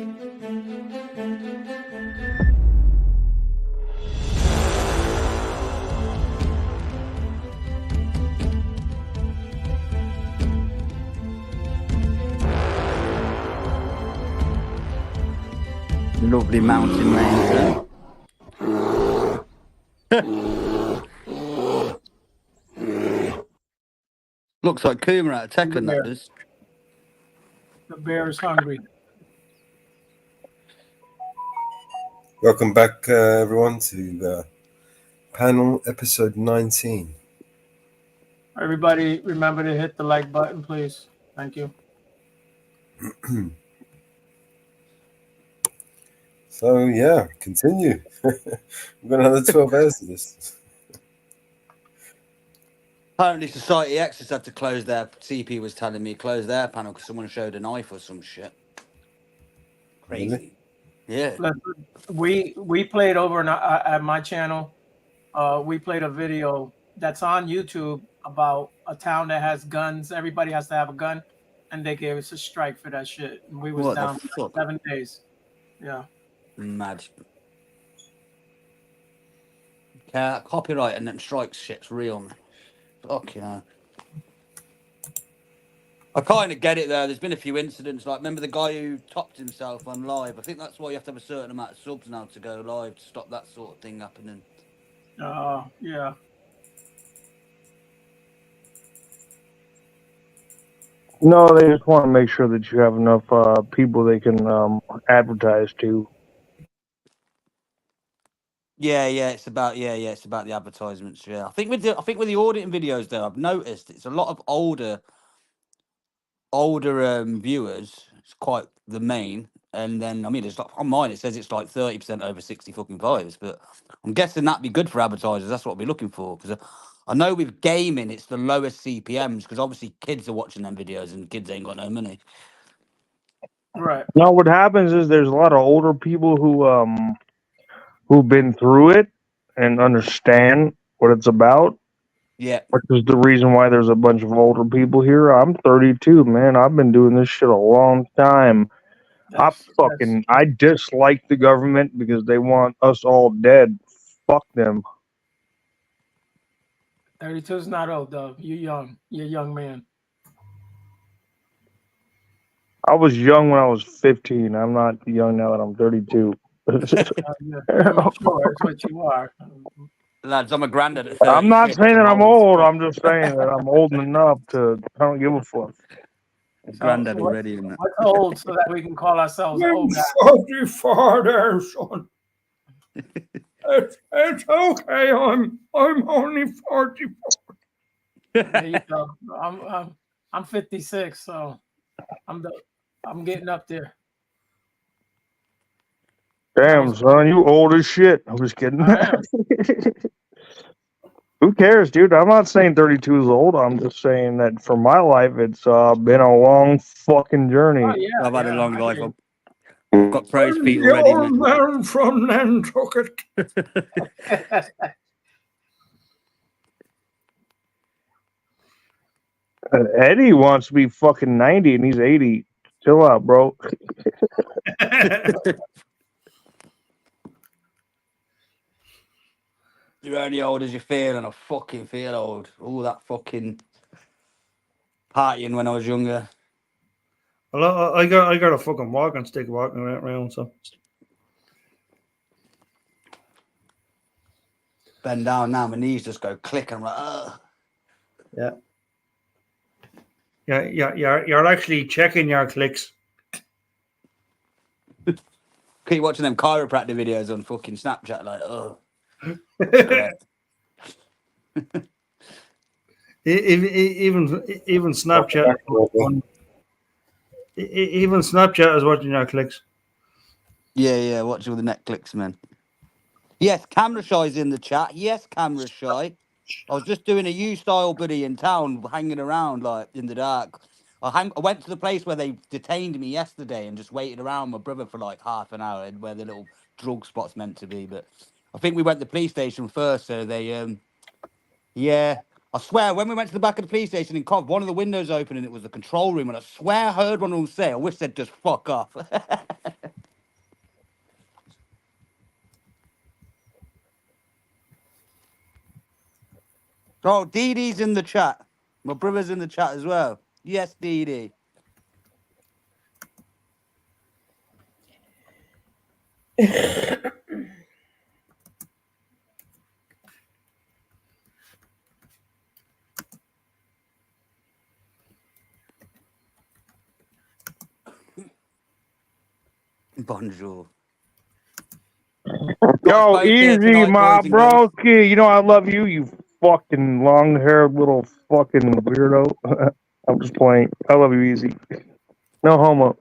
Lovely mountain range. Looks like Kuma out of Tekken, that does. The bear is hungry. Welcome back, everyone, to panel episode 19. Everybody, remember to hit the like button, please. Thank you. So, yeah, continue. We've got another 12 hours of this. Apparently, Society X has had to close their. CP was telling me close their panel because someone showed a knife or some shit. Crazy. Really? Yeah. Listen, we played over at my channel. We played a video that's on YouTube about a town that has guns. Everybody has to have a gun, and they gave us a strike for that shit. And we was What down the for fuck? 7 days. Yeah. Mad. Copyright and them strikes shit's real, man. Fuck yeah. I kind of get it though. There's been a few incidents. Like, remember the guy who topped himself on live? I think that's why you have to have a certain amount of subs now to go live to stop that sort of thing happening. Yeah. No, they just want to make sure that you have enough people they can advertise to. Yeah, it's about it's about the advertisements. Yeah, I think with the auditing videos though, I've noticed it's a lot of older viewers. It's quite the main, and then I mean, it's like on mine it says it's like 30% over 65s, but I'm guessing that'd be good for advertisers. That's what we're looking for because I know with gaming it's the lowest CPMs because obviously kids are watching them videos and kids ain't got no money. Right. No, what happens is there's a lot of older people who've been through it and understand what it's about. Yeah. Which is the reason why there's a bunch of older people here. I'm 32, man. I've been doing this shit a long time. I dislike the government because they want us all dead. Fuck them. 32 is not old, though. You're young. You're a young man. I was young when I was 15. I'm not young now that I'm 32. You're mature, is what you are. Lads, I'm a granddad at 36. I'm not saying that I'm old. I'm just saying that I'm old enough to. I don't give a fuck. Granddad already in that. What's old so that we can call ourselves old guys? 44 there, son. It's okay. I'm only 44. There you go. I'm 56, so I'm getting up there. Damn, son, you old as shit. I'm just kidding. Who cares, dude? I'm not saying 32 is old. I'm just saying that for my life, it's been a long fucking journey. Oh, yeah, I've had a long life. I've got pros feet The already. old man from Nantucket. Eddie wants to be fucking 90 and he's 80. Chill out, bro. You're only old as you feel, and I fucking feel old. All that fucking partying when I was younger. Well, I got a fucking walking stick walking around, so. Bend down now, my knees just go click, and I'm like, ugh. Yeah, you're actually checking your clicks. Keep watching them chiropractor videos on fucking Snapchat, like, oh. Even Snapchat. Even Snapchat is watching your clicks. Yeah, watch all the neck clicks, man. Yes, Camera Shy's in the chat. Yes, Camera Shy. I was just doing a U-style buddy in town, hanging around like in the dark. I went to the place where they detained me yesterday and just waited around my brother for like half an hour, where the little drug spot's meant to be. But I think we went to the police station first, so they yeah. I swear, when we went to the back of the police station in Cov, one of the windows opened and it was the control room, and I swear I heard one of them say, I wish they'd just fuck off. Oh, Dee Dee's in the chat. My brother's in the chat as well. Yes, Dee Dee. Bonjour. Guys, Yo, both here easy, tonight, my boys and girls. broski. You know I love you, you fucking long-haired little fucking weirdo. I'm just playing. I love you, easy. No homo.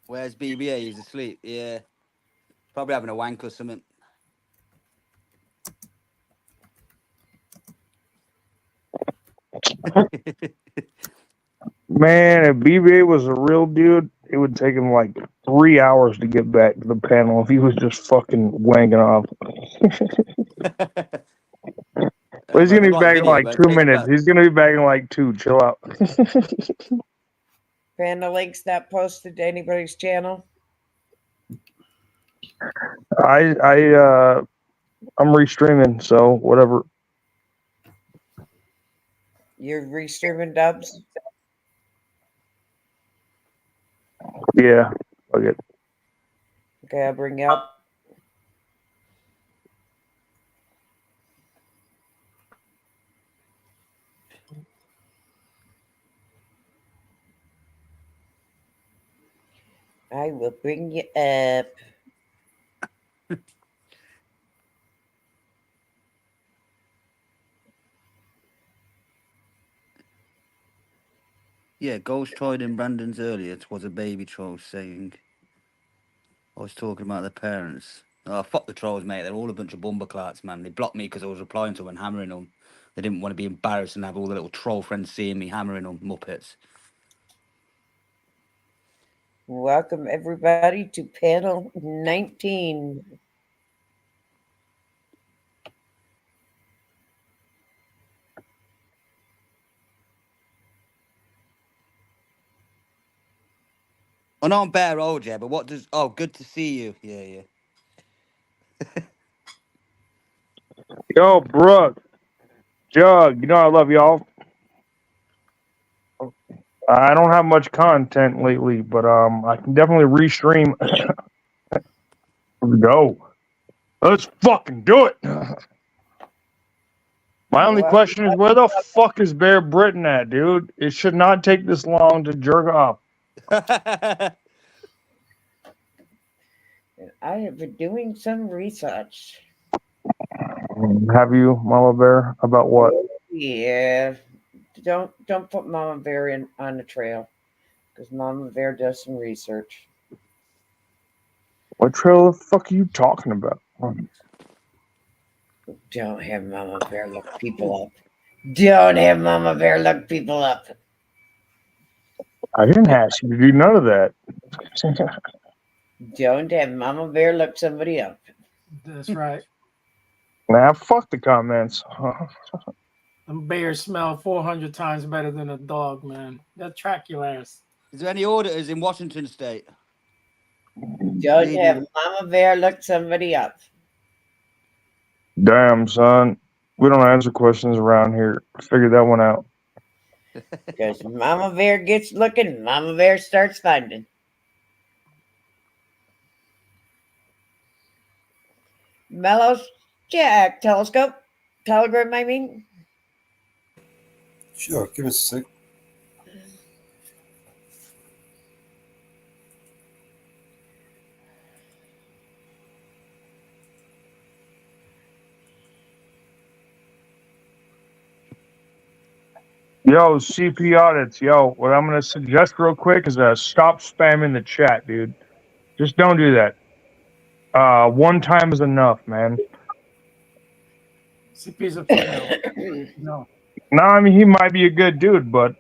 Where's BBA? He's asleep. Yeah. Probably having a wank or something. Man, if BBA was a real dude, it would take him like 3 hours to get back to the panel if he was just fucking wanking off. But he's gonna be back in like 2 minutes. He's gonna be back in like 2. Chill out. Panda link's not posted to anybody's channel. I'm restreaming, so whatever. You're restreaming dubs? Yeah, fuck it. Okay, I'll bring you up. I will bring you up. Yeah, Ghost tried in Brandon's earlier. It was a baby troll saying. I was talking about the parents. Oh, fuck the trolls, mate. They're all a bunch of bumperclarts, man. They blocked me because I was replying to them and hammering them. They didn't want to be embarrassed and have all the little troll friends seeing me hammering them, Muppets. Welcome, everybody, to panel 19. I know I'm bare old, yeah, but what does... Oh, good to see you. Yeah, yeah. Yo, Brooke, Jug, you know I love y'all. I don't have much content lately, but I can definitely restream. Go. Let's fucking do it. My only question is, where the fuck is Bear Britain at, dude? It should not take this long to jerk off. I have been doing some research. Have you, Mama Bear? About what? Yeah. Don't put Mama Bear in on the trail, because Mama Bear does some research. What trail the fuck are you talking about? Don't have Mama Bear look people up. Don't have Mama Bear look people up. I didn't ask you to do none of that. Don't have Mama Bear look somebody up. That's right. Nah, fuck the comments. Them bears smell 400 times better than a dog, man. They'll track your ass. Is there any auditors in Washington State? Don't have Mama Bear look somebody up. Damn, son. We don't answer questions around here. Figure that one out. Because Mama Bear gets looking, Mama Bear starts finding. Mellows Jack telescope. Telegram, I mean. Sure, give us a sec. Yo, CP audits. Yo, what I'm gonna suggest real quick is stop spamming the chat, dude. Just don't do that. One time is enough, man. CP's a female. No. No, I mean he might be a good dude, but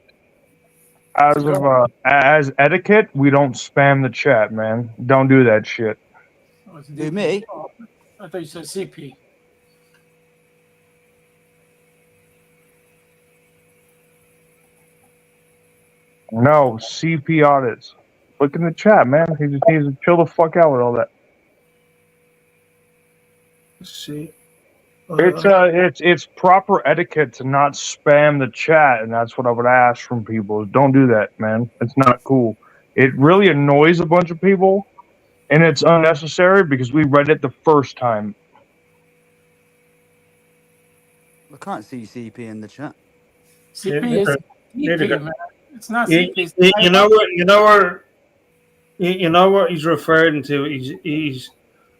as etiquette, we don't spam the chat, man. Don't do that shit. Oh, it's Who, DP. me? Oh, I thought you said CP. No, CP audits. Look in the chat, man. He just needs to chill the fuck out with all that. Let's see. It's proper etiquette to not spam the chat, and that's what I would ask from people. Don't do that, man. It's not cool. It really annoys a bunch of people, and it's unnecessary because we read it the first time. I can't see CP in the chat. CP is Neither CP, do- man. It's not You, CP. you know what he's referring to. He's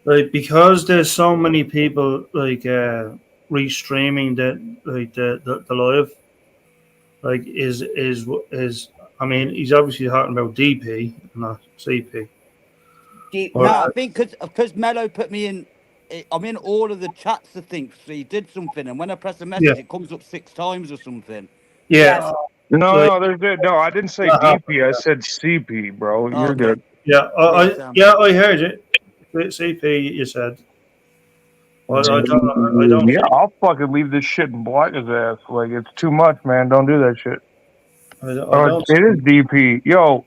like, because there's so many people like restreaming the live. Like is I mean, he's obviously talking about DP, not CP. Deep Well, No, no, I think because Mello put me in. I'm in all of the chats. I think so. He did something, and when I press a message, Yeah. it comes up 6 times or something. Yeah, No, Like- no, I didn't say DP. I said CP, bro. You're Okay. good. yeah, Yeah, I heard it. CP, you said. Well, I don't. Yeah, I'll fucking leave this shit and block his ass. Like, it's too much, man. Don't do that shit. I don't. It is DP. Yo,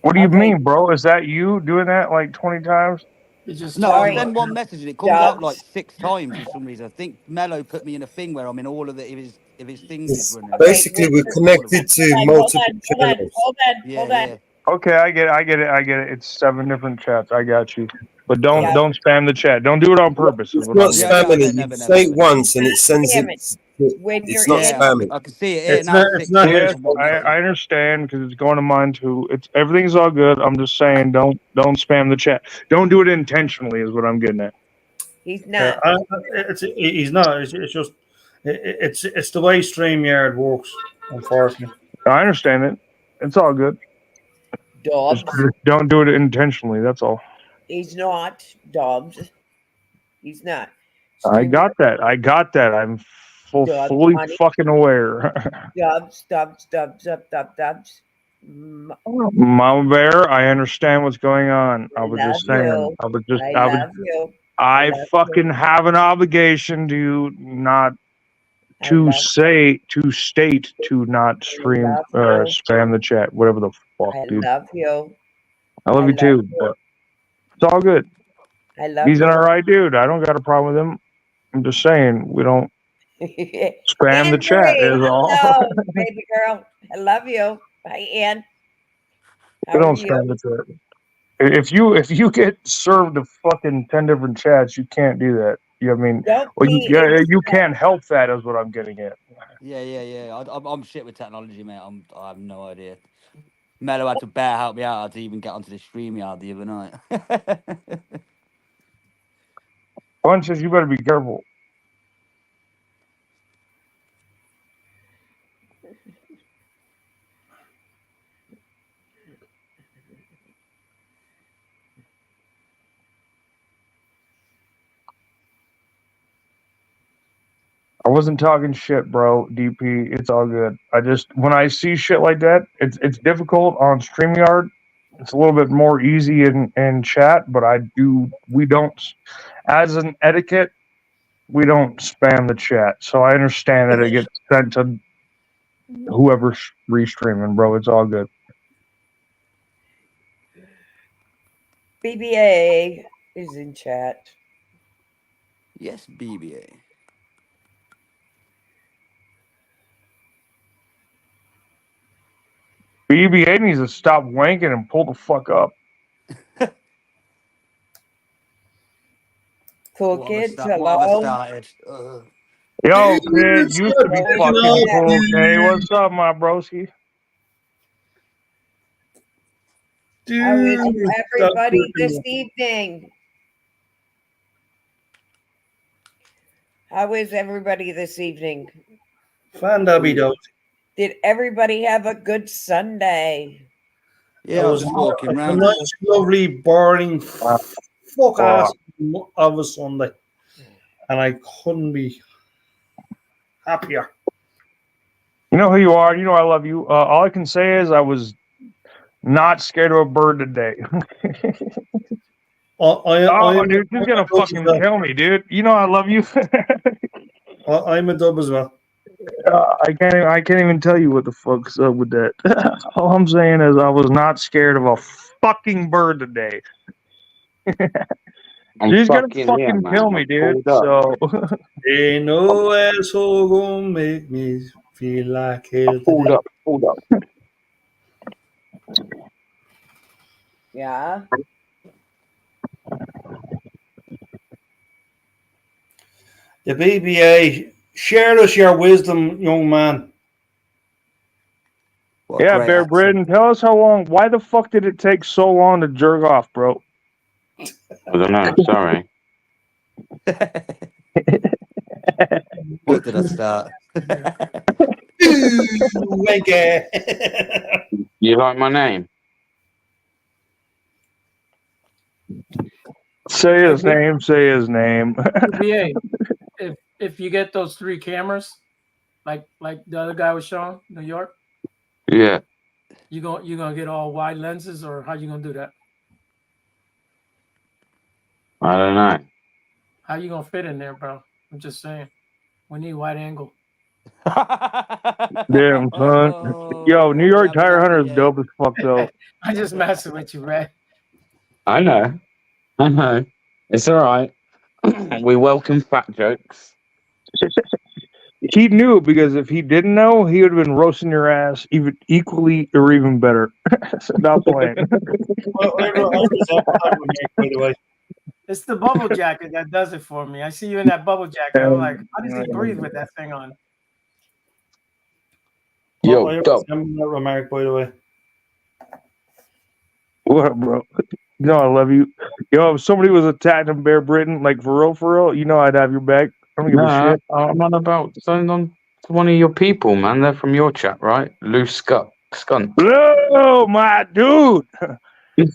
what do you Okay. mean, bro? Is that you doing that like 20 times? It's just No, Sorry. I send one message and it comes out Dubs. like 6 times for some reason. I think Mello put me in a thing where I'm in all of the if his things It's is running. basically we're connected to multiple channels. Hold Yeah, on. yeah. Okay, I get it. It's 7 different chats. I got you. But don't Yeah. don't spam the chat. Don't do it on purpose. It's is what not I'm saying. Yeah, spamming no, it. never, You never, say it never. once and it sends Damn it. When It's you're not in, spamming. I can see it here It's now. not- 6 it's not times here. in one message. I understand because it's going to mine too. It's everything's all good. I'm just saying don't spam the chat. Don't do it intentionally is what I'm getting at. he's not. He's not. It's just it's the way StreamYard works. Unfortunately, I understand it. It's all good. Dobbs. Just don't do it intentionally. That's all. He's not. Dobbs. He's not. I got that. I'm Dog fully money. fucking aware. Dobbs. Mama Bear, I understand what's going on. I was just Love saying. you. I was just. I I, was, love you. I love fucking have an obligation to not I to love- state to not stream love you. spam the chat. Whatever the fuck, I dude. love you. I love you too. But it's all good. I love He's you. an alright dude. I don't got a problem with him. I'm just saying we don't spam the chat. Is all. Hello, baby girl. I love you. Hi, Ann. How We are don't you? spam the chat. If you get served a fucking 10 different chats, you can't do that. I mean, Don't well, be you can't help that. Is what I'm getting at. Yeah. I'm shit with technology, mate. I have no idea. Mello had to bear help me out to even get onto the StreamYard the other night. Bunch says you better be careful. I wasn't talking shit, bro. DP, it's all good. I just when I see shit like that, it's difficult on StreamYard. It's a little bit more easy in chat, but we don't, as an etiquette, we don't spam the chat. So I understand that it gets sent to whoever's restreaming, bro. It's all good. BBA is in chat. Yes, BBA. BBA needs to stop wanking and pull the fuck up. Cool What have I kids, sta- what have I hello. started? Ugh. Yo, kid, used to be Hey, fucking yeah. cool. Hey, what's up, my broski? How is everybody this evening? How is everybody this evening? Fandabby. Did everybody have a good Sunday? Yeah, I was just walking a around. nice, lovely, boring, fuck ass of a Sunday, and I couldn't be happier. You know who you are. You know I love you. All I can say is I was not scared of a bird today. Dude, she's gonna fucking kill me, dude. You know I love you. I'm a dub as well. I can't even tell you what the fuck's up with that. All I'm saying is I was not scared of a fucking bird today. She's gonna fucking kill me, dude. So Ain't no asshole gonna make me feel like hell. Hold up. Yeah. The BBA, share us your wisdom, young man. What a yeah, great Bear accent. Britton, tell us how long. Why the fuck did it take so long to jerk off, bro? I don't know. Sorry. What did I start? Wanker. You like my name? Say his name. Say his name. BBA, if you get those 3 cameras, like the other guy was showing, New York, Yeah. you gonna get all wide lenses, or how you gonna do that? I don't know. How you gonna fit in there, bro? I'm just saying. We need wide angle. Damn, son. Yo, New York Tire Hunter is dope as fuck, though. I just messing with you, Red. I know. It's all right. We welcome fat jokes. He knew, because if he didn't know, he would have been roasting your ass even equally or even better. Not playing. By the way. It's the bubble jacket that does it for me. I see you in that bubble jacket. I'm like, how does he breathe with that thing on? Yo, dope. I'm that remark, by the way. What up, bro? You know I love you. Yo, if somebody was attacking Bear Britton, like for real, you know I'd have your back. I don't give a No, shit. I'm on about one of your people, man. They're from your chat, right? Loose Scunt. Hello, my dude. Yo,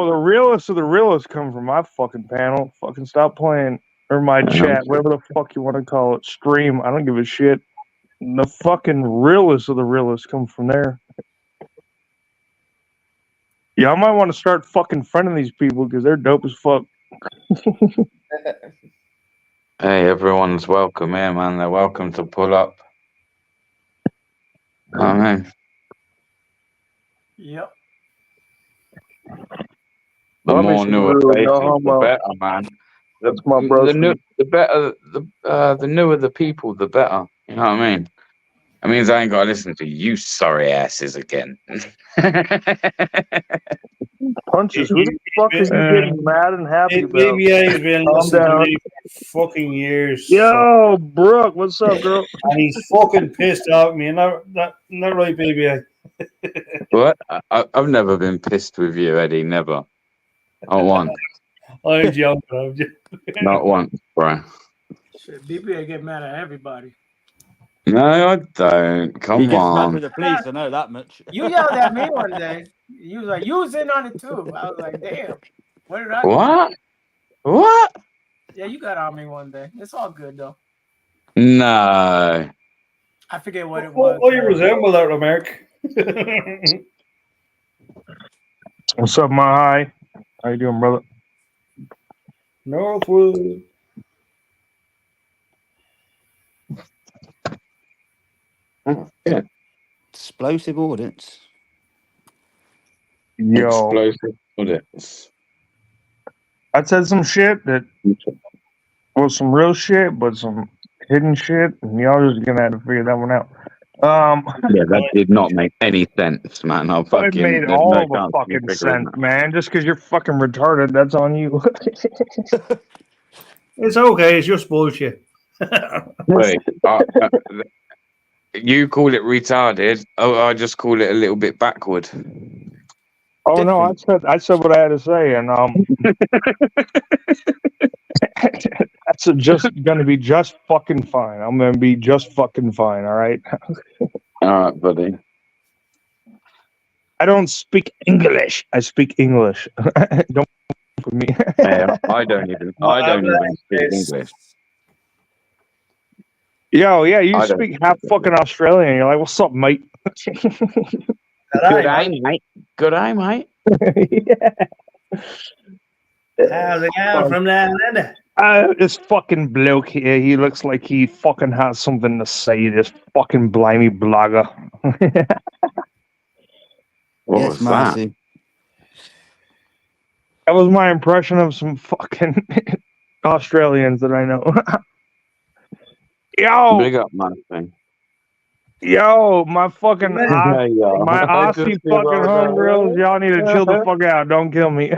the realest of the realists come from my fucking panel. Fucking stop playing. Or my chat, whatever the fuck you want to call it. Stream. I don't give a shit. The fucking realest of the realists come from there. Yeah, I might want to start fucking friending these people because they're dope as fuck. Hey, everyone's welcome here, man. They're welcome to pull up. I mean, Yep. the Love me more some newer Rue, faces, no the homo. better, man. That's my bro. The newer the people, the better. You know what I mean? That means I ain't got to listen to you sorry asses again. Punches. Who the fuck is he getting mad and happy about? BBA has been Calm listening to down. me for fucking years. So, Yo, Brooke, what's up, girl? and he's fucking pissed off at me. Not right, BBA. What? I've never been pissed with you, Eddie. Never. Not once. I'm joking. Not once, bro. Shit, BBA get mad at everybody. No, I don't. He Come gets mad on. with the police, I know that much. You yelled at me one day. You was like, you was in on it too. I was like, damn. What did I do? What? What? Yeah, you got on me one day. It's all good though. No. I forget what it was. What you resemble that remark? What's up, my high? How you doing, brother? Northwood. Yeah. Explosive audience. Yo, Explosive bullets. I said some shit that was some real shit, but some hidden shit, and y'all just gonna have to figure that one out. Yeah, that did not make any sense, man. I'll It fucking. made there's all no the chance of me fucking figuring sense, man. Just because you're fucking retarded, that's on you. It's okay. It's just bullshit. Wait, you call it retarded. Oh, I just call it a little bit backward. Oh no, I said what I had to say, and that's just gonna be just fucking fine. I'm gonna be just fucking fine. All right. All right, buddy. I don't speak English. I speak English. Don't for me. Hey, I don't even speak English. Yo, yeah, you I don't speak half fucking Australian. You're like, what's up, mate? Good day, mate. Good day, mate. Yeah. How's it going from down under? This fucking bloke here, he looks like he fucking has something to say, this fucking blimey blogger. What Yes, was that? Marcy. That was my impression of some fucking Australians that I know. Big Yo, up, man. Thing. yo, my fucking my I just Aussie feel fucking like homegirls, y'all need to chill the fuck out. Don't kill me.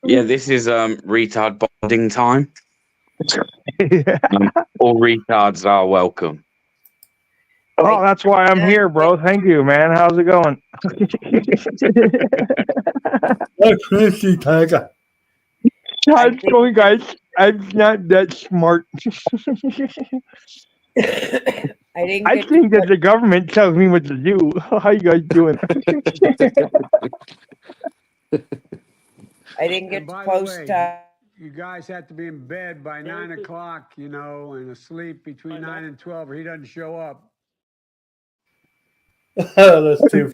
Yeah, this is retard bonding time. Yeah. All retards are welcome. Oh, that's why I'm here, bro. Thank you, man. How's it going? Crazy tiger. How's it going, guys? I'm not that smart. I didn't I get think that the government tells me what to do. How you guys doing? I didn't get And to by the post. way, you guys have to be in bed by 9 o'clock, you know, and asleep between 9 and 12, or he doesn't show up. That's too.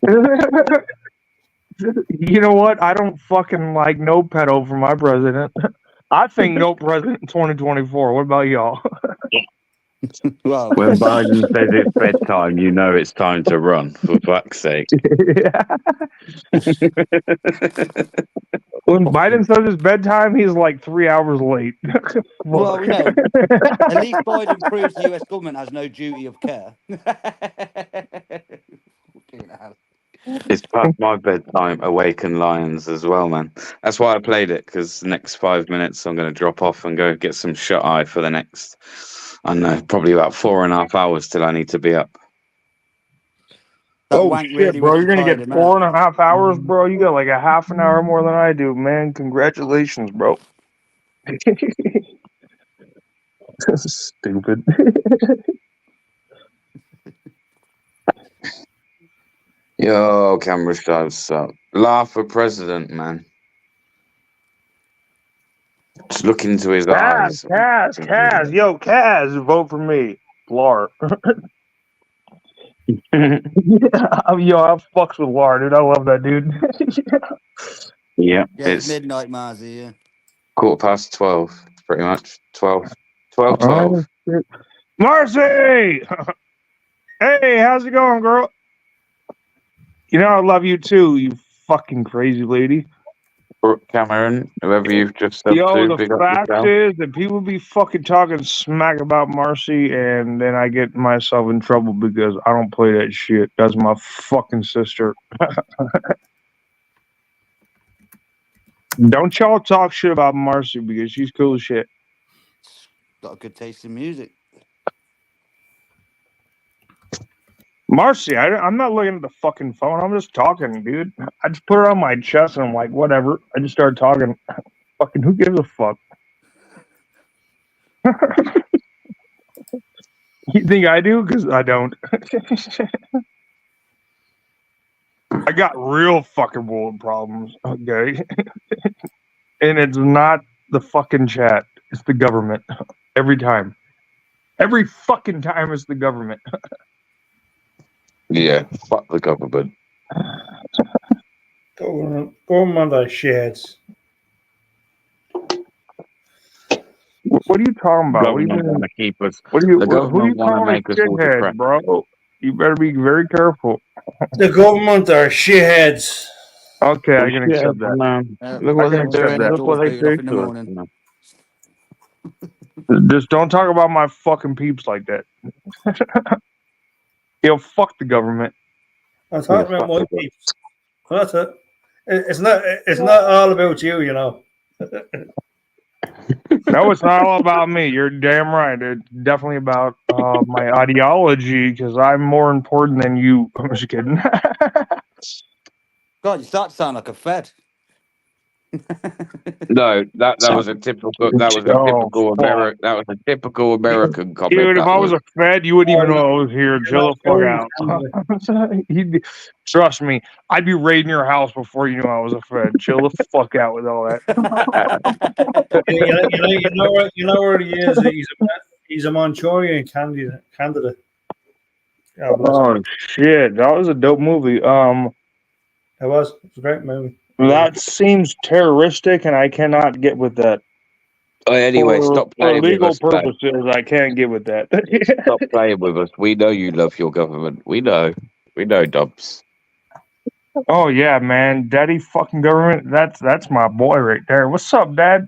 You know what? I don't fucking like no pedo for my president. I think no president in 2024. What about y'all? Well, When Biden says it's bedtime, you know it's time to run, for fuck's sake. When Biden says it's bedtime, he's like 3 hours late. well, Fuck. no. At least Biden proves the US government has no duty of care. Fucking hell. It's past my bedtime, Awaken Lions, as well, man. That's why I played it, because the next 5 minutes I'm going to drop off and go get some shut-eye for the next, I don't know, probably about 4.5 hours till I need to be up. That Oh wank shit, really bro! was You're gonna tired get him out. 4.5 hours, bro. You got like a half an hour more than I do, man. Congratulations, bro. Stupid. Yo, camera shows up. Laugh for president, man. Just look into his eyes. Kaz. Yo, Kaz, vote for me. Lar. Yo, I fucks with Lar, dude. I love that dude. Yeah, Yeah, it's midnight, Marzi, yeah. 12:15, pretty much. 12. Marcy! Hey, how's it going, girl? You know I love you too, you fucking crazy lady. Brooke Cameron, whoever you've just said Yo, to, the big up fact yourself. is that people be fucking talking smack about Marcy, and then I get myself in trouble because I don't play that shit. That's my fucking sister. Don't y'all talk shit about Marcy because she's cool as shit. Got a good taste in music. Marcy, I'm not looking at the fucking phone. I'm just talking, dude. I just put her on my chest and I'm like, whatever. I just started talking. Fucking who gives a fuck? You think I do? Because I don't. I got real fucking wallet problems, okay? And it's not the fucking chat. It's the government. Every time. Every fucking time it's the government. Yeah, fuck the government. Go on those shits. What are you talking about? What do you Government mean? want to keep us. What do you? The Who are government you want to calling a make us all shithead, depressed. bro? You better be very careful. The government are shitheads. Okay, I can accept that. Look what I they're can accept doing. that. Look what they Doors booted do off in the to us. morning. Just don't talk about my fucking peeps like that. Yo, fuck the government. I'm talking about my peeps. That's it. It's not all about you, you know. No, it's not all about me. You're damn right. It's definitely about my ideology because I'm more important than you. I'm just kidding. God, you start to sound like a Fed. No, that was a typical. That was a typical American. That was a typical American comment. Dude, if that I was a Fed, you wouldn't even know I was here. Chill the fuck out. Trust me, I'd be raiding your house before you knew I was a Fed. Chill the fuck out with all that. You know where he is. He's a Manchurian candidate. Oh shit, that was a dope movie. It was a great movie. That seems terroristic, and I cannot get with that. Oh, anyway, stop For playing with legal us, man. purposes, I can't get with that. Stop playing with us. We know you love your government. We know, Dobbs. Oh yeah, man, daddy fucking government. That's my boy right there. What's up, Dad?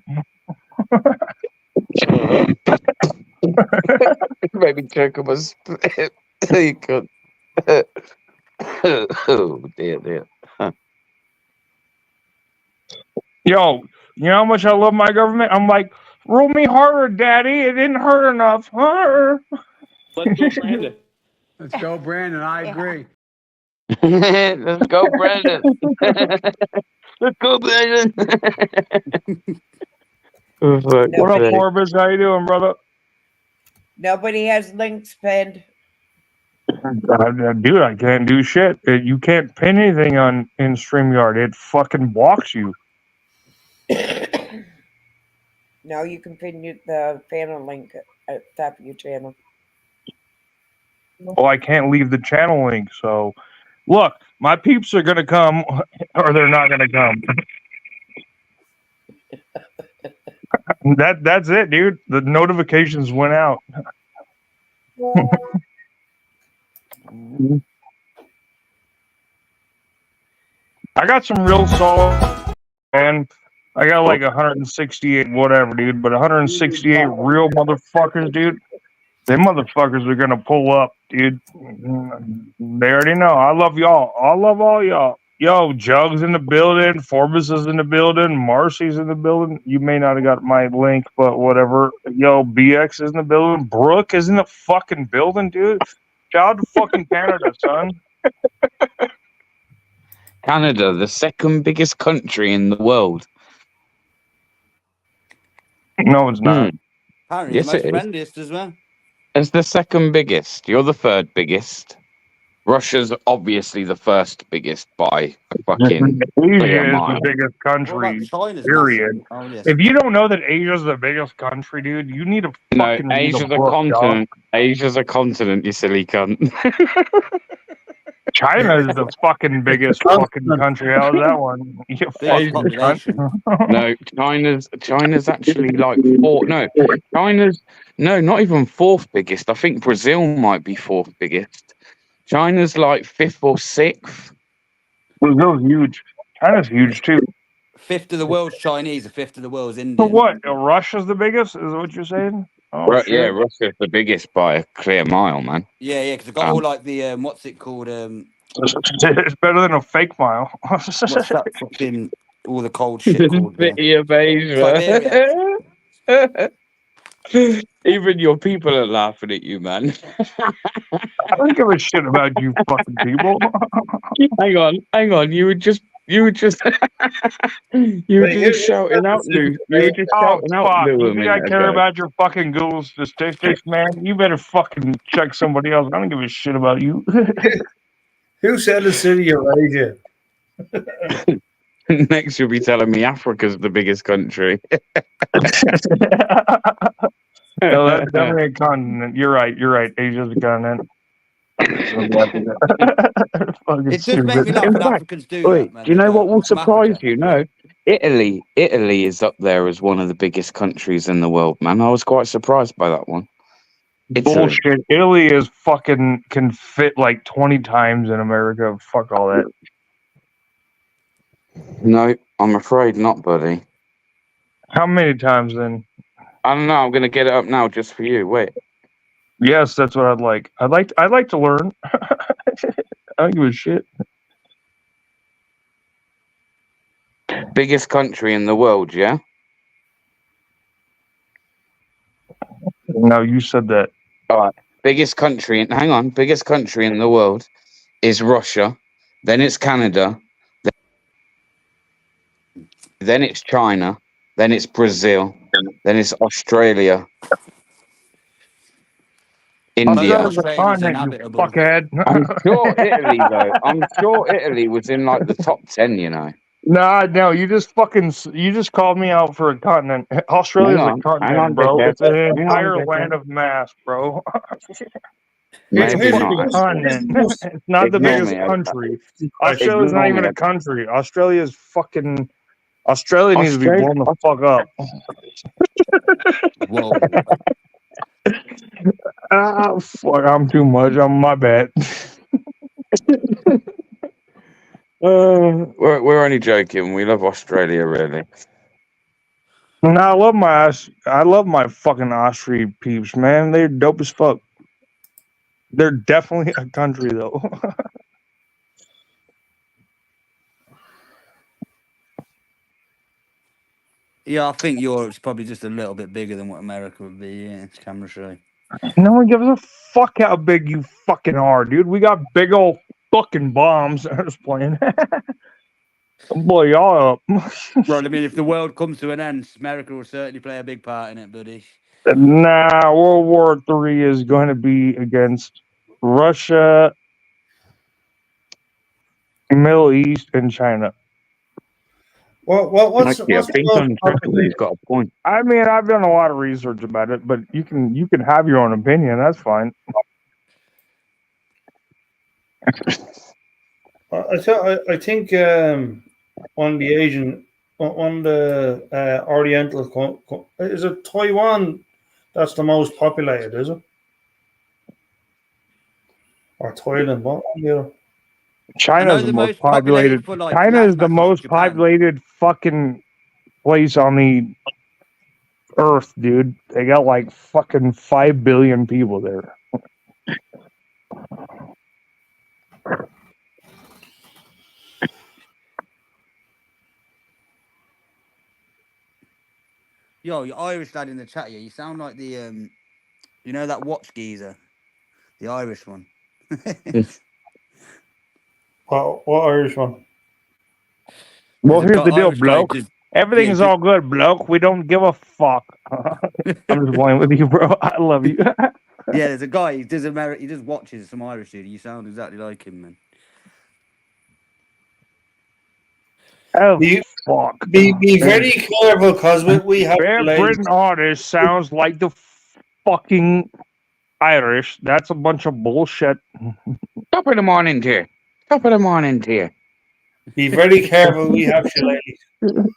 Maybe choke him a spit. You could. Oh dear. Yo, you know how much I love my government? I'm like, rule me harder, Daddy. It didn't hurt enough. Let's go, Brandon. Let's go, Brandon. I agree. Let's go, Brandon. Let's go, Brandon. What up, Corbus? How you doing, brother? Nobody has links pinned. Dude, I can't do shit. You can't pin anything in StreamYard. It fucking blocks you. No, you can pin the channel link at the top of your channel. Well, I can't leave the channel link. So, look, my peeps are gonna come, or they're not gonna come. That's it, dude. The notifications went out. I got some real solid, man. I got like 168 whatever, dude, but 168 real motherfuckers, dude. Them motherfuckers are gonna pull up, dude. They already know. I love y'all. I love all y'all. Yo, Jug's in the building. Forbes is in the building. Marcy's in the building. You may not have got my link, but whatever. Yo, BX is in the building. Brooke is in the fucking building, dude. Shout out to fucking Canada, son. Canada, the second biggest country in the world. No, it's not. Apparently, Yes, the most it is. friendliest as well. It's the second biggest. You're the third biggest. Russia's obviously the first biggest by a fucking Asia clear is mile. the biggest What country. about China's Period. massive? Oh, yes. If you don't know that Asia's the biggest country, dude, you need to No, fucking read Asia's a book, continent. Asia's a continent, you silly cunt. dog. China is the fucking biggest fucking country. How's that one? You fucking population. cunt. No, China's actually like fourth. No, not even fourth biggest. I think Brazil might be fourth biggest. China's like fifth or sixth. Brazil's huge. China's huge too. Fifth of the world's Chinese, a fifth of the world's Indian. So what? Russia's the biggest? Is what you're saying? Oh, Yeah, shit. Russia's the biggest by a clear mile, man. Yeah, because they've got all like the what's it called? It's better than a fake mile. What's that fucking all the cold shit called? City of Asia. Even your people are laughing at you, man. I don't give a shit about you fucking people. Hang on. You were just shouting out, Lou. You were just shouting out, fuck. Lou. You think I care about your fucking Google statistics, man? You better fucking check somebody else. I don't give a shit about you. Who said the city of Asia? Next, you'll be telling me Africa's the biggest country. No, that's definitely a continent. You're right. Asia's a continent. It just makes me laugh when Africans do Wait, that, man. do you know They what go will from surprise Africa. you? No, Italy is up there as one of the biggest countries in the world, man. I was quite surprised by that one. Italy. Bullshit. Italy is fucking can fit like 20 times in America. Fuck all that. No, I'm afraid not, buddy. How many times then? I don't know. I'm gonna get it up now just for you. Wait. Yes, that's what I'd like. I'd like to learn. I don't give a shit. Biggest country in the world, yeah? No, you said that. All right. Biggest country in the world is Russia. Then it's Canada. Then it's China. Then it's Brazil. Then it's Australia. India. That's a continent, you fuckhead. I'm sure Italy, though. I'm sure Italy was in like the top 10, you know. No, you just called me out for a continent. Australia's Hang a on, continent, bro. dickhead. It's an Hang on, entire dickhead. land of mass, bro. Maybe Here's- not. here's- Continent. here's- It's not the Ignore biggest me, Ed. country. Australia's not Ignore even me, a country. Australia's fucking. Australia needs to be blown the fuck up. Whoa. Ah, fuck, I'm too much. I'm my bad. We're only joking. We love Australia, really. No, I love my fucking Austrian peeps, man. They're dope as fuck. They're definitely a country, though. Yeah, I think Europe's probably just a little bit bigger than what America would be. Yeah, it's camera show. No one gives a fuck how big you fucking are, dude. We got big old fucking bombs. I'm just playing. Blow y'all up. Right, I mean, if the world comes to an end, America will certainly play a big part in it, buddy. Nah, World War III is going to be against Russia, Middle East, and China. What's Mikey, I what's the think most on popular? he's got a point. I mean, I've done a lot of research about it, but you can have your own opinion. That's fine. I think on the Asian, on the Oriental, is it Taiwan that's the most populated, is it? Or Thailand? What? Yeah. China is the most populated. for, like, China is the land masses, most Japan. populated fucking place on the earth, dude. They got like fucking 5 billion people there. Yo, your Irish lad in the chat here. You sound like the you know that watch geezer, the Irish one. What Irish one? Well, There's a here's the deal, Irish guy bloke. just- Everything's yeah, all good, bloke. We don't give a fuck. I'm just playing with you, bro. I love you. yeah, there's a guy. He does he does watches some Irish dude. You sound exactly like him, man. Oh, Be- fuck. Be very careful, because we have Bear delays. Britain artist sounds like the fucking Irish. That's a bunch of bullshit. Top of the morning, dear. Top of the morning, dear. Be very careful. We have shillelaghs.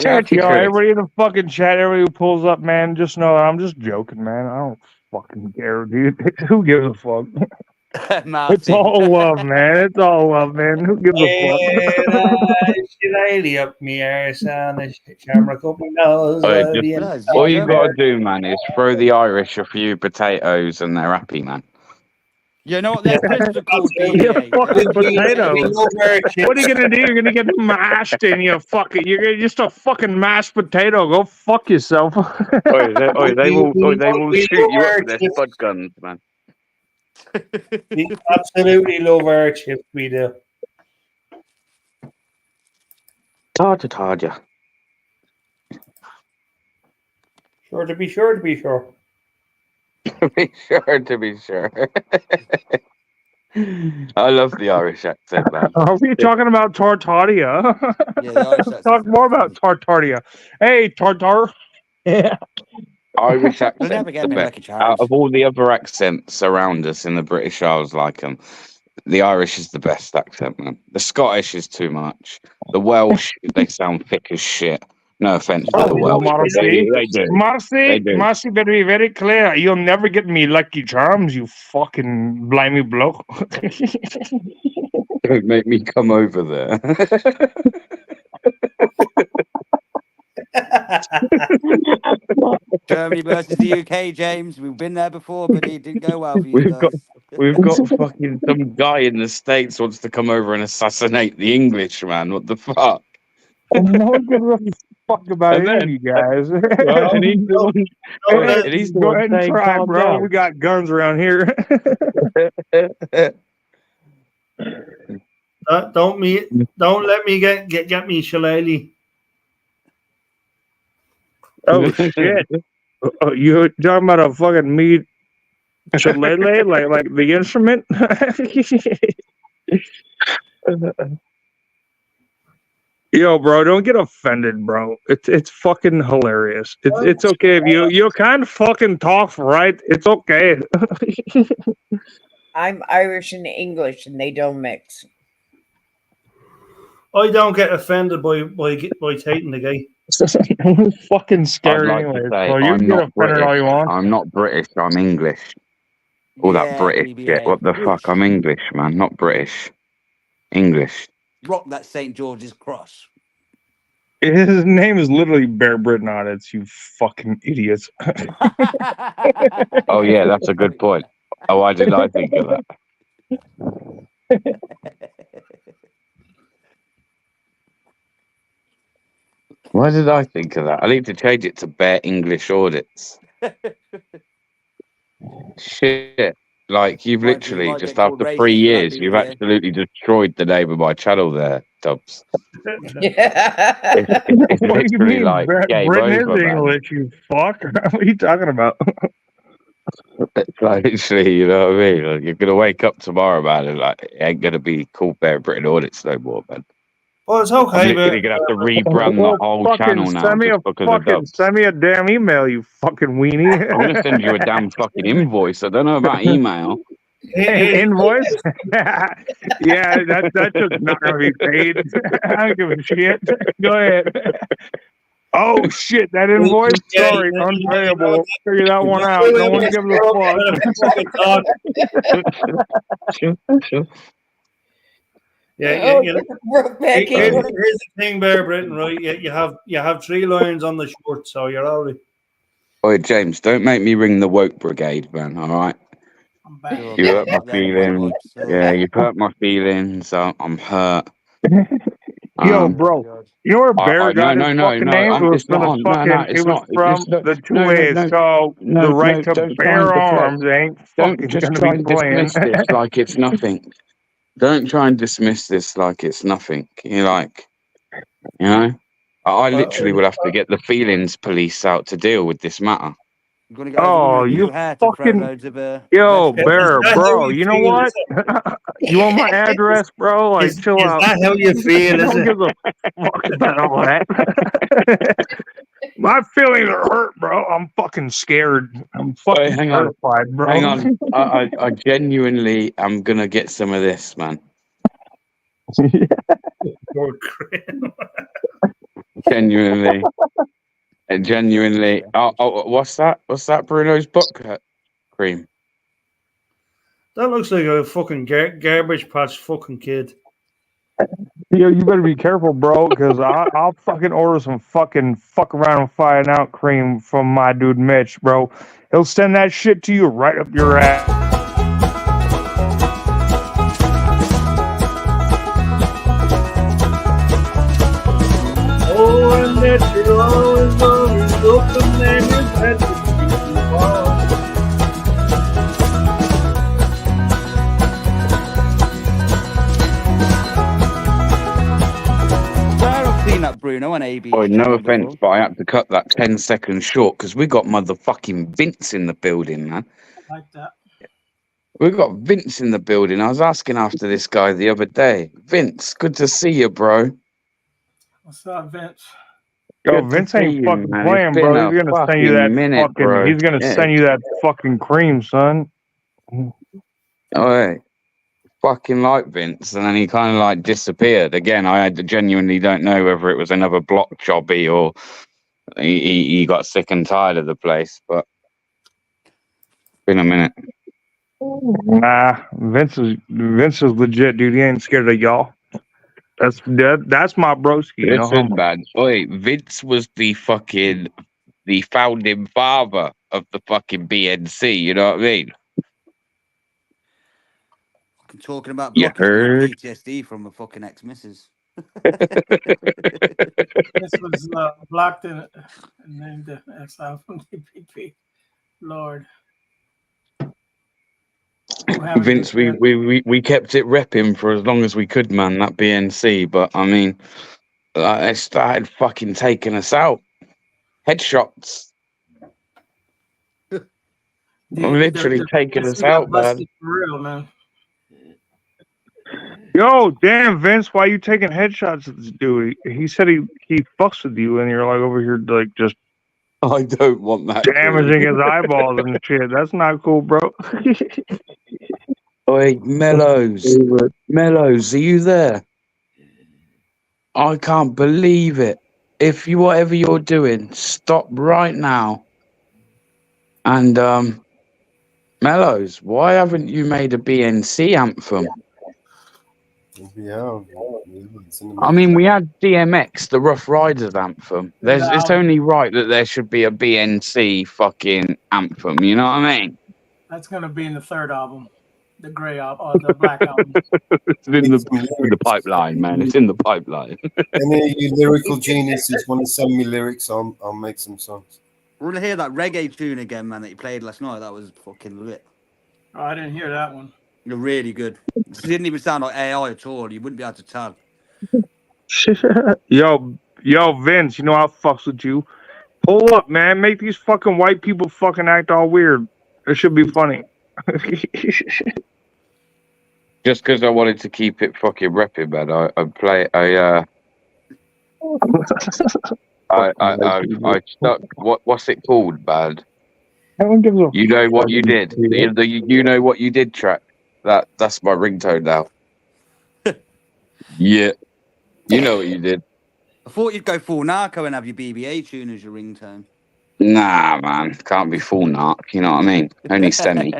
Charity Yo, Chris. everybody in the fucking chat, everybody who pulls up, man, just know that I'm just joking, man. I don't fucking care, dude. Who gives a fuck? It's all love, man. It's all love, man. Who gives a fuck? Shillelagh up me arse and a camera couple knows. All you gotta do, man, is throw the Irish a few potatoes and they're happy, man. You know what their clips are called? You BBA. fucking potato. What are you gonna do? You're gonna get mashed and you fucking. You're just a fucking mashed potato. Go fuck yourself. They will shoot you up with their spud guns, man. We absolutely love our chips, we do. Tarja. Sure to be sure. To be sure. I love the Irish accent, man. Are we talking about Tartaria? Yeah, the Irish accent's Talk more about Tartaria. Hey, Tartar. Yeah. Irish They'll accent. never get me like a Out challenge. of all the other accents around us in the British Isles, like them, the Irish is the best accent, man. The Scottish is too much. The Welsh, they sound thick as shit. No offense to the Welsh. but They do. Marcy, better be very clear. You'll never get me Lucky Charms, you fucking blimey bloke. Don't make me come over there. Germany versus the UK, James. We've been there before, but it didn't go well for you We've guys. We've got fucking some guy in the States wants to come over and assassinate the English, man. What the fuck? No one gives a fuck about And any then- of you guys. And he's the one- and he's the Go one ahead and saying, try, "Calm bro. down." We got guns around here. Don't let me get me shillelagh. Oh shit! You talking about a fucking meat shillelagh, like the instrument? Yo, bro, don't get offended, bro. It's fucking hilarious. It's okay if you can't fucking talk right. It's okay. I'm Irish and English, and they don't mix. I don't get offended by taking the gay. I'm fucking I'd scared like anyway. to say So you I'm can get not offended all you British. want. I'm not British. I'm English. All that Yeah, British BBA. shit. What the fuck? I'm English, man. Not British. English. Rock that St. George's Cross. His name is literally Bear Britton on it, you fucking idiots. Oh yeah, that's a good point. Oh, why did I think of that? Why did I think of that? I need to change it to Bear English Audits. Shit. Like, you've Might literally, get just called after racist 3 for that, years, you've BBA. absolutely destroyed the name of my channel there, Tubbs. Yeah. It's What do you literally mean? like, game Britain is over, man. English, you fuck. What are you talking about? It's like, literally, you know what I mean? Like, you're going to wake up tomorrow, man, and like, it ain't going to be called Bear Britain Audits no more, man. Well, it's I'm okay, literally but going to have to rebrand the Well, whole fucking channel now send me just because of Dubs. send me a damn email, you fucking weenie. I'm going to send you a damn fucking invoice. I don't know about email. An invoice? Yeah, that shit's not gonna be paid. I don't give a shit. Go ahead. Oh shit, that invoice? Yeah, Sorry, yeah, unpayable. Figure that one out. No one gives a fuck. Yeah. Brokeback Here's English. the thing, Bear Britain, right? You have 3 lines on the short, so you're all right. Oi, James, don't make me ring the woke brigade, man, all right? I'm back. Sure, You man. hurt my That ain't feelings. so- Yeah, you've hurt my feelings. I'm hurt. Yo, bro, you know where Bear got his fucking name? It was It's from not the on. fucking. No, it it's was not. from It's not. the two No, ways. So the right to don't try bear and deflect. arms ain't fucking Don't just gonna try be and playing. dismiss this like it's nothing. Don't try and dismiss this like it's nothing. You're like, you know, I literally will have to get the feelings police out to deal with this matter. I'm gonna go Oh, over you new hair to throw fucking- loads of Yo, vegetables. Bear, Is that bro, how you know feel, what? is it? You want my address, bro? Like, Is chill out. that how you feel? No Is one it? gives a fuck about all that. My feelings are hurt, bro. I'm fucking scared. I'm fucking Wait, hang on. terrified, bro. Hang on, I genuinely am gonna get some of this, man. Genuinely. Genuinely. Oh, what's that? What's that? Bruno's butt cream. That looks like a fucking garbage patch fucking kid. Yo, you better be careful, bro, because I'll fucking order some fucking fuck around and find out cream from my dude Mitch, bro. He'll send that shit to you right up your ass. Oh, and that you're always looking and you're better. I haven't seen that Bruno on AB. Oh, no offense, but I had to cut that 10 seconds short because we got motherfucking Vince in the building, man. Like that. We got Vince in the building. I was asking after this guy the other day. Vince, good to see you, bro. What's up, Vince? Yo, Good to Vince see ain't you, fucking man. playing, It's been bro. a He's gonna send you that fucking minute, fucking. bro. He's gonna Yeah. send you that fucking cream, son. Oh, hey. Fucking like Vince, and then he kind of like disappeared again. I genuinely don't know whether it was another block jobby or he got sick and tired of the place, but been a minute. Nah, Vince is legit, dude. He ain't scared of y'all. That's my broski. You know, Listen, man. Oi, Vince was the founding father of the fucking BNC. You know what I mean? Talking about You blocking heard? PTSD from a fucking ex-missus. This was blocked and named exile from DPP. Lord. Vince, we kept it repping for as long as we could, man. That BNC, but I mean, it started fucking taking us out. Headshots. Literally taking us out, man. For real, man. Yo, damn, Vince, why you taking headshots at this dude? He said he fucks with you, and you're like over here like just I don't want that. damaging his eyeballs and shit. That's not cool, bro. Oi, Mellows, are you there? I can't believe it. If you whatever you're doing, stop right now. And Mellows, why haven't you made a BNC anthem? Yeah. I mean, we had DMX, the Rough Riders anthem. It's only right that there should be a BNC fucking anthem. You know what I mean? That's gonna be in the third album, the gray album, or the black album. It's in the pipeline, man. It's in the pipeline. Any of you lyrical geniuses want to send me lyrics? I'll make some songs. We're gonna hear that reggae tune again, man, that you played last night. That was fucking lit. Oh, I didn't hear that one. You're really good. It didn't even sound like AI at all. You wouldn't be able to tell. Yo, Vince, you know I fucks with you. Pull up, man. Make these fucking white people fucking act all weird. It should be funny. Just because I wanted to keep it fucking repping, man. I stuck. What's it called, man? You know what you did. You know what you did track. That's my ringtone now. Yeah. You know what you did. I thought you'd go full narco and have your BBA tune as your ringtone. Nah, man. Can't be full narc. You know what I mean? Only semi.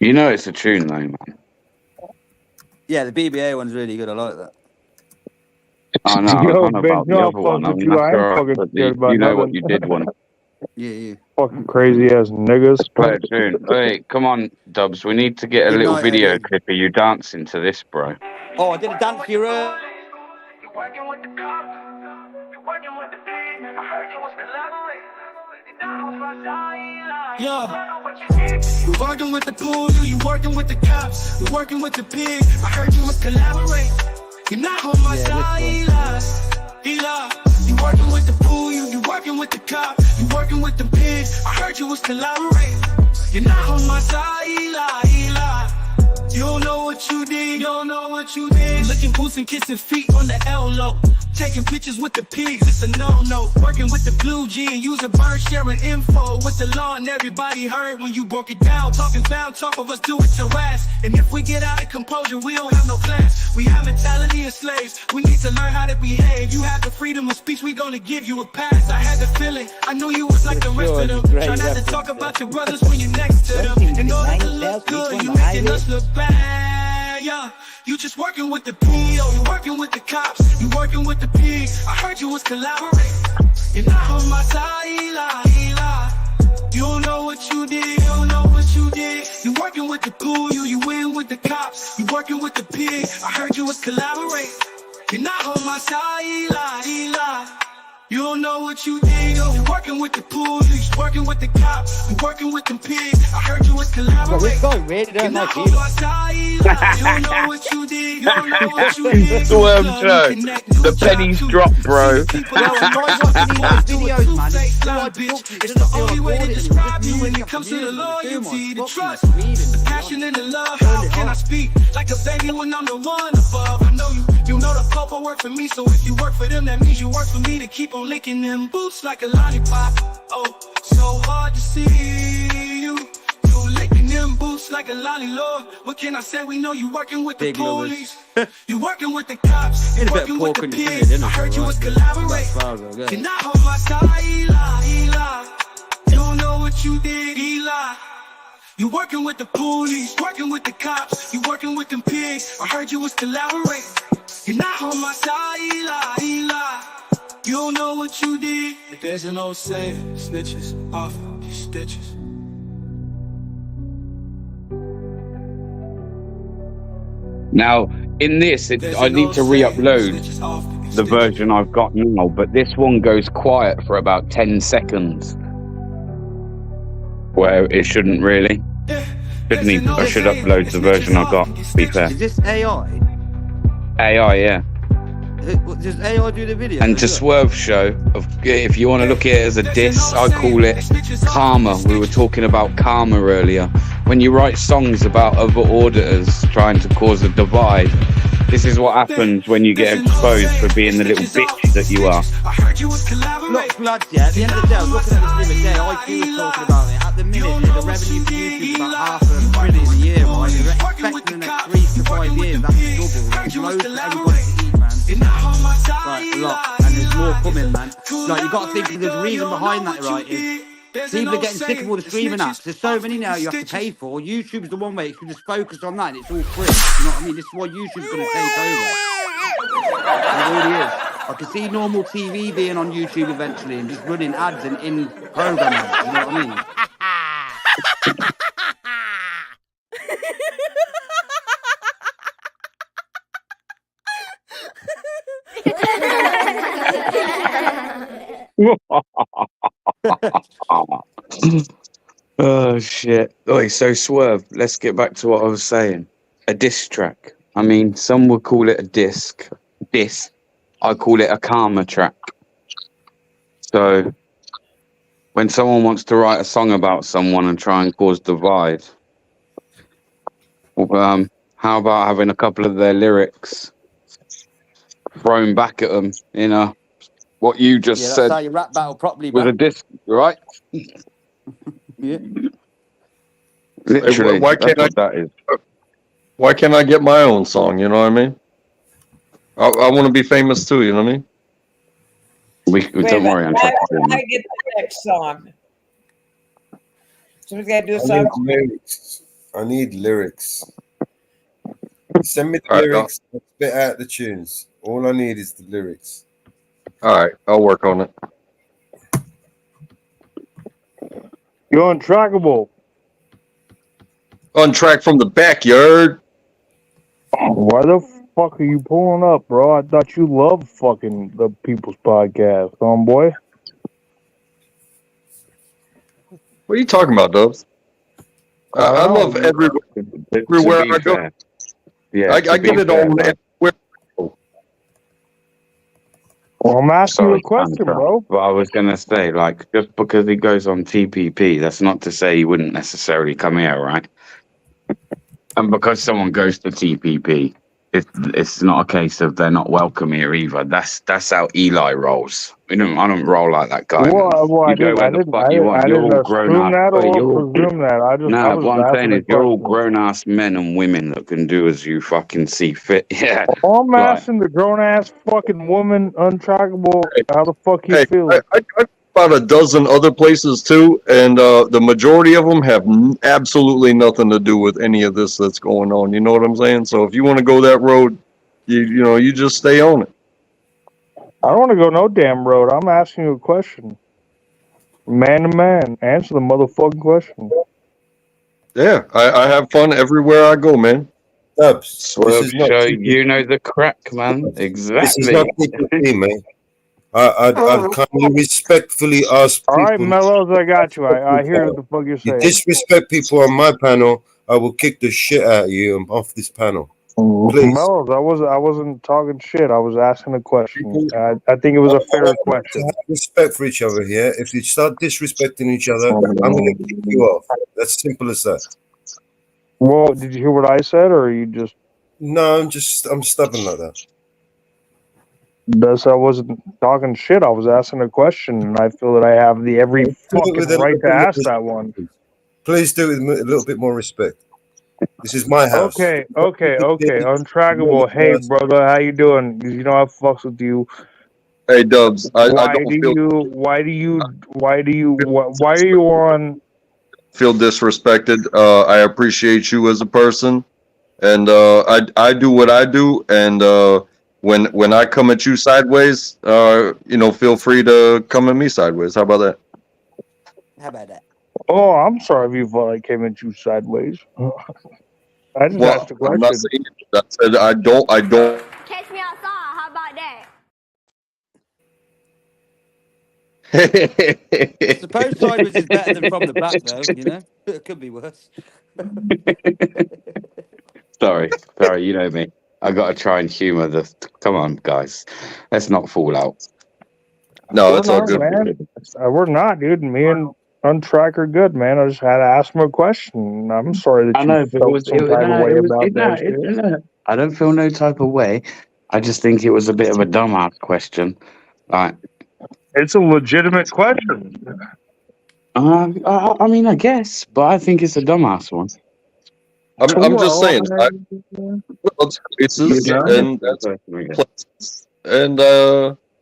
You know it's a tune though, man. Yeah, the BBA one's really good. I like that. Oh no, Yo, I don't know Ben, about the no, other one. fuck I'm with you. not I ain't sure. fucking But scared about you know what nothing. you did one. Yeah. Fucking crazy ass niggas. Play a tune. Hey, come on, Dubs. We need to get a Good little night, video Eddie. clip of you dancing to this, bro. Oh, I did a dance for you. You working with the pool, you working with the cops, you working with the pig. I heard you must collaborate. You're not on my side, Eli. You working with the pool, you working with the cop, you working with the pig. I heard you was collaborate. You're not on my side, Eli. You don't know what you did, you don't know what you did. Licking boots and kissing feet on the L-Lo. Taking pictures with the pigs, it's a no-no. Working with the blue G and using bird sharing info with the law, and everybody heard when you broke it down. Talking found, talk of us do it to rest. And if we get out of composure, we don't have no class. We have mentality of slaves, we need to learn how to behave. You have the freedom of speech, we gonna give you a pass. I had the feeling, I knew you was like the rest of them. Try not to talk about your brothers when you're next to them. In order to look good, you making us look bad, yeah. You just working with the PO, you working with the cops, you working with the pigs. I heard you was collaborating. You're not on my side, Eli. You don't know what you did, you don't know what you did. You working with the pool, you win with the cops, you working with the pig. I heard you was collaborating. You're not on my side, Eli. You don't know what you did. You working with the pool, you working with the cops, you working with them pigs. I heard you was collaborating. This guy really You're don't like not you. on my side, Eli. You don't know what you did. You don't know what you did. Worm show. The pennies drop, bro. It's the only way to describe you when it comes to the loyalty, the trust, the passion and the love. How can I speak like a baby when I'm the one above? I know you know the purple work for me. So if you work for them, that means you work for me to keep on licking them boots like a lollipop. Oh, so hard to see you. You licking them boots like a lolly, Lord. What can I say? We know you working with the Big lovers. police. You working with the cops. You It's a bit working with pork the in your pigs. head, isn't I it? heard you was Right. collaborating. That's far, You're okay. not on my side, Eli. You don't know what you did, Eli. You working with the police, working with the cops, you working with them pigs. I heard you was collaborating. You're not on my side, Eli. You don't know what you did. If there's an old saying, snitches off these stitches. Now, in this, I need to re-upload the version I've got now, but this one goes quiet for about 10 seconds. Where it shouldn't really. I should upload the version I got, to be fair. Is this AI? AI, yeah. Does AI do the video? And to Swerve show, if you want to look at it as a diss, I call it karma. We were talking about karma earlier. When you write songs about other auditors trying to cause a divide, this is what happens when you get exposed for being the little bitch that you are. Look, lads, yeah, at the end of the day, I was looking at this the other day, IQ was talking about it. At the minute, the revenue for YouTube is about $500 million a year, right? They're expecting the next 3 to 5 years, that's double. There's loads for everybody to eat, man. Right, a lot. And there's more coming, man. Like, you got to think there's a reason behind that, right, is people are getting sick of all the streaming apps. There's so many now you have to pay for. YouTube's the one way you can just focus on that and it's all free. You know what I mean? This is why YouTube's going to take over. It really is. I can see normal TV being on YouTube eventually and just running ads and in-program ads. You know what I mean? Oh shit. Oi, so Swerve, let's get back to what I was saying. A diss track. I mean, some would call it a diss. I call it a karma track. So when someone wants to write a song about someone and try and cause divide, how about having a couple of their lyrics thrown back at them, you know? What you just Yeah, that's said how you rap battle properly, with a man. disc, right? Yeah. Literally, Why that's can't what that is. Why can't I get my own song? You know what I mean? I want to be famous too. You know what I mean? Don't worry, I'm I trying. get the next song. Somebody's got to do a I song. need lyrics. I need lyrics. Send me the All right, lyrics. I'll spit out the tunes. All I need is the lyrics. All right, I'll work on it. You're untrackable. On track from the backyard. Why the fuck are you pulling up, bro? I thought you loved fucking the People's Podcast, homeboy. What are you talking about, Dubs? I love everywhere I go. Yeah, I get it all everywhere. Well, I'm asking you Sorry, a question, Santa. bro. But I was gonna say, like, just because he goes on TPP, that's not to say he wouldn't necessarily come here, right? And because someone goes to TPP, it's not a case of they're not welcome here either. That's how Eli rolls. I don't roll like that guy. Well, You go where the fuck you want. You're all grown up. that But or you're presume that. I was what I'm asking saying a is you're all question. grown ass men and women that can do as you fucking see fit. Yeah. All I'm Right. asking the grown ass fucking woman, untrackable, how the fuck you Hey, feel? I about a dozen other places too, and the majority of them have absolutely nothing to do with any of this that's going on. You know what I'm saying? So if you want to go that road, you just stay on it. I don't want to go no damn road. I'm asking you a question. Man to man. Answer the motherfucking question. Yeah, I have fun everywhere I go, man. Dubs, Swerve this is not show, TPP. you know the crack, man. This is Exactly. not TPP, man. I kindly respectfully ask All right, people. Mellows, I got you. I hear what the fuck you're You saying. disrespect people on my panel, I will kick the shit out of you. I'm off this panel. Please. Mellows, I wasn't talking shit. I was asking a question. I think it was a fair To question. have respect for each other here. If you start disrespecting each other, I'm going to kick you off. That's simple as that. Well, did you hear what I said, or you just? No, I'm stubborn like that. Thus, I wasn't talking shit. I was asking a question, and I feel that I have the every fucking with a right to little bit ask of that one. Please do it with a little bit more respect. This is my house. Okay. Untrackable. Hey, brother, how you doing? 'Cause you know I fucks with you. Hey, Dubs, I Why don't are you on? feel disrespected. I appreciate you as a person, and I do what I do. And when I come at you sideways, feel free to come at me sideways. How about that? How about that? Oh, I'm sorry if you thought I came at you sideways. I just asked a I'm not question. saying it. I said I don't. Catch me outside. How about that? I suppose sideways is better than from the back, though. You know, it could be worse. Sorry, you know me. I got to try and humour the. Come on, guys, let's not fall out. No, We're it's all not, good. man. We're not, dude. Me and Untrack are good, man. I just had to ask him a question. I'm sorry that I you know, but felt some type of way about that shit. no. I don't feel no type of way. I just think it was a bit of a dumbass question. Like, It's a legitimate question. I mean, I guess, but I think it's a dumbass one. I'm just saying. Places You know? and that's places, and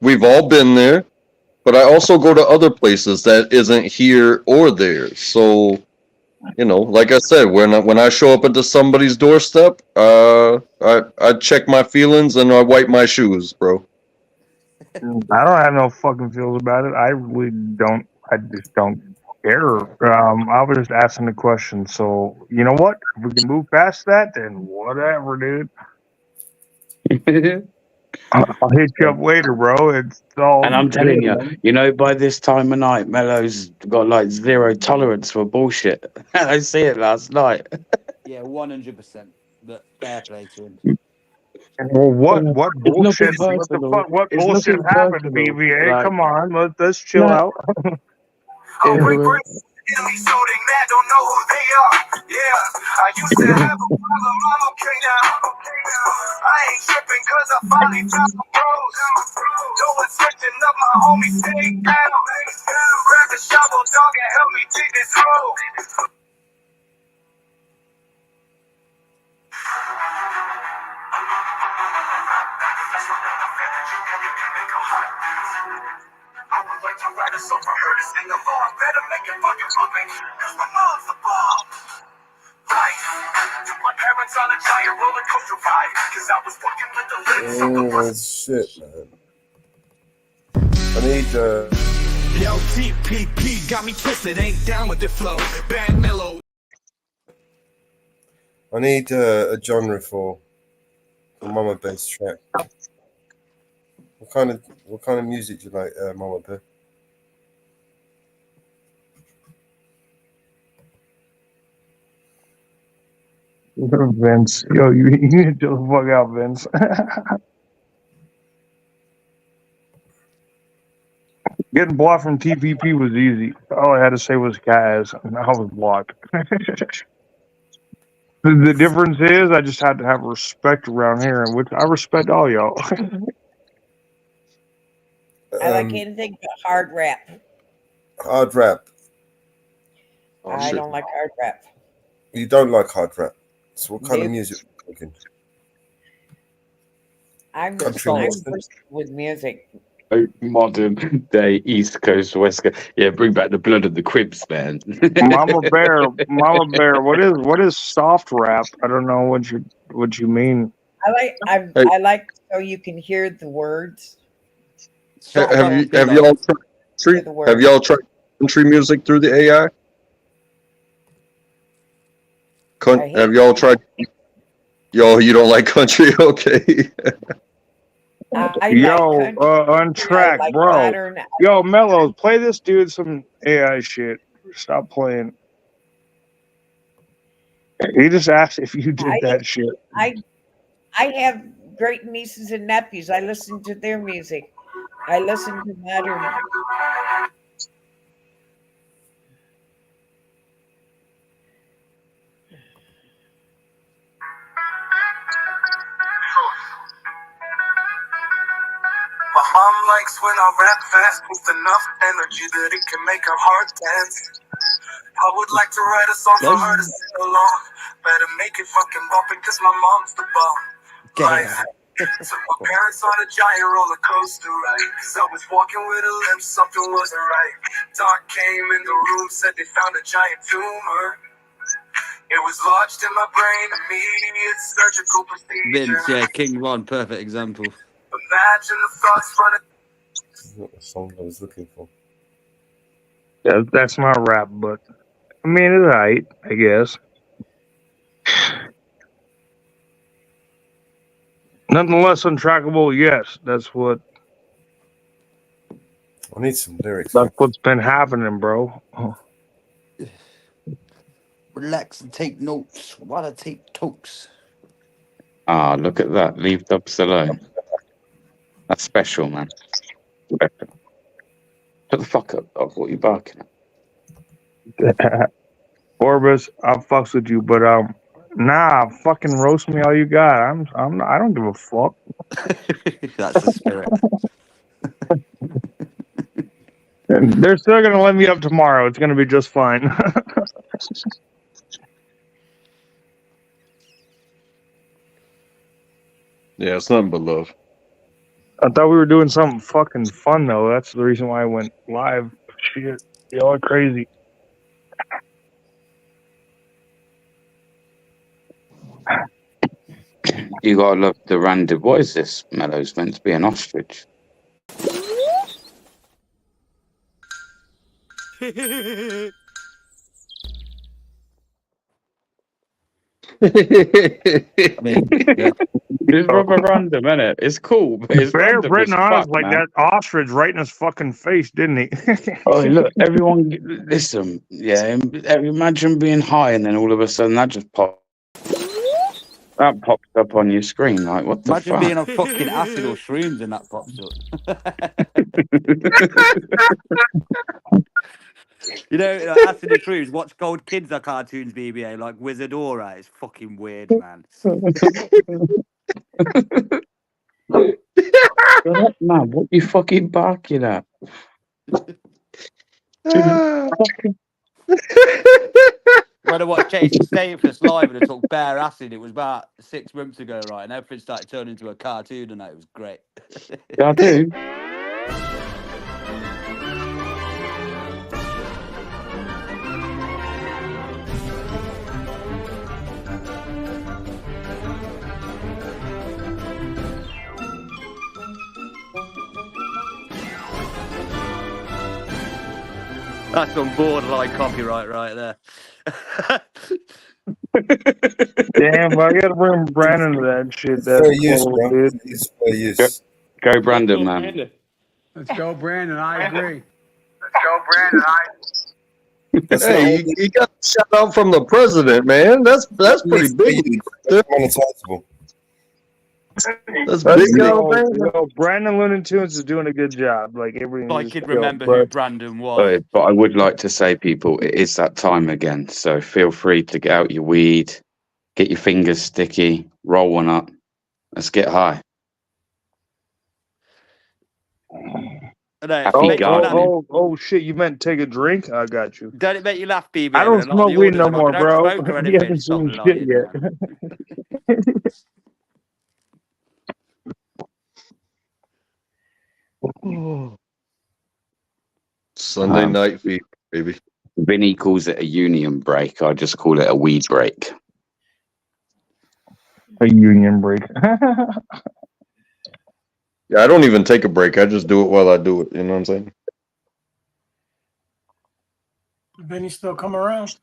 we've all been there. But I also go to other places that isn't here or there. So, you know, like I said, when I show up at somebody's doorstep, I check my feelings and I wipe my shoes, bro. I don't have no fucking feels about it. I really don't. I just don't care. I was just asking the question. So you know what? If we can move past that, then whatever, dude. I'll hit you up later, bro. It's all. And I'm telling you, you know, by this time of night, Mello's got like zero tolerance for bullshit. I see it last night. Yeah, 100%. But fair play to him. Well, what bullshit? It's What the fuck? What It's bullshit nothing happened, personal. BBA? Like, Come on, let's chill No. out. Enemy so they mad, don't know who they are. Yeah, I used to have a problem, I'm okay now. I ain't tripping cause I finally found some bros. No attention of my homies, stay down. Grab the shovel, dog, and help me dig this road. I would like to write a song for her to sing along. Better make it fucking moving, cause my mom's the bomb. Life took my parents on a giant roller coaster ride, cause I was walking with the lips of the Oh shit, man. I need Yo, TPP got me twisted, ain't down with the flow. Bad mellow. I need a genre for Mama Bear's track. What kind of music do you like, Mama Bear? Vince, yo, you need to chill the fuck out, Vince. Getting blocked from TPP was easy. All I had to say was Kaz, and I was blocked. The difference is I just had to have respect around here, which I respect all y'all. I like anything but hard rap. Hard rap. I shit. don't like hard rap. You don't like hard rap. So what kind of Nope. music are you talking? I'm Country western? versed with music. Modern day East Coast, West Coast. Yeah, bring back the blood of the Cribs, man. Mama Bear, what is soft rap? I don't know what you mean. I like so you can hear the words. Have y'all tried country music through the AI? Have y'all tried? Yo, you don't like country? Okay. On track, like bro. modern. Yo, Mellows, play this dude some AI shit. Stop playing. He just asked if you did that shit. I have great nieces and nephews. I listen to their music. I listen to modern. My mom likes when I rap fast with enough energy that it can make her heart dance. I would like to write a song for her to sing along. Better make it fucking bumping cause my mom's the bomb. Life took my parents on a giant roller coaster ride. Cause I was walking with a limp, something wasn't right. Doc came in the room, said they found a giant tumor. It was lodged in my brain, immediate surgical procedure. Vince, yeah, King Von, perfect example. Imagine the thoughts running. That's not the song I was looking for. Yeah, that's my rap, but I mean, it's right, I guess. Nonetheless, untrackable. Yes, that's what. I need some lyrics. That's what's been happening, bro. Relax and take notes while I take totes. Ah, look at that. Leave Dubs alone. That's special, man. Special. Shut the fuck up, dog. What are you barking at? Orbis, I fucks with you, but nah, fucking roast me all you got. I don't give a fuck. That's the spirit. They're still gonna let me up tomorrow. It's gonna be just fine. Yeah, it's nothing but love. I thought we were doing something fucking fun though. That's the reason why I went live. Shit, y'all are crazy. You gotta love the random. What is this? Mellow's meant to be an ostrich. I mean, yeah. It's rubber random, isn't it? It's cool, but it's Bear random Britain as on us fuck, like man. that ostrich right in his fucking face, didn't he? Oh, look, everyone, listen, yeah, imagine being high and then all of a sudden that just pops. That pops up on your screen, like, what the Imagine fuck? being on fucking acid or shrooms and that pops up. You know, like acid and shrooms, watch Gold Kids are cartoons, BBA, like Wizardora. It's fucking weird, man. Man, what you fucking barking at? When I watched Jason Statham live and I took bare acid, it was about 6 months ago, right? And everything started turning into a cartoon and that, it was great. Cartoon? That's on borderline copyright right there. Damn, I gotta bring Brandon to that shit. That's Fair use, cool, bro. dude. It's fair use. Go Brandon, man. Let's go, Brandon. I agree. Hey, you got a shout out from the president, man. That's pretty big. Monetizable. That's Let's big, go, man. yo, Brandon Looney Tunes is doing a good job. Like everything. I is could dope, remember but who Brandon was. But I would like to say, people, it is that time again. So feel free to get out your weed, get your fingers sticky, roll one up. Let's get high. Happy gardening. Oh, shit! You meant take a drink? I got you. Don't it make you laugh, BB? I don't A lot of smoke the weed no orders are like, more, I don't bro. smoke or You anything, haven't stop seen lying, shit yet. man. Sunday night fever, baby. Vinny calls it a union break. I just call it a weed break. A union break. Yeah, I don't even take a break. I just do it while I do it. You know what I'm saying? Benny still come around.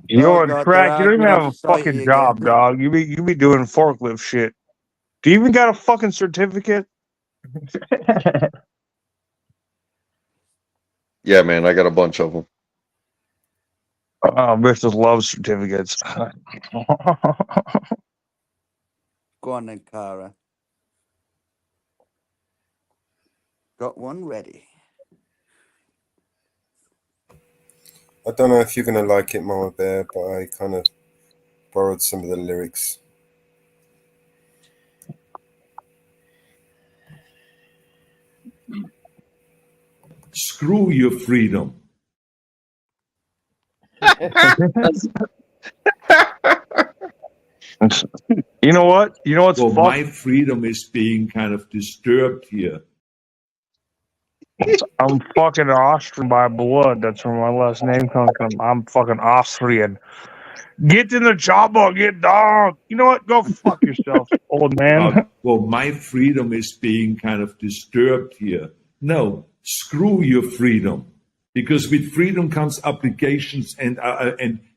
You're Oh, on God, track. You don't even they're have a on society fucking again. job, dog. You be doing forklift shit. Do you even got a fucking certificate? Yeah, man. I got a bunch of them. Oh, bitches love certificates. Go on then, Cara. Got one ready. I don't know if you're gonna like it, Mama Bear, but I kind of borrowed some of the lyrics. Screw your freedom. You know what? You know what's So fucked? my freedom is being kind of disturbed here. I'm fucking Austrian by blood. That's where my last name comes from. I'm fucking Austrian. Get in the chopper, get dog. You know what? Go fuck yourself, old man. Well, my freedom is being kind of disturbed here. No, screw your freedom. Because with freedom comes obligations and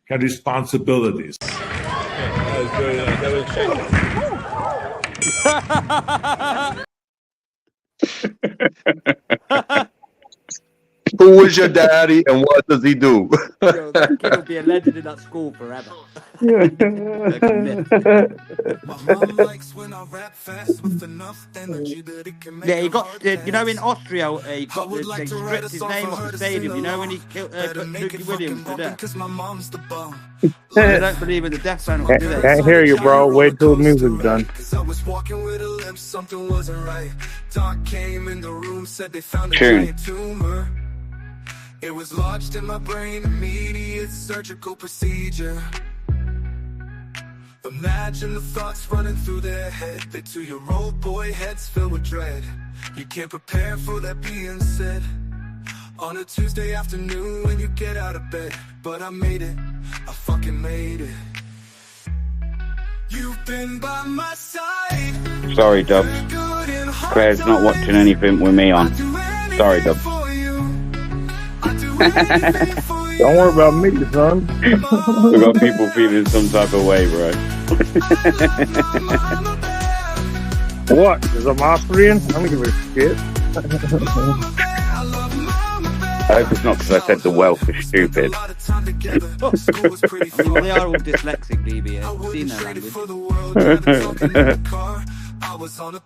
responsibilities. Who was your daddy and what does he do? Yo, that kid will be a legend in that school forever. Like a myth. Yeah, he got, you know, in Austria, he got they stripped his name off the stadium. You know when he killed put Lukey Williams to death. They don't believe in the death penalty, do they? Can't hear you, bro. Wait till the music's done. Tune. It was lodged in my brain, immediate surgical procedure. Imagine the thoughts running through their head. They 2-year-old boy heads filled with dread. You can't prepare for that being said on a Tuesday afternoon when you get out of bed. But I made it, I fucking made it. You've been by my side. Sorry, Dub. Claire's not watching anything with me on. Sorry, Dub. Don't worry about me, son. We got people feeling some type of way, bro. What? Because I'm Austrian? I don't give a shit. I hope it's not because I said the Welsh are stupid. I mean, they are all dyslexic, DB. I've seen their language.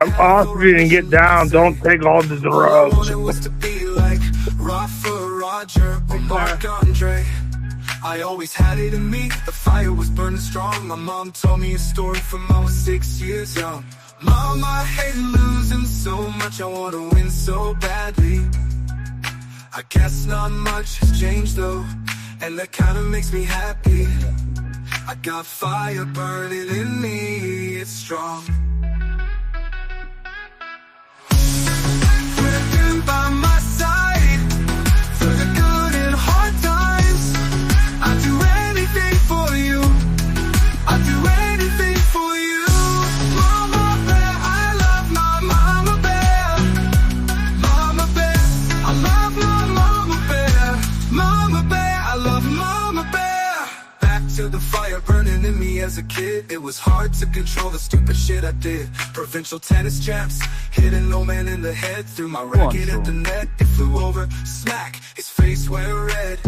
I'm Austrian. Get down. Don't take all the drugs. I always had it in me, the fire was burning strong. My mom told me a story from I was 6 years young. Mom, I hate losing so much, I want to win so badly. I guess not much has changed though, and that kind of makes me happy. I got fire burning in me, it's strong. Living by my side, for the good and hard times. I'd do anything for you, I'd do anything for you. Mama bear, I love my mama bear. Mama bear, I love my mama bear. Mama bear, I love mama bear. Back to the fire burning in me as a kid. It was hard to control the stupid shit I did. Provincial tennis champs, hit an old man in the head. Threw my racket at the net, it flew over, smack, his face went red.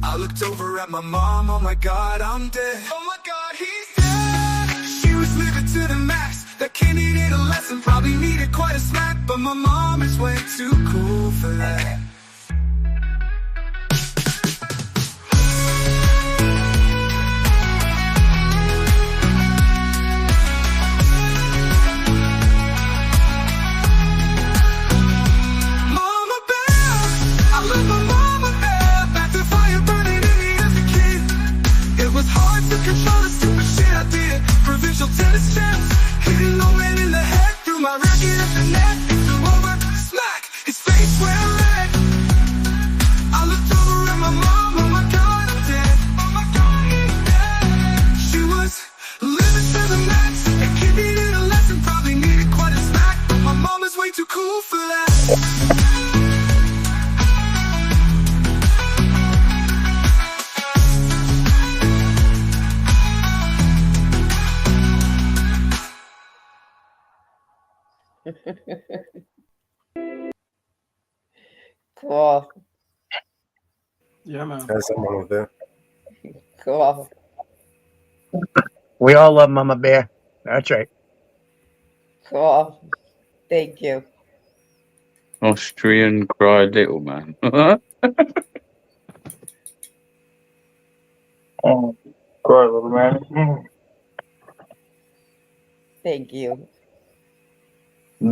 I looked over at my mom, oh my god, I'm dead. Oh my god, he's dead. She was living to the max. That kid needed a lesson, probably needed quite a smack. But my mom is way too cool for that. Mama bear, I love my mama bear. Back to fire burning in me as a kid. It was hard to control the stupid shit I did. Provincial tennis champs, hitting no man in the head. Threw my racket at the net, it flew over, smack, his face went red. I looked over at my mom, oh my god, I'm dead. Oh my god, he's dead. She was living to the max. A kid needed a lesson, probably needed quite a smack. But my mom is way too cool for that. Cool. Yeah, man. There's someone over there. Cool. We all love Mama Bear. That's right. Cool. Thank you. Austrian cry little man. Oh, cry, little man. Thank you. I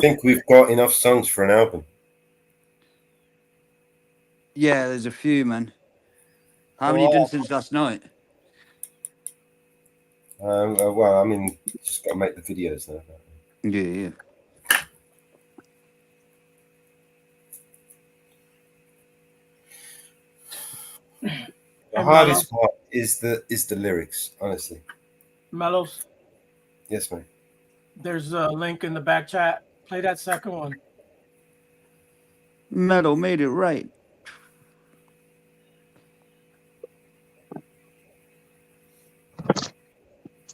think we've got enough songs for an album. Yeah, there's a few, man. How many you done since last night? Well, I mean, just got to make the videos now. Yeah, yeah. The hardest part is the lyrics, honestly. Mellows, Yes, mate. there's a link in the back chat. Play that second one. Metal made it right.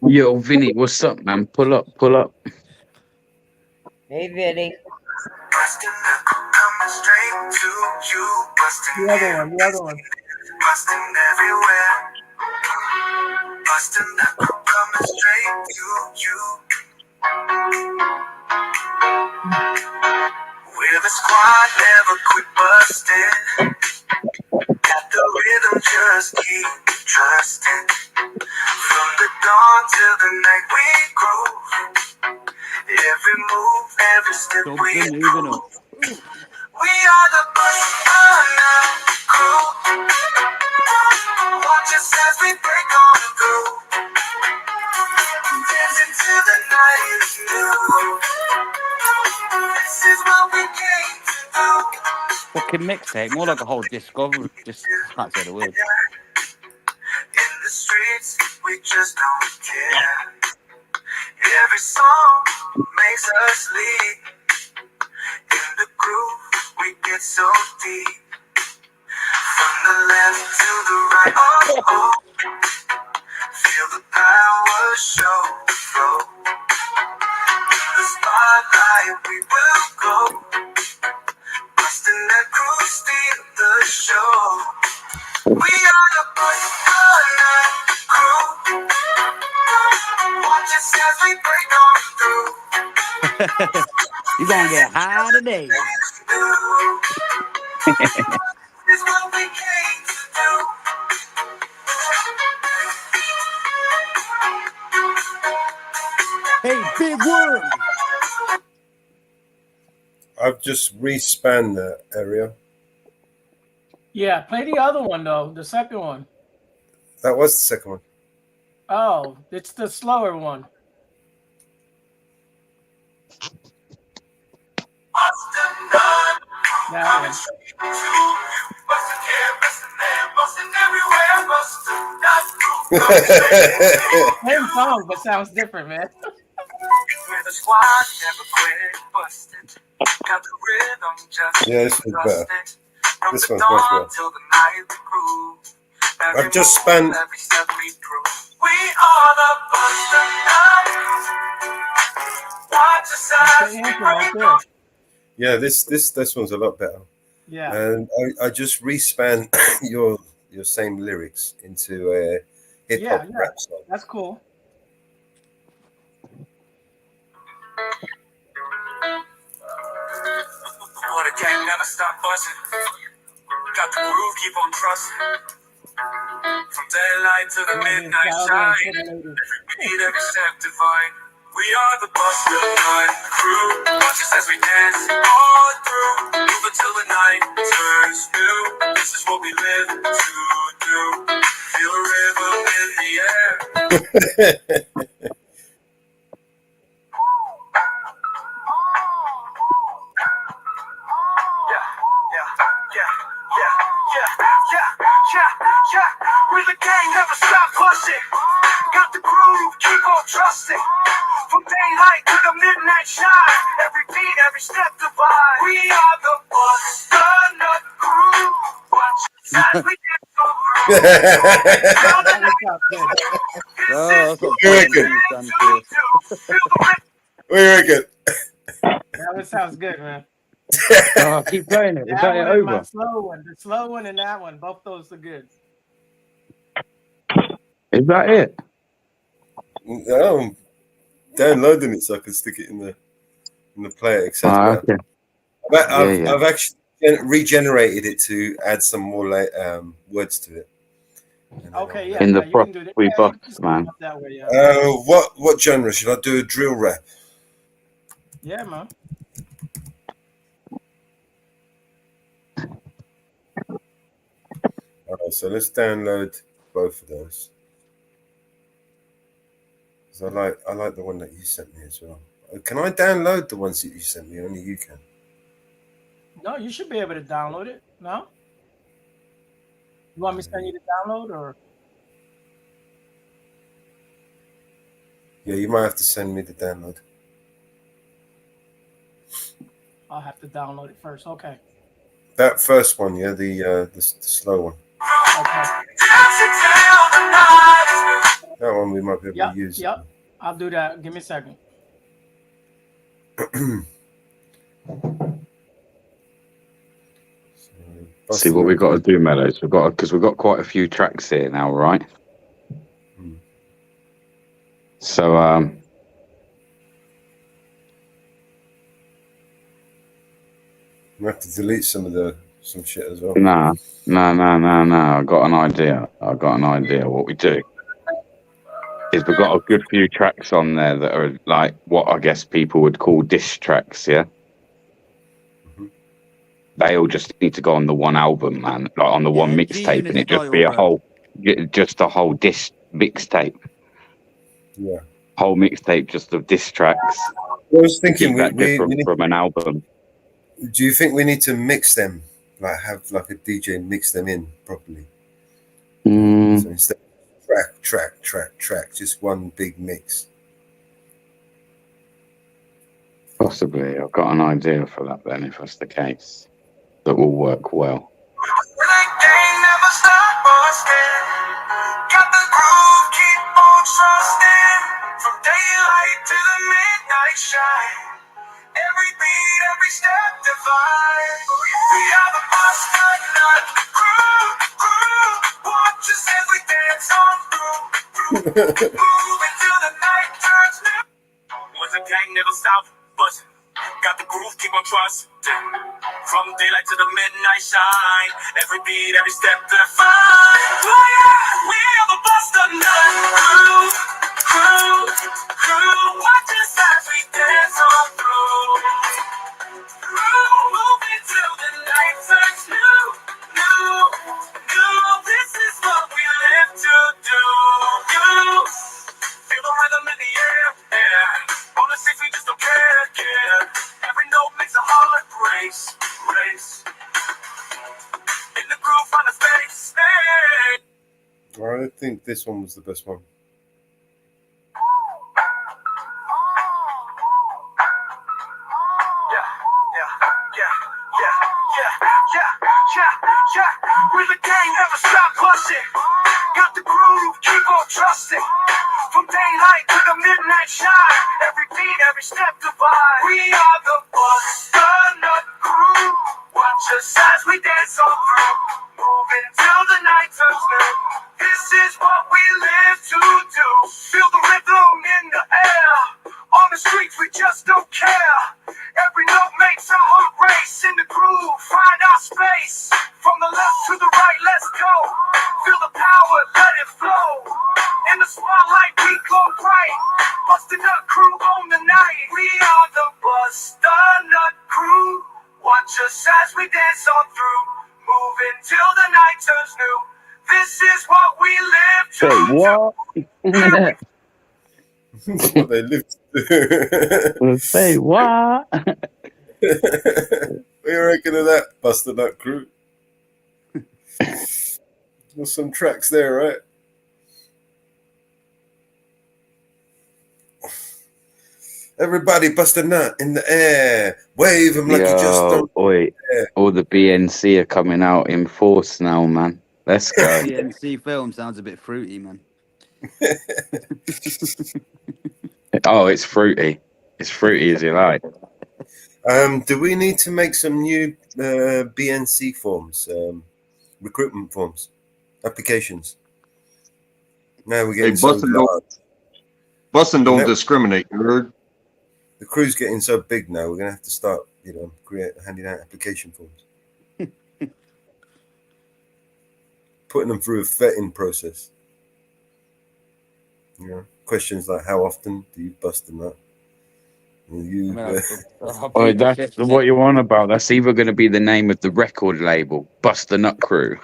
Yo, Vinny, what's up, man? Pull up, pull up. Hey, Vinny. The other one, the other one. Busting everywhere. Busting knuckle coming straight to you. We're the squad, never quit busting. Got the rhythm, just keep trusting. From the dawn till the night we groove. Every move, every step we move. We are the Busta crew. Watch us as we break on through. Dancing till the night is new. This is what we came to do. Fucking mixtape, more like a whole discovery. Just can't say the word. In the streets, we just don't care. Every song makes us leap. In the groove, we get so deep. From the left to the right, oh, oh. Feel the power show flow. In the spotlight, we will go. Busting that crew, steal the show. We are the Busta crew. Watch us as we break on through. You gonna get high today. This is what we came to do. Hey, big word. I've just respanned that area. Yeah, play the other one though, the second one. That was the second one. Oh, it's the slower one. That one. Same song, but sounds different, man. We're the squad, never quit busting. Got the rhythm, just Yeah, this one's better. from This the one's much dawn better. till the night we groove. I've just spanned. Every step we prove. We are the Busta Nuts. Watch us as we break on. Yeah, this one's a lot better. Yeah. And I just respan your same lyrics into a hip hop Yeah, rap song. that's cool. What a gang, never stop buzzing. Got the groove, keep on trusting. From daylight to the midnight shine. Every beat, every step divine. We are the Busta Nut crew. Watch us as we dance all through. Move until the night turns new. This is what we live to do. Feel a rhythm in the air. We're the gang, never stop pushing. Got the groove, keep on trusting. From daylight to the midnight shine. Every beat, every step divine. We are the Busta Nut crew. Watch us as we dance on Very good. That one sounds good, man. Oh, keep playing it. Is that it one and my over? slow one, the slow one and that one, both those are good. Is that it? I'm downloading it so I can stick it in the player, etc. Okay. I've actually regenerated it to add some more words to it. Okay, yeah. In the you prop, can do that. we Yeah, you bust, can just man. do it that way, yeah. What genre should I do? A drill rap? Yeah, man. Alright, so let's download both of those. 'Cause I like the one that you sent me as well. Can I download the ones that you sent me? Only you can. No, you should be able to download it. No? You want me to send you the download or? Yeah, you might have to send me the download. I'll have to download it first. Okay. That first one, yeah, the slow one. Okay. That one we might be able Yep, to use. yep. I'll do that. Give me a second. See what we've got to do, Mellows. We've got quite a few tracks here now, right? So We have to delete some shit as well. no. I got an idea. What we do is we've got a good few tracks on there that are like what I guess people would call diss tracks, yeah? They all just need to go on the one album, man, like on the one mixtape, and it just be a whole diss mixtape. Yeah. Whole mixtape just of diss tracks. I was thinking Keep that from an album. Do you think we need to mix them? Like have like a DJ mix them in properly? So instead of track, just one big mix. Possibly. I've got an idea for that then, if that's the case. That will work well. Every beat, every step divine. We are the Busta Nut crew. Watch us as we dance on through. Move until the night turns new. Was a gang, never stop, but got the groove, keep on trusting. From daylight to the midnight shine. Every beat, every step divine. Oh yeah, we are the Busta Nut crew. Watch us as we dance on through. Moving till the night turns new. This is what we live to do. Feel the rhythm in the air. On the streets we just don't care. Every note makes a heart race. In the groove, find a space. I think this one was the best one. We're the gang, never stop pushing. Got the groove, keep on trusting. From daylight to the midnight shine. Every beat, every step divine. We are the Busta Nut crew. Watch us as we dance on through. Moving till the night turns new. This is what we live to do. Feel the rhythm in the air. On the streets we just don't care. Every note makes our heart race. In the groove, find our space. From the left to the right, let's go. Feel the power, let it flow. In the spotlight, we glow bright. Busta Nut crew on the night. We are the Busta Nut crew. Watch us as we dance on through. Moving till the night turns new. This is what we live to do. That's what they live to do. Say what? What do you reckon of that, Busta Nut crew? There's some tracks there, right? Everybody Busta Nut in the air. Wave them like you just don't. Oi, all the BNC are coming out in force now, man. Let's go. BNC film sounds a bit fruity, man. Oh, it's fruity. It's fruity as you like. Do we need to make some new BNC forms, recruitment forms, applications? Now we're getting so large. Bustin' don't discriminate, you heard? The crew's getting so big now. We're gonna have to start, handing out application forms, putting them through a vetting process. Questions like how often do you bust a nut? Oh, that's what you want about. That's either going to be the name of the record label, Busta Nut Crew.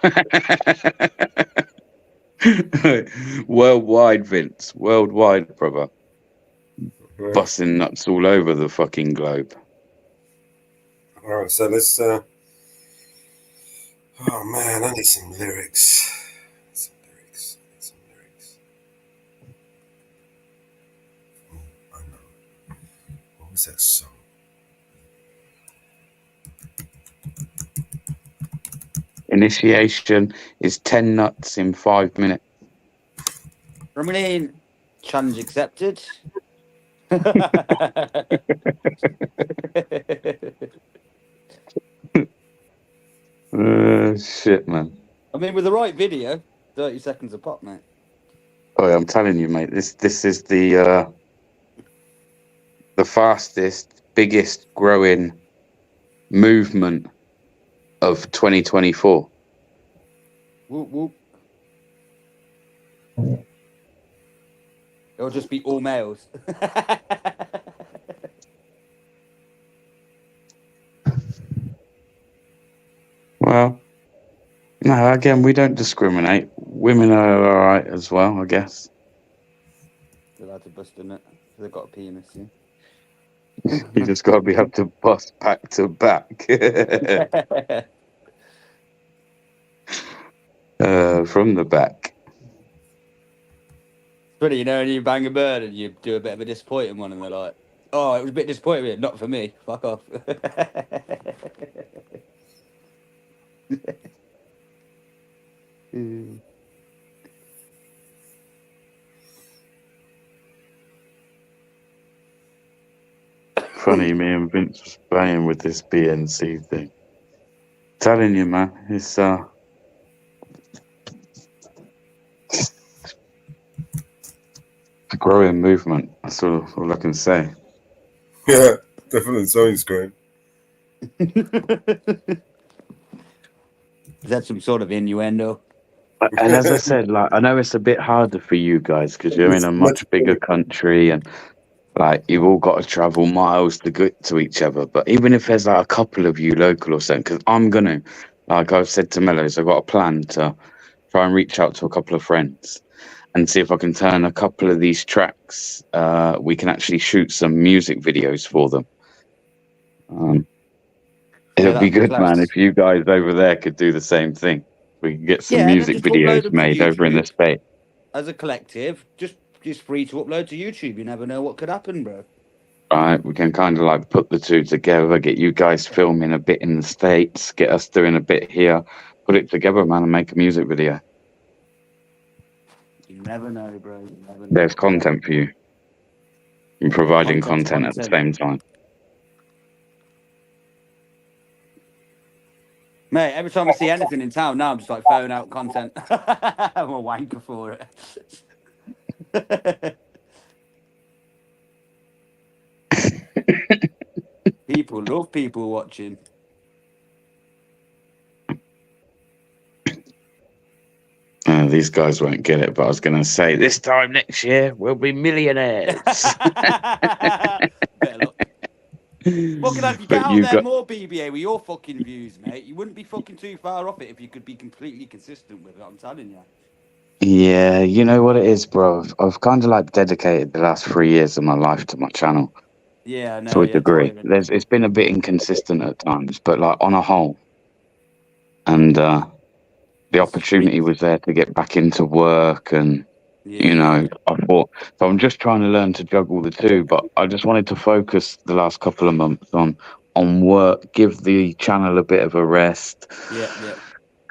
Worldwide, Vince. Worldwide, brother. Busting nuts all over the fucking globe. All right, so let's. Oh man, I need some lyrics. What was that song? Initiation is 10 nuts in 5 minutes. I mean, challenge accepted. Shit, man. I mean, with the right video, 30 seconds a pop, mate. Oh, I'm telling you, mate. This is the fastest, biggest growing movement of 2024. Whoop, whoop. It'll just be all males. Well, no, again, we don't discriminate. Women are all right as well, I guess. They're allowed to bust in it. They've got a penis, yeah. You just got to be able to bust back to back. From the back. Funny, you know, when you bang a bird and you do a bit of a disappointing one and they're like, oh, it was a bit disappointing, not for me. Fuck off. Funny, me and Vince was playing with this BNC thing. Telling you, man, it's a growing movement. That's all I can say. Yeah, definitely something's growing. Is that some sort of innuendo? And as I said, like, I know it's a bit harder for you guys because you're in a much bigger country and like you've all got to travel miles to get to each other. But even if there's like a couple of you local or something, because I'm gonna, like I've said to Mellows, I've got a plan to try and reach out to a couple of friends and see if I can turn a couple of these tracks. We can actually shoot some music videos for them. It'd be good, man, if you guys over there could do the same thing. We can get some music videos made over in the States. As a collective, just free to upload to YouTube. You never know what could happen, bro. Right, we can kind of like put the two together, get you guys filming a bit in the States, get us doing a bit here, put it together, man, and make a music video. You never know, bro. You never know. There's content for you. And providing content at the same time. Mate, every time I see anything in town now, I'm just like throwing out content. I'm a wanker for it. People love people watching. These guys won't get it, but I was going to say, this time next year, we'll be millionaires. Better luck. Fucking hell, if you get out there more, BBA, with your fucking views, mate, you wouldn't be fucking too far off it if you could be completely consistent with it, I'm telling you. Yeah, you know what it is, bro? I've kind of like dedicated the last 3 years of my life to my channel. Yeah, I know. To a degree. It's been a bit inconsistent at times, but like on a whole. And the opportunity was there to get back into work and, you know, I thought, so I'm just trying to learn to juggle the two, but I just wanted to focus the last couple of months on work, give the channel a bit of a rest,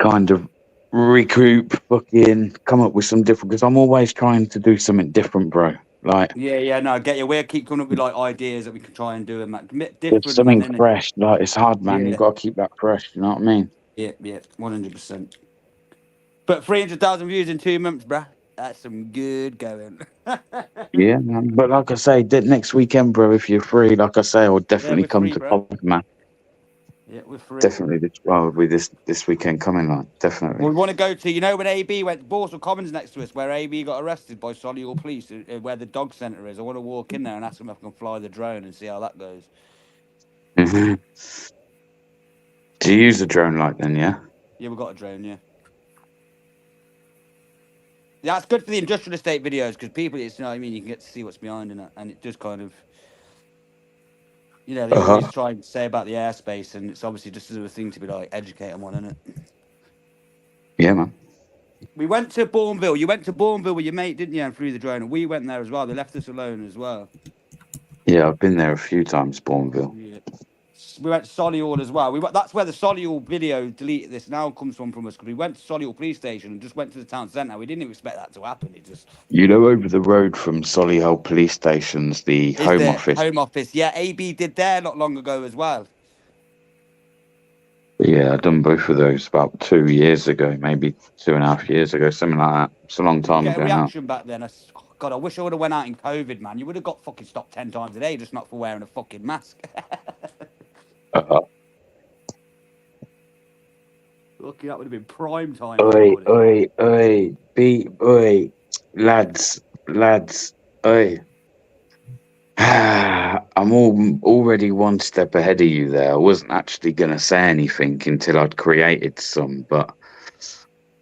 kind of recoup, fucking come up with some different, because I'm always trying to do something different, bro. Like, no, I get you. We'll keep coming up with like ideas that we can try and do and different. There's something fresh. Like, it's hard, man. You've got to keep that fresh. You know what I mean? Yeah, 100%. But 300,000 views in 2 months, bruh. That's some good going. Yeah, man. But like I say, next weekend, bro, if you're free, like I say, I'll definitely come to Pop, man. Yeah, we're free. Definitely this weekend coming, like, definitely. Well, we want to go to, you know, when AB went, Borsal Commons next to us, where AB got arrested by Solihull police, where the dog centre is. I want to walk in there and ask them if I can fly the drone and see how that goes. Mm-hmm. Do you use a drone like then, yeah? Yeah, we've got a drone, yeah. Yeah, it's good for the industrial estate videos because people, it's, you know what I mean, you can get to see what's behind in it, and it just kind of, you know, they always try and say about the airspace, and it's obviously just a thing to be like, educate them on, isn't it? Yeah, man. We went to Bourneville. You went to Bourneville with your mate, didn't you? And flew the drone, and we went there as well. They left us alone as well. Yeah, I've been there a few times, Bourneville. Yeah. went to Solihull as well. That's where the Solihull video deleted this now comes from us, because we went to Solihull police station and just went to the town centre. We didn't expect that to happen. It just You know, over the road from Solihull police station's the is Home the Office. Home Office. Yeah, AB did there not long ago as well. Yeah, I've done both of those about 2 years ago, maybe 2.5 years ago, something like that. It's a long time Get a ago now. reaction back then. God, I wish I would have went out in COVID, man. You would have got fucking stopped 10 times a day, just not for wearing a fucking mask. Lucky that would have been prime time. Lads, oi. I'm already one step ahead of you there. I wasn't actually going to say anything until I'd created some, but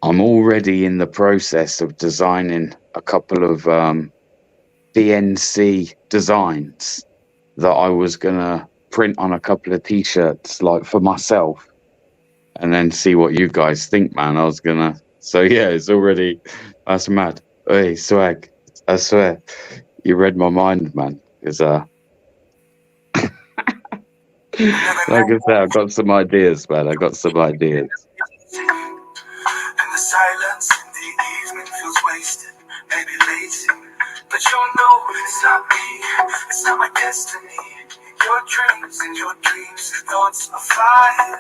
I'm already in the process of designing a couple of BNC designs that I was going to print on a couple of t-shirts, like for myself, and then see what you guys think, man. I was going to... So, yeah, it's already... That's mad. Hey, Swag, I swear, you read my mind, man. Because, like I said, I've got some ideas, man. I got some ideas. And the silence in the evening feels wasted, maybe lazy. But you'll know it's not me, it's not my destiny. Your dreams and your dreams, thoughts of fire.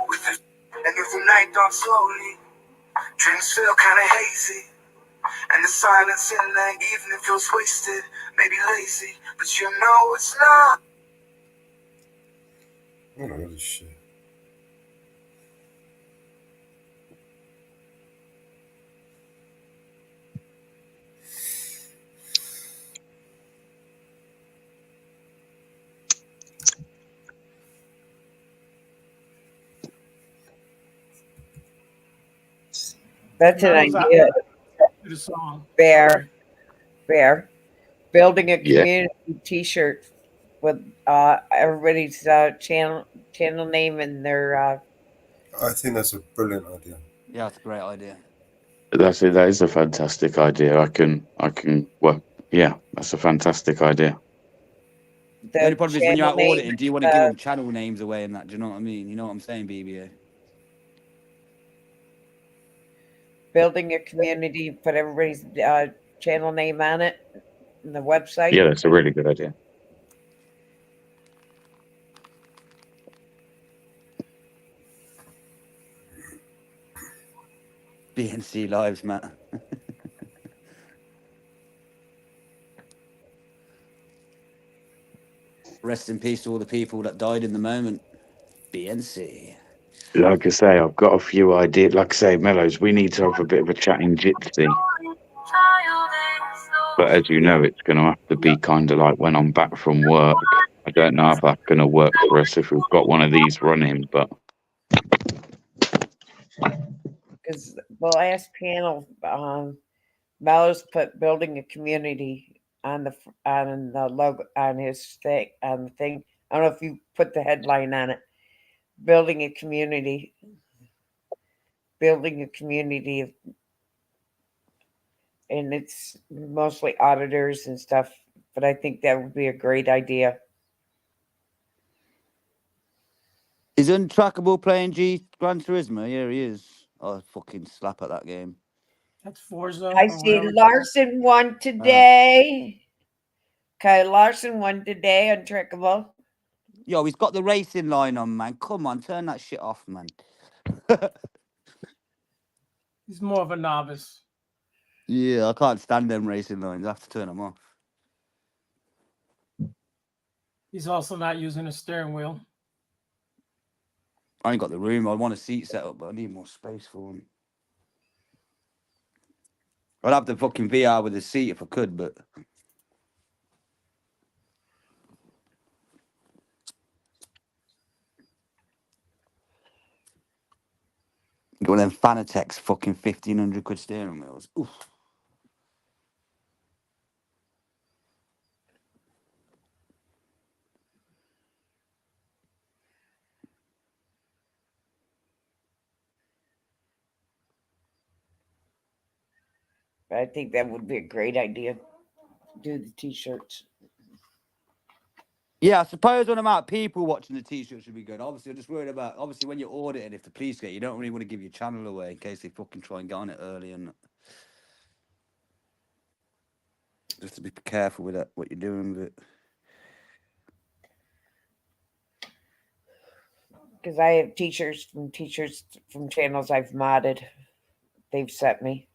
With the, and if the night dawns slowly, dreams feel kinda hazy. And the silence in the evening feels wasted, maybe lazy. But you know it's not. I don't know this shit. That's an That was idea. the song. Bear. Building a Yeah. community T-shirt with everybody's channel name and their. I think that's a brilliant idea. Yeah, that's a great idea. That's it. That is a fantastic idea. I can. Well, yeah, that's a fantastic idea. The only problem is when you're out channel auditing, name, do you want to give them channel names away and that? Do you know what I mean? You know what I'm saying, BBA? building a community, put everybody's channel name on it, and the website. Yeah, that's a really good idea. BNC lives matter. Rest in peace to all the people that died in the moment. BNC. Like I say, I've got a few ideas. Like I say, Mellows, we need to have a bit of a chat in Jitsi. But as you know, it's going to have to be kind of like when I'm back from work. I don't know if that's going to work for us if we've got one of these running, but... Because the last panel, Mellows put building a community on the logo on his thing on the thing. I don't know if you put the headline on it. Building a community of, and it's mostly auditors and stuff. But I think that would be a great idea. Is Untrackable playing Gran Turismo? Yeah, he is. Oh, fucking slap at that game. That's Forza. I or see whatever. Larson won today. Kyle Larson won today on Trackable. Yo, he's got the racing line on, man. Come on, turn that shit off, man. He's more of a novice. Yeah, I can't stand them racing lines. I have to turn them off. He's also not using a steering wheel. I ain't got the room. I want a seat set up, but I need more space for him. I'd have the fucking VR with the seat if I could, but... One of them Fanatec's fucking 1,500 quid steering wheels. Oof. I think that would be a great idea. Do the t-shirts. Yeah, I suppose when amount of people watching the t-shirt should be good. Obviously, I'm just worried about when you're auditing, if the police get you, don't really want to give your channel away in case they fucking try and get on it early, and just to be careful with that, what you're doing with it. Because I have teachers from channels I've modded. They've sent me.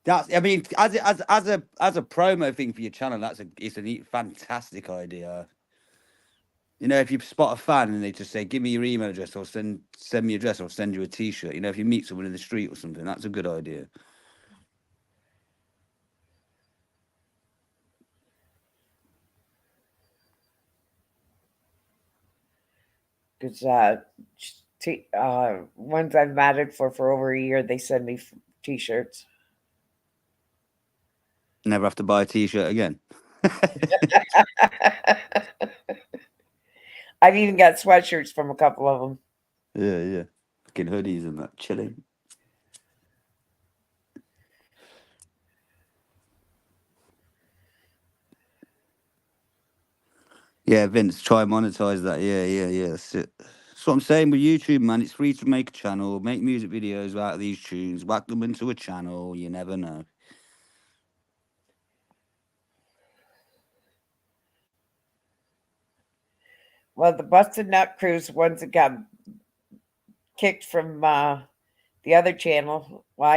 That's, I mean, as a promo thing for your channel, it's a neat, fantastic idea. You know, if you spot a fan and they just say, "Give me your email address," or send me your address, or send you a T-shirt. You know, if you meet someone in the street or something, that's a good idea. Because ones I've modded for over a year, they send me T-shirts. Never have to buy a T-shirt again. I've even got sweatshirts from a couple of them. Yeah. Fucking hoodies and that, chilling. Yeah, Vince, try and monetize that. Yeah. That's it. That's what I'm saying with YouTube, man. It's free to make a channel, make music videos out of these tunes, whack them into a channel. You never know. Well, the Busted Nut Cruise ones that got kicked from the other channel. Well,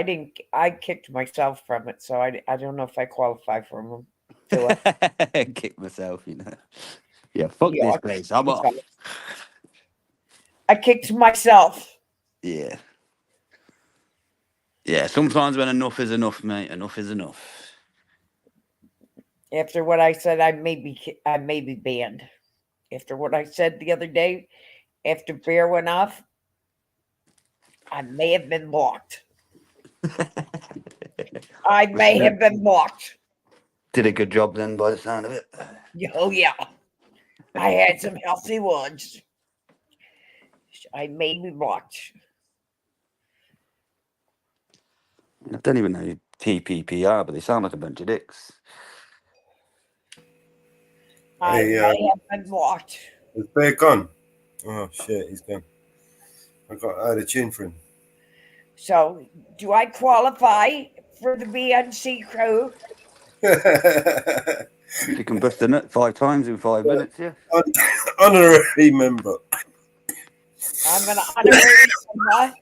I kicked myself from it, so I don't know if I qualify for them. Kick myself, you know. Yeah, fuck this place. I'm off. I kicked myself. Yeah. Yeah, sometimes when enough is enough, mate, enough is enough. After what I said, I may be banned. After what I said the other day, after Bear went off, I may have been blocked. I may have been blocked. Did a good job then, by the sound of it. Oh, yeah. I had some healthy ones. I may be blocked. I don't even know who TPP are, but they sound like a bunch of dicks. I may have been blocked. Is Bear gone? Oh shit, he's gone. I had a tune for him. So, do I qualify for the BNC crew? You can bust a nut 5 times in 5 minutes, yeah. Honorary member. I'm an honorary member.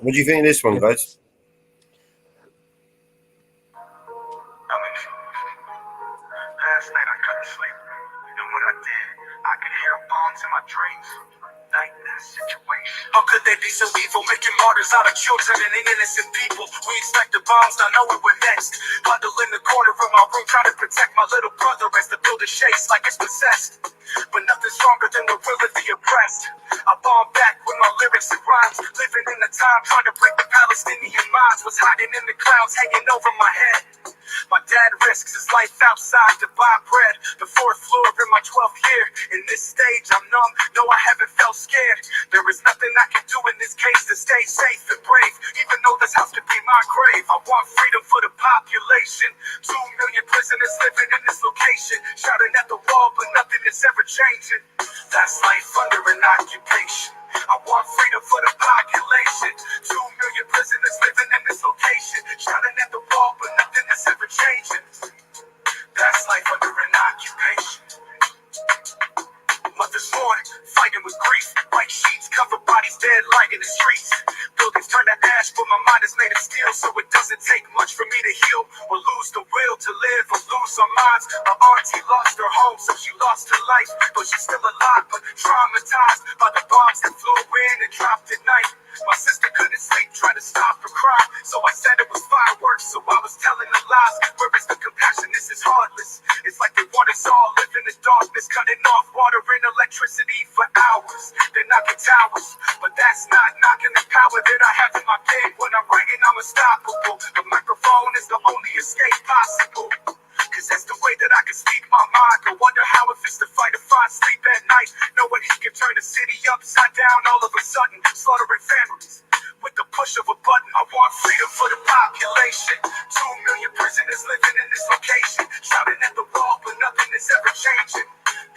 What do you think of this one, guys? Last night I couldn't sleep, and when I did, I could hear bombs in my dreams. Nightmare situation. How could they be so evil, making martyrs out of children and innocent people? We expect the bombs, not know we're next. Huddle in the corner of my room, trying to protect my little brother as the building shakes like it's possessed. But nothing stronger than the will of the oppressed. I bomb back with my lyrics and rhymes, living in the time, trying to break the Palestinian minds. Was hiding in the clouds, hanging over my head. My dad risks his life outside to buy bread. The 4th floor in my 12th year. In this stage, I'm numb. No, I haven't felt scared. There is nothing I can do in this case to stay safe and brave. Even though this house could be my grave. I want freedom for the population. 2 million prisoners living in this location. Shouting at the wall, but nothing is ever changing. That's life under an occupation. I want freedom for the population. 2 million prisoners living in this location. Shouting at the wall, but nothing is ever changing. That's life under an occupation. Mothers mourn, fighting with grief. White sheets cover bodies dead lying in the streets. Buildings turn to ash, but my mind is made of steel. So it doesn't take much for me to heal or lose the will to live or lose our minds. My auntie lost her home, so she lost her life. But she's still alive, but traumatized by the bombs that flew in and dropped at night. My sister couldn't sleep, trying to stop her cry. So I said it was fireworks, so I was telling the lies. Where is the compassion? This is heartless. It's like they want us all live in the darkness, cutting off water and electricity for hours. They're knocking towers, but that's not knocking the power that I have in my pen. When I'm writing, I'm unstoppable. The microphone is the only escape possible. Cause that's the way that I can speak my mind. I wonder how it feels to fight or find sleep at night, knowing he can turn the city upside down all of a sudden, slaughtering families with the push of a button. I want freedom for the population. 2 million prisoners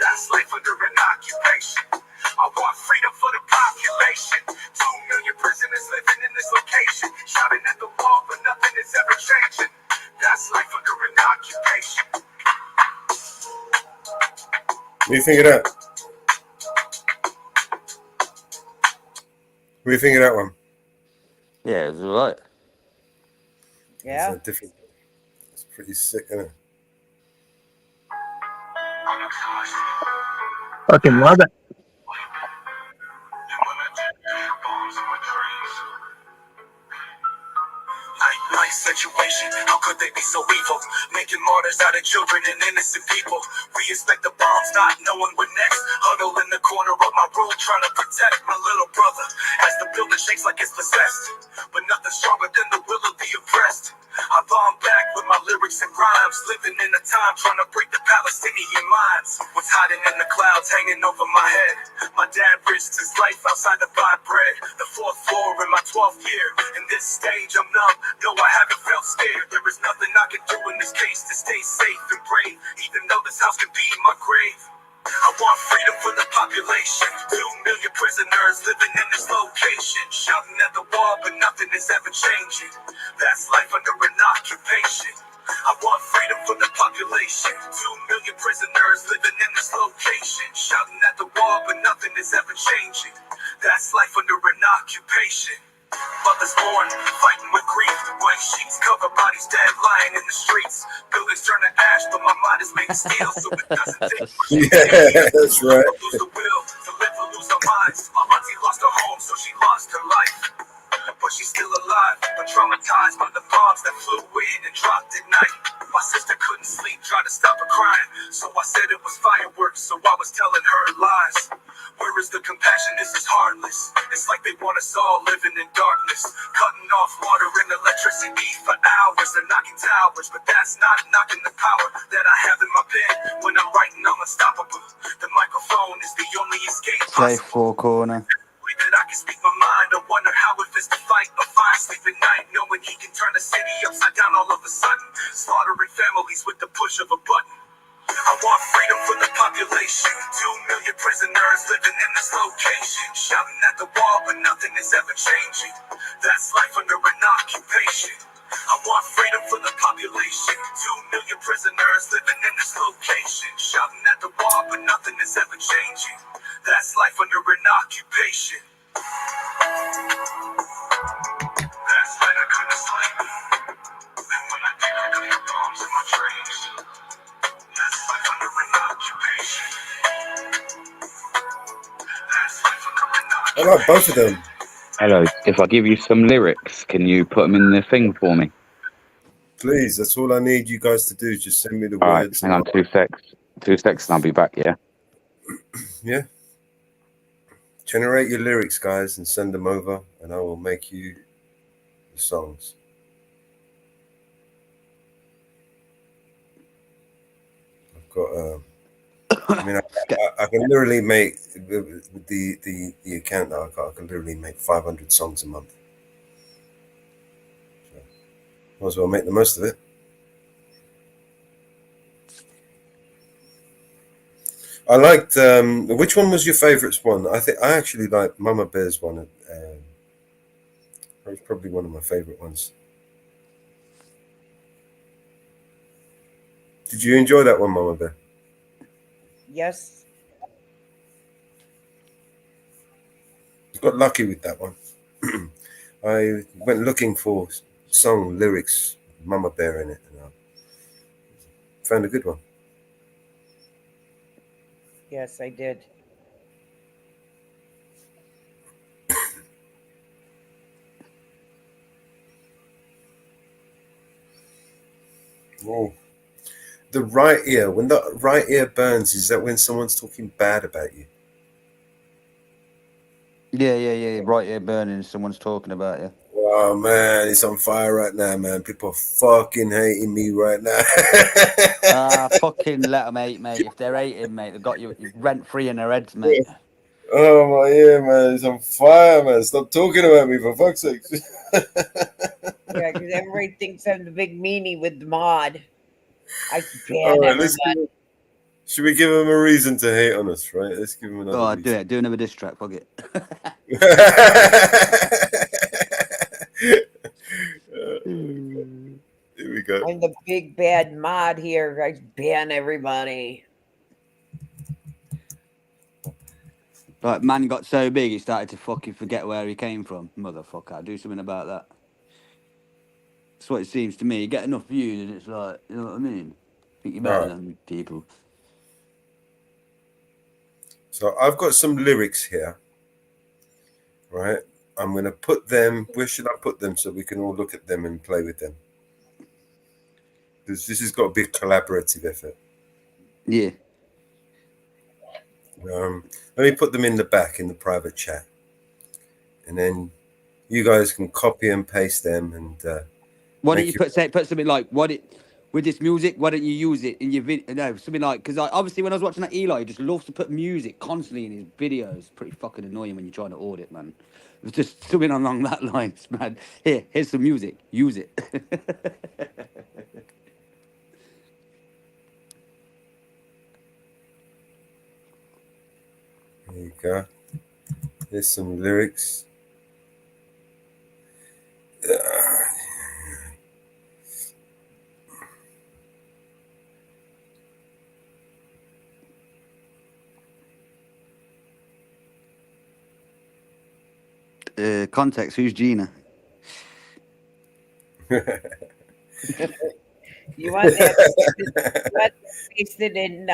That's life under an occupation. I want freedom for the population. 2 million prisoners living in this location, shouting at the wall, but nothing is ever changing. That's life under an occupation. What do you think of that? What do you think of that one? Yeah, it was alright. Yeah. It's a different. It's pretty sick, isn't it? Fucking love it. Life situation, how could they be so evil? Making martyrs out of children and innocent people. We expect the bombs, not knowing what next. Huddle in the corner of my room, trying to protect my little brother as the building shakes like it's possessed. But nothing stronger than the will of the oppressed. I bomb back with my lyrics and rhymes, living in a time trying to break the Palestinian minds. What's hiding in the clouds hanging over my head? My dad risked his life outside to buy bread. The 4th floor in my 12th year. In this stage I'm numb, no I haven't felt scared. There is nothing I can do in this case to stay safe and brave, even though this house can be my grave. I want freedom for the population. 2 million prisoners living in this location, shouting at the wall, but nothing is ever changing. That's life under an occupation. I want freedom for the population. 2 million prisoners living in this location, shouting at the wall, but nothing is ever changing. That's life under an occupation. Mothers born, fighting with grief. White sheets cover bodies dead, lying in the streets. Buildings turn to ash, but my mind is made of steel, so it doesn't take much. Yeah, that's right. Lose the will to live or lose our minds. My auntie lost her home, so she lost her life. But she's still alive, but traumatized by the bombs that flew in and dropped at night. My sister couldn't sleep, tried to stop her crying, so I said it was fireworks, so I was telling her lies. Where is the compassion? This is heartless. It's like they want us all living in darkness, cutting off water and electricity for hours. They're knocking towers, but that's not knocking the power that I have in my pen. When I'm writing, I'm unstoppable. The microphone is the only escape Safe possible. 4 corner. That I can speak my mind. I wonder how it feels to fight or find sleep at night, knowing he can turn the city upside down all of a sudden, slaughtering families with the push of a button. I want freedom for the population. 2 million prisoners living in this location, shouting at the wall, but nothing is ever changing. That's life under an occupation. I want freedom for the population. 2 million prisoners living in this location, shouting at the wall, but nothing is ever changing. That's life under an occupation. That's when I couldn't sleep. And when I did, I could hear bombs in my dreams. That's life under an occupation. That's life under an occupation. I like both of them. Hello. If I give you some lyrics, can you put them in the thing for me? Please, that's all I need you guys to do. Just send me the All right. words. Hang on 2 secs. 2 secs, and I'll be back. Yeah. Yeah. Generate your lyrics, guys, and send them over, and I will make you the songs. I've got. I mean, I can literally make with the account that I got. I can literally make 500 songs a month. So, might as well make the most of it. I liked. Which one was your favourite one? I think I actually liked Mama Bear's one. It was probably one of my favourite ones. Did you enjoy that one, Mama Bear? Yes. Got lucky with that one. I went looking for song lyrics, Mama Bear in it, and I found a good one. Yes, I did. Oh, the right ear. When the right ear burns, is that when someone's talking bad about you? Yeah. Right here burning. Someone's talking about you. Oh man, it's on fire right now, man. People are fucking hating me right now. Fucking let them hate, mate. If they're hating, mate, they've got you rent free in their heads, mate. Oh my ear, man, it's on fire, man. Stop talking about me, for fuck's sake. Yeah, because everybody thinks I'm the big meanie with the mod. I ban All right, everybody. Should we give them a reason to hate on us, right? Let's give them another Oh, do reason. it. Do another diss track. Fuck it. Here we go. I'm the big bad mod here. I ban everybody. Like, man got so big, he started to fucking forget where he came from. Motherfucker, do something about that. That's what it seems to me. You get enough views, and it's like, you know what I mean? Think you're better Right. than people. So I've got some lyrics here, right? I'm going to put them, where should I put them so we can all look at them and play with them? This has got to be a collaborative effort. Yeah. Let me put them in the back in the private chat. And then you guys can copy and paste them. And Why don't you put something like, with this music, why don't you use it in your video? No, something like, because obviously when I was watching that Eli, he just loves to put music constantly in his videos. It's pretty fucking annoying when you're trying to audit, man. It's just something along that lines, man. Here's some music. Use it. there you go. Here's some lyrics. Context, who's Gina? You want that pasted in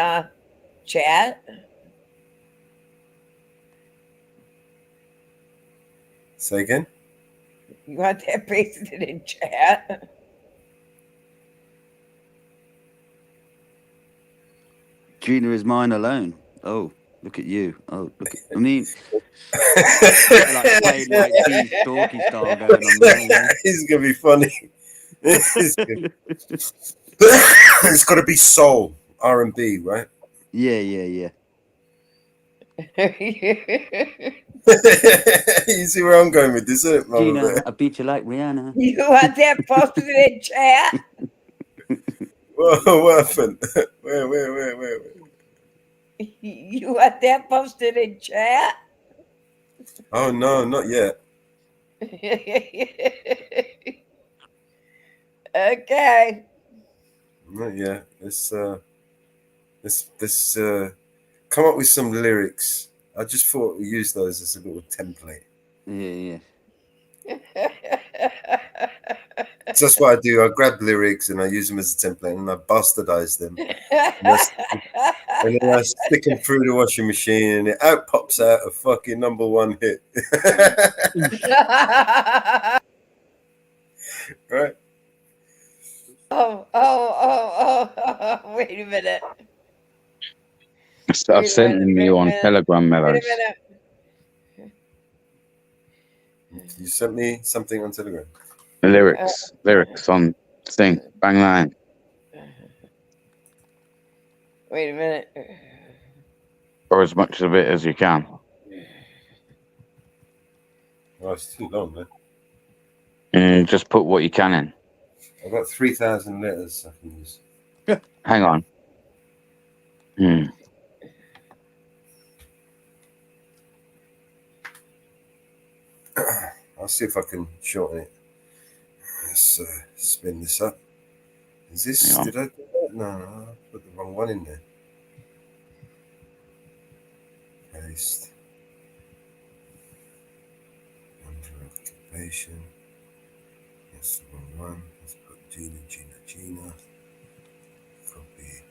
chat? Say again? You want that pasted in chat? Gina is mine alone. Oh, look at you. Oh, look at, I mean, like playing like Steve Stalky style going on there. Yeah. It's going to be funny. It's got to be soul, R&B, right? Yeah. You see where I'm going with this, isn't it, Mama Gina, Bear? I beat you like Rihanna. You want that posted in chat? Whoa, what happened? Where? You want that posted in chat? Oh, no, not yet. Okay. Not yet. Let's come up with some lyrics. I just thought we use those as a little template. Yeah. So that's what I do. I grab lyrics and I use them as a template and I bastardize them. And then I stick them through the washing machine and it out pops out a fucking #1 hit. Right? Oh, wait a minute. I've sent them you on Telegram, Mellows. Wait a minute. You sent me something on Telegram. Lyrics on thing. Bang line. Wait a minute. Or as much of it as you can. Oh, it's too long, man. And just put what you can in. I've got 3,000 letters I can use. Hang on. I'll see if I can shorten it. Let's spin this up. Is this? Did I do that? No, I put the wrong one in there. Paste. Under occupation. That's the wrong one. Let's put Gina. Copy.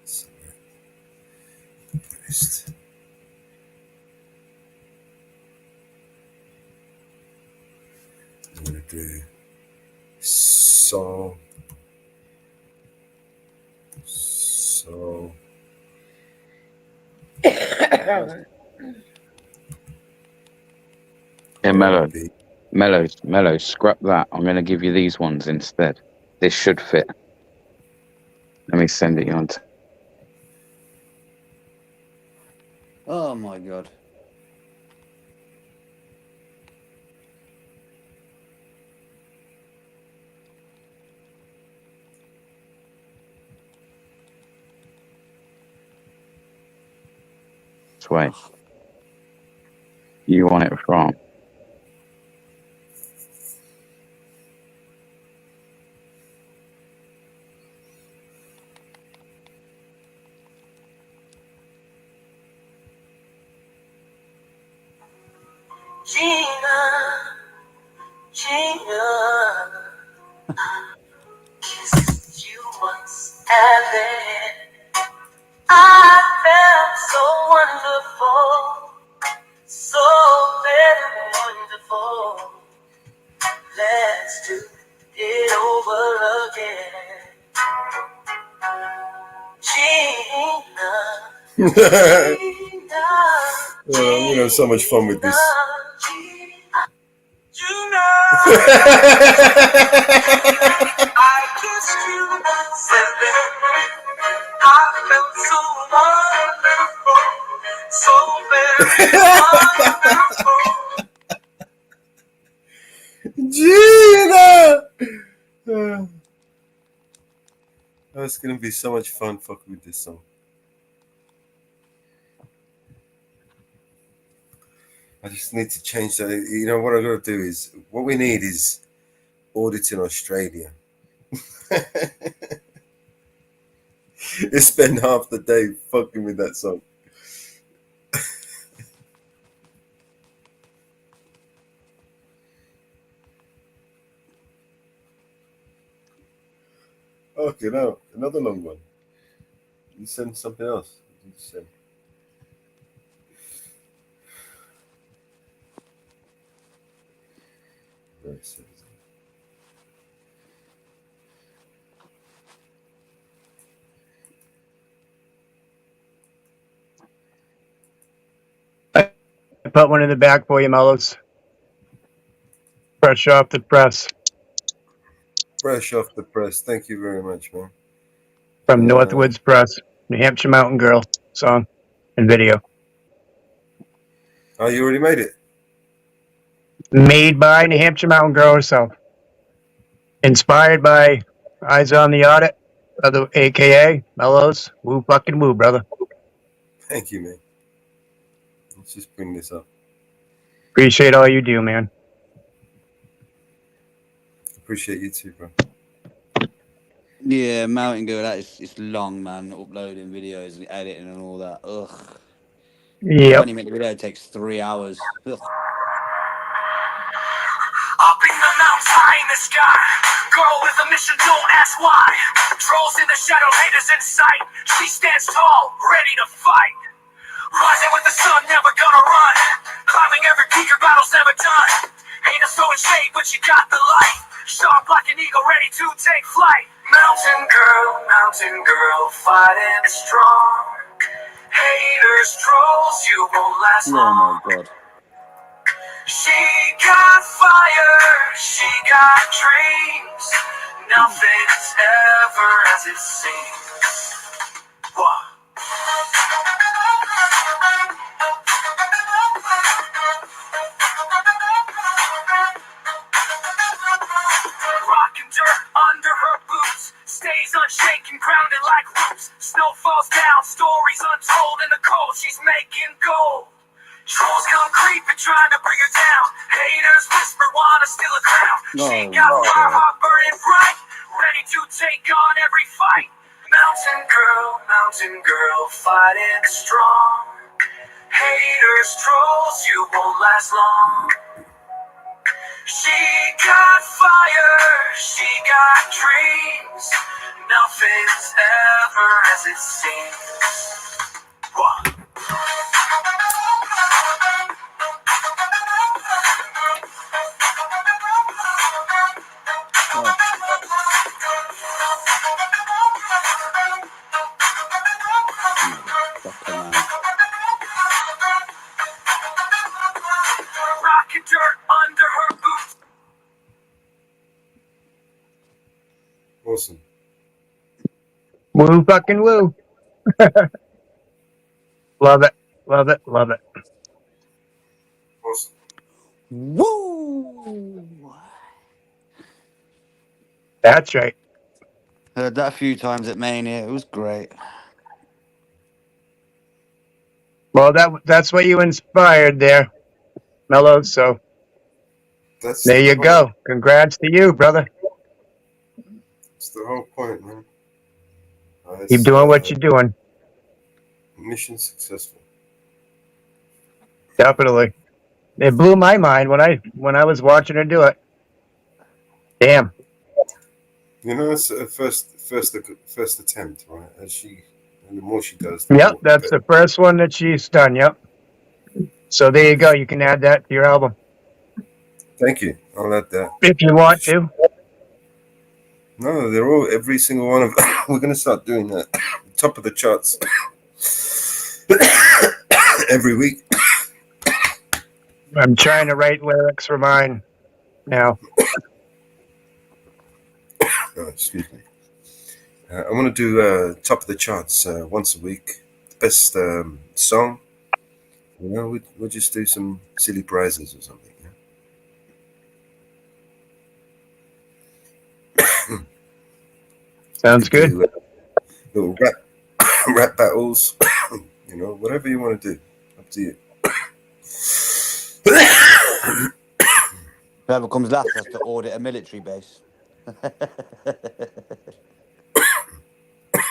Select. Paste. I'm going to do so. Yeah, Mellows, scrap that. I'm going to give you these ones instead. This should fit. Let me send it you on. Oh my god. best way you want it from. Gina, kissed you once and then I felt so wonderful, so very wonderful. Let's do it over again. Gina, I'm gonna have so much fun with this. I kissed you, said that I felt so wonderful, so very Gina! It's gonna be so much fun fucking with this song. I just need to change that. You know what I gotta do is what we need is audit in Australia. You spend half the day fucking with that song. Okay, now another long one. You send something else. You send. Very sad. I put one in the back for you, Mellows. Fresh off the press Fresh off the press. Thank you very much, man. from Northwoods Press, New Hampshire Mountain Girl song and video. Oh, you already made it? Made by New Hampshire Mountain Girl herself. Inspired by Eyes on the Audit, other AKA Mellows. Woo fucking woo, brother. Thank you, man. Let's just bring this up. Appreciate all you do, man. Appreciate you too, bro. Yeah, Mountain Girl, it's long, man. Uploading videos and editing and all that. Ugh. Yep. 20-minute video takes 3 hours. Ugh. Up in the mountains, high in the sky. Girl with a mission, don't ask why. Trolls in the shadow, haters in sight. She stands tall, ready to fight. Rising with the sun, never gonna run. Climbing every peak, her battle's never done. Haters throwing shade, but she got the light. Sharp like an eagle, ready to take flight. Mountain girl, fighting strong. Haters, trolls, you won't last long. Oh my god. She got fire, she got dreams. Nothing's ever as it seems. What? Rockin' dirt under her boots, stays unshaken, grounded like roots. Snow falls down, stories untold in the cold. She's making gold. Trolls come creeping, trying to bring her down. Haters whisper, wanna steal a crown. She got fire, heart burning bright, ready to take on every fight. Mountain girl, fighting strong. Haters, trolls, you won't last long. She got fire, she got dreams. Nothing's ever as it seems. What? Rockin' dirt under her boots. Awesome. Woo fucking woo. Love it. Love it. Love it. Awesome. Woo! That's right. Heard that a few times at Mania. It was great. Well, that's what you inspired there, Mello. So That's there the you point. go. Congrats to you, brother. That's the whole point, man. Keep doing what you're doing. Mission successful. Definitely. It blew my mind when I was watching her do it. Damn. You know, it's a first attempt, right? And the more she does, the Yep, more that's the first one that she's done. Yep. So there you go. You can add that to your album Thank you. I'll add that. if you want to. No, they're all every single one of. We're gonna start doing that. Top of the charts every week. I'm trying to write lyrics for mine now. Oh, excuse me. I want to do top of the charts once a week. The best song. You know, we'll just do some silly prizes or something. Yeah? Sounds good. Do, little rap battles. You know, whatever you want to do. Up to you. Whoever comes last has to audit a military base.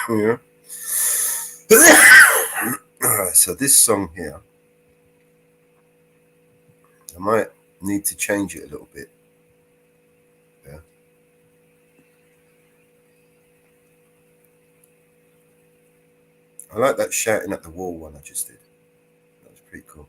Yeah. Alright, so this song here, I might need to change it a little bit. Yeah. I like that shouting at the wall one I just did. That was pretty cool.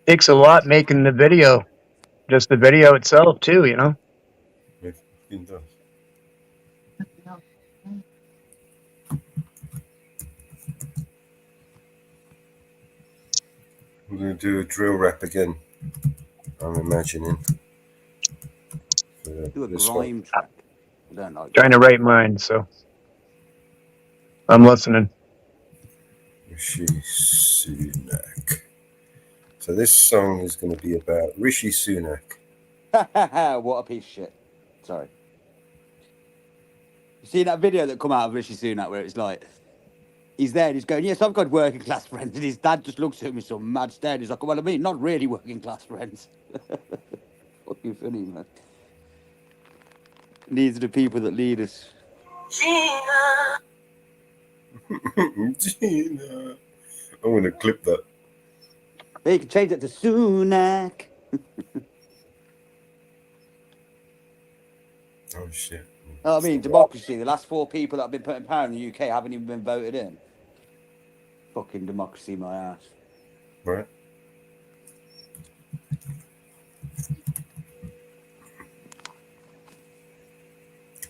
Takes a lot making the video, just the video itself too. You know. It does. I'm going to do a drill rap again. I'm imagining. Do a grime track. I don't know. Trying to write mine, so I'm listening. Rishi Sunak. So this song is going to be about Rishi Sunak. What a piece of shit. Sorry. You seen that video that come out of Rishi Sunak where it's like, he's there and he's going, yes, I've got working class friends. And his dad just looks at him with some mad stare. He's like, well, I mean, not really working class friends. Fucking funny, man. These are the people that lead us. Gina. Gina. I'm going to clip that. Hey, you can change that to Sunak. Oh, shit. Oh, I mean, democracy. The last 4 people that have been put in power in the UK haven't even been voted in. Fucking democracy, my ass. Right.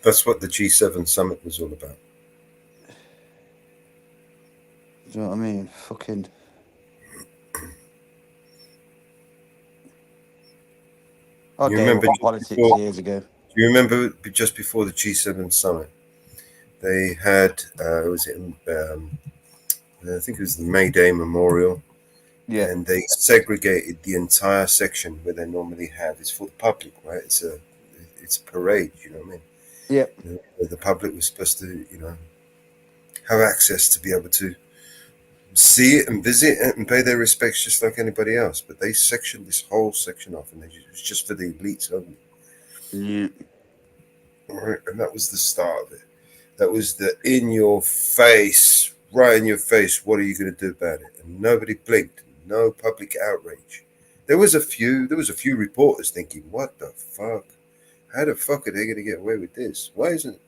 That's what the G7 summit was all about. Do you know what I mean? Fucking. Okay, You remember politics years ago. Do you remember just before the G7 summit, they had I think it was the May Day Memorial, yeah, and they segregated the entire section where they normally have. It's for the public, right? It's a parade. You know what I mean? Yeah. The public was supposed to, have access to be able to see it and visit it and pay their respects just like anybody else. But they sectioned this whole section off, and it was just for the elites only. Yeah. All right, and that was the start of it. That was the in your face, right in your face. What are you going to do about it? And nobody blinked. No public outrage. There was a few reporters thinking, "What the fuck? How the fuck are they going to get away with this? Why isn't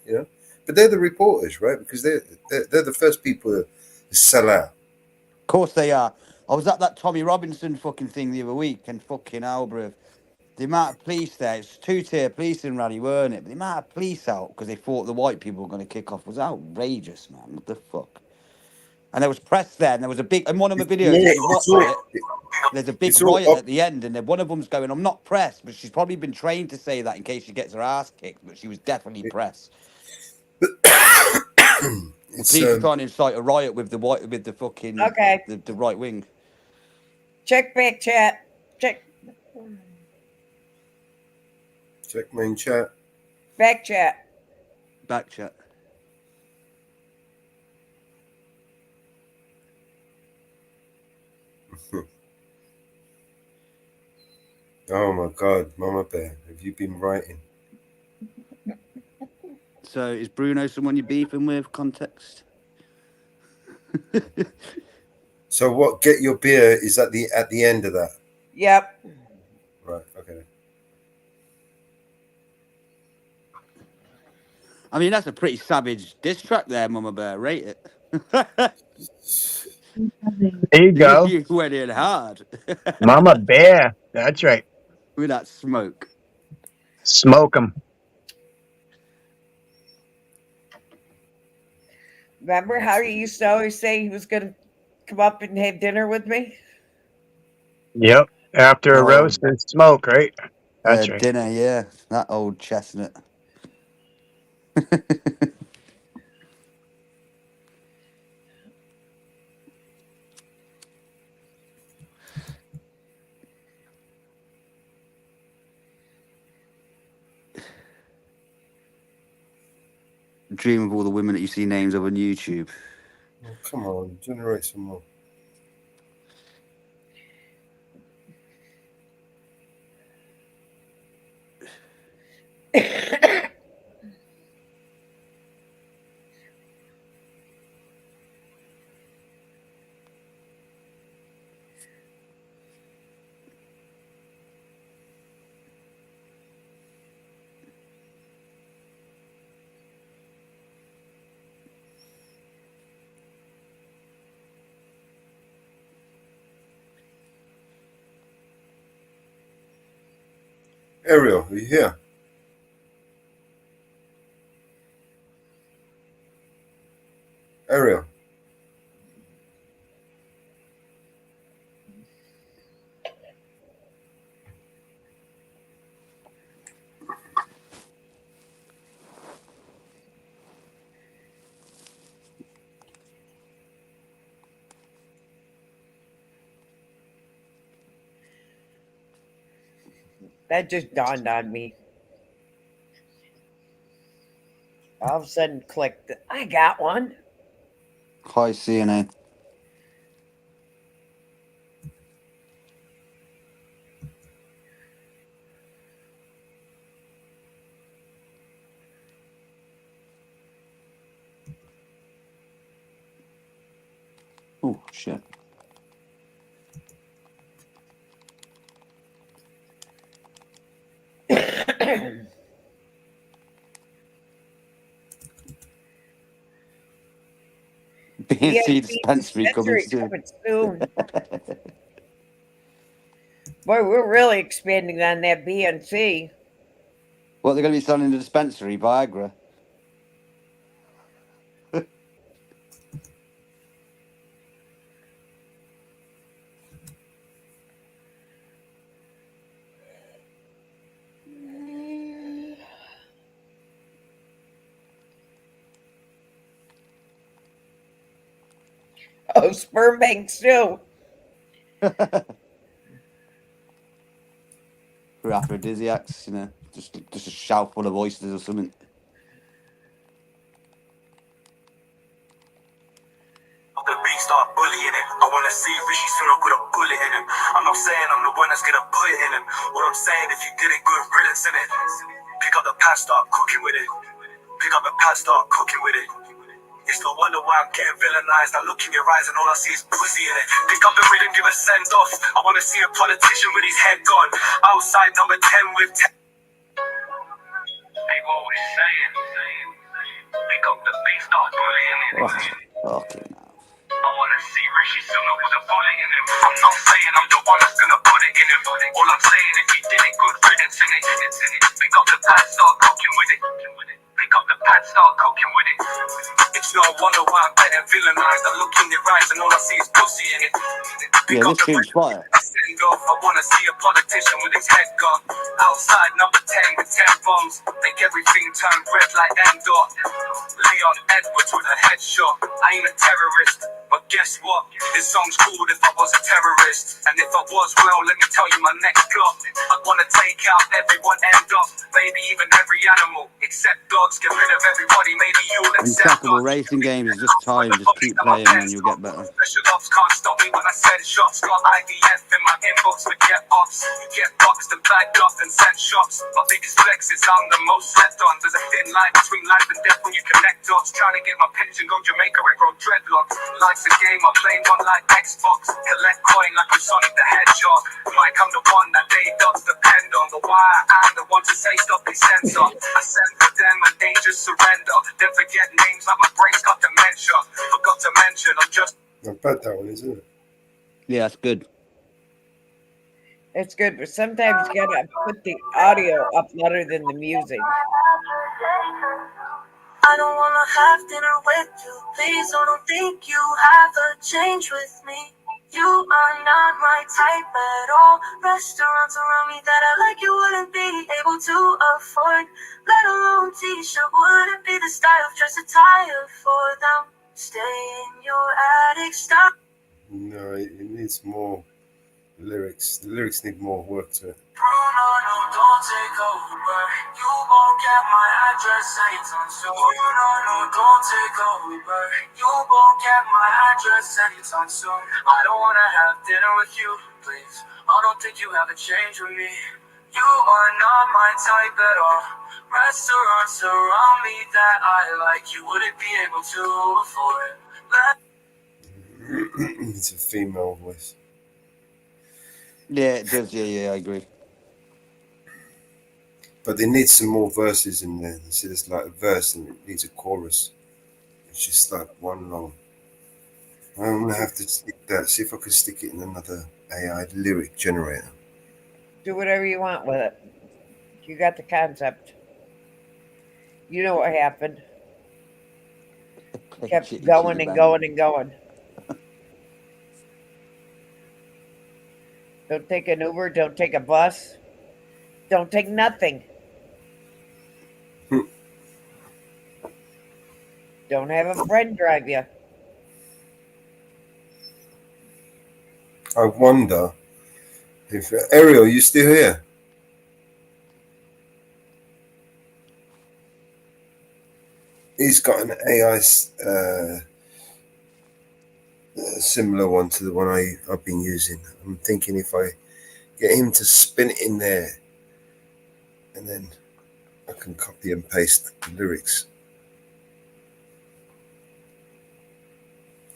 But they're the reporters, right? Because they're the first people to sell out. Of course they are. I was at that Tommy Robinson fucking thing the other week, and fucking Albrecht. The amount of police there, it's 2-tier policing rally, weren't it? But the amount of police out because they thought the white people were going to kick off was outrageous, man. What the fuck? And there was press there, and there was a big, and one of my videos, if you watch it, there's a big riot at the end, and then one of them's going, I'm not pressed, but she's probably been trained to say that in case she gets her ass kicked, but she was definitely pressed. Police are trying to incite a riot with the fucking Okay. the right wing. Check back chat. Check main chat. back chat. Back chat. Oh my God, Mama Bear, have you been writing? So is Bruno someone you're beefing with? Context. So what? Get your beer is at the end of that. Yep. Right. Okay. I mean, that's a pretty savage diss track there, Mama Bear. Rate it. There you go. You went in hard. Mama Bear. That's right. With that smoke. Smoke 'em. Remember how he used to always say he was going to come up and have dinner with me? Yep. After a roast and smoke, right? That's right. Dinner, yeah. That old chestnut. Dream of all the women that you see names of on YouTube. Oh, come on, generate some more. Ariel, are you here? Ariel. That just dawned on me. All of a sudden clicked. I got one. Hi, CNA. Oh, shit. BNC dispensary coming soon. Boy, we're really expanding on that BNC. What, they're going to be selling in the dispensary? Viagra? Oh, sperm banks too. For aphrodisiacs, you know, just a shout full of oysters or something. The beat start bullying it. I wanna see Rishi Sunak with a bullet in him. I'm not saying I'm the one that's gonna put it in him. What I'm saying, if you did it, good riddance in it. Pick up the pad, start cooking with it. Pick up the pad, start cooking with it. It's no wonder why I'm getting villainized. I look in your eyes and all I see is pussy in it. Pick up the rhythm, give a send off. I wanna see a politician with his head gone. Outside number 10 with 10. People always saying, pick up the beat, start bullying it. Okay. I wanna see Rishi Sunak with a bullet in him. I'm not saying I'm the one that's gonna put it in him. All I'm saying, if he did it, good riddance in it. Pick up the pad, start cooking with it. Pick up the pad, start cooking with it. It's no wonder why I'm getting villainized. I look in your eyes and all I see is pussy in it. Yeah, this tune's fire. I wanna see a politician with his head gone. Outside number 10 with 10 bombs. Make everything turn red like Endor. Leon Edwards with a headshot. I ain't a terrorist. But guess what? This song's cool if I was a terrorist. And if I was, well, let me tell you my next plot. I wanna take out everyone, end up, maybe even every animal, except dogs. Get rid of everybody, maybe you'll accept Untrackable God. racing games is just time. Just keep playing, man. You'll get better. Special ops can't stop me when I send shots. Got IDF in my inbox, but get ops. You get boxed and bagged up and sent shots. My biggest flex is I'm the most slept on. There's a thin line between life and death when you connect dots. Trying to get my pension, go Jamaica and grow dreadlocks. Life's a game, I play one like Xbox. Collect coin like I'm Sonic the Hedgehog. Mike, I'm the one that they dots depend on. The wire, I'm the one to say stop the sensor. I send for them and they just surrender. Then forget names like my brain's got dementia. Forgot to mention, I'm just. Not bad, that one, isn't it? Yeah, that's good. It's good, but sometimes you gotta put the audio up louder than the music. I don't wanna have dinner with you. Please don't think you have a change with me. You are not my type at all. Restaurants around me that I like you wouldn't be able to afford. Let alone t-shirt wouldn't be the style of dress attire for them. Stay in your attic, stop. No, it needs more lyrics. The lyrics need more work to it. Bruno, no, don't take over. You won't get my address anytime soon. Bruno, no, don't take over. You won't get my address anytime soon. I don't wanna have dinner with you, please. I don't think you have a change with me. You are not my type at all. Restaurants around me that I like, you wouldn't be able to afford. It's a female voice. Yeah, it does. Yeah, I agree. But they need some more verses in there. See, there's like a verse and it needs a chorus. It's just like one long. I'm gonna have to stick that. See if I can stick it in another AI lyric generator. Do whatever you want with it. You got the concept. You know what happened. Kept going and going and going. Don't take an Uber, don't take a bus, don't take nothing. Don't have a friend drive you. I wonder if Ariel, you still here? He's got an AI similar one to the one I've been using. I'm thinking if I get him to spin it in there and then I can copy and paste the lyrics.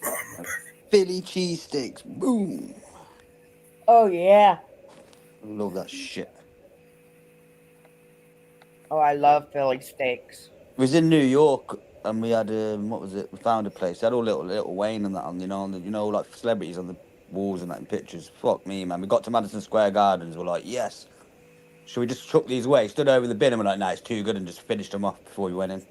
Oh, my back. Philly cheesesteaks. Boom. Oh, yeah. I love that shit. Oh, I love Philly steaks. It was in New York and we had, what was it? We found a place. They had all little Wayne and that on, like celebrities on the walls and that in pictures. Fuck me, man. We got to Madison Square Gardens. We're like, yes. Should we just chuck these away? Stood over the bin and we're like, nah, it's too good, and just finished them off before we went in.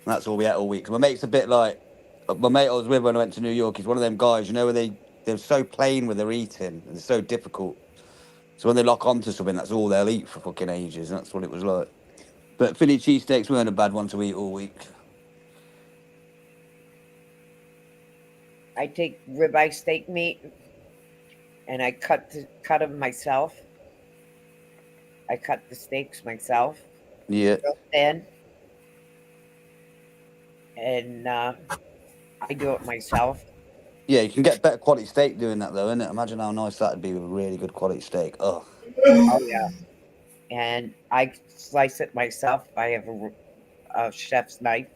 That's all we ate all week. My mate's a bit like, my mate I was with when I went to New York, he's one of them guys, where they're so plain with their eating and it's so difficult. So when they lock onto something, that's all they'll eat for fucking ages. And that's what it was like. But Philly cheesesteaks weren't a bad one to eat all week. I take ribeye steak meat and I cut them myself. I cut the steaks myself. Yeah. Real thin. And I do it myself. Yeah, you can get better quality steak doing that though, innit? Imagine how nice that'd be with a really good quality steak. Oh yeah. And I slice it myself. I have a chef's knife.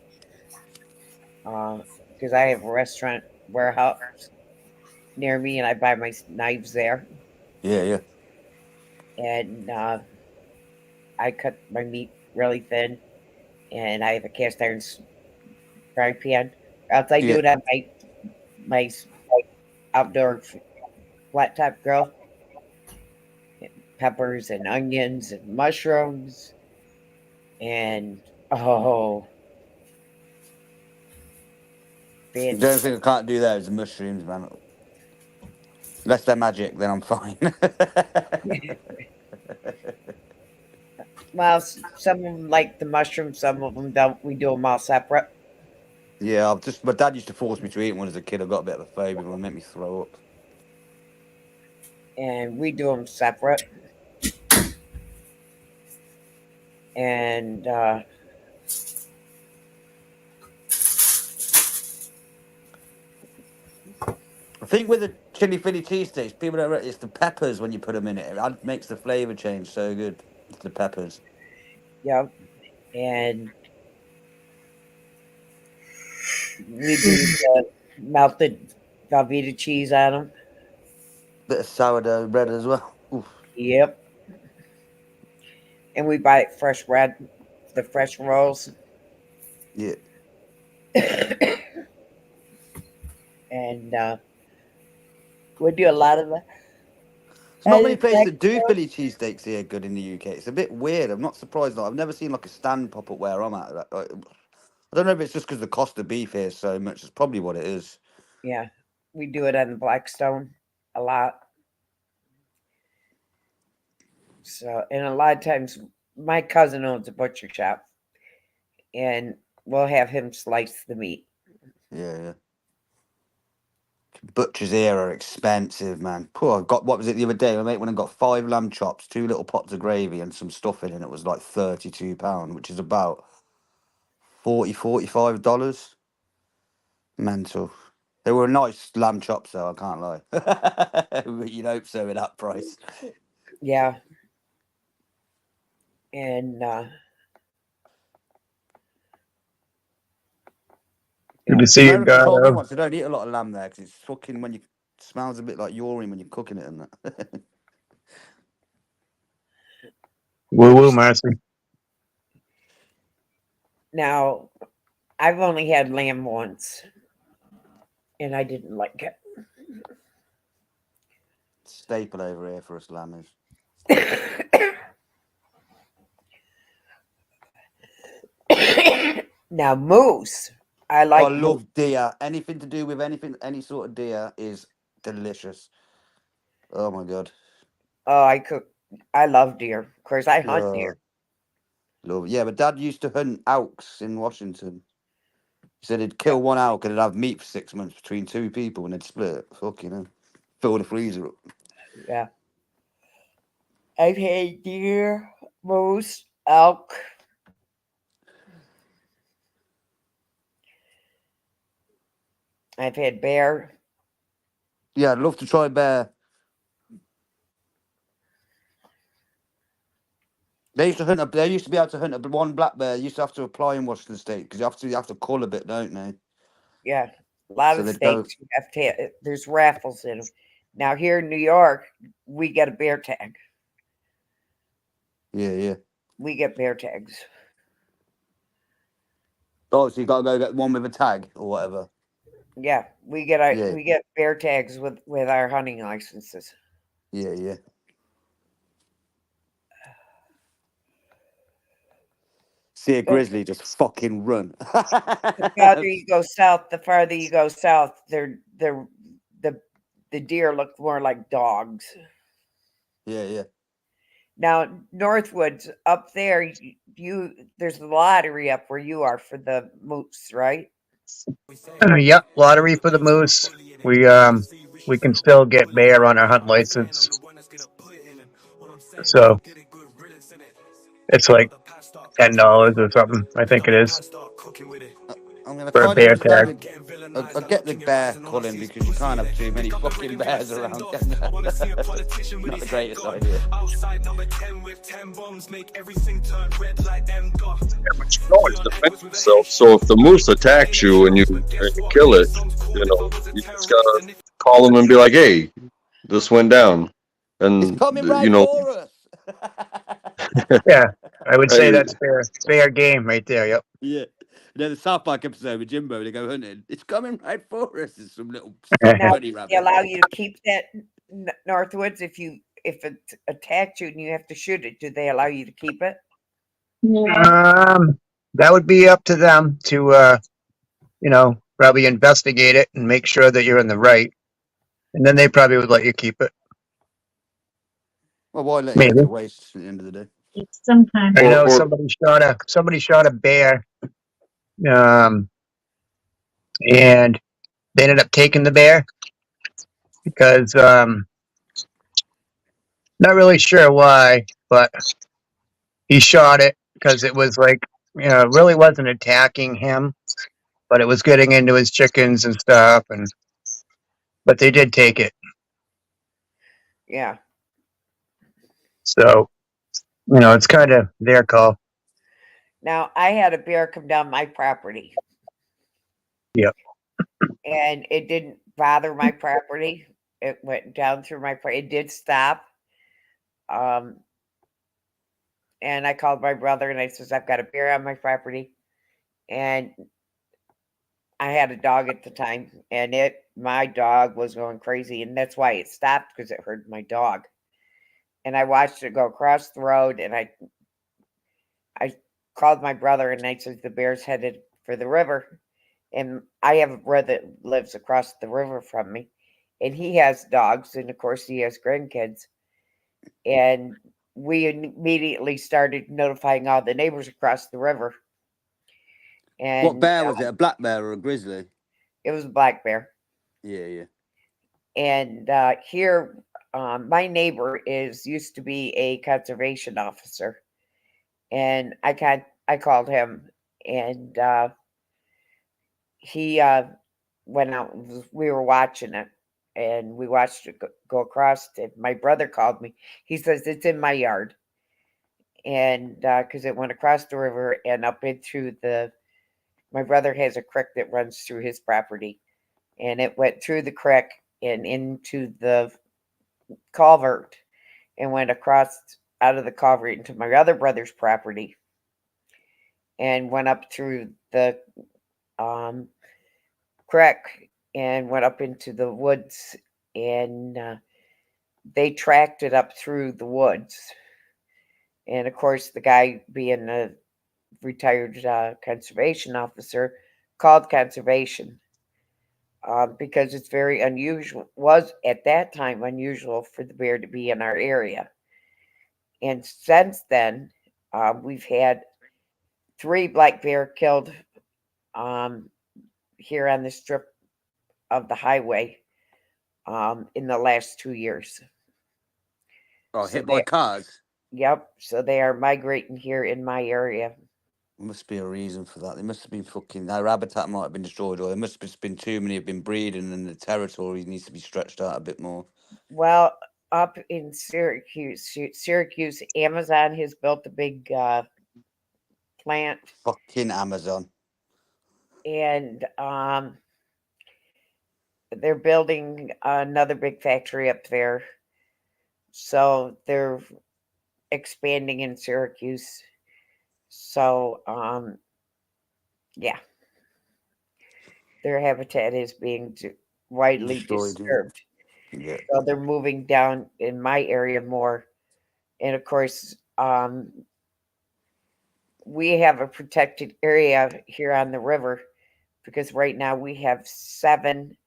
Because I have a restaurant warehouse near me and I buy my knives there. Yeah. And I cut my meat really thin. And I have a cast iron frying pan. Else I do it on my outdoor flat top grill. Peppers and onions and mushrooms. And The only thing I can't do there is the mushrooms, man. Unless they're magic, then I'm fine. Well, some of them like the mushrooms, some of them don't. We do them all separate. Yeah, my dad used to force me to eat one as a kid. I got a bit of a phobia and it made me throw up. And we do them separate. And I think with the chili Philly cheesesteaks, people don't realize it's the peppers when you put them in it. It makes the flavor change so good. It's the peppers. yep. And we do the melted Velveeta cheese on them. Bit of sourdough bread as well. Oof. Yep. And we buy it fresh bread, the fresh rolls. Yeah. And we do a lot of that. There's not many places that do Philly cheesesteaks here good in the UK. It's a bit weird. I'm not surprised. I've never seen like a stand pop up where I'm at. I don't know if it's just because the cost of beef here is so much. It's probably what it is. Yeah, we do it on the Blackstone a lot. So, and a lot of times, my cousin owns a butcher shop, and we'll have him slice the meat. Yeah. Butchers here are expensive, man. Poor, I got, what was it the other day? My mate went and got 5 lamb chops, 2 little pots of gravy, and some stuffing, and it was like £32, which is about $45. Mental. They were nice lamb chops, though, I can't lie. You'd hope so with that price. Yeah. And good to see you, America told me guys. once they don't eat a lot of lamb there because it's fucking when you smells a bit like urine when you're cooking it and that. Woo woo, Marcy. now, I've only had lamb once, and I didn't like it. Staple over here for us lammers. Now, moose. I like. I love deer. Anything to do with anything, any sort of deer is delicious. Oh my god. Oh, I love deer. Of course, I hunt deer. Love. Yeah, but Dad used to hunt elks in Washington. He said he'd kill one elk and he'd have meat for 6 months between 2 people and they'd split it. Fucking hell. Fill the freezer up. Yeah. I've had deer, moose, elk. I've had bear. Yeah, I'd love to try bear. They used to hunt. They used to be able to hunt one black bear. You used to have to apply in Washington State because you have to cull a bit, don't they? Yeah, a lot So of they'd states you have to. There's raffles in them. Now here in New York, we get a bear tag. Yeah. We get bear tags. Oh, so you got to go get one with a tag or whatever. Yeah, we get bear tags with our hunting licenses. Yeah. See a grizzly, just fucking run. The farther you go south, the deer look more like dogs. Yeah. Now Northwoods up there, there's the lottery up where you are for the moose, right? Yep, lottery for the moose. We can still get bear on our hunt license. So it's like $10 or something. I think it is. I'm gonna For a find bear out the tag. I'll get the bear culling because you can't have too many fucking bears around. Not the greatest idea. But you know it's defend yourself. So if the moose attacks you and you kill it, you just gotta call them and be like, "Hey, this went down," and It's coming right for us. Yeah, I would say that's fair game right there. Yep. Yeah. There's a South Park episode with Jimbo. They go hunting. It's coming right for us. It's some little Now, bunny rabbit. they allow you to keep that Northwoods if it attacks you and you have to shoot it. Do they allow you to keep it? That would be up to them to, probably investigate it and make sure that you're in the right, and then they probably would let you keep it. Well, why let it Maybe. go to waste at the end of the day? Sometimes I know Or- somebody shot a bear, and they ended up taking the bear because not really sure why, but he shot it because it was like, it really wasn't attacking him, but it was getting into his chickens and stuff, but they did take it. Yeah. So, it's kind of their call. Now I had a bear come down my property. Yep. And it didn't bother my property. It went down through my property. It did stop. And I called my brother and I says, I've got a bear on my property. And I had a dog at the time, and my dog was going crazy, and that's why it stopped, because it hurt my dog. And I watched it go across the road, and I called my brother and I said, the bear's headed for the river. And I have a brother that lives across the river from me, and he has dogs, and of course he has grandkids. And we immediately started notifying all the neighbors across the river. And What bear was it? A black bear or a grizzly? It was a black bear. Yeah, yeah. And here, my neighbor used to be a conservation officer, and I called him, and he went out. We were watching it, and we watched it go across. And my brother called me. He says it's in my yard, and because it went across the river and up into my brother has a creek that runs through his property, and it went through the creek and into the culvert and went across out of the culvert into my other brother's property and went up through the creek and went up into the woods, and they tracked it up through the woods. And of course, the guy, being a retired conservation officer, called conservation. Because it's very unusual, was at that time unusual for the bear to be in our area. And since then, we've had 3 black bear killed here on the strip of the highway in the last 2 years. Oh, So hit by cars? Yep. So they are migrating here in my area. There must be a reason for that. There must have been their habitat might have been destroyed, or there must have been too many have been breeding, and the territory needs to be stretched out a bit more. Well, up in Syracuse, Amazon has built a big plant. Fucking Amazon. And they're building another big factory up there. So they're expanding in Syracuse. So, yeah. Their habitat is being widely Destroyed, disturbed. Yeah. So they're moving down in my area more. And of course, we have a protected area here on the river, because right now we have 7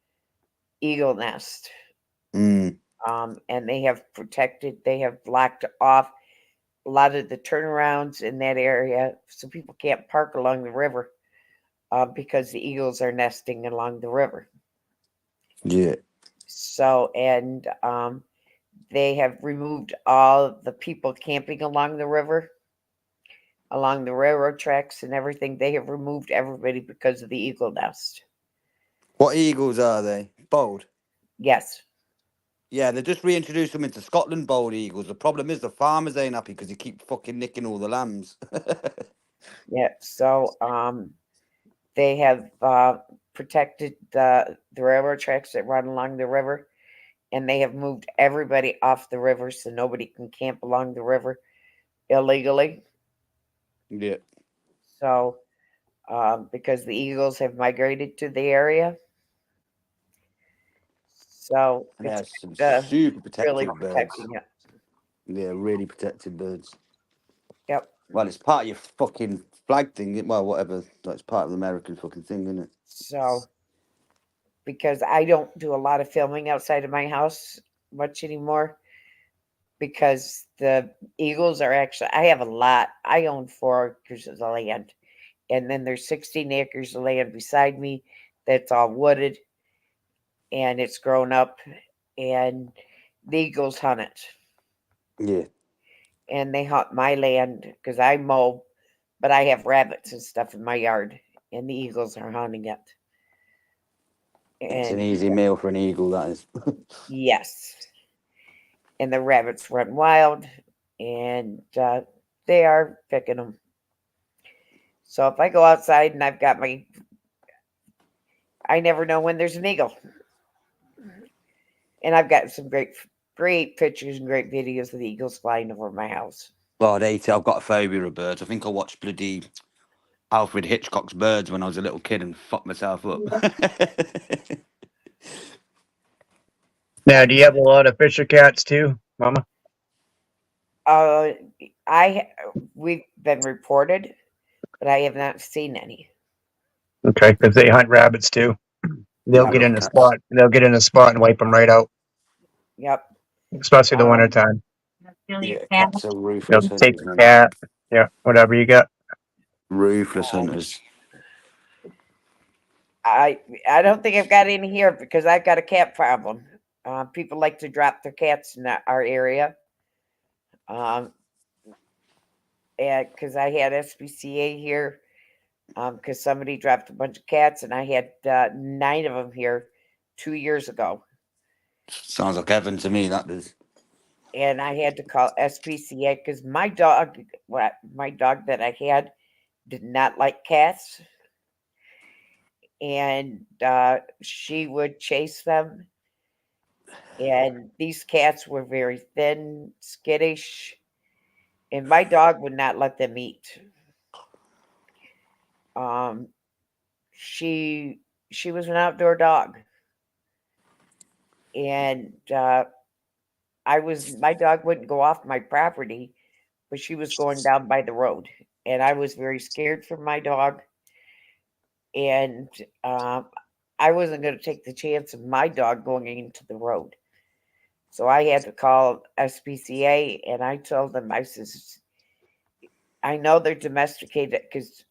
eagle nests. Mm. And they have blocked off a lot of the turnarounds in that area, so people can't park along the river because the eagles are nesting along the river. Yeah. So, and they have removed all the people camping along the river, along the railroad tracks and everything. They have removed everybody because of the eagle nest. What eagles are they? Bold? Yes. Yeah, they just reintroduced them into Scotland, bold eagles. The problem is the farmers ain't happy because they keep fucking nicking all the lambs. Yeah, so they have protected the railroad tracks that run along the river, and they have moved everybody off the river so nobody can camp along the river illegally. Yeah. So, because the eagles have migrated to the area. So, And they it's have some super protected really birds. protecting it. Yeah, really protected birds. Yep. Well, it's part of your fucking flag thing. Well, whatever. It's part of the American fucking thing, isn't it? So, because I don't do a lot of filming outside of my house much anymore, because the eagles are actually, I have a lot. I own 4 acres of land, and then there's 16 acres of land beside me that's all wooded, and it's grown up, and the eagles hunt it. Yeah. And they hunt my land because I mow, but I have rabbits and stuff in my yard, and the eagles are hunting it. It's an And easy meal for an eagle, that is. yes, and the rabbits run wild, and they are picking them. So if I go outside and I've got my, I never know when there's an eagle. And I've got some great pictures and great videos of the eagles flying over my house. Oh, I'd hate it. I've got a phobia of birds. I think I watched bloody Alfred Hitchcock's Birds when I was a little kid and fucked myself up. Now, do you have a lot of Fisher cats too, Mama? We've been reported, but I have not seen any. Okay, because they hunt rabbits too. They'll get in a spot. They'll get in a spot and wipe them right out, Yep. especially the wintertime. Yeah, cats are They'll ruthless take hunters, the man. cat. Yeah, whatever you got. Ruthless hunters. I don't think I've got any here because I've got a cat problem. People like to drop their cats in our area. And because I had SPCA here, because somebody dropped a bunch of cats, and I had 9 of them here 2 years ago. Sounds like Evan to me, that does. And I had to call SPCA because my dog that I had did not like cats. And she would chase them. And these cats were very thin, skittish. And my dog would not let them eat. She was an outdoor dog. And my dog wouldn't go off my property, but she was going down by the road. And I was very scared for my dog. And I wasn't going to take the chance of my dog going into the road. So I had to call SPCA, and I told them, I says, I know they're domesticated because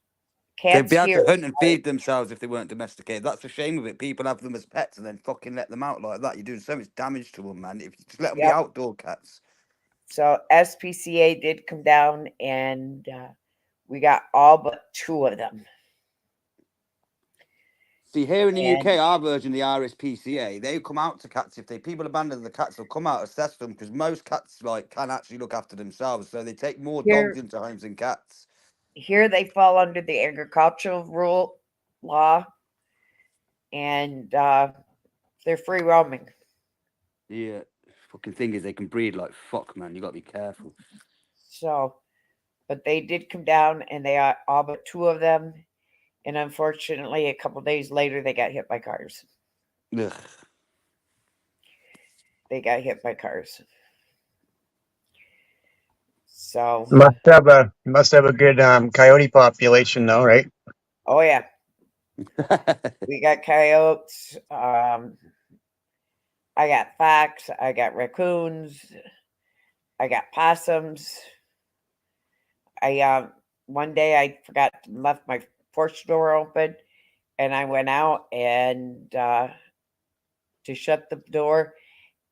cats They'd be able here. to hunt and feed themselves if they weren't domesticated. That's the shame of it. People have them as pets and then fucking let them out like that. You're doing so much damage to them, man. If you just let them be Yep. outdoor cats. So SPCA did come down, and we got all but 2 of them. See, here in the And- UK, our version of the RSPCA, they come out to cats. If people abandon the cats, they'll come out, assess them, because most cats can actually look after themselves. So they take more dogs into homes than cats. Here they fall under the agricultural law, and they're free roaming. Yeah. Fucking thing is, they can breed like fuck, man. You got to be careful. So, but they did come down, and they are all but 2 of them. And unfortunately, a couple days later, they got hit by cars. Ugh. They got hit by cars. So, Must have a good coyote population though, right? oh yeah, we got coyotes. I got fox. I got raccoons. I got possums. One day I forgot to left my porch door open, and I went out and to shut the door,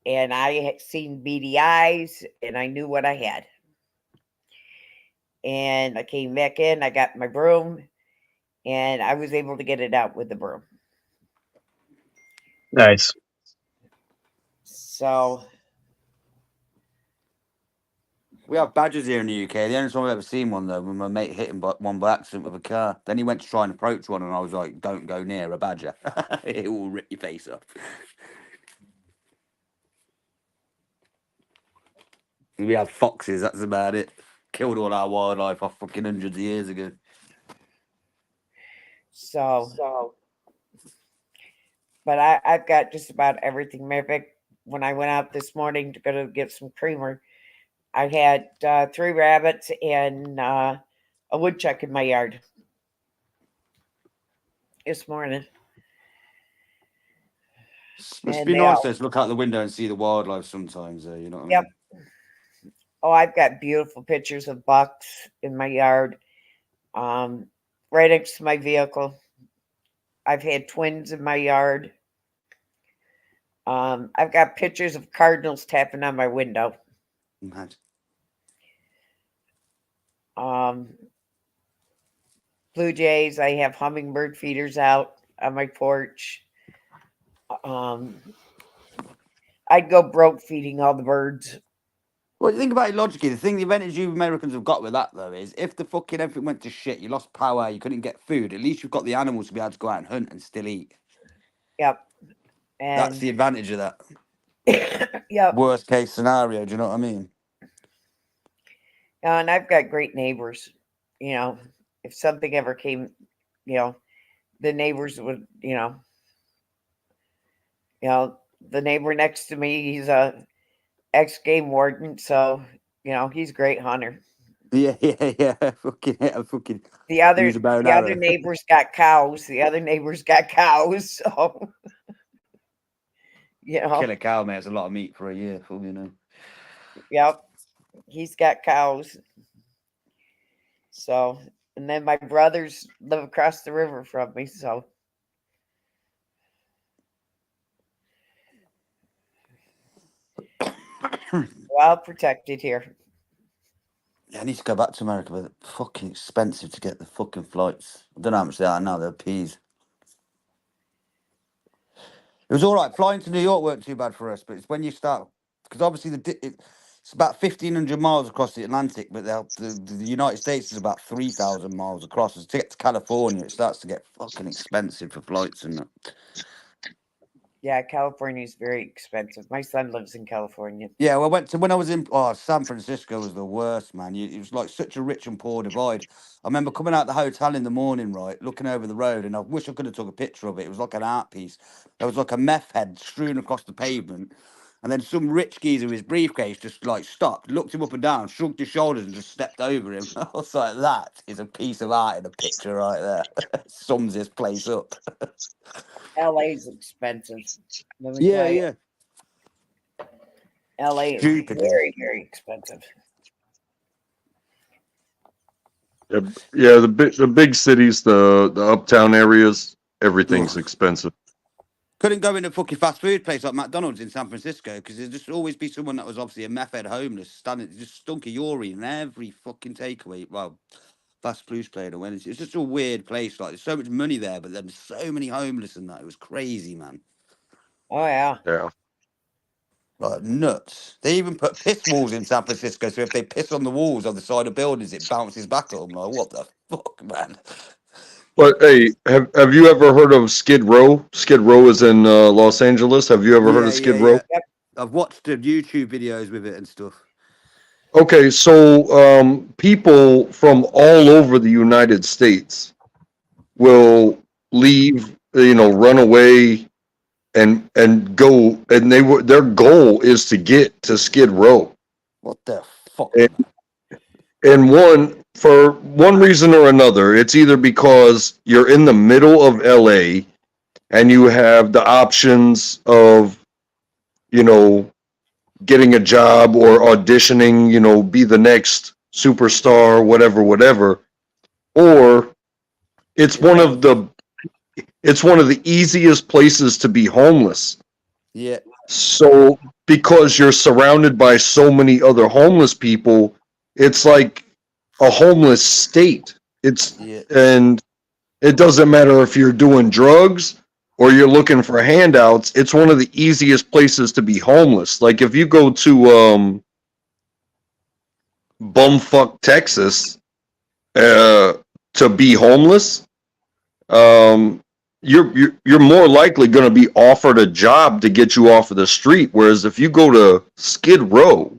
and I had seen beady eyes, and I knew what I had. And I came back in, I got my broom, and I was able to get it out with the broom. Nice. So We have badgers here in the UK. The only time I've ever seen one, though, when my mate hit him one by accident with a car. Then he went to try and approach one, and I was like, don't go near a badger. It will rip your face off. We have foxes, that's about it. Killed all our wildlife off fucking hundreds of years ago. So, but I've got just about everything. Matter of fact, when I went out this morning to go to get some creamer, I had 3 rabbits and a woodchuck in my yard this morning. Must be nice to look out the window and see the wildlife sometimes, though, you know what I mean? Yep. Oh, I've got beautiful pictures of bucks in my yard, right next to my vehicle. I've had twins in my yard. I've got pictures of cardinals tapping on my window. Mad. Blue jays. I have hummingbird feeders out on my porch. I'd go broke feeding all the birds. Well, you think about it logically. The thing, the advantage you Americans have got with that, though, is if the fucking everything went to shit, you lost power, you couldn't get food, at least you've got the animals to be able to go out and hunt and still eat. Yep. That's And the advantage of that. yep. Worst case scenario, do you know what I mean? And I've got great neighbors. You know, if something ever came, you know, the neighbors would, the neighbor next to me, he's a ex-game warden, so he's a great hunter. Yeah. Fucking. The other Use a bow and the other arrow. neighbors got cows. So Kill a cow, mate. It's a lot of meat for a year, for you know. Yep, he's got cows. So, and then my brothers live across the river from me, so. Well protected here. Yeah, I need to go back to America, but it's fucking expensive to get the fucking flights. I don't know how much they are now. They're peas. It was all right. Flying to New York weren't too bad for us, but it's when you start, because obviously it's about 1,500 miles across the Atlantic, but the United States is about 3,000 miles across. So to get to California, it starts to get fucking expensive for flights and that. Yeah, California is very expensive. My son lives in California. Yeah, well, when I was in San Francisco was the worst, man. It was like such a rich and poor divide. I remember coming out the hotel in the morning, right, looking over the road, and I wish I could have took a picture of it. It was like an art piece. There was like a meth head strewn across the pavement, and then some rich geezer with his briefcase just like stopped, looked him up and down, shrugged his shoulders, and just stepped over him. I was like, that is a piece of art in a picture right there. Sums this place up. LA's expensive. Yeah. LA is Stupid. very, very expensive. Yeah, the big cities, the uptown areas, everything's expensive. Couldn't go in a fucking fast food place like McDonald's in San Francisco because there'd just always be someone that was obviously a meth head homeless standing, just stunk of urine in every fucking takeaway. Well, fast food place or when it's just a weird place. Like there's so much money there, but there's so many homeless and that. It was crazy, man. Oh yeah. Yeah. Like nuts. They even put piss walls in San Francisco, so if they piss on the walls on the side of buildings, it bounces back at them. Like what the fuck, man? But hey, have you ever heard of Skid Row? Skid Row is in Los Angeles. Have you ever heard of Skid Row? Yep. I've watched the YouTube videos with it and stuff. Okay, so people from all over the United States will leave, run away and go, and their goal is to get to Skid Row. What the fuck? And for one reason or another, it's either because you're in the middle of LA and you have the options of, getting a job or auditioning, be the next superstar, whatever, or it's one of the easiest places to be homeless. Yeah. So because you're surrounded by so many other homeless people, it's like a homeless state. And it doesn't matter if you're doing drugs or you're looking for handouts. It's one of the easiest places to be homeless. Like if you go to bumfuck Texas to be homeless, you're more likely going to be offered a job to get you off of the street. Whereas if you go to Skid Row,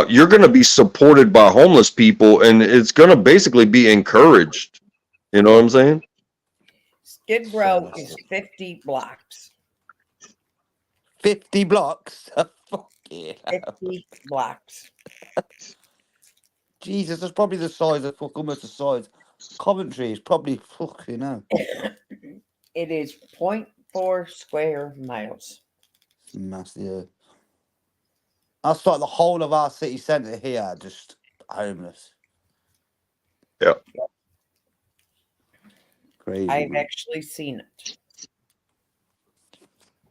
you're going to be supported by homeless people, and it's going to basically be encouraged. You know what I'm saying? Skid Row is 50 blocks. 50 blocks? Fuck yeah. 50 blocks. Jesus, that's probably the size of almost the size. Coventry is probably fucking hell. It is 0.4 square miles. Massive. That's like the whole of our city centre here, just homeless. Yeah. Crazy. I've Man. actually seen it.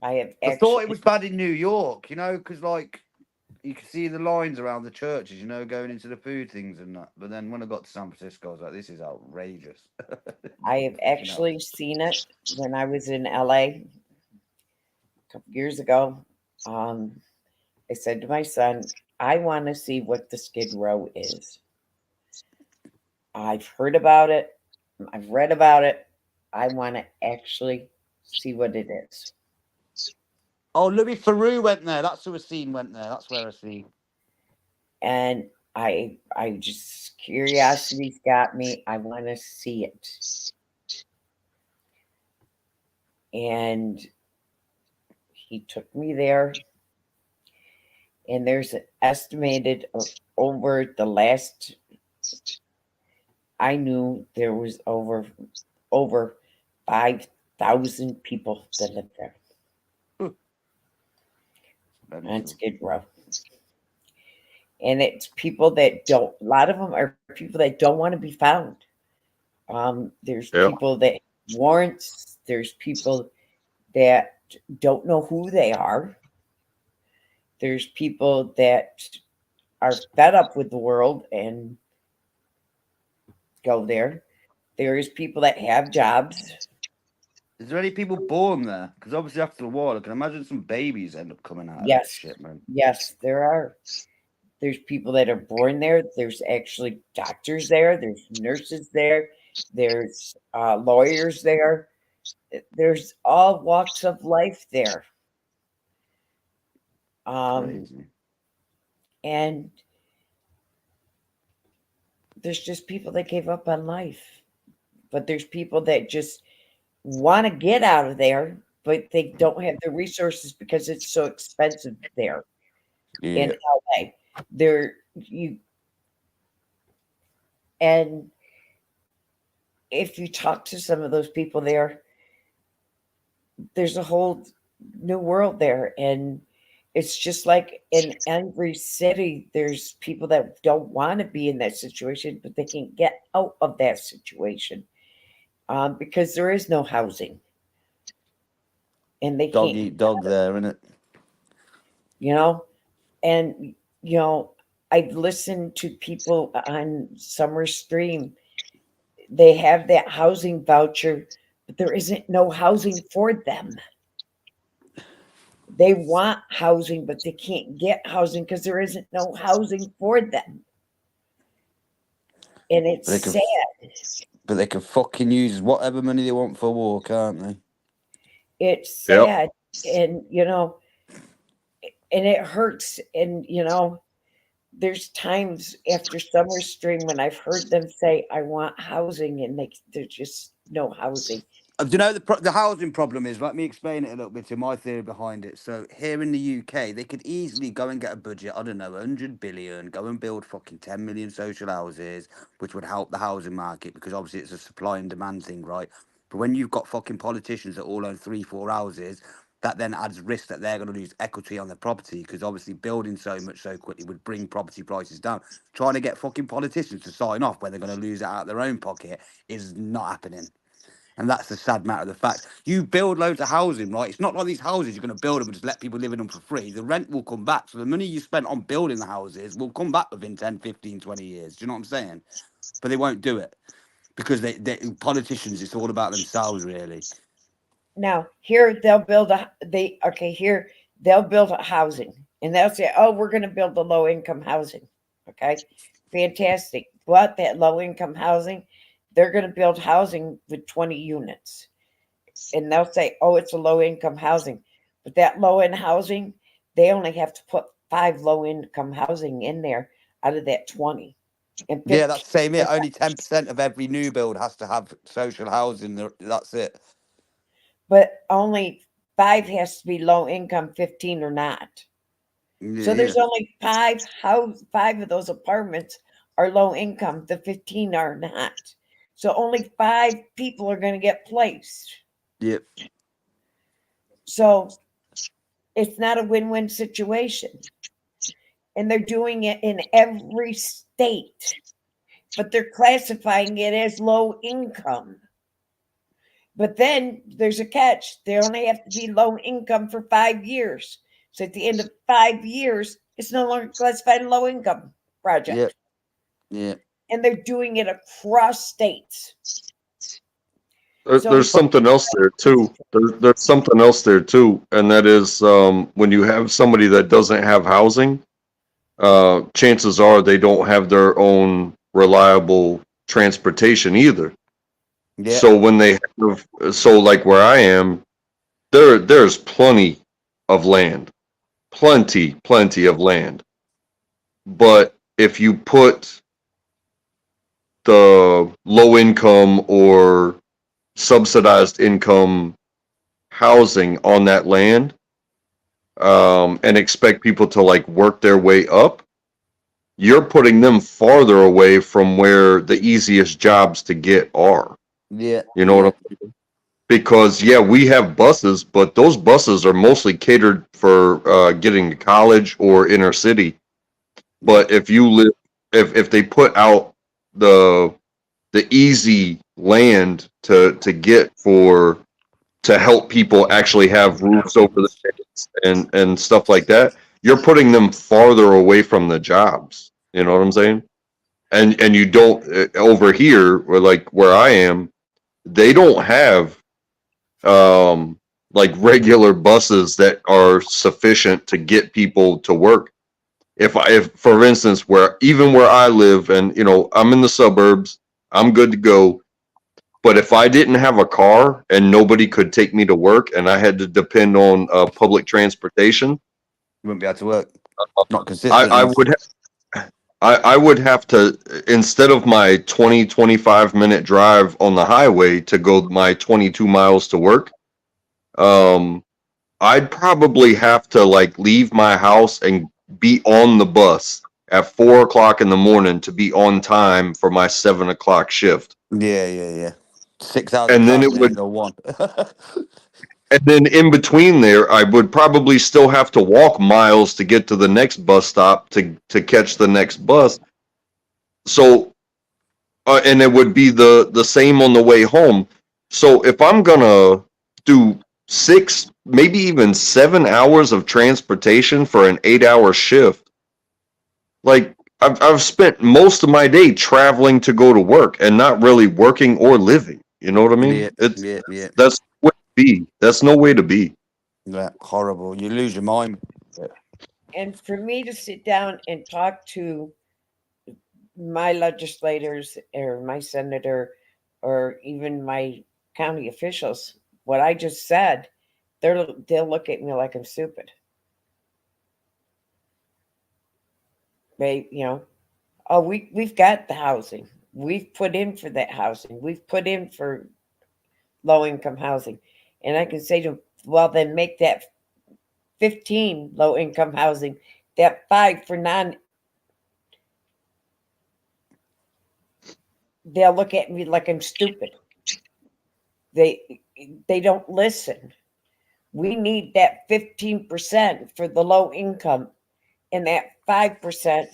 I have I actually. thought it was bad in New York, you know, because like you could see the lines around the churches, you know, going into the food things and that. But then when I got to San Francisco, I was like, this is outrageous. I have actually seen it when I was in LA a couple years ago. I said to my son, I want to see what the Skid Row is. I've heard about it. I've read about it. I want to actually see what it is. Oh, Louis Theroux went there. That's who I seen went there. That's where I seen. And I just, curiosity's got me. I want to see it. And he took me there. And there's an estimated over the last, I knew there was over 5,000 people that live there. On Skid Row. And it's people that don't, a lot of them are people that don't want to be found. There's people that warrants, there's people that don't know who they are. There's people that are fed up with the world and go there. There's people that have jobs. Is there any people born there? Because obviously after the war, I can imagine some babies end up coming out of Yes. that shit, man. Yes, there are. There's people that are born there. There's actually doctors there. There's nurses there. There's lawyers there. There's all walks of life there. Crazy. And there's just people that gave up on life. But there's people that just want to get out of there, but they don't have the resources because it's so expensive there in LA. And if you talk to some of those people there, there's a whole new world there. And it's just like in every city, there's people that don't want to be in that situation, but they can't get out of that situation because there is no housing. And they Dog can't eat dog there, innit? you know. And you know, I've listened to people on Summer Stream. They have that housing voucher, but there isn't no housing for them. They want housing, but they can't get housing because there isn't no housing for them. And it's sad. But they can fucking use whatever money they want for war, can't they? It's sad. And you know, and it hurts. And you know, there's times after Summer Stream when I've heard them say, I want housing, and there's just no housing. Do you know the housing problem is? Let me explain it a little bit to my theory behind it. So here in the UK, they could easily go and get a budget, I don't know, 100 billion, go and build fucking 10 million social houses, which would help the housing market because obviously it's a supply and demand thing, right? But when you've got fucking politicians that all own 3-4 houses, that then adds risk that they're going to lose equity on their property because obviously building so much so quickly would bring property prices down. Trying to get fucking politicians to sign off when they're going to lose it out of their own pocket is not happening. And that's the sad matter of the fact. You build loads of housing, right? It's not like these houses you're going to build them and just let people live in them for free. The rent will come back. So the money you spent on building the houses will come back within 10, 15, 20 years. Do you know what I'm saying? But they won't do it because they politicians, it's all about themselves, really. Now, here they'll build they'll build a housing and they'll say, oh, we're going to build the low income housing. Okay, fantastic. But that low income housing, they're going to build housing with 20 units. And they'll say, oh, it's a low income housing. But that low end housing, they only have to put 5 low income housing in there out of that 20. And yeah, that's the same. Only 10% of every new build has to have social housing. That's it. But only 5 has to be low income, 15 or not. Yeah, so there's only 5 of those apartments are low income. The 15 are not. So only 5 people are going to get placed. Yep. So it's not a win-win situation. and they're doing it in every state, but they're classifying it as low income. But then there's a catch. They only have to be low income for 5 years. So at the end of 5 years, it's no longer classified a low income project. Yep. Yeah. And they're doing it across states. So- There's something else there too. There's something else there too, and that is when you have somebody that doesn't have housing, chances are they don't have their own reliable transportation either. Yeah. So when they have, so like where I am, there's plenty of land, plenty of land. But if you put the low income or subsidized income housing on that land, and expect people to like work their way up, you're putting them farther away from where the easiest jobs to get are. Yeah. You know what I'm saying? Because yeah, we have buses, but those buses are mostly catered for getting to college or inner city. But if you live, if they put out the easy land to get for to help people actually have roofs over their heads and stuff like that, you're putting them farther away from the jobs. You know what I'm saying? And you don't over here, or like where I am, they don't have like regular buses that are sufficient to get people to work. If for instance, where I live, and you know, I'm in the suburbs, I'm good to go. But if I didn't have a car and nobody could take me to work, and I had to depend on public transportation, You wouldn't be able to work. Not consistent. I would have to, instead of my 25 minute drive on the highway to go my 22 miles to work, I'd probably have to like leave my house and be on the bus at 4 o'clock in the morning to be on time for my 7 o'clock shift. Yeah. 6 hours. And then it would go one. And then in between there, I would probably still have to walk miles to get to the next bus stop to catch the next bus. So, and it would be the same on the way home. So if I'm gonna do 6, maybe even 7 hours of transportation for an 8-hour shift, like I've spent most of my day traveling to go to work and not really working or living. You know what I mean? Yeah. That's the way to be. That's no way to be. Yeah, horrible. You lose your mind. And for me to sit down and talk to my legislators or my senator or even my county officials, what I just said, they'll look at me like I'm stupid. They, you know, oh, we've got the housing. We've put in for that housing. We've put in for low income housing. And I can say to them, well, then make that 15 low income housing, that 5 for non. They'll look at me like I'm stupid. They don't listen. We need that 15% for the low income and that 5%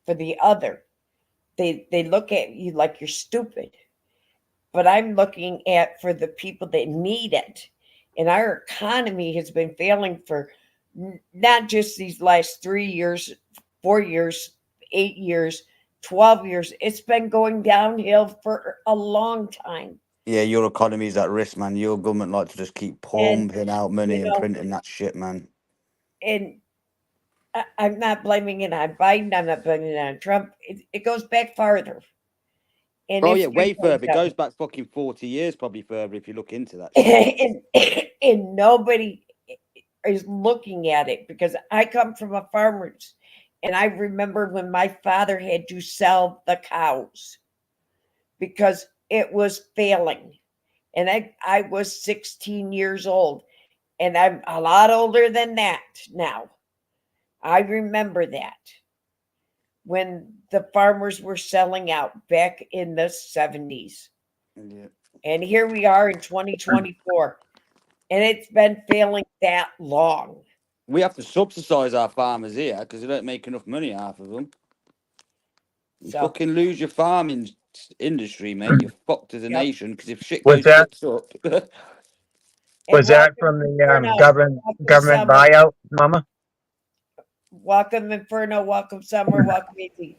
for the other. They look at you like you're stupid. But I'm looking at for the people that need it. And our economy has been failing for not just these last 3 years, 4 years, 8 years, 12 years. It's been going downhill for a long time. Yeah, your economy's at risk, man. Your government like to just keep pumping out money and printing that shit, man. And I'm not blaming it on Biden. I'm not blaming it on Trump. It goes back farther. And Way further. It goes back fucking 40 years, probably further, if you look into that shit. and nobody is looking at it because I come from a farmer's, and I remember when my father had to sell the cows because it was failing. And I was 16 years old, and I'm a lot older than that now. I remember that when the farmers were selling out back in the 70s. Yeah. And here we are in 2024, and it's been failing that long. We have to subsidise our farmers here because they don't make enough money, half of them. You So- fucking lose your farming industry, mate. You're fucked as a Yep. nation because if shit Was goes that- tits up. Was that from the government buyout, Mama? Welcome Inferno, welcome Summer, welcome Easy.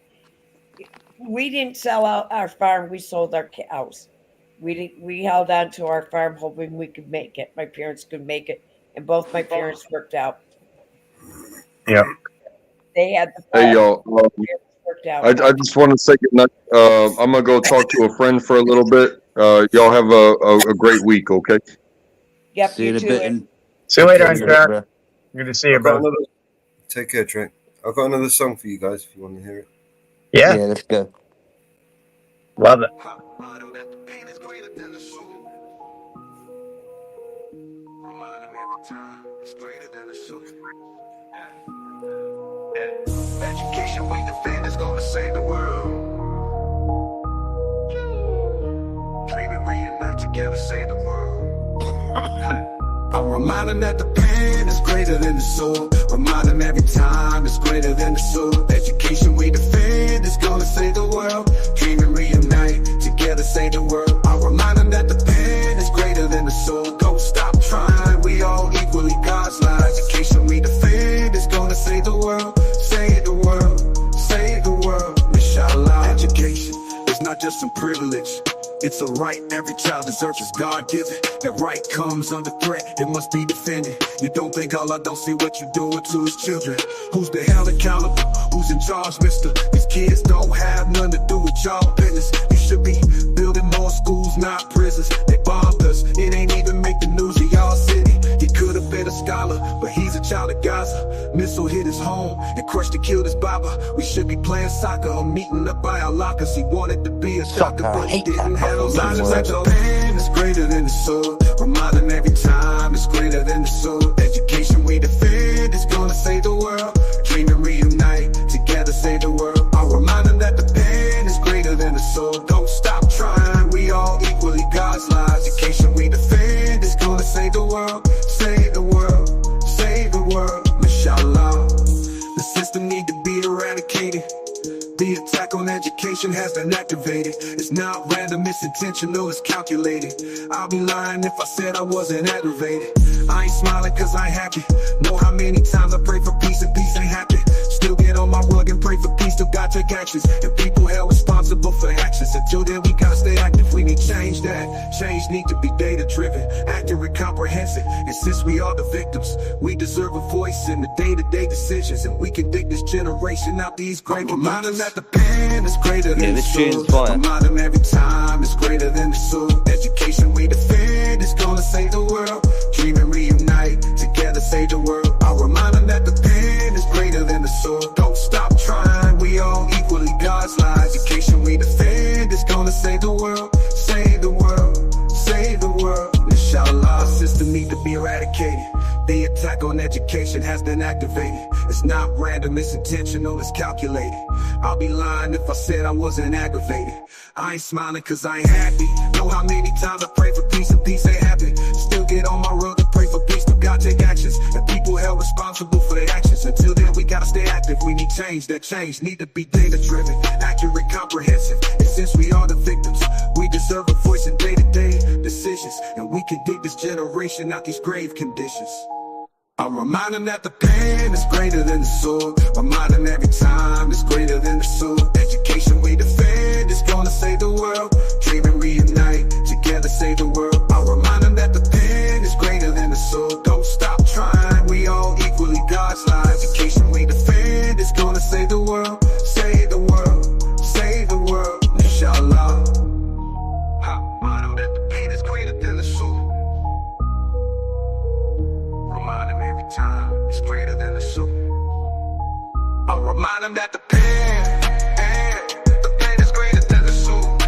We didn't sell out our farm, we sold our cows. We held on to our farm hoping we could make it. My parents could make it, and both my parents worked out. Yeah. They had the Hey, y'all. worked out. I just want to say goodnight. I'm gonna go talk to a friend for a little bit. Y'all have a great week, okay? Yep, See you in you a too. bit. And See you later, Take care, Jack. bro. Good to see you, I've got bro. take care, Trent. I've got another song for you guys if you want to hear it. Yeah, Yeah, let's go. love it. Education we defend is gonna save the world. Dream and reunite together, save the world. I'm reminding that the pen is greater than the soul. Remind them every time it's greater than the soul. Education we defend is gonna save the world. Dream and reunite together, save the world. I'm reminding that the pen is greater than the soul. Don't stop trying, we all equally God's light. Education we defend is gonna save the world. Save the world, save the world. Inshallah. Education is not just some privilege. It's a right every child deserves, is God-given. That right comes under threat, it must be defended. You don't think Allah don't see what you're doing to his children? Who's the hell accountable? Who's in charge, mister? These kids don't have nothing to do with y'all business. You should be building more schools, not prisons. They bombed us, it ain't even make the news of y'all city. He could have been a scholar, but he's a child of Gaza. Missile hit his home and crushed and killed his baba. We should be playing soccer or meeting up by Allah, cause he wanted to be a doctor, but he didn't have those options. Like the pen is greater than the soul. Remind them every time it's greater than the soul. Education we defend is gonna save the world. Dream and reunite together, save the world. I'll remind them that the pen is greater than the soul. Don't stop trying, we all equally God's lives. Education we defend is gonna save the world. Save the world, save the world, inshallah. The system need to be eradicated. The attack on education has been activated. It's not random, it's intentional, it's calculated. I'll be lying if I said I wasn't aggravated. I ain't smiling cause I ain't happy. Know how many times I pray for peace and peace ain't happen. Still get on my rug and pray for peace, still gotta take actions. And people held responsible for actions. Until then we gotta stay active, we need change that. Change need to be data driven, accurate, comprehensive. And since we are the victims, we deserve a voice in the day-to-day decisions. And we can dig this generation out these great reminders that the pen is greater than the soul. Remind them every time it's greater than the soul. Education we defend is gonna save the world. Dream and reunite together, save the world. I'll remind them that the pen is greater than the soul. Don't stop trying, we all equally God's lives. Education we defend is gonna save the world. Save the world, save the world. Inshallah, the system need to be eradicated. The attack on education has been activated. It's not random, it's intentional, it's calculated. I'll be lying if I said I wasn't aggravated. I ain't smiling cause I ain't happy. Know how many times I pray for peace and peace ain't happen. Still get on my rug and pray for peace, but God take actions. And people held responsible for their actions. Until then we gotta stay active, we need change. That change need to be data driven, accurate, comprehensive. And since we are the victims, we deserve a voice in day-to-day decisions. And we can dig this generation out these grave conditions. I'm reminding that the pen is greater than the soul. Remind them every time it's greater than the soul. Education we defend is gonna save the world. Dream and reunite together, save the world. I'll remind them that the pen is greater than the soul. Don't stop trying, we all equally God's lives. Education we defend is gonna save the world. Save the world, save the world, inshallah. Remind them that the pen is greater than the soul. Remind them every time it's greater than the soul. I'll remind them that the pen is greater than the soul.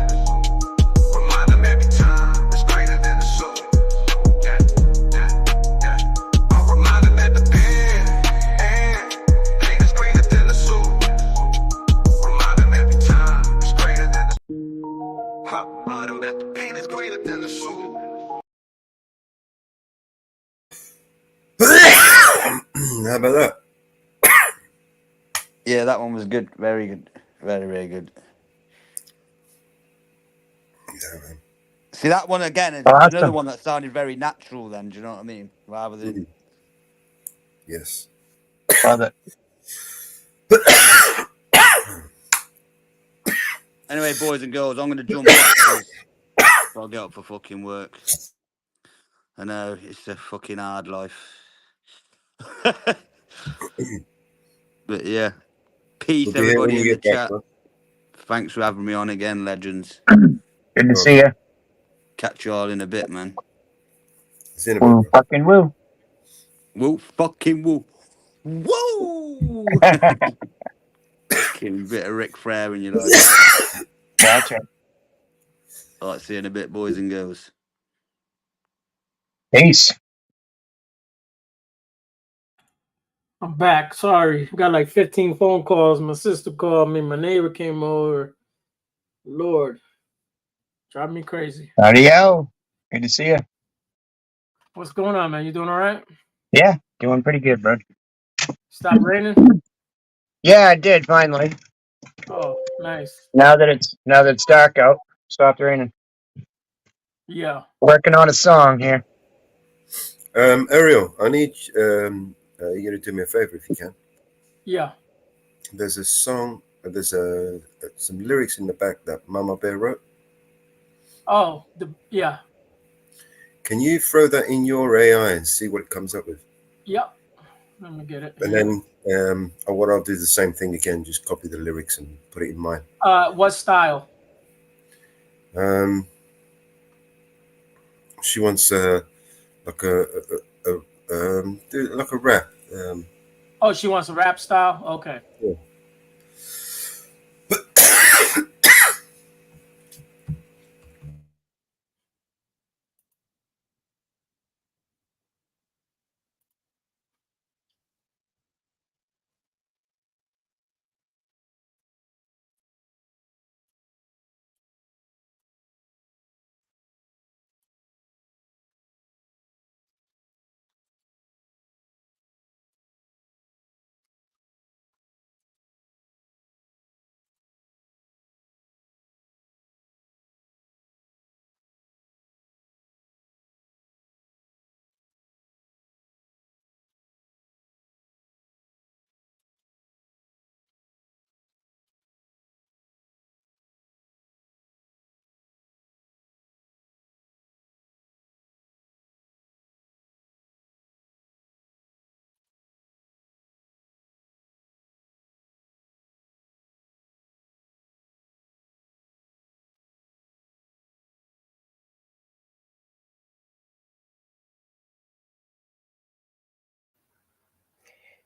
Remind them every time it's greater than the soul. Yeah, yeah, yeah. I'll remind them that the pen is greater than the soul. Remind them every time it's greater than the soul. Remind them that the pen is greater than the soul. How about that? Yeah, that one was good. Very good. Very, very good. Yeah, man. See, that one again is Awesome. another one that sounded very natural then, do you know what I mean? Rather than... Yes. Love it. Anyway, boys and girls, I'm going to jump off because I'll get up for fucking work. I know, it's a fucking hard life. But yeah, peace, We'll be here when everybody you in the get back, chat. man. Thanks for having me on again, legends. Good to see you. Catch you all in a bit, man. See you in a bit, Woo, bro. fucking woo. Woo, fucking woo. Woo! Fucking bit of Ric Flair in your life. Gotcha. All right, see you in a bit, boys and girls. Peace. I'm back. Sorry. Got like 15 phone calls. My sister called me. My neighbor came over. Lord. Drive me crazy. Howdy-o. Good to see you. What's going on, man? You doing all right? Yeah, doing pretty good, bro. Stop raining? Yeah, I did finally. Oh, nice. Now that it's dark out, stopped raining. Yeah. Working on a song here. Ariel, I need you to do me a favor if you can. Yeah. There's a song, there's some lyrics in the back that Mama Bear wrote. Oh, yeah. Can you throw that in your AI and see what it comes up with? Yep. Let me get it. And then what I'll do is the same thing again, just copy the lyrics and put it in mine. What style? She wants like like a rap. Oh, she wants a rap style? Okay. Yeah.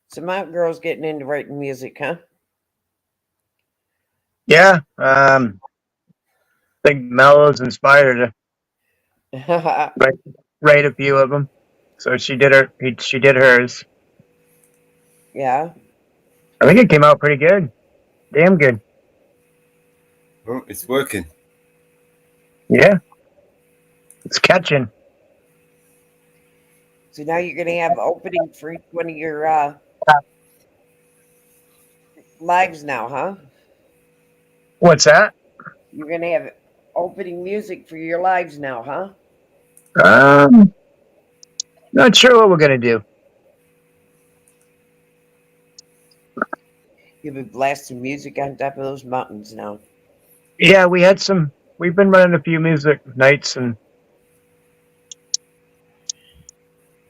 So Mountain Girl's getting into writing music, huh? Yeah. I think Mello's inspired her to write a few of them. So she did hers. Yeah. I think it came out pretty good. Damn good. Oh, it's working. Yeah. It's catching. So now you're gonna have opening for each one of your lives now, huh? What's that? You're gonna have opening music for your lives now, huh? Not sure what we're gonna do. You'll be blasting music on top of those mountains now. Yeah, we've been running a few music nights and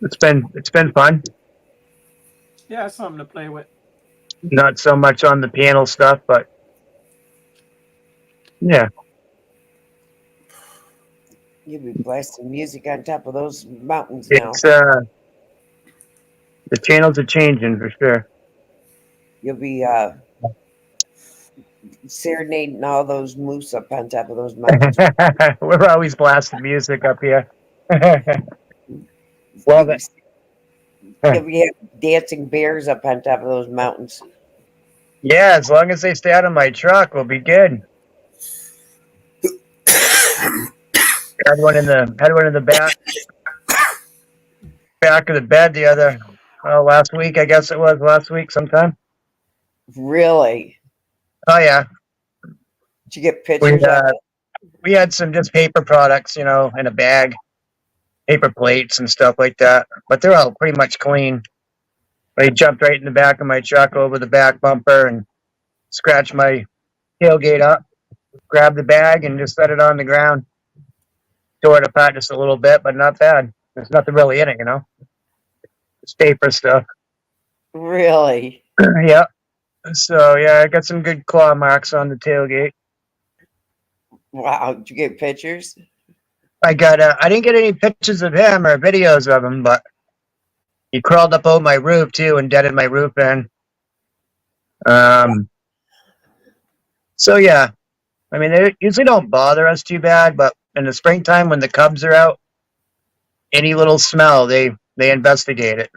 it's been fun. Yeah, it's something to play with. Not so much on the piano stuff, but yeah. You'll be blasting music on top of those mountains now. It's the channels are changing for sure. You'll be serenading all those moose up on top of those mountains. We're always blasting music up here. Love it. You'll be dancing bears up on top of those mountains. Yeah, as long as they stay out of my truck, we'll be good. Had one in the back of the bed the last week, I guess it was last week sometime. Really? Oh yeah, Did you get we pictures of it? we had some just paper products, in a bag, paper plates and stuff like that. But they're all pretty much clean. They jumped right in the back of my truck over the back bumper and scratched my tailgate up, grabbed the bag and just set it on the ground. Tore it apart just a little bit, but not bad. There's nothing really in it, It's paper stuff. Really? Yep. So yeah, I got some good claw marks on the tailgate. Wow. Did you get pictures? I didn't get any pictures of him or videos of him, but he crawled up over my roof too and dented my roof in. So yeah, I mean, they usually don't bother us too bad, but in the springtime when the cubs are out, any little smell, they investigate it.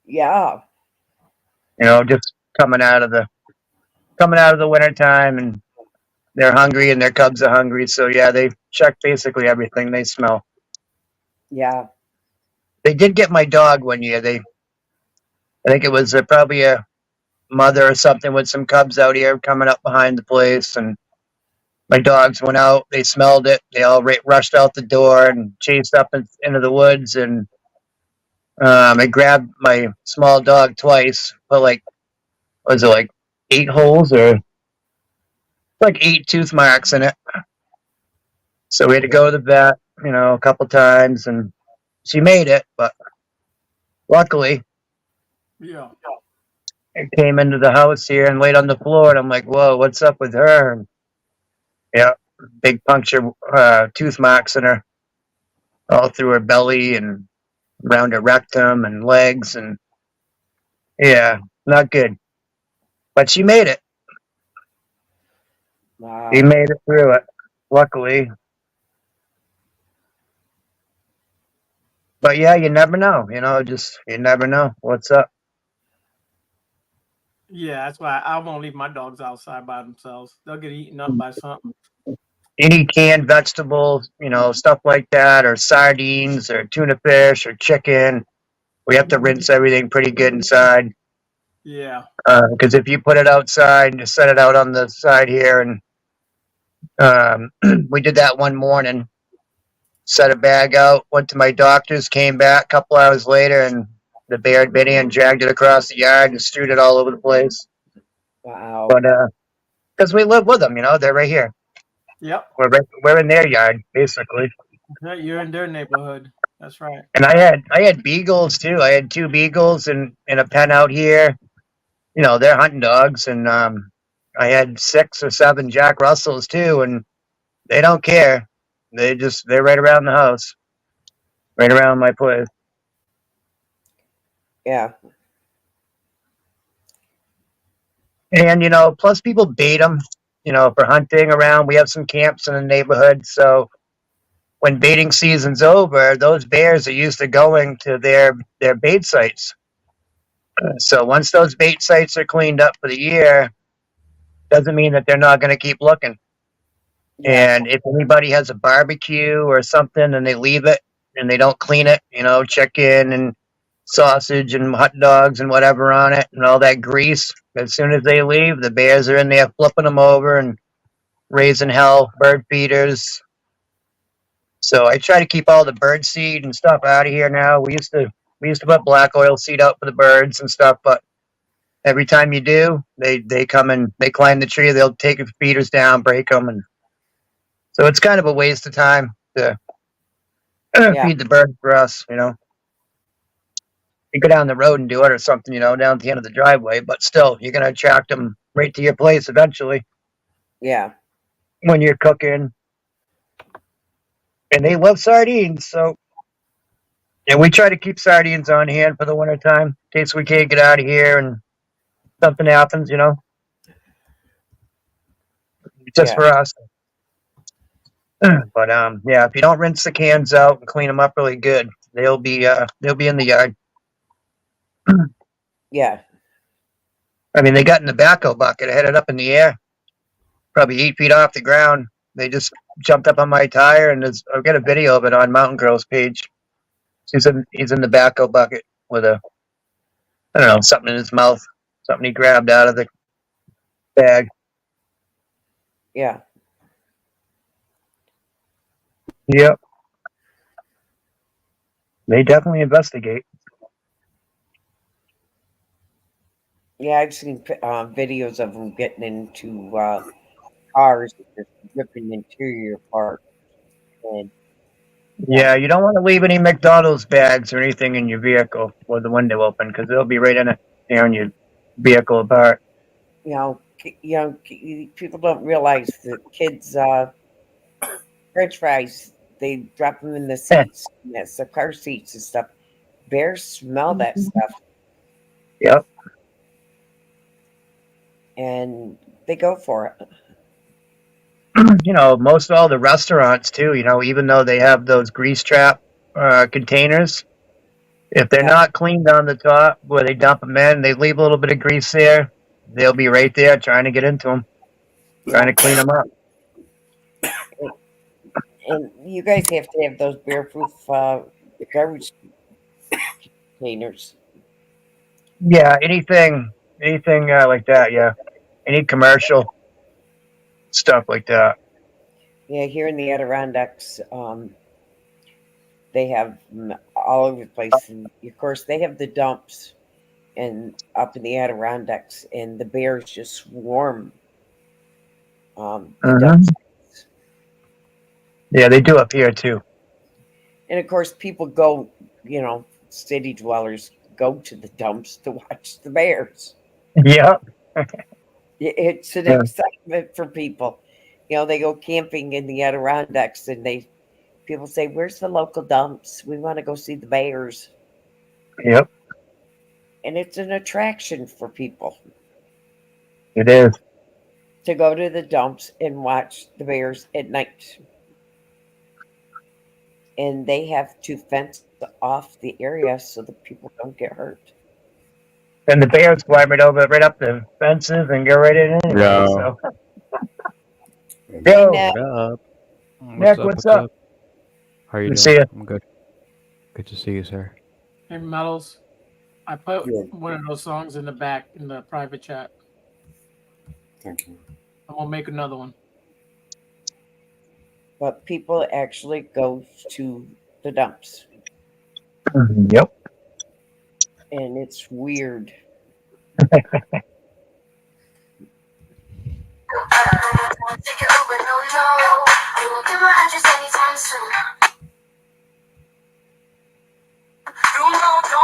Yeah. Just coming out of the winter time, and they're hungry and their cubs are hungry. So yeah, they check basically everything they smell. Yeah. They did get my dog one year. I think it was probably a mother or something with some cubs out here coming up behind the place, and my dogs went out. They smelled it. They all rushed out the door and chased up into the woods. And I grabbed my small dog twice. Put was it like 8 holes or like 8 tooth marks in it? So we had to go to the vet, a couple times, and she made it. But luckily, Yeah. I came into the house here and laid on the floor, and I'm like, "Whoa, what's up with her?" And yeah, big puncture tooth marks in her, all through her belly and around her rectum and legs, and yeah, not good. But she made it. Wow. She made it through it, luckily. But yeah, you never know. You never know what's up. Yeah, that's why I won't leave my dogs outside by themselves. They'll get eaten up by something. Any canned vegetables, stuff like that, or sardines, or tuna fish, or chicken. We have to rinse everything pretty good inside. Yeah. Because if you put it outside and just set it out on the side here, and we did that one morning, set a bag out, went to my doctor's, came back a couple hours later, and the bear had been in, dragged it across the yard and strewed it all over the place. Wow. But because we live with them, they're right here. Yep. We're in their yard basically. Yeah, you're in their neighborhood. That's right. And I had beagles too. I had 2 beagles in a pen out here. They're hunting dogs, and I had 6 or 7 Jack Russells too, and they don't care. They're right around the house, right around my place. Yeah. And plus people bait them, for hunting around. We have some camps in the neighborhood, so when baiting season's over, those bears are used to going to their bait sites. So once those bait sites are cleaned up for the year, doesn't mean that they're not going to keep looking. And if anybody has a barbecue or something and they leave it and they don't clean it, chicken and sausage and hot dogs and whatever on it and all that grease, as soon as they leave, the bears are in there flipping them over and raising hell, bird feeders. So I try to keep all the bird seed and stuff out of here now. We used to put black oil seed out for the birds and stuff, but every time you do, they come and they climb the tree. They'll take the feeders down, break them, and so it's kind of a waste of time to feed the birds for us. You go down the road and do it or something, down at the end of the driveway, but still, you're gonna attract them right to your place eventually. Yeah. When you're cooking. And they love sardines, so. And we try to keep sardines on hand for the winter time, in case we can't get out of here and something happens, Just for us. But yeah, if you don't rinse the cans out and clean them up really good, they'll be in the yard. Yeah. I mean, they got in the backhoe bucket, headed up in the air, probably 8 feet off the ground. They just jumped up on my tire, and I've got a video of it on Mountain Girl's page. He's in the backhoe bucket with a, I don't know, something in his mouth, something he grabbed out of the bag. Yeah. Yep. They definitely investigate. Yeah, I've seen videos of them getting into cars, just ripping interior parts. And Yeah, you don't want to leave any McDonald's bags or anything in your vehicle with the window open because they'll be right in it, tearing your vehicle apart. People don't realize that kids French fries, they drop them in the seats, yes, the car seats and stuff. Bears smell that stuff. Yep. And they go for it. You know, most all the restaurants too, you know, even though they have those grease trap containers, if they're not cleaned on the top where they dump them in, they leave a little bit of grease there. They'll be right there trying to get into them, trying to clean them up. And you guys have to have those bear-proof garbage containers. Yeah, anything like that. Yeah, any commercial stuff like that. Yeah, here in the Adirondacks, they have them all over the place. And of course, they have the dumps and up in the Adirondacks, and the bears just swarm the dumps. Yeah, they do up here too. And of course, people go, city dwellers go to the dumps to watch the bears. Yeah. It's an excitement for people. They go camping in the Adirondacks and people say, "Where's the local dumps? We want to go see the bears." Yep. And it's an attraction for people. It is. To go to the dumps and watch the bears at night. And they have to fence off the area so that people don't get hurt. And the bears climb right up the fences and go right in anyway. Yeah. So. Yo, Nick. What up? Nick, what's up? How are you Good doing? to see you. I'm good. Good to see you, sir. Hey, Mellows, I put one of those songs in the back in the private chat. Thank you. I'm gonna make another one. But people actually go to the dumps. Yep. And it's weird. Don't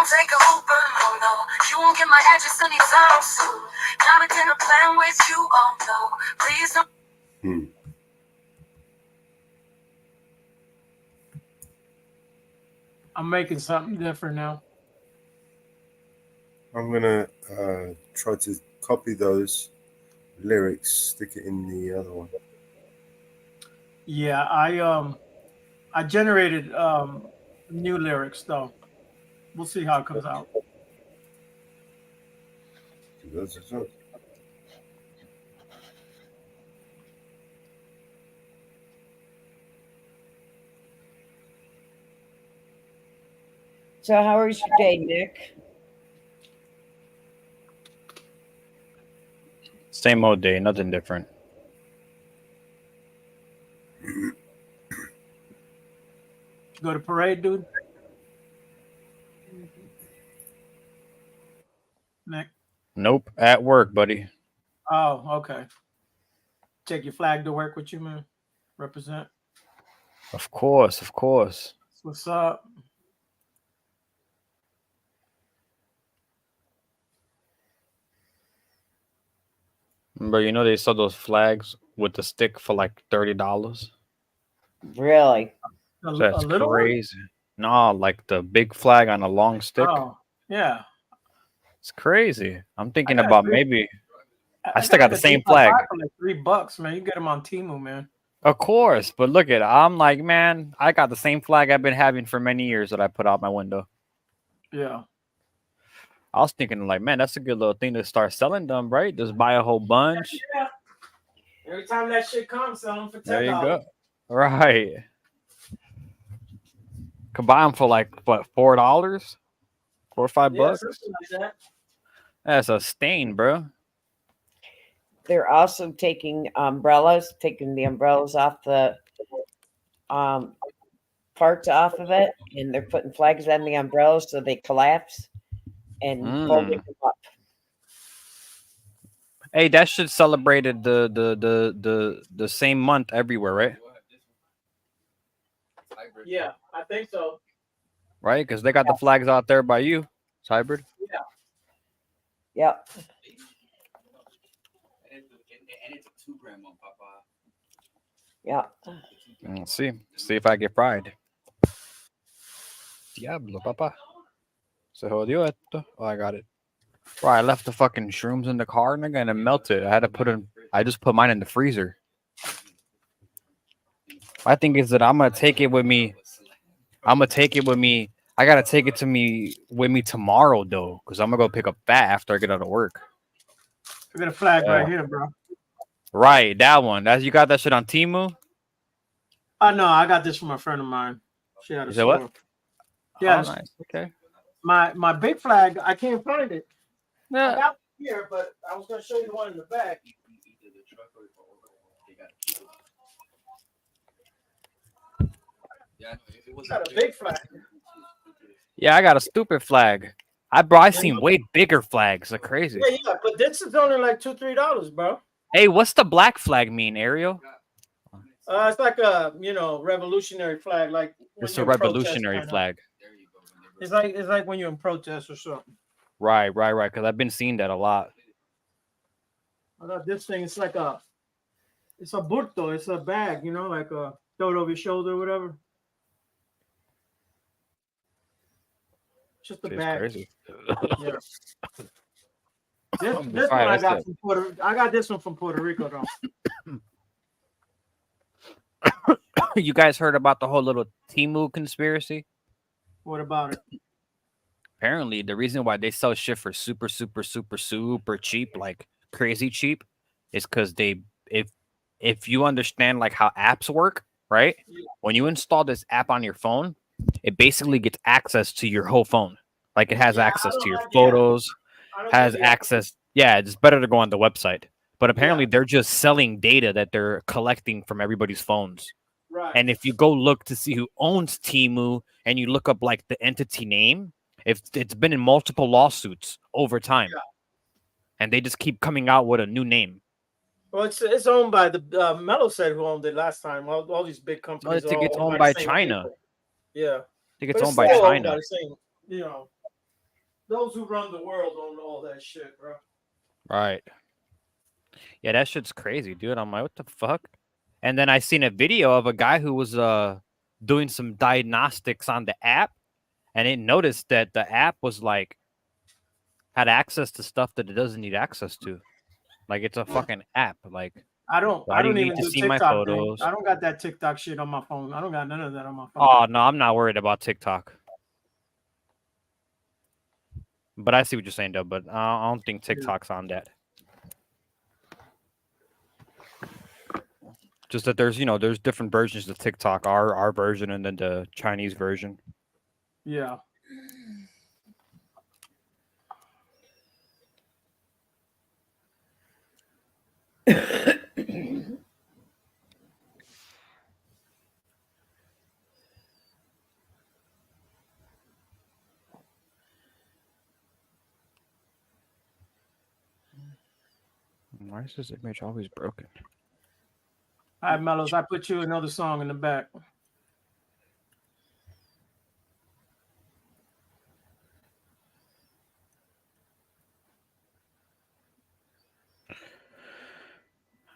take a Uber, no. You won't get my address anytime soon. Got a dinner plan with you, oh no. Please don't. I'm making something different now. I'm gonna try to copy those lyrics, stick it in the other one. Yeah, I generated new lyrics though. We'll see how it comes out. So how was your day, Nick? Same old day, nothing different. Go to parade, dude. Nick. Nope, at work, buddy. Oh, okay. Take your flag to work with you, man. Represent. Of course, of course. What's up? But you know they sell those flags with the stick for like $30. Really? That's little one? crazy. No, like the big flag on a long stick. Oh, yeah. It's crazy. I'm thinking got about three- maybe. I still got the same flag. For like $3, man. You get them on Temu, man. Of course, but look at it. I'm like, man, I got the same flag I've been having for many years that I put out my window. Yeah. I was thinking, like, man, that's a good little thing to start selling them, right? Just buy a whole bunch. Yeah. Every time that shit comes, sell them for $10. There you go. Right. Could buy them for like what, $4? 4 or 5 Yeah, bucks. something like that. That's a stain, bro. They're also taking the umbrellas off the parts off of it, and they're putting flags on the umbrellas so they collapse and folding them up. Hey, that shit celebrated the same month everywhere, right? Yeah, I think so. Right, because they got the flags out there by you. It's hybrid. Yeah. Yep. And it's a 2-gram one, Papa. Yeah. Let's see if I get fried. Diablo, Papa. Se jodió esto. Oh, I got it. Bro, I left the fucking shrooms in the car, nigga, and it melted. I just put mine in the freezer. My thing is that I'm gonna take it with me. I gotta take it with me tomorrow though, because I'm gonna go pick up that after I get out of work. I got a flag right here, bro. Right, that one. You got that shit on Temu? Oh no, I got this from a friend of mine. She had a Is that what? store. Yeah, Oh, nice. Okay. My big flag, I can't find it. Yeah. I got it here, but I was gonna show you the one in the back. Got a big flag. Yeah, I got a stupid flag. I seen way bigger flags. They're crazy. Yeah, but this is only like $2-3, bro. Hey, what's the black flag mean, Ariel? It's like a revolutionary flag, like when It's a you're in protest, revolutionary kinda. flag. It's like when you're in protest or something. Right. Because I've been seeing that a lot. I got this thing. It's a burto. It's a bag, like a throw it over your shoulder or whatever. Just a It's bag. crazy. Yeah. This one I got from I got this one from Puerto Rico though. You guys heard about the whole little Temu conspiracy? What about it? Apparently, the reason why they sell shit for super cheap, like crazy cheap, is because if you understand like how apps work, right? Yeah. When you install this app on your phone, it basically gets access to your whole phone. Like it has access to your photos, has access. Yeah, it's better to go on the website. But apparently, they're just selling data that they're collecting from everybody's phones. Right. And if you go look to see who owns Temu and you look up like the entity name, if it's been in multiple lawsuits over time, and they just keep coming out with a new name. Well, it's owned by the Mello said who owned it last time. All these big companies. I think it's owned the by same China. people. Yeah. I think it's But owned by still China. the same, those who run the world own all that shit, bro. Right. Yeah, that shit's crazy, dude. I'm like, what the fuck? And then I seen a video of a guy who was doing some diagnostics on the app, and it noticed that the app was like had access to stuff that it doesn't need access to. Like it's a fucking app. Like I don't why do you even need to do see TikTok. my photos? I don't got that TikTok shit on my phone. I don't got none of that on my phone. Oh no, I'm not worried about TikTok. But I see what you're saying, though. But I don't think TikTok's on that. Just that there's different versions of TikTok. Our version and then the Chinese version. Yeah. Why is this image always broken? All right, Mellows, I put you another song in the back.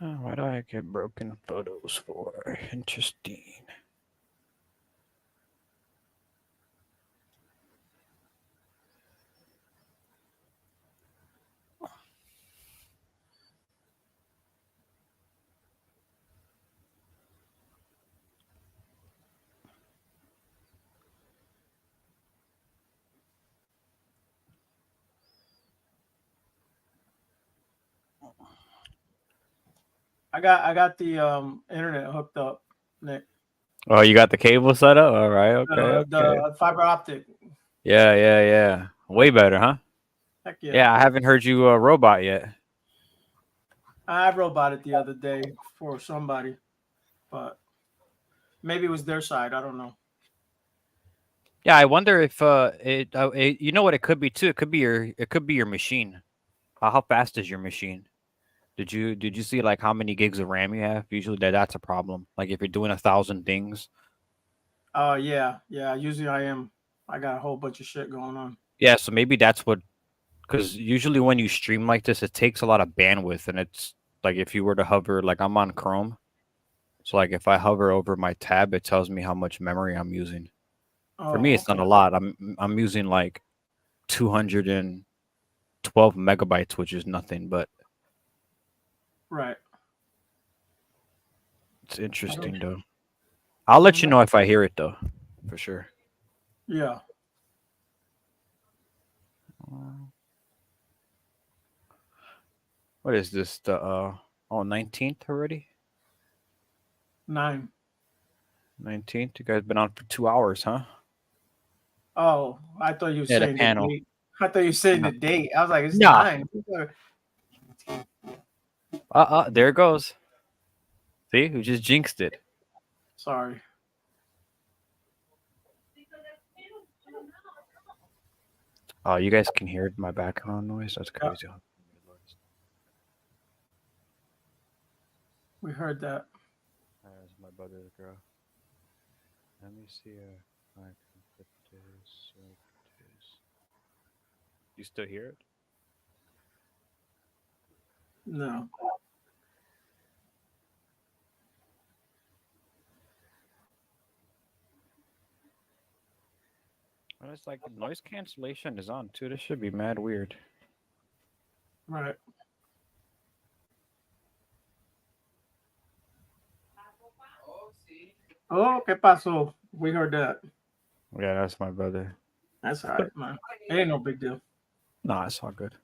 Oh, why do I get broken photos for? Interesting. I got the internet hooked up, Nick. Oh, you got the cable set up? All right. Okay. The fiber optic. Yeah. Way better, huh? Heck yeah. Yeah, I haven't heard you robot yet. I roboted the other day for somebody, but maybe it was their side. I don't know. Yeah, I wonder if you know what it could be too. It could be your machine. How fast is your machine? Did you see like how many gigs of RAM you have? Usually that's a problem. Like if you're doing 1,000 things. Yeah. Usually I got a whole bunch of shit going on. Yeah, so maybe that's what. Because usually when you stream like this, it takes a lot of bandwidth, and it's like if you were to hover, like I'm on Chrome, so like if I hover over my tab, it tells me how much memory I'm using. For me, it's not a lot. I'm using like 212 megabytes, which is nothing, but Right. it's interesting though. I'll let you know if I hear it though, for sure. Yeah. What is this? The 19th already? 9. 19th. You guys been on for 2 hours, huh? Oh, I thought you were Yeah, the saying panel. the date. I thought you were saying the date. I was like, it's Nah. 9. There it goes. See, who just jinxed it? Sorry. Oh, you guys can hear my background noise? That's crazy. We heard that. There's my brother's girl. Let me see if I can put this like this. You still hear it? No. And it's like noise cancellation is on too. This should be mad weird. Right. Oh, ¿qué pasó? We heard that. Yeah, that's my brother. That's all right, man. It ain't no big deal. Nah, it's all good.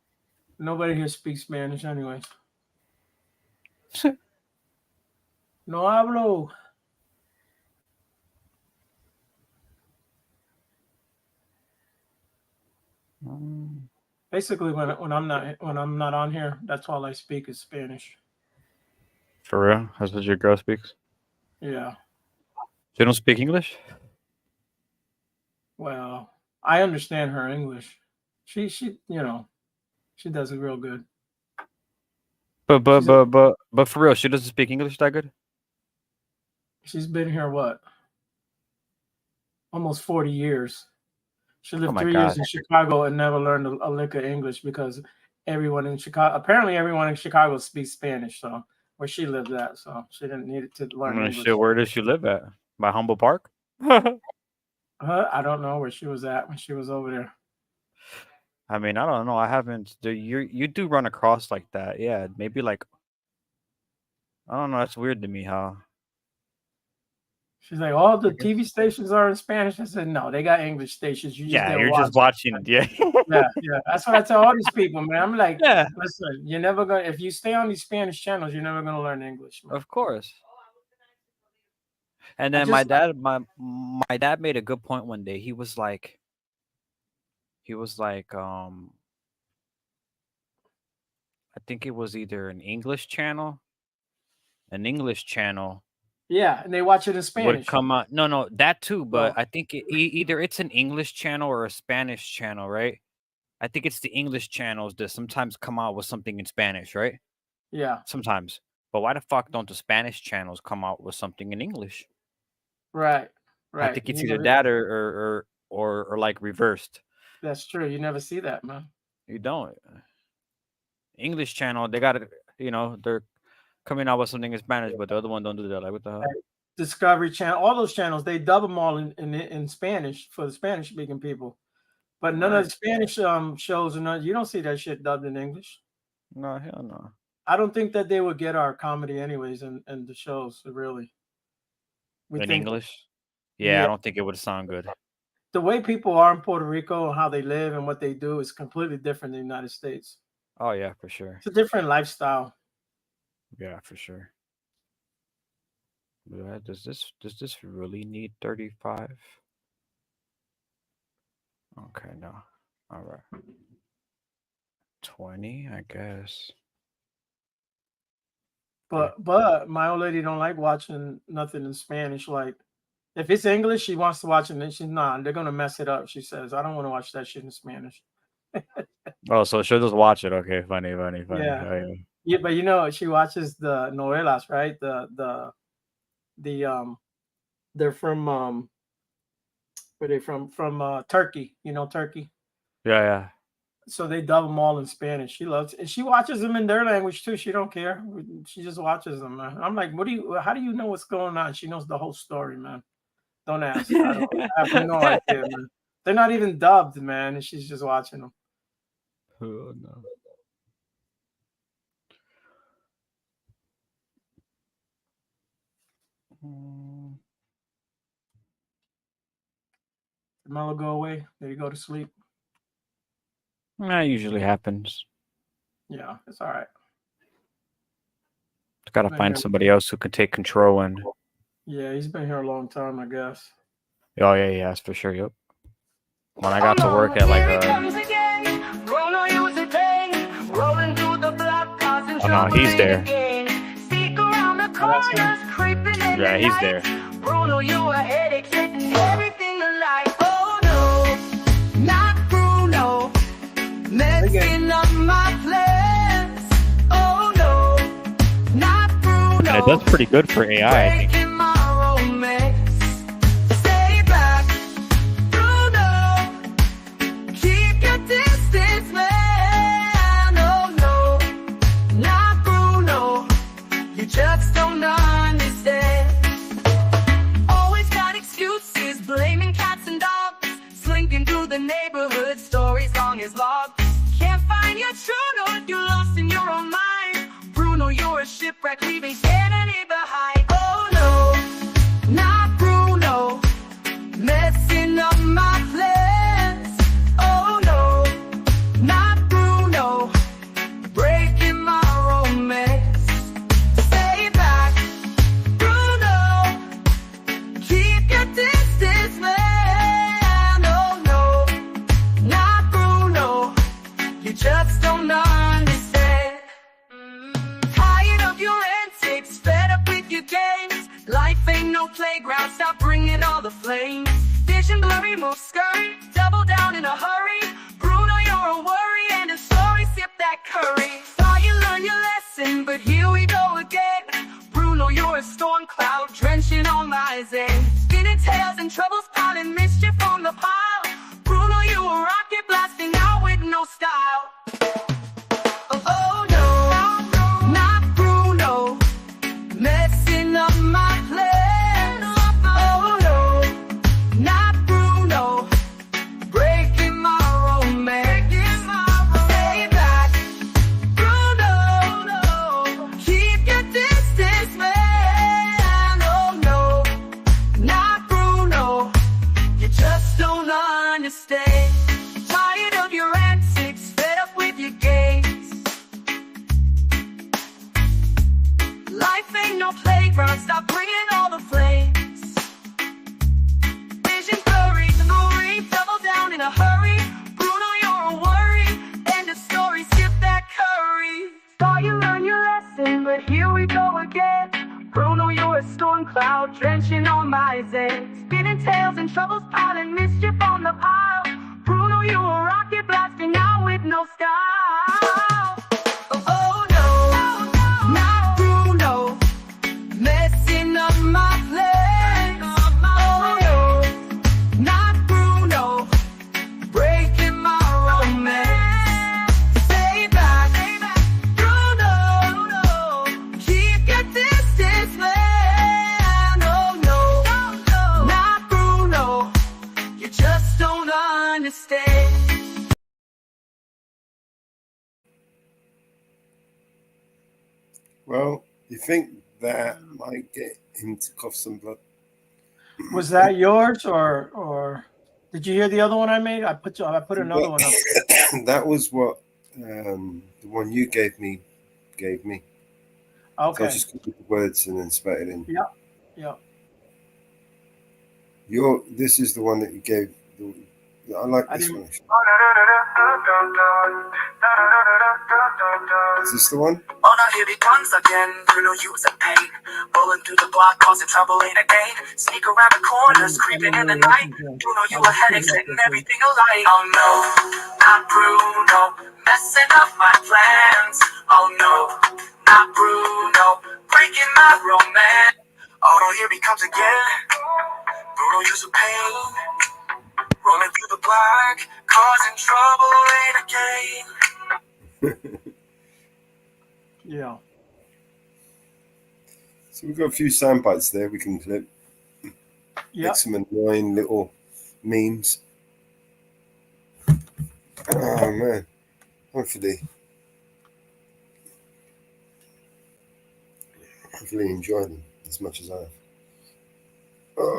Nobody here speaks Spanish, anyways. No hablo. Basically, when I'm not on here, that's all I speak is Spanish. For real? That's what your girl speaks? Yeah. She don't speak English? Well, I understand her English. She she does it real good. But for real, she doesn't speak English that good? She's been here what? Almost 40 years. She lived my 3 years God. in Chicago and never learned a lick of English because everyone in Chicago speaks Spanish. So where she lived at, so she didn't need to learn English. Shit, where does she live at? By Humble Park? I don't know where she was at when she was over there. I mean, I don't know. I haven't. You do run across like that, yeah? Maybe like I don't know. That's weird to me. How She's like, all the TV stations are in Spanish. I said, no, they got English stations. You just yeah, didn't you're watch just watching. Yeah, yeah. That's what I tell all these people, man. I'm like, yeah, listen, you're never gonna if you stay on these Spanish channels, you're never gonna learn English. Man. of course. And then my dad made a good point one day. He was like, I think it was either an English channel. Yeah, and they watch it in Would Spanish. come out. No, that too. But Oh. I think either it's an English channel or a Spanish channel, right? I think it's the English channels that sometimes come out with something in Spanish, right? Yeah, Sometimes. But why the fuck don't the Spanish channels come out with something in English? right. I think it's You either never- that or like reversed. That's true. You never see that, man. You don't. English channel, they got it. They're coming out with something in Spanish, but the other one don't do that. Like, what the hell? Discovery Channel, all those channels, they dub them all in Spanish for the Spanish speaking people. But none of the Spanish shows you don't see that shit dubbed in English. No, hell no. I don't think that they would get our comedy anyways and the shows really. In English? Yeah, I don't think it would sound good. The way people are in Puerto Rico and how they live and what they do is completely different than the United States. Oh yeah, for sure. It's a different lifestyle. Yeah, for sure. But does this really need 35? Okay, no. All right. 20, I guess. But my old lady don't like watching nothing in Spanish. Like if it's English, she wants to watch it, and she's not. They're gonna mess it up. She says, "I don't want to watch that shit in Spanish." Oh, so she'll just watch it. Okay, funny. Yeah. Oh, yeah. Yeah, but you know, she watches the novelas, right? They're from where they from Turkey. You know, Turkey. Yeah. So they dub them all in Spanish. She loves it. And she watches them in their language too. She don't care. She just watches them, man. I'm like, how do you know what's going on? She knows the whole story, man. Don't ask. I have no idea, man. They're not even dubbed, man, and she's just watching them. Oh no. Did Mello go away? Did he go to sleep? That usually happens. Yeah, it's all right. Gotta find somebody else who can take control and. Yeah, he's been here a long time, I guess. Oh yeah, that's for sure. Yep. When I got to work at like oh no, he's there. Yeah, he's there. Bruno, you a headache, setting everything alight. Oh no, not Bruno, messing up my plans. Oh no, not Bruno. And it does pretty good for AI, I think. Just don't understand. Always got excuses, blaming cats and dogs, slinking through the neighborhood, stories long as logs. Can't find your true north, you're lost in your own mind. Bruno, you're a shipwreck, leaving sanity behind. Oh no, not Bruno, messing up my plans. Oh no, not Bruno, breaking my romance. Just don't understand. Tired of your antics, fed up with your games. Life ain't no playground, stop bringing all the flames. Vision blurry, move scurry, double down in a hurry. Bruno, you're a worry, and a story, sip that curry. Thought you learned your lesson, but here we go again. Bruno, you're a storm cloud, drenching all my zen. Spinning tails and troubles piling mischief on the pile. Bruno, you a rocket blasting out with no style. Oh no, not Bruno, messing up my plans. Oh no, not Bruno, breaking my romance. Stay back, Bruno, keep your distance, man. Oh no, not Bruno, you just don't understand. Tired of your antics, fed up with your games. Life ain't no playground, stop bringing all the flames. Vision blurry, glory, double down in a hurry. Bruno, you're a worry, end of story, skip that curry. Thought you learned your lesson, but here we go again. Bruno, you're a storm cloud, drenching on my zen. Spinning tails and troubles piling mischief on the pile. Bruno, you a rocket blasting out with no style. Oh no, not Bruno, messing up my plans. Oh no, not Bruno, breaking my romance. Stay back, Bruno, keep your distance, man. Oh no, not Bruno, you just don't understand. Well, you think that might get him to cough some blood? Was that yours or did you hear the other one I made? I put another one up. That was what the one you gave me. So Okay. I just copied the words and then spat it in. Yeah. This is the one that you gave. I like I this didn't. one. Is this the one? Oh, now here it comes again. You know you was a pain. Rolling through the block, causing trouble ain't a gain. Sneak around the corners, creeping in the night. You know you a headache, setting everything alight. Oh no, not Bruno, messing up my plans. Oh no, not Bruno, breaking my romance. Oh no, here he comes again. Bruno, you's a pain. Rolling through the block, causing trouble ain't a game. Yeah. So we've got a few sound bites there we can clip. Yeah. Make some annoying little memes. Oh man. Hopefully enjoy them as much as I have.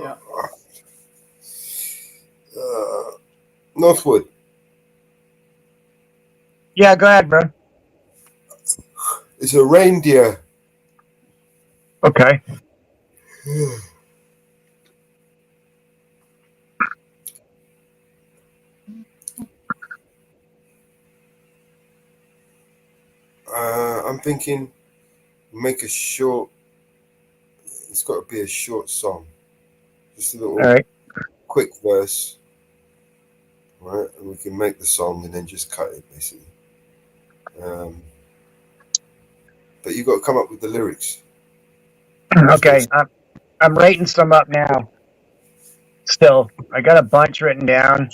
Yeah. Northwood. Yeah, go ahead, bro. It's a reindeer. Okay. I'm thinking make a short. It's got to be a short song. Just a little All right. quick verse. Right? And we can make the song and then just cut it basically. But you got to come up with the lyrics. Okay. I'm writing some up now. Still, I got a bunch written down.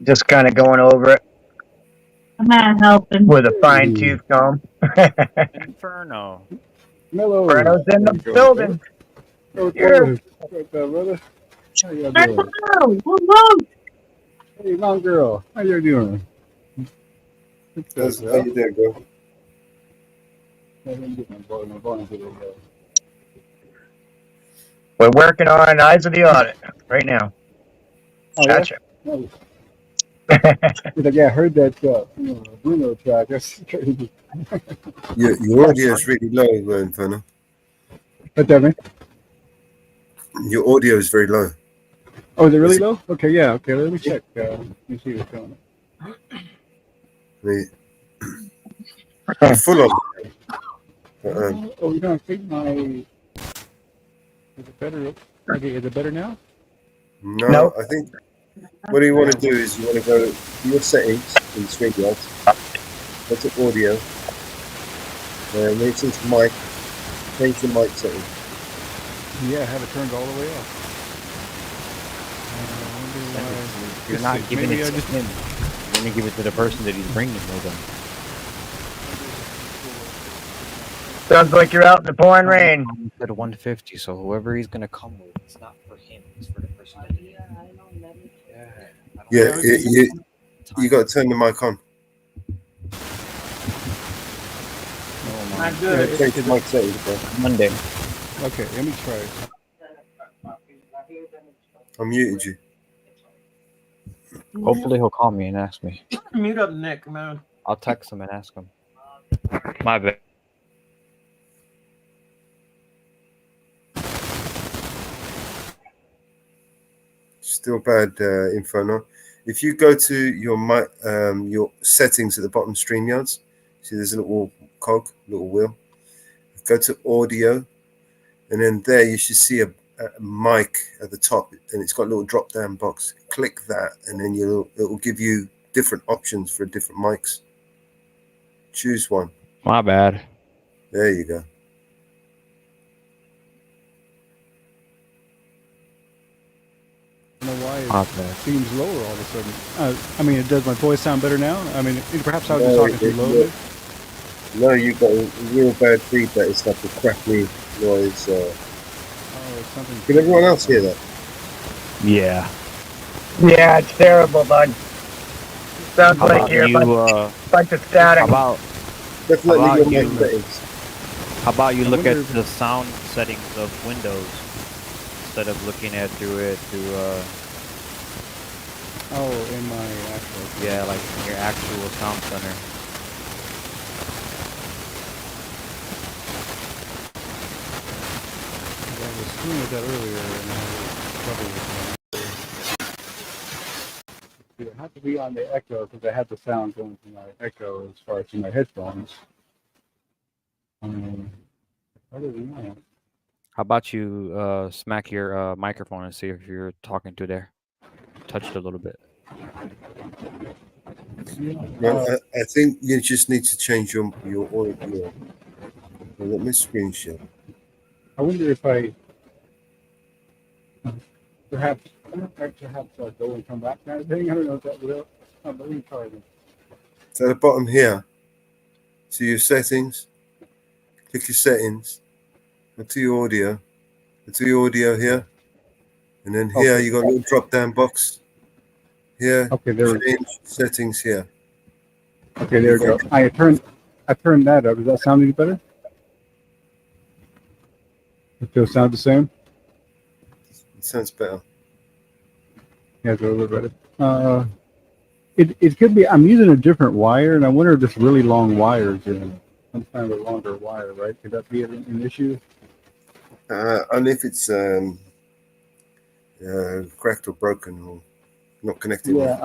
Just kind of going over it. I'm not helping. With a fine tooth comb. Inferno. Hello. Inferno's in the building. Here. What's up, brother? How y'all doing? Whoa. Hey, long girl. How you doing? How you doing, bro? We're working on Eyes of the Audit right now. Oh, Gotcha. Yeah? Yeah, I heard that Bruno track. That's crazy. Your audio is really low, Inferno. What's that, man? Your audio is very low. Oh, is it really low? Okay, yeah. Okay, let me check. Let me see what's going on. Full on. Oh, you know, I think my. Is it better? Okay, is it better now? No, I think what you want to do is you want to go to your settings in StreamYard, go to audio, and then since mic, change the mic setting. Yeah, I have it turned all the way up. You're not giving it to him. You're going to give it to the person that he's bringing with him. Sounds like you're out in the pouring rain. He said 150, so whoever he's going to come with, it's not for him. It's for the person that he You got to turn the mic on. Not good. Change the mic settings, bro. Monday. Okay, let me try it. I muted you. Hopefully he'll call me and ask me. Mute up Nick, man. I'll text him and ask him. My bad. Still bad, Inferno. If you go to your mic, your settings at the bottom, StreamYards, see there's a little cog, little wheel. Go to audio, and then there you should see a mic at the top, and it's got a little drop-down box. Click that, and then it will give you different options for different mics. Choose one. My bad. There you go. I don't know why it seems lower all of a sudden. I mean, does my voice sound better now? I mean, perhaps I was just talking too low. No, you've got a real bad feedback. It's like a crackly noise. It's something. Can everyone else hear that? Yeah. Yeah, it's terrible, bud. Sounds How like about you're you, a bunch of static. How about you look wonder at the sound settings of Windows instead of looking at through it through Oh, in my actual. yeah, like your actual sound center. I was screwing with that earlier and I had trouble with that. it had to be on the Echo because I had the sound going through my Echo as far as through my headphones. Other than that, How about you smack your microphone and see if you're talking to there? Touch it a little bit. Well, I think you just need to change your audio. Let me screen share. I wonder if I perhaps go and come back kind of thing. I don't know if that will. I believe probably. So at the bottom here, see your settings. Click your settings. Go to your audio. Go to your audio here, and then here Okay. you got a little drop down box. Here, Okay, there we go. change settings here. Okay, there we go. I turned that up. Does that sound any better? It still sound the same? It sounds better. Yeah, it's a little bit better. It could be. I'm using a different wire, and I wonder if this really long wire is in some kind of a longer wire, right? Could that be an issue? And if it's cracked or broken or not connected. Yeah,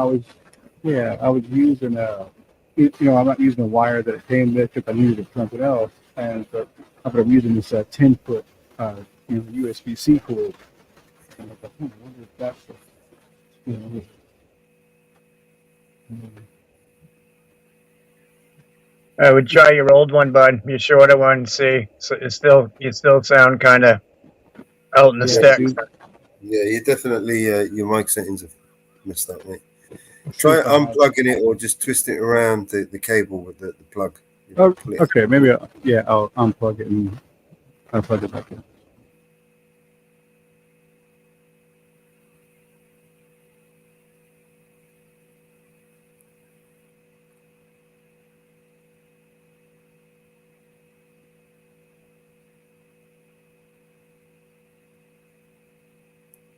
I was using I'm not using a wire that it came with because I needed it for something else, and so I'm using this 10-foot USB-C cord. And I thought, I wonder if that's I would try your old one, bud. Your shorter one. See, so you still sound kind of out in the sticks. Yeah, you definitely your mic settings have messed up, mate. Try unplugging it or just twist it around the cable with the plug. Oh, okay, maybe I'll unplug it and I'll plug it back in.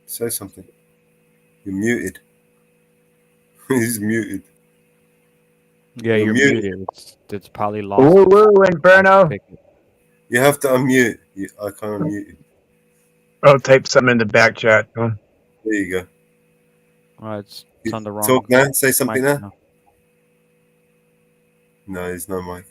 Say something. You're muted. He's muted. Yeah, you're muted. It's probably lost. Woo woo, Inferno. You have to unmute. I can't unmute you. I'll type something in the back chat. There you go. It's on the wrong. Talk now. Say something mic now. No, there's no mic.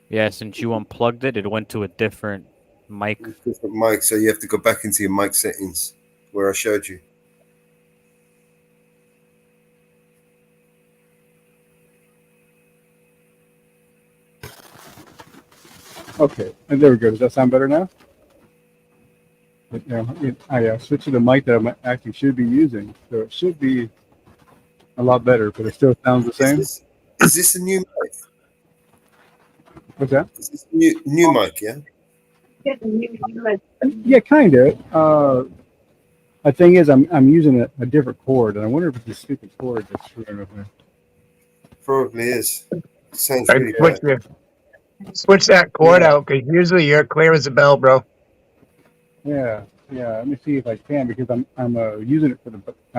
Yeah, since you unplugged it, it went to a different mic. Different mic, so you have to go back into your mic settings where I showed you. Okay, and there we go. Does that sound better now? I switched to the mic that I actually should be using, so it should be a lot better, but it still sounds the same. Is this a new mic? What's that? Is this new mic, yeah? Yeah, kind of. The thing is, I'm using a different cord, and I wonder if it's a stupid cord that's screwing up there. Probably is. Sounds really bad. Switch that cord out, because usually you're clear as a bell, bro. Yeah. Let me see if I can, because I'm using it for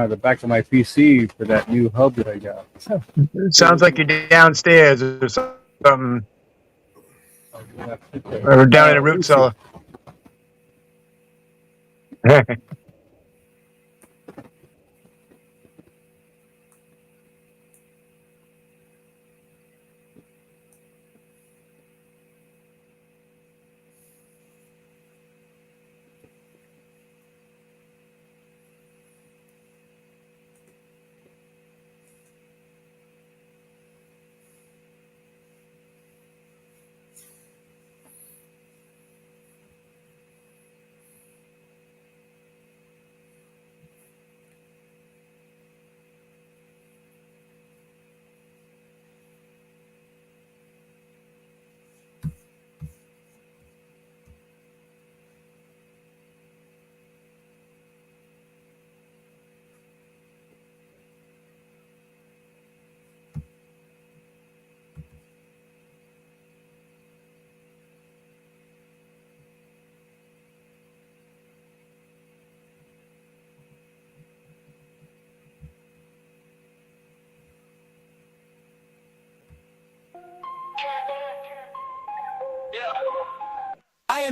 the back of my PC for that new hub that I got. Sounds like you're downstairs or something, or down in a root cellar.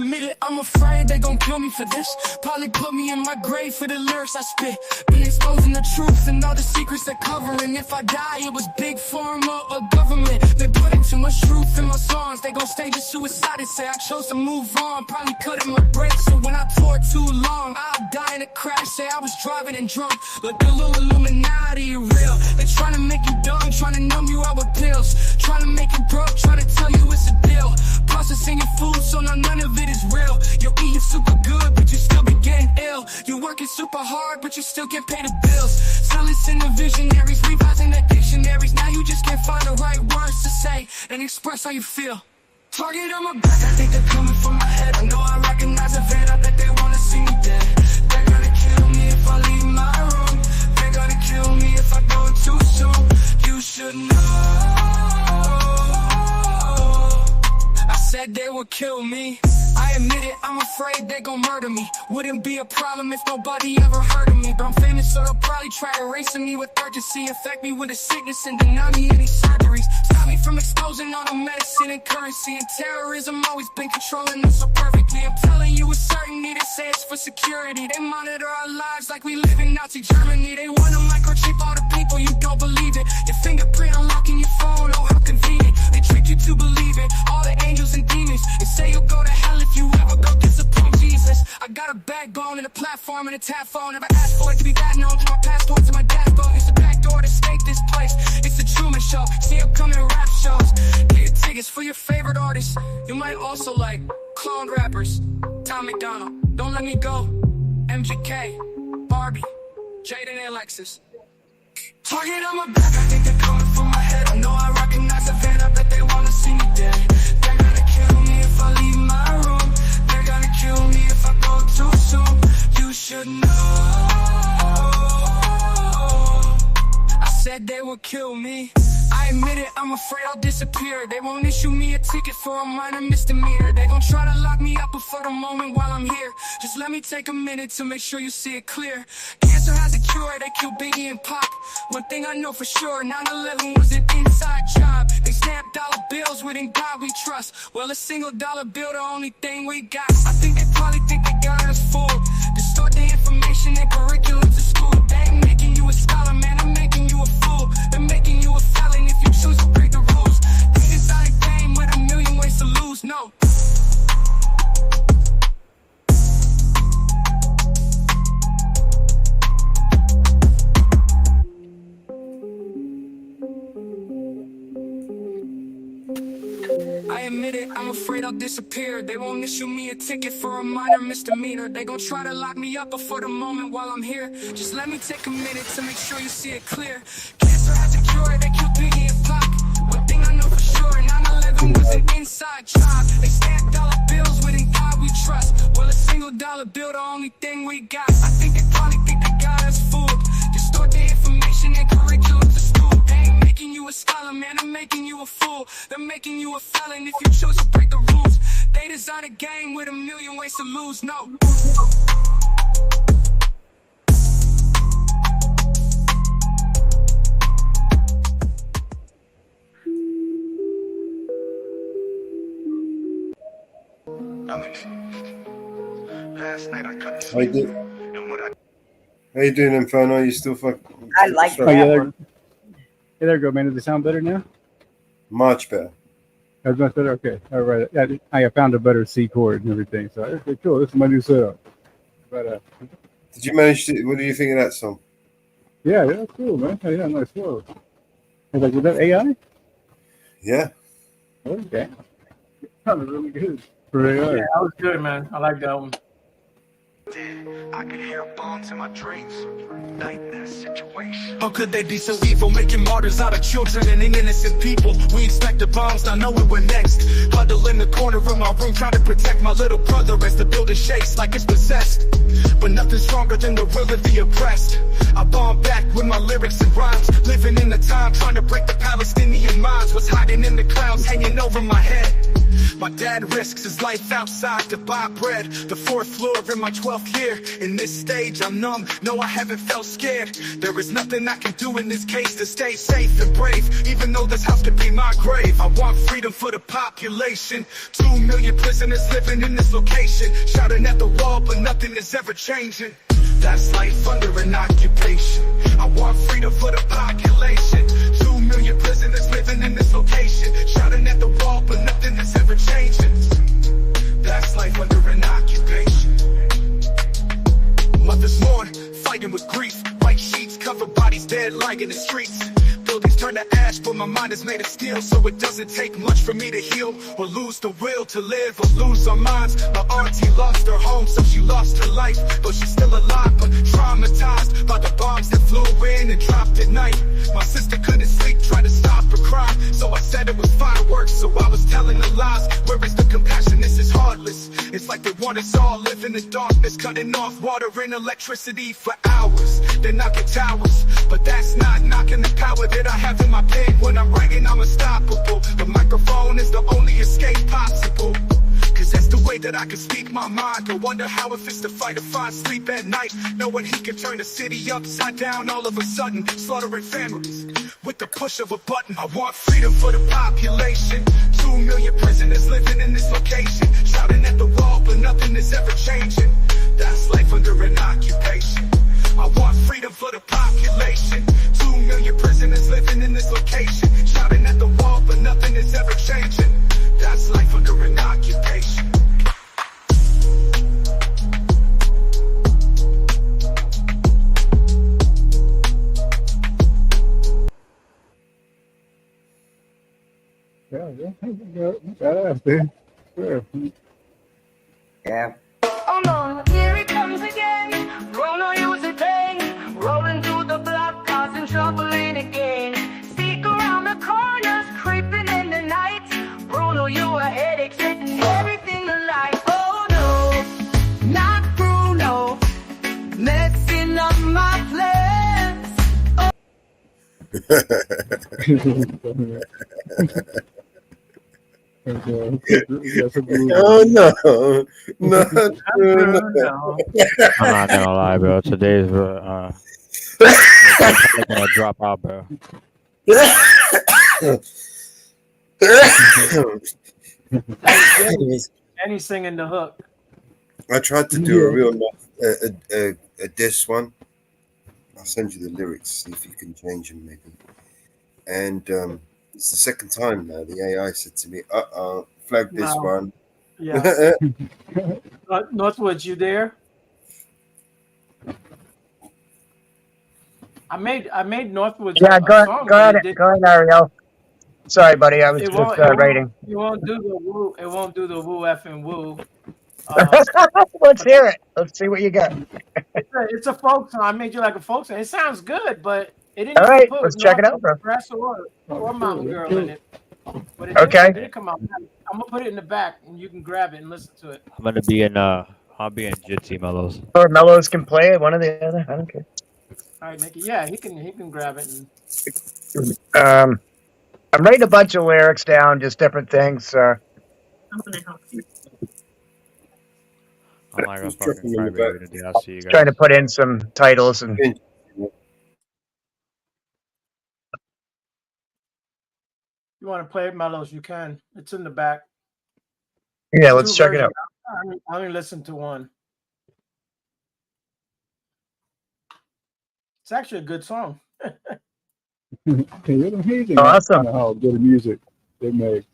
admit it, I'm afraid they gon' kill me for this. Probably put me in my grave for the lyrics I spit. Been exposing the truth and all the secrets they're covering. If I die, it was big pharma or government. They putting too much truth in my songs. They gon' stage a suicide and say I chose to move on. Probably cutting my brakes, so when I toured too long, I'll die in a crash. Say I was driving and drunk. Look, the little Illuminati real. They trying to make you dumb, trying to numb you out with pills, trying to make you broke, trying to tell you it's a deal. Processing your food, so now none of it is real. You're eating super good, but you still be getting ill. You're working super hard, but you still can't pay the bills. Still listen to visionaries, revising the dictionaries. Now you just can't find the right words to say and express how you feel. Target on my back, I think they're coming for my head. I know I recognize a vet, I bet they wanna see me dead. They're gonna kill me if I leave my room. They're gonna kill me if I go too soon. You should know I said they would kill me. I admit it, I'm afraid they gon' murder me. Wouldn't be a problem if nobody ever heard of me. But I'm famous, so they'll probably try erasing me with urgency. Infect me with a sickness and deny me any surgeries. Stop me from exposing all the medicine and currency. And terrorism always been controlling us so perfectly. I'm telling you with certainty, they say it's for security. They monitor our lives like we live in Nazi Germany. They wanna microchip all the people, you don't believe it. Your fingerprint unlocking your phone, oh how convenient. They trick you to believe it, all the angels and demons. They say you'll go to hell if you ever go disappoint Jesus. I got a backbone and a platform and a tap phone. Never asked for it to be that known. To my passport to my dashboard. It's the back door to stake this place. It's the Truman Show. See upcoming rap shows. Get your tickets for your favorite artists. You might also like clone rappers. Tom McDonald, Don't Let Me Go. MGK, Barbie, Jaden and Alexis. Target on my back, I think they're coming for my head. I know I recognize the vet, I bet they wanna see me dead. They're gonna kill me if I leave my room. They're gonna kill me if I go too soon. You should know I said they would kill me. I admit it, I'm afraid I'll disappear. They won't issue me a ticket for a minor misdemeanor. They gon' try to lock me up before the moment while I'm here. Just let me take a minute to make sure you see it clear. Cancer has a cure, they kill Biggie and Pop. One thing I know for sure, 9/11 was an inside job. They stamped dollar bills with "In God We Trust." Well, a single dollar bill, the only thing we got. I think they probably think they got us fooled. Distort the information and curriculum to school. They ain't making you a scholar, man, they're making you a fool. They're making you a felon if you choose to break the rules. This is not a game with a million ways to lose, no. I admit it, I'm afraid I'll disappear. They won't issue me a ticket for a minor misdemeanor. They gon' try to lock me up before the moment while I'm here. Just let me take a minute to make sure you see it clear. Cancer has a cure, they kill Biggie and Pac. One thing I know for sure, 9/11 was an inside job. They stamped dollar bills with "In God We Trust." Well, a single dollar bill, the only thing we got. I think they probably think they got us fooled. Distort the information and curriculum to school. They ain't making you a scholar, man, they're making you a fool. They're making you a felon if you choose to break the rules. They design a game with a million ways to lose, no. How you doing, Inferno? You still fucking? I like that one. Hey, there you go, man. Does it sound better now? Much better. That's much better. Okay, all right. Yeah, I found a better C chord and everything. So okay, cool. This is my new setup. But did you manage to? What do you think of that song? yeah, that's cool, man. Yeah, nice flow. Hey, like, was that AI? Yeah. Okay. Sounded really good for AI. Yeah, that was good, man. I like that one. I can hear bombs in my dreams. Nightmare situation. How could they be so evil, making martyrs out of children and innocent people? We expected bombs, not knowing we're next. Huddle in the corner of my room, trying to protect my little brother as the building shakes like it's possessed. But nothing's stronger than the will of the oppressed. I bomb back with my lyrics and rhymes, living in the time, trying to break the Palestinian minds. What's hiding in the clouds, hanging over my head. My dad risks his life outside to buy bread. The 4th floor in my 12th year. In this stage, I'm numb. No, I haven't felt scared. There is nothing I can do in this case to stay safe and brave. Even though this house could be my grave. I want freedom for the population. 2 million prisoners living in this location. Shouting at the wall, but nothing is ever changing. That's life under an occupation. I want freedom for the population. 2 million prisoners living in this location. Shouting at the wall, but nothing is ever changing. That's life under an occupation. Mothers mourn, fighting with grief. White sheets cover bodies dead lying in the streets. Buildings turn to ash, but my mind is made of steel. So it doesn't take much for me to heal, or lose the will to live, or lose our minds. My auntie lost her home, so she lost her life. But she's still alive, but traumatized by the bombs that flew in and dropped at night. My sister couldn't sleep, trying to stop her cry. So I said it was fireworks, so I was telling the lies. Where is the compassion? This is heartless. It's like they want us all live in the darkness, cutting off water and electricity for hours. They're knocking towers, but that's not knocking the power that I have in my pen. When I'm writing, I'm unstoppable. The microphone is the only escape possible. Cause that's the way that I can speak my mind. I wonder how it fits to fight to find sleep at night, knowing he can turn the city upside down all of a sudden, slaughtering families with the push of a button. I want freedom for the population. 2 million prisoners living in this location. Shouting at the wall, but nothing is ever changing. That's life under an occupation. I want freedom for the population. 2 million prisoners living in this location. Shouting at the wall, but nothing is ever changing. That's life under an occupation. Yeah. Badass, dude. Sure. Yeah. Oh no, here it comes again. Bruno use a thing. Rolling through the block, causing trouble in again. Sneak around the corners, creeping in the night. Bruno, you a headache, setting everything alight. Oh no, not Bruno, messing up my plans. Oh no, not Bruno. I'm not gonna lie, bro. Today's I'm gonna drop out, bro. Danny singing the hook. I tried to do a real nice, a diss one. I'll send you the lyrics, see if you can change them maybe. And it's the second time now the AI said to me, flag this No. one. Yeah. Northwoods, you there? I made Northwoods. Yeah, a go song, ahead, but it go ahead, Ariel. Sorry, buddy. I was It just won't, writing. it won't do the woo. It won't do the woo effing woo. Let's hear it. Let's see what you got. It's a folk song. I made you like a folk song. It sounds good, but it didn't All right, put let's check it out, bro. Grass or Mountain Girl in it. But it Okay. didn't come out. I'm gonna put it in the back, and you can grab it and listen to it. I'm gonna be in I'll be in Jitsi Mellows. Or Mellows can play it, one or the other. I don't care. All right, Nikki. Yeah, he can grab it. And I'm writing a bunch of lyrics down, just different things. I'm gonna help you. I'm like a fucking crybaby today. I'll see you guys. Trying to put in some titles and. you want to play it, Mellows? You can. It's in the back. Yeah, let's check it out. I only listened to one. It's actually a good song. It's amazing. Awesome. How good music they make.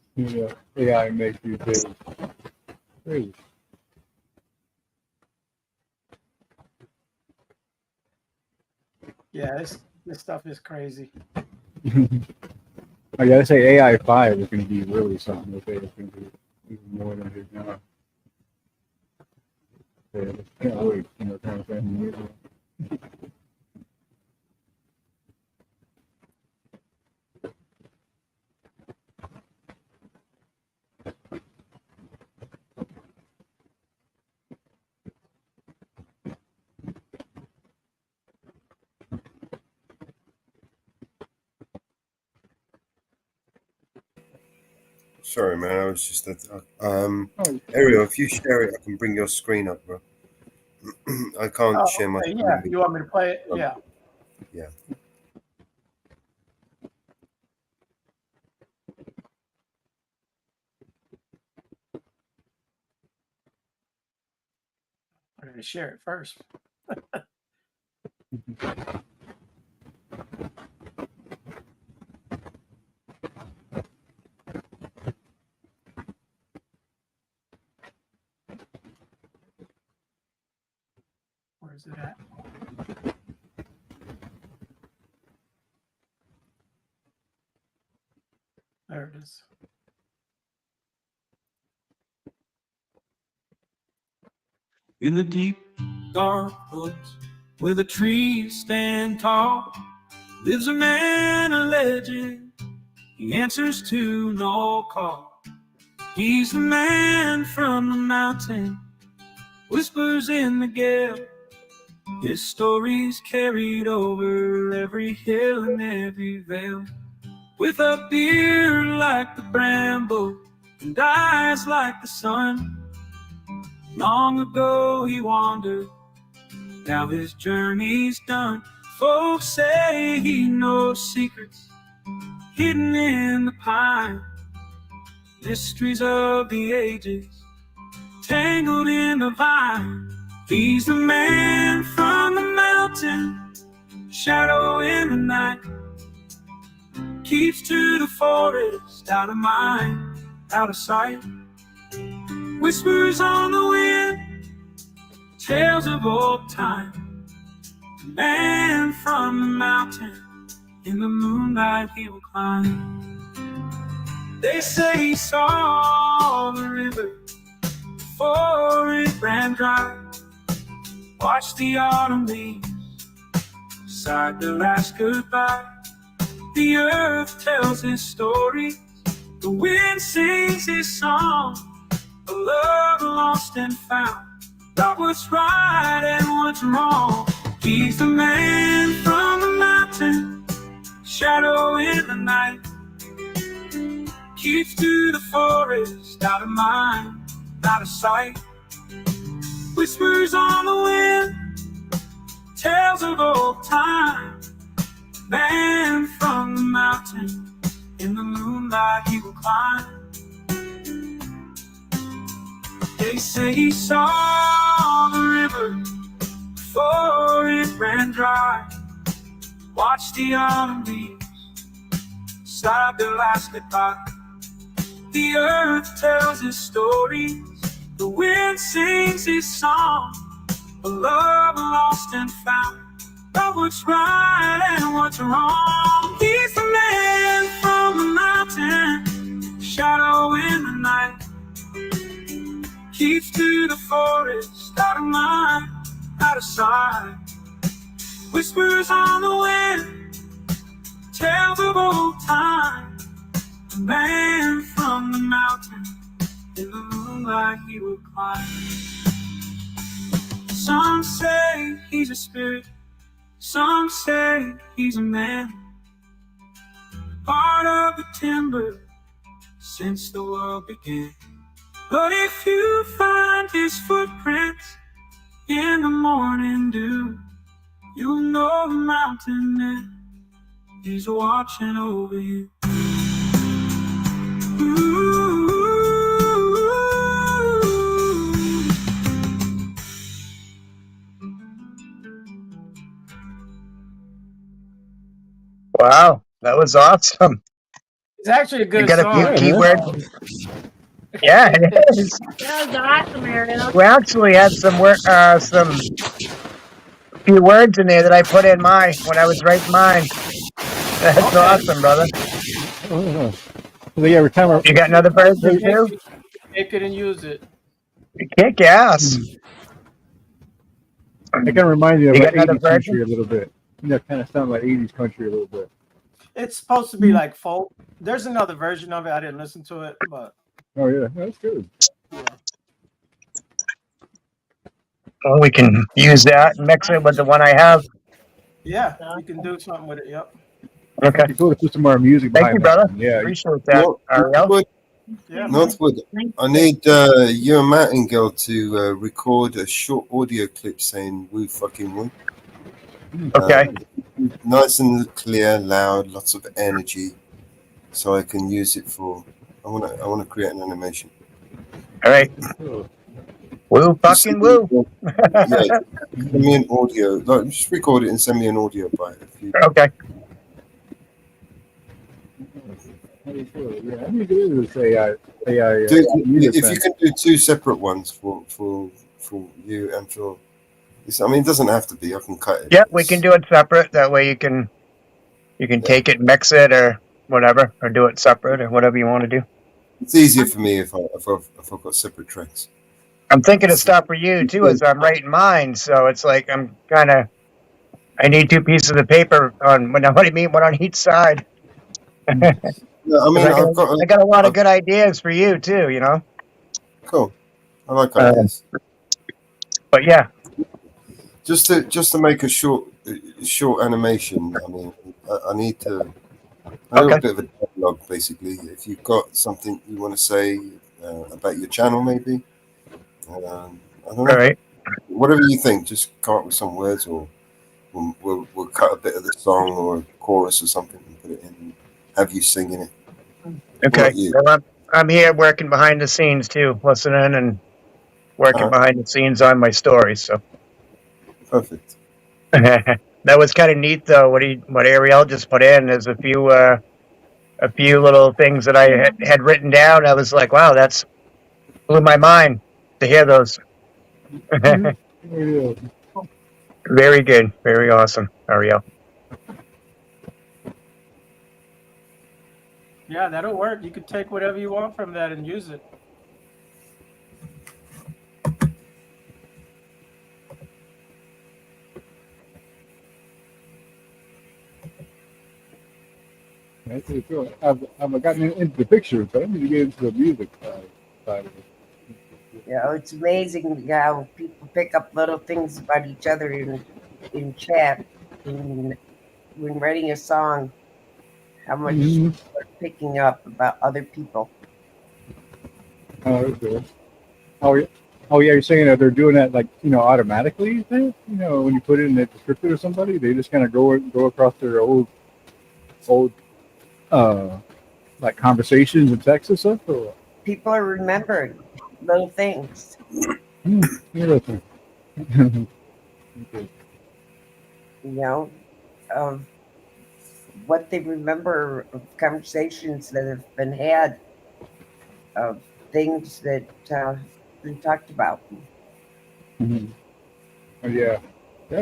AI makes these days. Crazy. Yeah, this stuff is crazy. I gotta say, AI 5 is going to be really something. It's going to be even more than it is now. Yeah, can't wait. Kind of thing. Sorry, man. I was just Ariel. If you share it, I can bring your screen up, bro. I can't share my. Okay, yeah. You want me to play it? Yeah. Yeah. I'm going to share it first. Where's it at? There it is. In the deep, dark woods, where the trees stand tall, lives a man, a legend. He answers to no call. He's the man from the mountain, whispers in the gale. His story's carried over every hill and every vale. With a beard like the bramble and eyes like the sun. Long ago he wandered, now his journey's done. Folks say he knows secrets hidden in the pine, mysteries of the ages tangled in the vine. He's the man from the mountain, shadow in the night, keeps to the forest, out of mind, out of sight. Whispers on the wind, tales of old time. The man from the mountain, in the moonlight he will climb. They say he saw the river before it ran dry. Watch the autumn leaves beside the last goodbye. The earth tells his stories, the wind sings his song. A love lost and found, about what's right and what's wrong. He's the man from the mountain, shadow in the night, keeps to the forest, out of mind, out of sight. Whispers on the wind, tales of old time. Man from the mountain, in the moonlight he will climb. They say he saw the river before it ran dry. Watch the autumn leaves slide their last goodbye. The earth tells his stories, the wind sings his song. A love lost and found, about what's right and what's wrong. He's the man from the mountain, shadow in the night, keeps to the forest, out of mind, out of sight. Whispers on the wind, tales of old time. The man from the mountain, in the moonlight he will climb. Some say he's a spirit, some say he's a man, part of the timber since the world began. But if you find his footprints in the morning dew, you'll know the mountain man, he's watching over you. Ooh. Wow, that was awesome. It's actually a good You got song. a few keywords. Yeah, it is. That was awesome, Ariel. We actually had some few words in there that I put in when I was writing mine. That's awesome, brother. Oh, so yeah, every time You got another version too? Take it and use it. Kick ass. it kind of reminds me of You like got another 80s country version? a little bit. You know, kind of sound like 80s country a little bit. It's supposed to be like folk. There's another version of it. I didn't listen to it, but Oh yeah, that's good. Well, we can use that and mix it with the one I have. yeah, you can do something with it. Yep. Okay. It's cool to put some more music Thank behind you, brother. that. Yeah. Appreciate that, What, Ariel. Yeah. Northwood, I need you and Martingale to record a short audio clip saying "woo fucking woo." Okay. Nice and clear, loud, lots of energy, so I can use it for. I want to create an animation. All right. Woo Just fucking woo. yeah, send me an audio. Like, just record it and send me an audio by it. If you, Okay. Yeah, I need to do this AI music if thing. you can do two separate ones for you and for. I mean, it doesn't have to be. I can cut it. Yep, we can do it separate. That way you can take it, mix it, or whatever, or do it separate, or whatever you want to do. It's easier for me if I've got separate tracks. I'm thinking of stuff for you too, as I'm writing mine. So it's like I'm kind of. I need two pieces of paper on. What do you mean? One on each side. No, I mean, I got a lot of good ideas for you too. You know. Cool. I like ideas. But yeah. Just to make a short animation. I mean, I need to. I need a bit of a dialogue, basically. If you've got something you want to say about your channel, maybe. I don't know. All right. Whatever you think, just come up with some words, or we'll cut a bit of the song or a chorus or something and put it in, and have you singing it. Okay. Well, I'm here working behind the scenes too, listening and working behind the scenes on my stories. So. Perfect. That was kind of neat, though. What Ariel just put in is a few little things that I had written down. I was like, wow, that's blew my mind to hear those. Very good, very awesome, Ariel. Yeah, that'll work. You could take whatever you want from that and use it. I've gotten into the pictures, but I need to get into the music side of it. Yeah, it's amazing how people pick up little things about each other in chat, when writing a song. How much people are picking up about other people. Oh, okay. Oh yeah, you're saying that they're doing that like automatically. You think when you put it in the description of somebody, they just kind of go across their old like conversations and texts and stuff. Or what? People are remembering little things. Interesting. Okay. You know, of what they remember of conversations that have been had, of things that we talked about. Mm-hmm. Oh, yeah,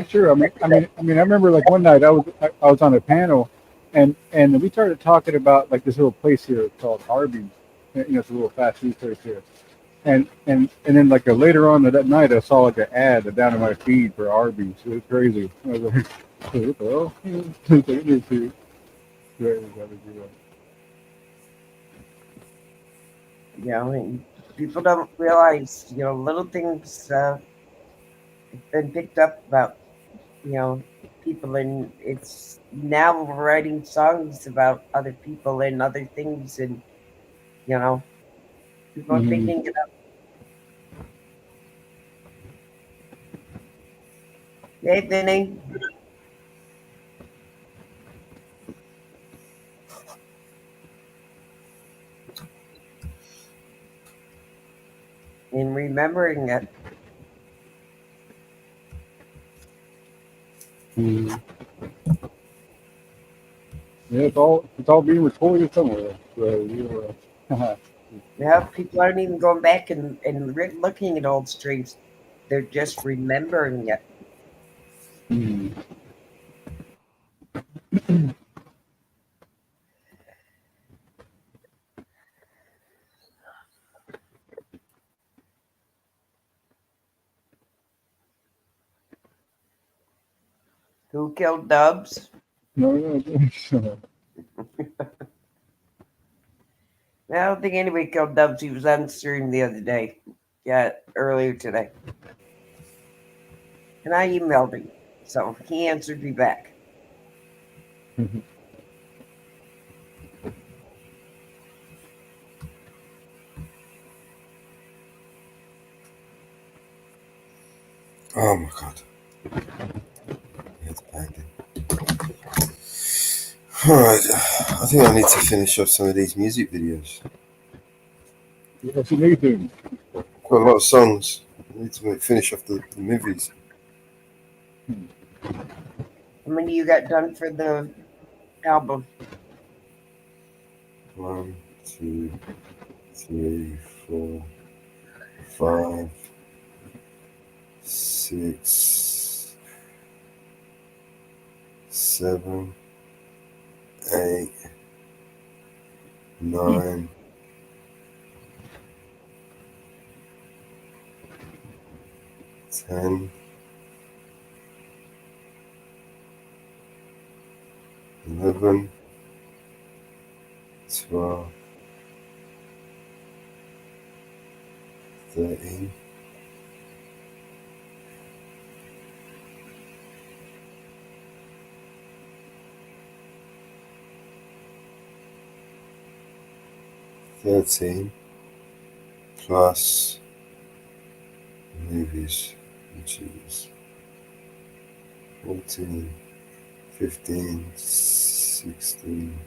sure. I mean, I remember like one night I was on a panel, and we started talking about like this little place here called Arby's. It's a little fast food place here, and then like later on that night I saw like an ad down in my feed for Arby's. It was crazy. I was like, what the hell? I mean, people don't realize, little things have been picked up about, people, and it's now writing songs about other people and other things, and people are picking it up. Hey, Vinny. In remembering it. Yeah, it's all being recorded somewhere. So Yeah, people aren't even going back and looking at old streams. They're just remembering it. Who killed Dubs? No. I don't think anybody killed Dubs. He was on stream the other day. Yeah, earlier today. And I emailed him. So he answered me back. Oh my god. It's banging. Alright, I think I need to finish off some of these music videos. What's the new thing? Quite a lot of songs. I need to finish off the movies. How many you got done for the album? 1, 2, 3, 4, 5, 6, 7, 8, 9, 10, 11, 12, 13, 13 plus movies, which is 14, 15, 16,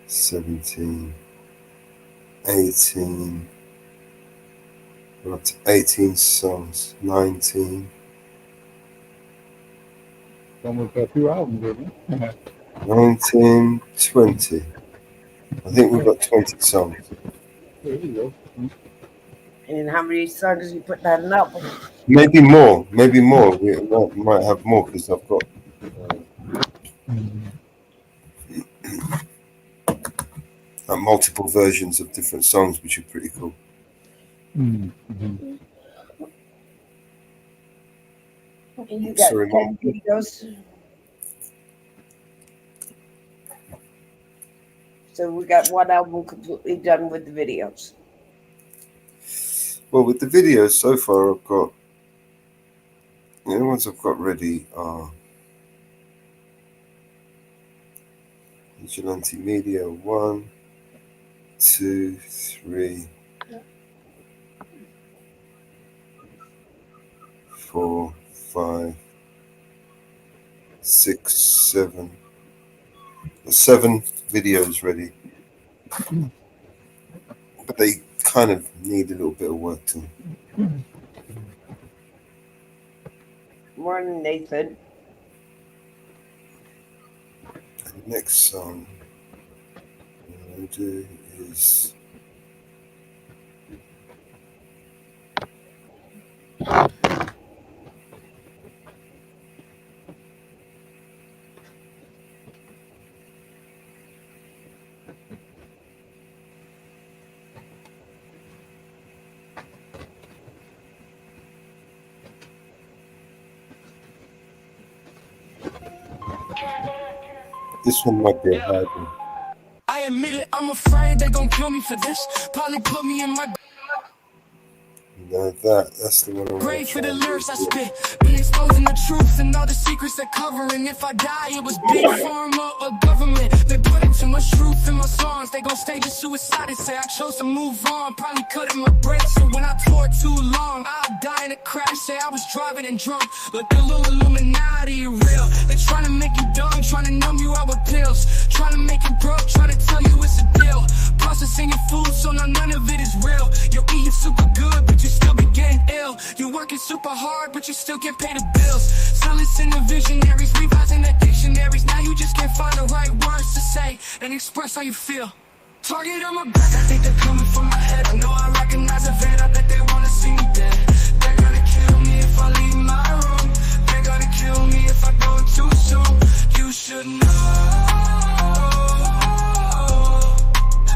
17, 18, we're up to 18 songs, 19. Almost got 2 albums, isn't it? 19, 20. I think we've got 20 songs. There you go. And how many songs you put on an album? Maybe more. Maybe more. We might have more because I've got multiple versions of different songs, which are pretty cool. Mm-hmm. And you got Sorry, 10 Mom. videos. So we got one album completely done with the videos. Well, with the videos so far, I've got the only ones I've got ready are Vigilante Media 1, 2, 3, 4, 5, 6, 7. 7 videos ready, but they kind of need a little bit of work to them. Morning, Nathan. The next song I'm going to do is this one might be a hard one. I admit it, I'm afraid they gon' kill me for this. Probably put me in my Now that's the one I'm grave for the gonna lyrics I spit. Be exposing the truth and all the secrets they're covering. If I die, it was big pharma or government. They put in too much truth in my songs. They gon' stage a suicide and say I chose to move on. Probably cutting my breath, so when I tore too long, I'll die in a crash. Say I was driving and drunk. Look, the little Illuminati real. They're trying to make you dumb, trying to numb you out with pills. Trying to make you broke, trying to tell you it's a deal. Processing your food, so now none of it is real. You're eating super good, but you still be getting ill. You're working super hard, but you still can't pay the bills. Silencing the visionaries, revising the dictionaries. Now you just can't find the right words to say and express how you feel. Target on my back, I think they're coming for my head. I know I recognize a vet, I bet they wanna see me dead. They're gonna kill me if I leave my room. They're gonna kill me if I go too soon. You should know.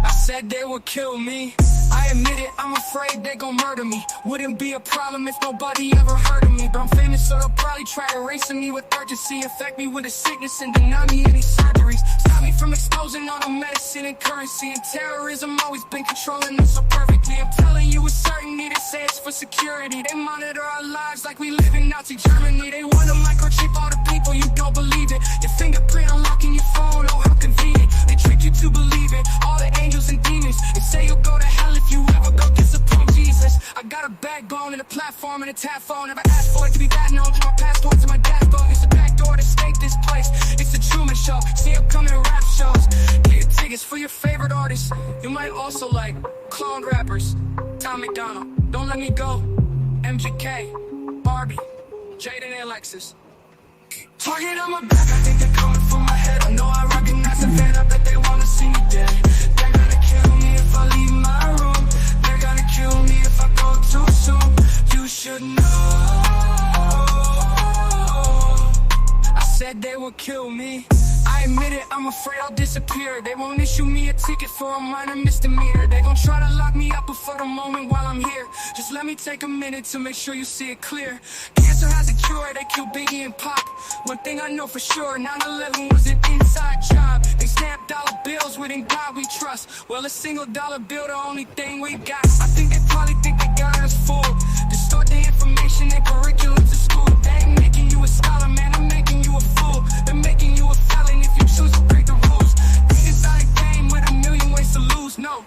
I said they would kill me. I admit it, I'm afraid they gon' murder me. Wouldn't be a problem if nobody ever heard of me. But I'm famous, so they'll probably try erasing me with urgency. Affect me with a sickness and deny me any surgeries. Stop me from exposing all the medicine and currency. And terrorism always been controlling us so perfectly. I'm telling you with certainty, they say it's for security. They monitor our lives like we live in Nazi Germany. They wanna microchip all the people, you don't believe it. Your fingerprint unlocking your phone, oh how convenient. They trick you to believe it, all the angels and demons. They say you'll go to hell if you ever go disappoint Jesus. I got a backbone and a platform and a tap phone. Never ask For it to be bad known, my passport to my death boat. It's a back door to escape this place. It's a Truman Show. See upcoming rap shows. Get your tickets for your favorite artists. You might also like clone rappers. Tom McDonald, Don't Let Me Go. MGK, Barbie, Jaden and Alexis. Target on my back, I think they're coming for my head. I know I recognize the fan, I bet they wanna see me dead. They're gonna kill me if I leave my room. They're gonna kill me if I go too soon. You should know. I said they would kill me. I admit it, I'm afraid I'll disappear. They won't issue me a ticket for a minor misdemeanor. They gon' try to lock me up before the moment while I'm here. Just let me take a minute to make sure you see it clear. Cancer has a cure, they kill Biggie and Pop. One thing I know for sure, 9/11 was an inside job. They snapped dollar bills, with in God we trust. Well, a single dollar bill, the only thing we got. I think they probably think they got us fooled. Distort the information and curriculum to school. They ain't making you a scholar, man, I'm making you a fool. They're making you a felon if you choose to break the rules. This is not a game with a million ways to lose, no.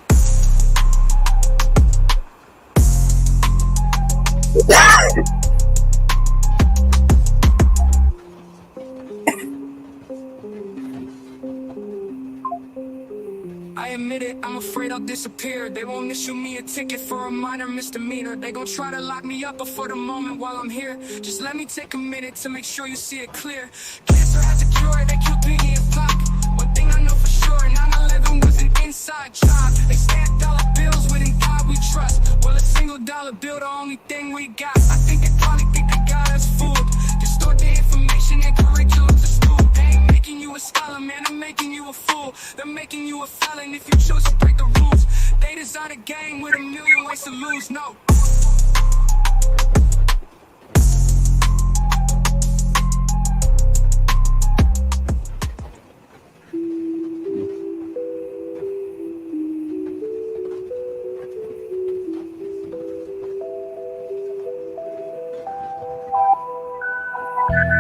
I admit it, I'm afraid I'll disappear. They won't issue me a ticket for a minor misdemeanor. They gon' try to lock me up before the moment while I'm here. Just let me take a minute to make sure you see it clear. Cancer has a cure, they kill Biggie and Pac. One thing I know for sure, 9/11 was an inside job. They stacked dollar bills, with in God we trust. Well, a single dollar bill, the only thing we got. I think they probably think they got us fooled. Distort the information and curriculum to school. They ain't making you a scholar, man, I'm making you a fool. They're making you a felon if you choose to break the rules. They design a game with a million ways to lose, no.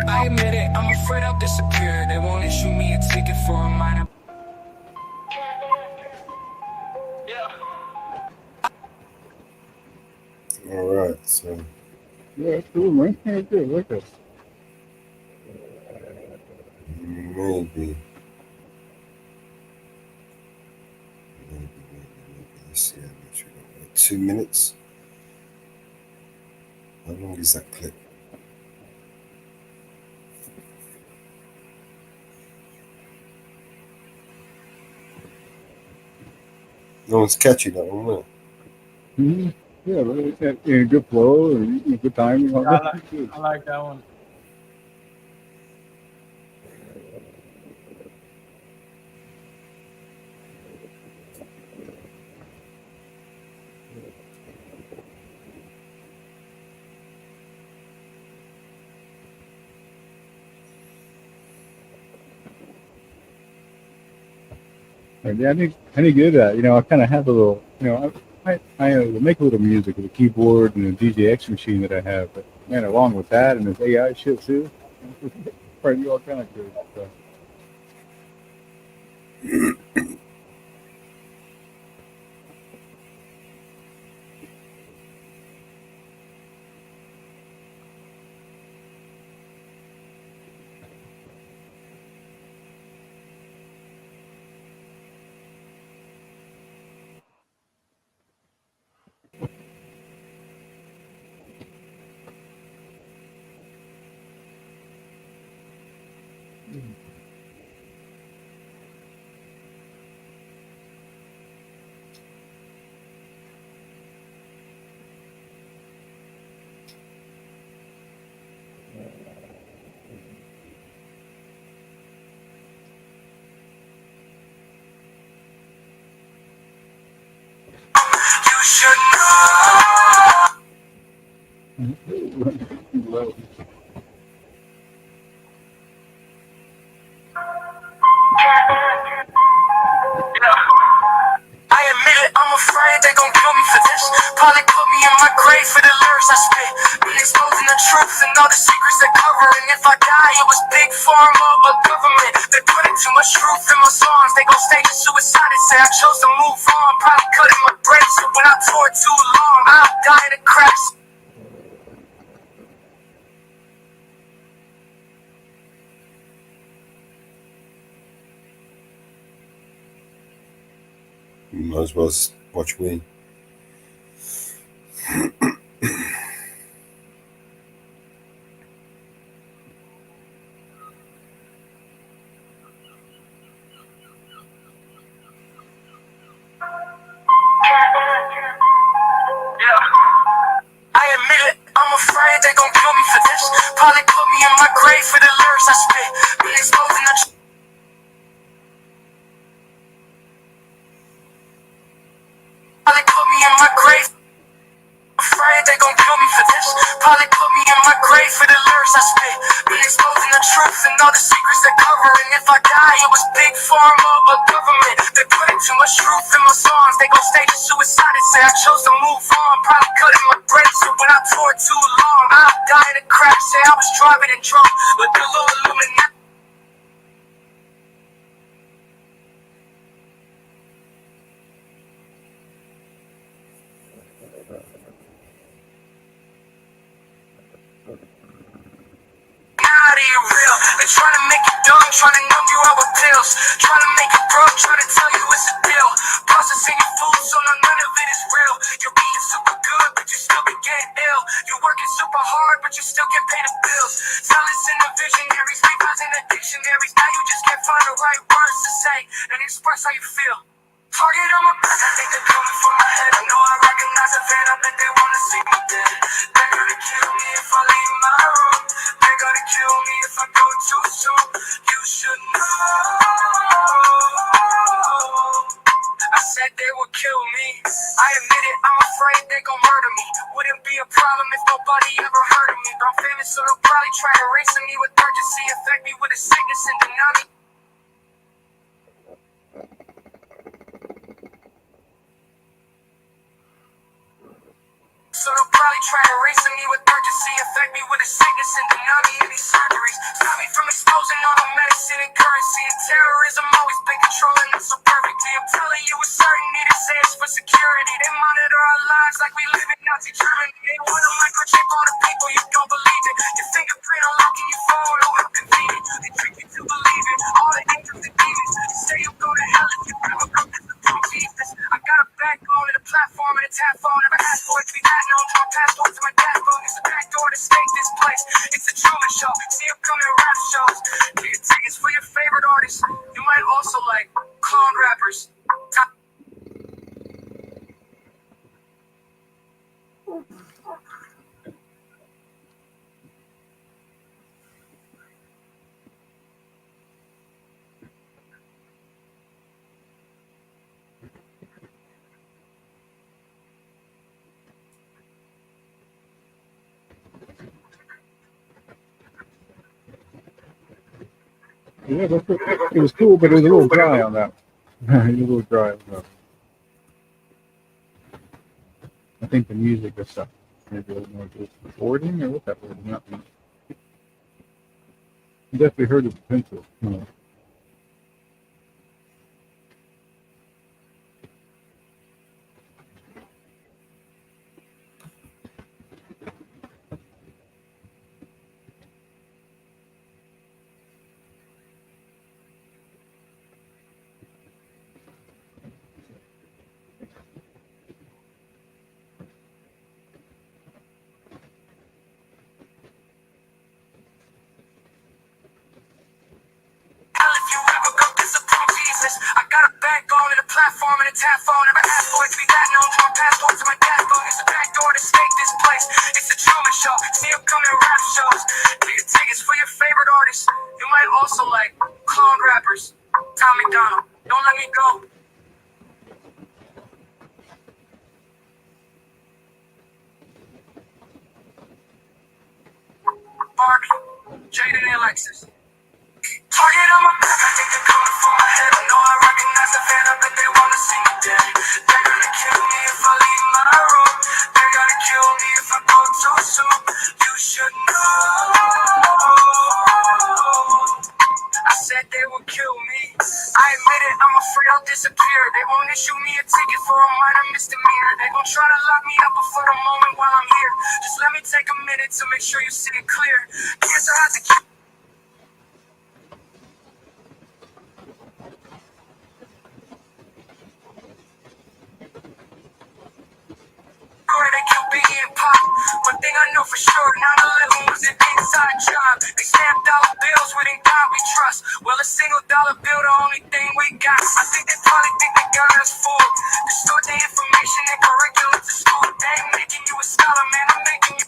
I admit it, I'm afraid I'll disappear. They won't issue me a ticket for a minor. All right, so Yeah, it's cool, man. Yeah, good. Look at maybe. Let's see how much we got. 2 minutes. How long is that clip? No one's catching that one, no. Mm-hmm. Yeah, but in a good flow and good timing. Yeah, I like that one. Yeah, I need to get that. You know, I kind of have a little. You know, I make a little music with a keyboard and a DJX machine that I have. But man, along with that and this AI shit too, probably do all kind of good stuff. I admit it, I'm afraid they gon' kill me for this. Probably put me in my grave for the lyrics I spit. Be exposing the truth and all the secrets they cover. And if I die, it was big pharma or government. They put in too much truth in my songs. They gon' stage a suicide and say I chose to move on. Probably cutting my brakes when I toured too long. I'll die in a crash. You might as well watch me. I admit it, I'm afraid they gon' kill me for this. Probably put me in my grave for the lyrics I spit. Been exposing the probably put me in my grave. Afraid they gon' kill me for this. Probably put me in my grave for the lyrics I spit. Been exposing the truth and all the secrets they're covering. If I die, it was big pharma or government. They put too much truth in my songs. They gon' stage a suicide and say I chose to move on. Probably cutting my break, so when I toured too long, I died in a crash. Say I was driving and drunk with the little Illuminati. Real. They're trying to make you dumb, trying to numb you out with pills, trying to make you broke, trying to tell you it's a deal. Processing your food, so none of it is real. You're being super good, but you still be getting ill. You're working super hard, but you still get paid the bills. Zealous in the visionaries, papers in the dictionaries. Now you just can't find the right words to say and express how you feel. Target on my back, I think they're coming for my head. I know I recognize the fan, I bet they wanna see me dead. They're gonna kill me if I leave my room. They're gonna kill me if I go too soon. You should know. I said they would kill me. I admit it, I'm afraid they gon' murder me. Wouldn't be a problem if nobody ever heard of me. But I'm famous, so they'll probably try erasing me with urgency. Affect me with a sickness and deny me. So they'll probably try erasing me with urgency. Affect me with a sickness and deny me any surgeries. Stop me from exposing all the medicine and currency. And terrorism always been controlling us so perfectly. I'm telling you with certainty, they say it's for security. They monitor our lives like we live in Nazi Germany. They want to microchip all the people, you don't believe it. Your fingerprint unlocking your phone, oh how convenient. They trick you to believe it. All the angels and demons. They say you'll go to hell if you ever come to the Jesus. I got a backbone and a platform and a tap phone. Never asked for it to be that known. Draw passport to my dashboard. It's a back door to stake this place. It's a Truman Show. See upcoming rap shows. Do your tickets for your favorite artists. You might also like clone rappers. Yeah, it was cool, but it was a little dry on that. It was a little dry on that. I think the music or stuff maybe a little more just recording or what that was not. You definitely heard the potential. Hell, if you ever go disappoint Jesus, I got a backbone and a platform and a tap phone. Never asked for it to be that known. Draw passport to my dashboard. It's a back door to stake this place. It's the Truman Show. See upcoming rap shows. Do your tickets for your favorite artists. You might also like clone rappers. Tom McDonald. Don't let me go. Barbie, Jaden and Alexis. Target on my back, I think they're coming for my head. I know I recognize the fan, I bet they wanna see me dead. They're gonna kill me if I leave my room. They're gonna kill me if I go too soon. You should know. I said they would kill me. I admit it, I'm afraid I'll disappear. They won't issue me a ticket for a minor misdemeanor. They gon' try to lock me up before the moment while I'm here. Just let me take a minute to make sure you see it clear. Cancer has a cure. Biggie and Pop. One thing I know for sure, 9/11 was an inside job. They stamped dollar bills with in God we trust. Well, a single dollar bill, the only thing we got. I think they probably think they got us fooled. Distort the information and curriculum to school. They ain't making you a scholar, man. I'm making you.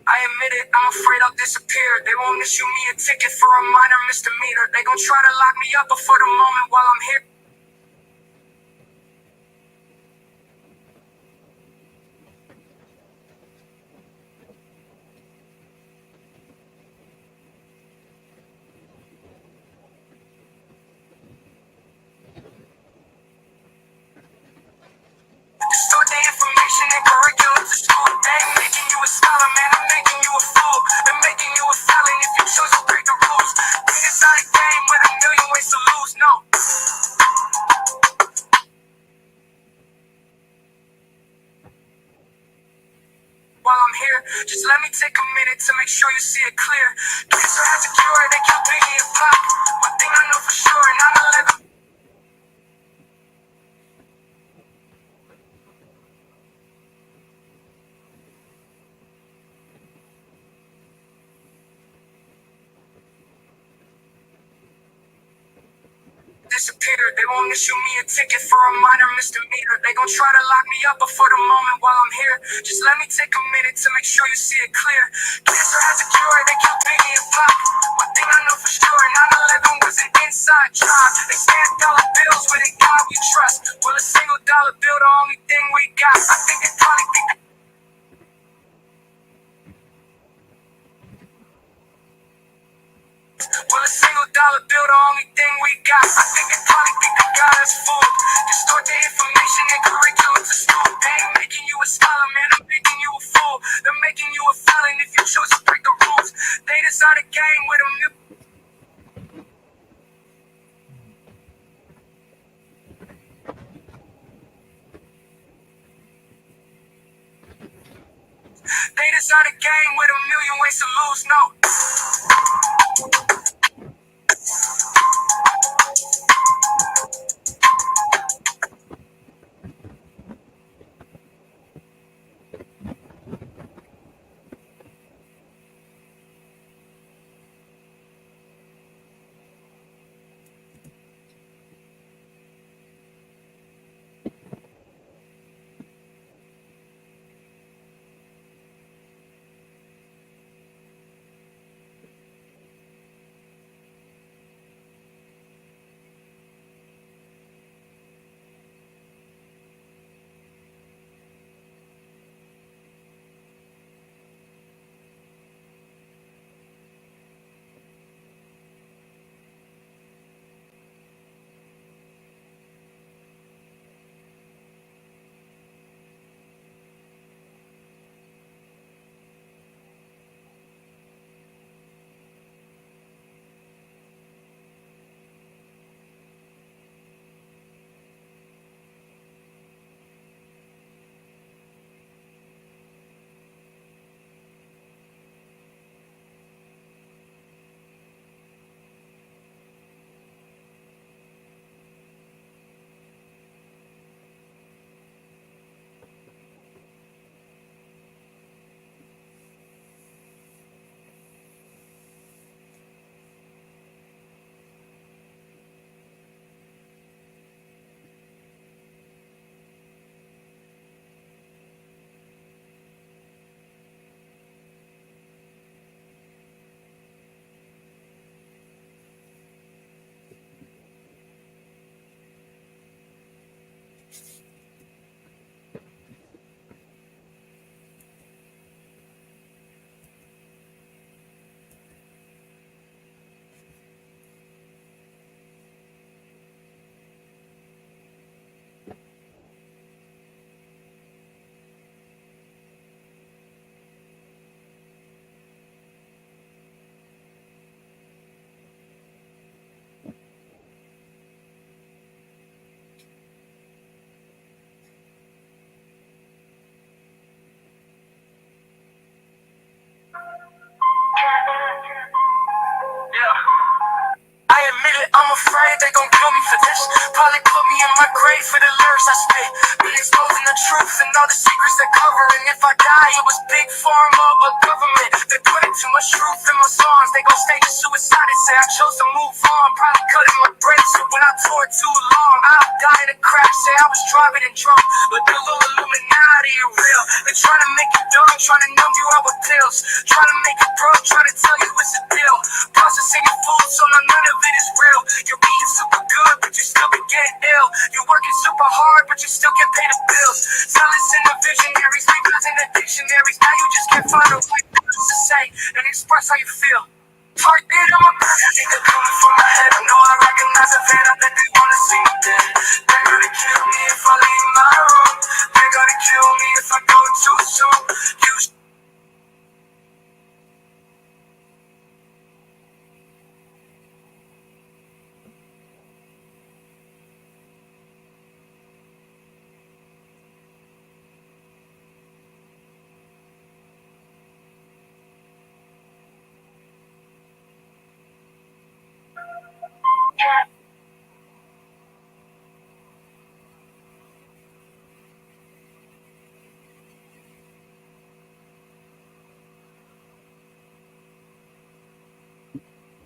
I admit it, I'm afraid I'll disappear. They won't issue me a ticket for a minor misdemeanor. They gon' try to lock me up, but for the moment while I'm here. Distort the information and curriculum to school. They ain't making you a scholar, man. I'm making you a fool. They're making you a felon if you choose to break the rules. This is not a game with a million ways to lose, no. While I'm here, just let me take a minute to make sure you see it clear. Cancer has a cure, they killed Biggie and Pop. One thing I know for sure, 9/11. Disappeared. They won't issue me a ticket for a minor misdemeanor. They gon' try to lock me up, but for the moment while I'm here, just let me take a minute to make sure you see it clear. Cancer has a cure, they killed Biggie and Pop. One thing I know for sure, 9/11 was an inside job. They stamped dollar bills with in God we trust. Well, a single dollar bill, the only thing we got. I think they probably think that. Well, a single dollar bill, the only thing we got. I think they probably think they got us fooled. Distort the information and curriculum to school. They ain't making you a scholar, man. I'm making you a fool. They're making you a felon if you choose to break the rules. They design a game with a new. They design a game with a million ways to lose, no. pray for the lyrics I spit. Be exposing the truth and all the secrets they cover. And if I die, it was big pharma or government. They put too much truth in my songs. They gon' stage a suicide and say I chose to move on. Probably cutting my brakes, but when I tore too long, I'll die in a crash. Say I was driving and drunk, but the little Illuminati are real. They're trying to make you dumb, trying to numb you out with pills, trying to make you broke, trying to tell you it's a deal. Processing your food, so none of it is real. You're eating super good, but you still be getting ill. You're working super hard, but you still get paid the bills. Silence in the visionaries, papers in the dictionaries. Now you just can't find a right words to say and express how you feel. Target on my back, I think they're coming for my head. I know I recognize a fan, I bet they wanna see me dead. They're gonna kill me if I leave my room. They're gonna kill me if I go too soon. You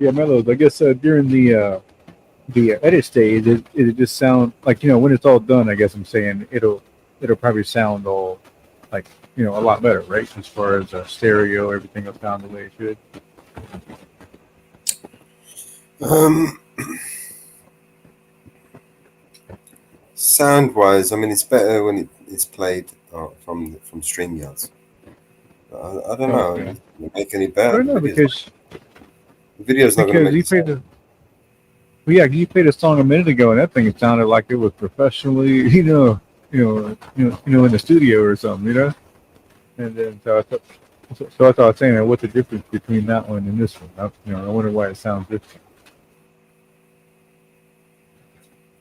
Yeah, Mellows. I guess during the edit stage, it just sound like, you know, when it's all done. I guess I'm saying it'll probably sound all like, you know, a lot better, right? As far as stereo, everything will sound the way it should. Sound wise, I mean, it's better when it's played from StreamYards. I don't know. Okay. Does it make any I better? don't know because The video's not going to make you it played sound. well, yeah, you played a song a minute ago, and that thing sounded like it was professionally, in the studio or something, you know. And then so I thought saying, what's the difference between that one and this one? I wonder why it sounds different.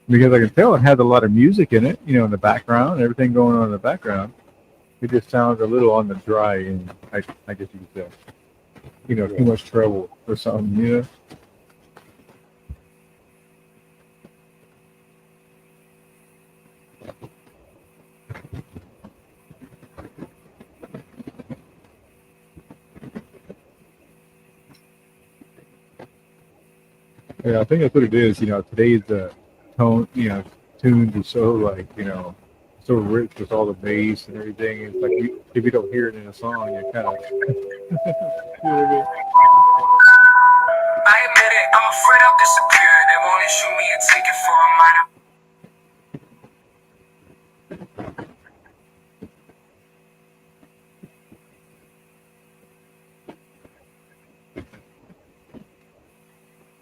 Because I can tell it has a lot of music in it, in the background, everything going on in the background. It just sounds a little on the dry end, I guess you could say. Too much treble or something, Yeah, I think that's what it is. Today's tone, tunes are so so rich with all the bass and everything. It's like if you don't hear it in a song, you kind of. I admit it, I'm afraid I'll disappear. They won't issue me a ticket for a minor.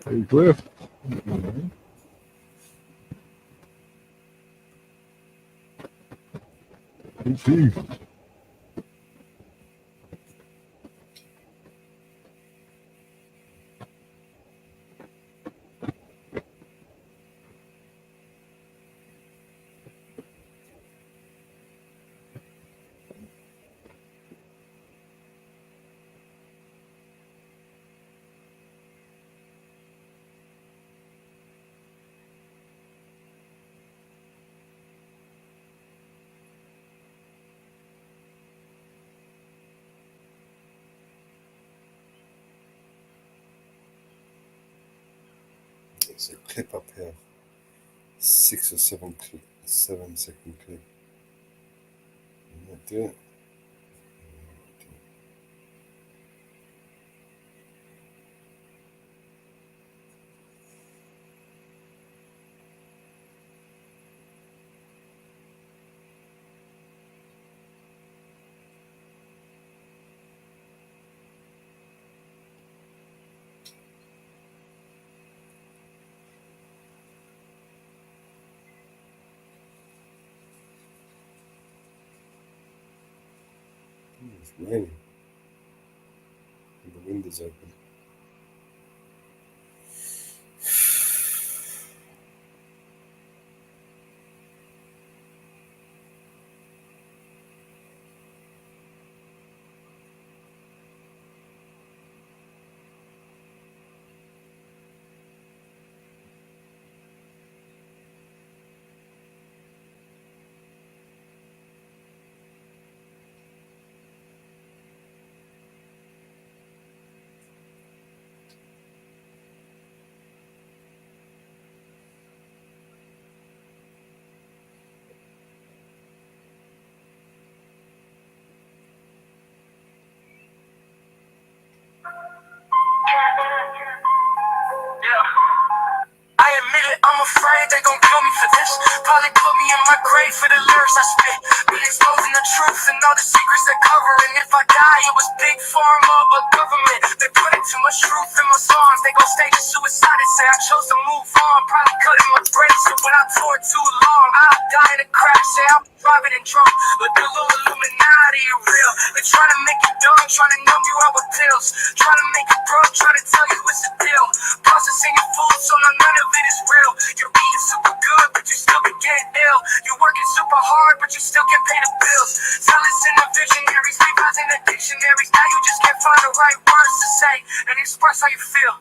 Hey, Cliff. Hey, There's a clip up here. 6 or 7 7-second clip. Didn't that do it? It's raining. The window's open. verse I spit. Be exposing the truth and all the secrets they cover. And if I die, it was big pharma or government. They put in too much truth in my songs. They gon' stage a suicide and say I chose to move on. Probably cutting my brakes, so when I toured too long, I'll die in a crash. Say I'm driving and drunk, but the little Illuminati are real. They're trying to make you dumb, trying to numb you out with pills, trying to make you broke, trying to tell you it's a deal. Processing your food, so none of it is real. You're eating super good, but you still can get ill. You're working super hard, but you still can't pay the bills. Silence in the visionaries, leave out in the dictionaries. Now you just can't find the right words to say and express how you feel.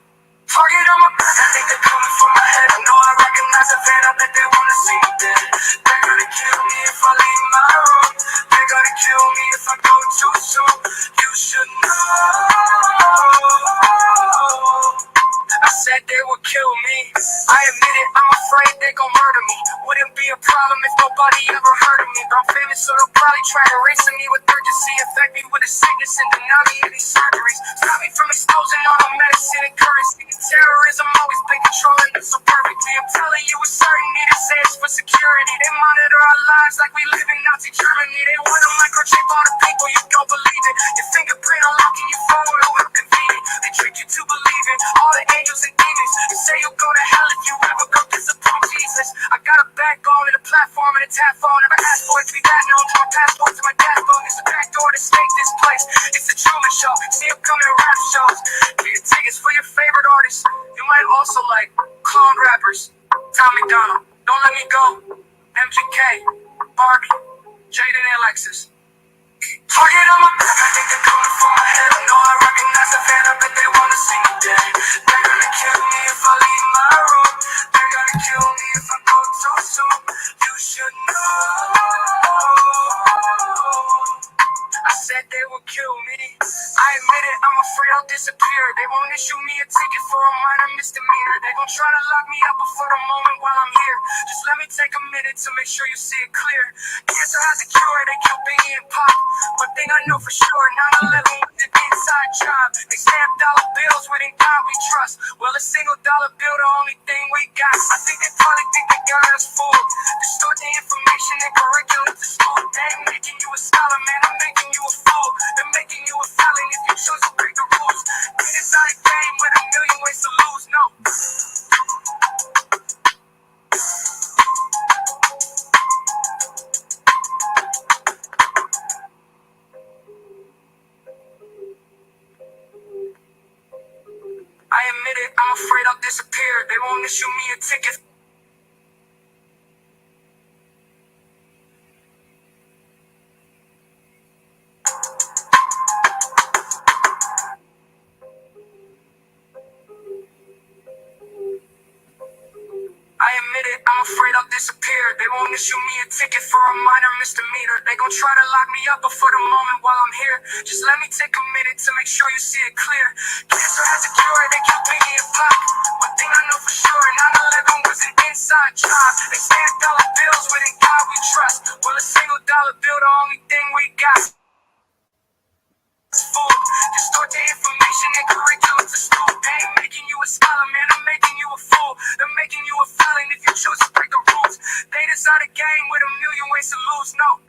Target on my back, I think they're coming for my head. I know I recognize a fan, I bet they wanna see me dead. They're gonna kill me if I leave my room. They're gonna kill me if I go too soon. You should know. I said they would kill me. I admit it, I'm afraid they gon' murder me. Wouldn't be a problem if nobody ever heard of me. But I'm famous, so they'll probably try to race me with urgency. Infect me with a sickness and deny me any surgeries. Stop me from exposing all the medicine and currency. Terrorism always been controlling it so perfectly. I'm telling you with certainty, they say it's for security. They monitor our lives like we live in Nazi Germany. They want to microchip all the people, you don't believe it. Your fingerprint unlocking your phone, oh how convenient. They trick you to believe it. All the angels and demons, you say you'll go to hell if you ever go disappoint Jesus. I got a backbone and a platform and a tap phone. Never asked for it to be that known. To my passport to my dad's phone. It's the back door to stake this place. It's the Truman Show. See him coming to rap shows. Get your tickets for your favorite artists. You might also like clone rappers. Tommy Donald, Don't Let Me Go, MGK, Barbie, Jaden and Alexis. Target on my back, I think they're coming for my head. I know I recognize the fan, I bet they wanna see me dead. They're gonna kill me if I leave my room. They're gonna kill me if I go too soon. You should know. I said they would kill me. I admit it, I'm afraid I'll disappear. They won't issue me a ticket for a minor misdemeanor. They gon' try to lock me up before the moment while I'm here. Just let me take a minute to make sure you see it clear. Cancer has a cure, they kill Biggie and Pop. One thing I know for sure, 9/11 was an inside job. They stamp dollar bills with in God we trust. Well, a single dollar bill, the only thing we got. I think they probably think they got us fooled. Distort the information and curriculum to school. They ain't making you a scholar, man, I'm making you a fool. They're making you a felon if you choose to break the rules. It is not a game with a million ways to lose, no. I admit it, I'm afraid I'll disappear. They won't issue me a ticket. I admit it, I'm afraid I'll disappear. They won't issue me a ticket for a minor misdemeanor. They gon' try to lock me up before the moment while I'm here. Just let me take a minute to make sure you see it clear. Cancer has a cure, they kill Biggie and Pop. One thing I know for sure, 9/11 was an inside job. They stamp dollar bills with in God we trust. Well, a single dollar bill, the only thing we got. Fool. Distort the information and curriculum to school. They ain't making you a scholar, man, I'm making you a fool. They're making you a felon if you choose to break the rules. They design a game with a million ways to lose, no.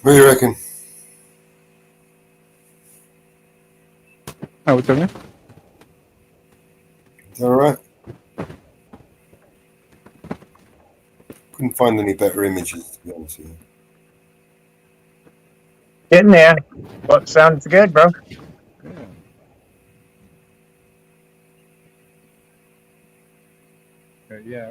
What do you reckon? Oh, what's up, man? Is that alright? Couldn't find any better images, to be honest with you. Getting there. Well, sounds good, bro. Yeah. Yeah.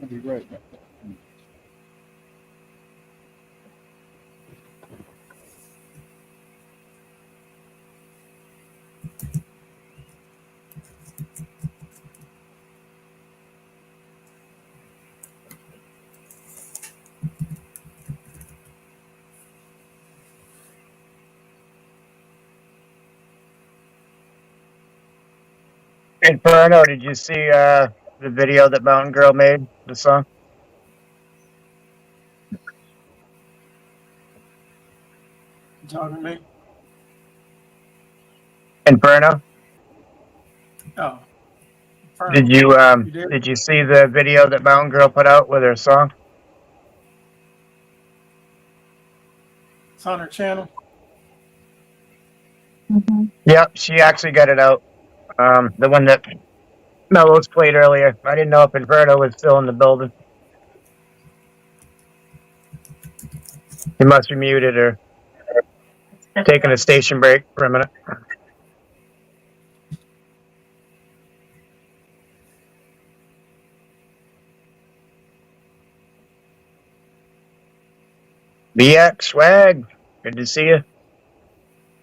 I'll be right back. Inferno, did you see the video that Mountain Girl made, the song? You talking to me? Inferno? Oh, Did Inferno. You did? did you see the video that Mountain Girl put out with her song? It's on her channel. Yep, she actually got it out. The one that Mellows played earlier. I didn't know if Inferno was still in the building. He must be muted or taking a station break for a minute. BX Swag, good to see you.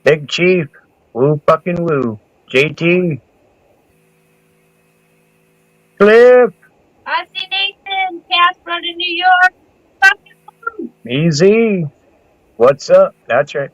Big Chief, woo fucking woo. JT, Cliff, I see Nathan, Casper to New York. Fucking Easy. What's up? That's right.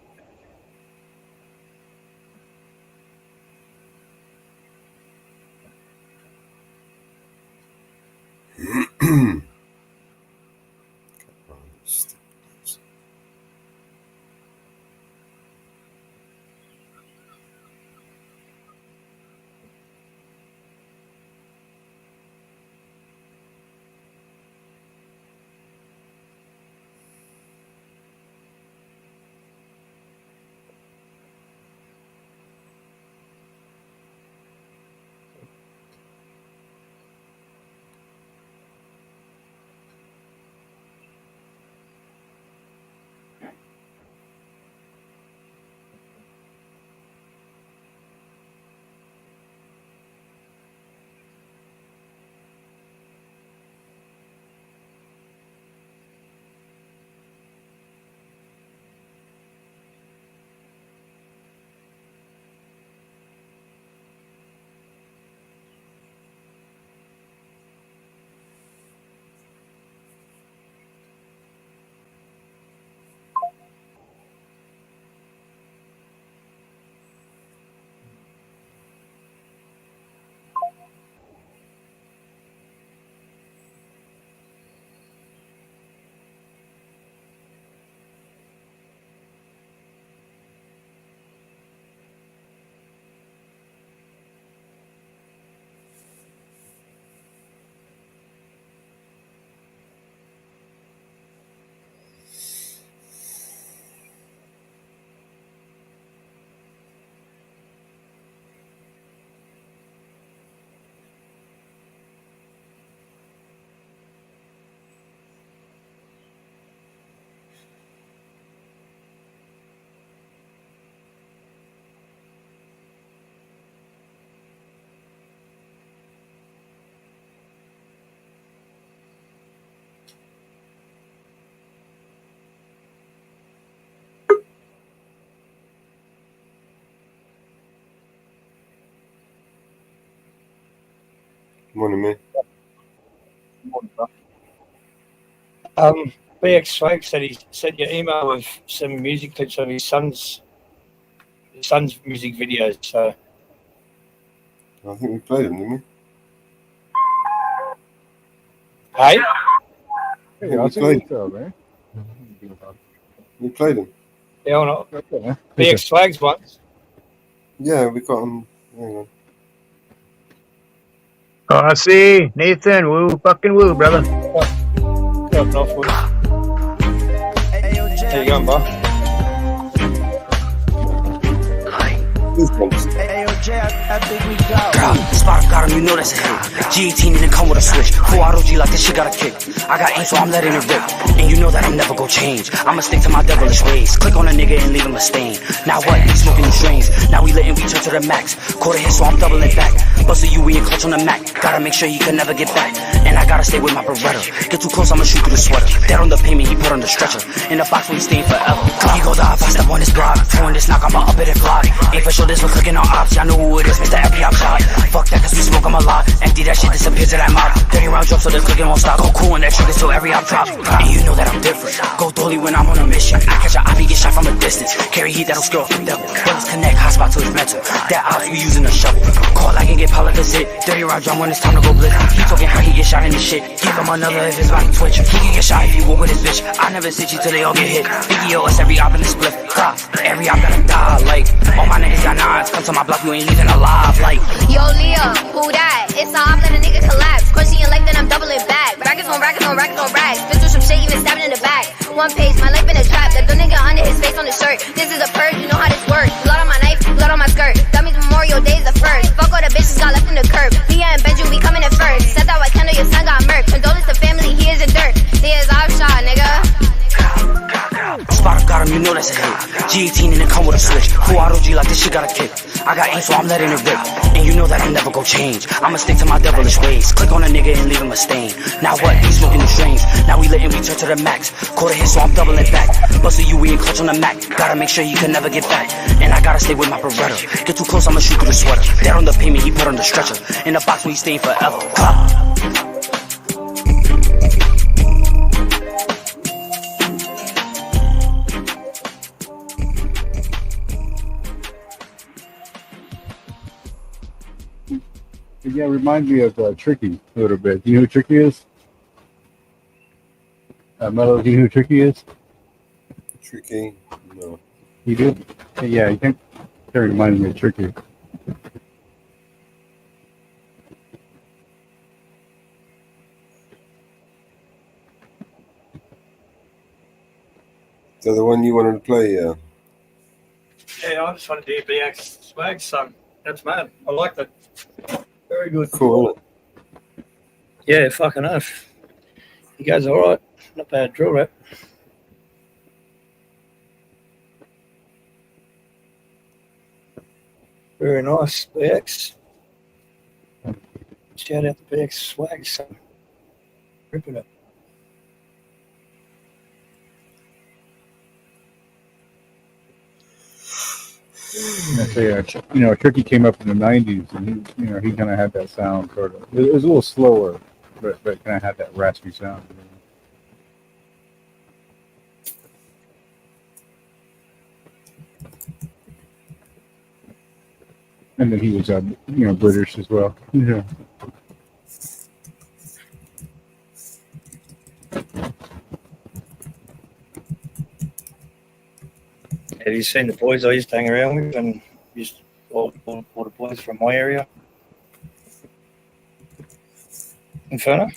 Morning, mate. BX Swag said he sent you an email with some music clips of his son's music videos. So I think we played them, didn't we? hey, Hey, I'll see what's up, man. We played them. yeah, or not? Okay. BX Swag's ones. Yeah, we got them. Hang on. Oh, I see. Nathan, woo, fucking woo, brother. There you go, bro. Girl, spot got him, you know that's a hit. G18 and it come with a switch. Full auto G like this shit got a kick. I got aim, so I'm letting it rip. And you know that I'm never gonna change. I'ma stick to my devilish ways. Click on a nigga and leave him a stain. Now what? He smoking these strains. Now we letting we turn to the max. Quarter hit, so I'm doubling back. Bustin' you, we ain't clutch on the Mac. Gotta make sure he can never get back. And I gotta stay with my Beretta. Get too close, I'ma shoot through the sweater. Dead on the payment, he put on the stretcher. In the box, we staying forever. He go die if I step on his block. Throwing this knock, I'ma up it and fly. Ain't for sure this, we're clicking on ops. Y'all know who it is, Mr. Every Op shot. Fuck that, cause we smoke, I'm a lot. Empty that shit, disappear to that mob. 30 round drop, so the clicking won't stop. Go cool on that trigger till every op drop. And you know that I'm different. Go dolly when I'm on a mission. I catch a op, he get shot from a distance. Carry heat that'll scare from devil. Bullets connect, hot spot to his mental. That ops, we using a shovel. Call like and get pile like a zit. 30 round drum when it's time to go blitz. He talking how he get shot in the shit. Give him another if his body twitch. He can get shot if you walk with his bitch. I never sit you till they all get hit. Biggie us every op in the split. Every op gotta die. Like, all my niggas got knives. Come to my block, you ain't leaving alive. Like, Yo, Leah, who that? It's a hop, let a nigga collapse. Crunchy and like, then I'm doubling back. Rackets on rackets on rackets on racks. Been through some shit, even stabbing in the back. One pace, my life in a trap. That the nigga under his face on the shirt. This is a purge, you know how this works. Blood on my knife, blood on my skirt. Dummies Memorial Day is the first. Fuck all the bitches got left in the curb. Leah and Benji, we coming in first. Said that white candle, your son got murked. Condolence to family, he is a dirt. They is offshot, nigga. Spot got him, you know that's a hit. G18 and it come with a switch. Full auto G like this shit got a kick. I got aim, so I'm letting it rip. And you know that I'm never gonna change. I'ma stick to my devilish ways. Click on a nigga and leave him a stain. Now what? He smoking the strains. Now we letting we turn to the max. Quarter hit, so I'm doubling back. Bustin' you, we ain't clutch on the Mac. Gotta make sure he can never get back. And I gotta stay with my Beretta. Get too close, I'ma shoot through the sweater. Dead on the payment, he put on the stretcher. In the box, we staying forever. Yeah, remind me of Tricky a little bit. Do you know who Tricky is? Mello, do you know who Tricky is? Tricky? No. You do? Yeah, you think that reminds me of Tricky. So the one you wanted to play, Yeah, I just want to do BX Swag song. That's mad. I like that. Very good. Cool. Yeah, fucking oath. You guys are alright. Not bad drill rap. Very nice, BX. Shout out to BX Swag song. Rip it up. I say, Tricky came up in the '90s, and he kind of had that sound sort of. It was a little slower, but kind of had that raspy sound. And then he was, British as well. Yeah. Have you seen the boys I used to hang around with and used all the boys from my area? Inferno?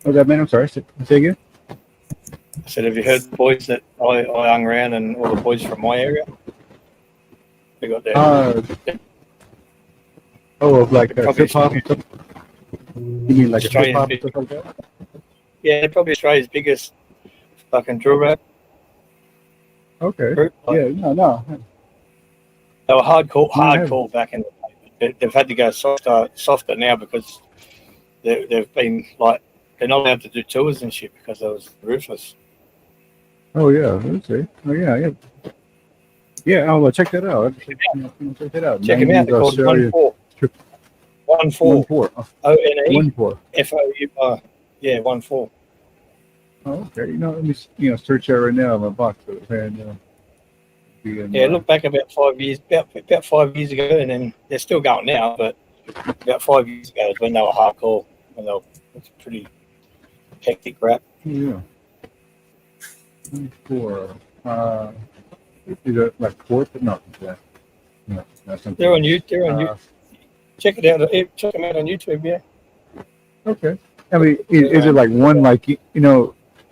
Oh, that man, I'm sorry. Say again? I said, have you heard the boys that I hung around and all the boys from my area? They got that. Like hip hop and stuff? You mean like hip hop and stuff like that? Yeah, they're probably Australia's biggest fucking drill rap. Okay. Yeah, no. They were hardcore back in the day. They've had to go softer now because they've been like, they're not allowed to do tours and shit because they was ruthless. Oh, yeah. Okay. Oh, yeah. Yeah, I'll check that out. Check that out. Check them out. They're called 1-4. 1-4. O-N-E 1-4. F-O-U-R. Yeah, 1-4. Oh, okay. Let me search that right now in my box. And, Yeah, look back about 5 years, about 5 years ago, and then they're still going now, but about 5 years ago is when they were hardcore, when they were pretty hectic rap. Yeah. 1-4. Is it like fourth? No, no, that's not. They're on YouTube. They're on YouTube. Check it out. Check them out on YouTube. Yeah. Okay. I mean, is it like one, like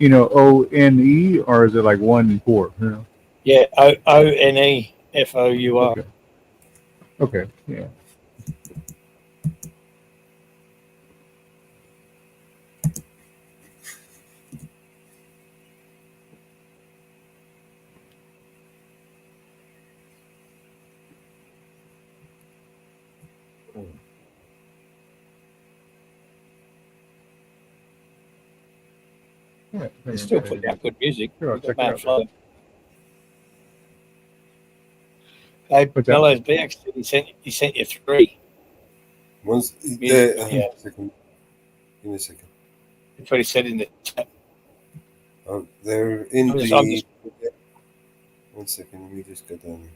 O-N-E, or is it like 1-4? Yeah, O-N-E F-O-U-R. Okay. Yeah. They still put out good music. Sure, I'll check it out. Flow. Hey, Mellows BX, he sent you 3. One's Yeah. Second. Give me a second. That's what he said in the chat. Oh, they're in I'm the. just- 1 second. Let me just go down.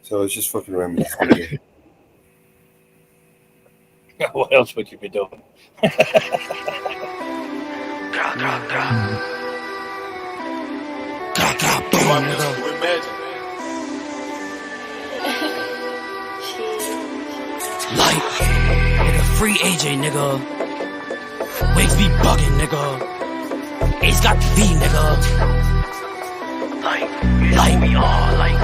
So I was just fucking around with this video. What else would you be doing? Like, nigga, free AJ, nigga. Wigs be bugging, nigga. Ace got the V, nigga. Like we all like,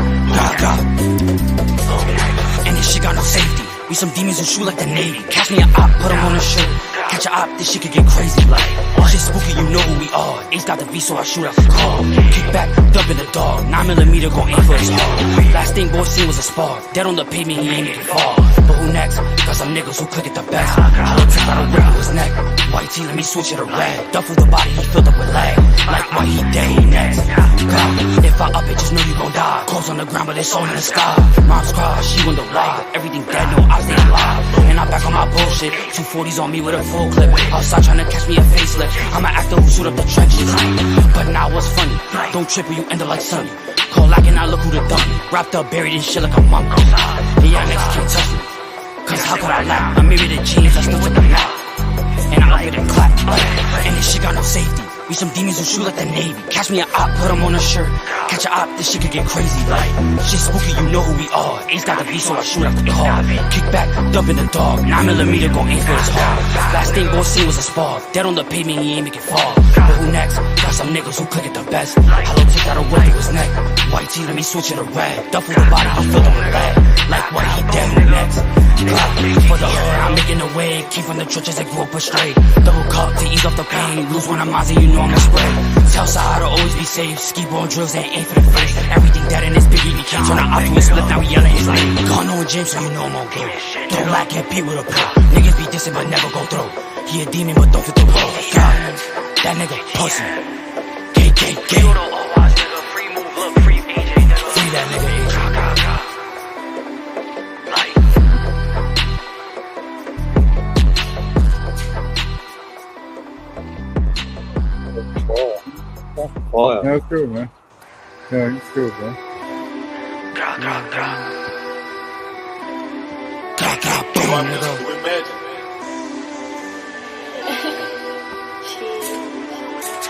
and this shit got no safety. We some demons who shoot like the Navy. Catch me a op, put him on a shirt. Catch a op, this shit could get crazy. Like, shit spooky, you know who we are. Ace got the V, so I shoot out the call. Kick back, dump in the dog. 9mm go aim for his heart. Last thing boy seen was a spar. Dead on the pavement, he ain't get far. But who next? Got some niggas who click it the best. I look out a whip to his neck. White tee, let me switch it to red. Duffel the body, he filled up with lag. Like why he dead, he next. God, if I up it, just know you gon' die. Clothes on the ground, but it's all in the sky. Mom's cry, she on the ride. Everything dead, no eyes, they alive. And I'm back on my bullshit. 240s on me with a full clip. Outside trying to catch me a facelift. I'm an actor who shoot up the trenches. But now what's funny? Don't trip or you end up like Sonny. Call like and I look who the dummy. Wrapped up, buried in shit like a mummy. And y'all niggas can't touch me. Cause how could I lie? I'm maybe the jeans, I still with the map. And I up it and clap. And this shit got no safety. We some demons who shoot like the Navy. Catch me a op, put him on a shirt. Catch a op, this shit could get crazy. Like, shit spooky, you know who we are. Ace got the V, so I shoot out the car. Kick back, dump in the dog. 9mm go aim for his heart. Last thing boy seen was a spar. Dead on the pavement, he ain't make it fall. But who next? Got some niggas who click it the best. Hollow tick out a whip through his neck. White tee, let me switch it to red. Duffel the body, he filled up with lead. Like what he dead, who next? For the hood, I'm making a way. Came from the churches that grew up astray. Double cup to ease off the pain. Lose one of mine, and you know I'm a spray. Tell Sahara to always be safe. Ski ball drills and aim for the face. Everything dead in his biggie became turn out to a split. Now we yelling his name. Gone on James, so you know I'm on game. Don't like get beat with a pro. Niggas be dissing but never go through. He a demon but don't fit the role. God, that nigga pussy. Free that nigga. Fire. Yeah, it's cool, man. Yeah, it's cool, man.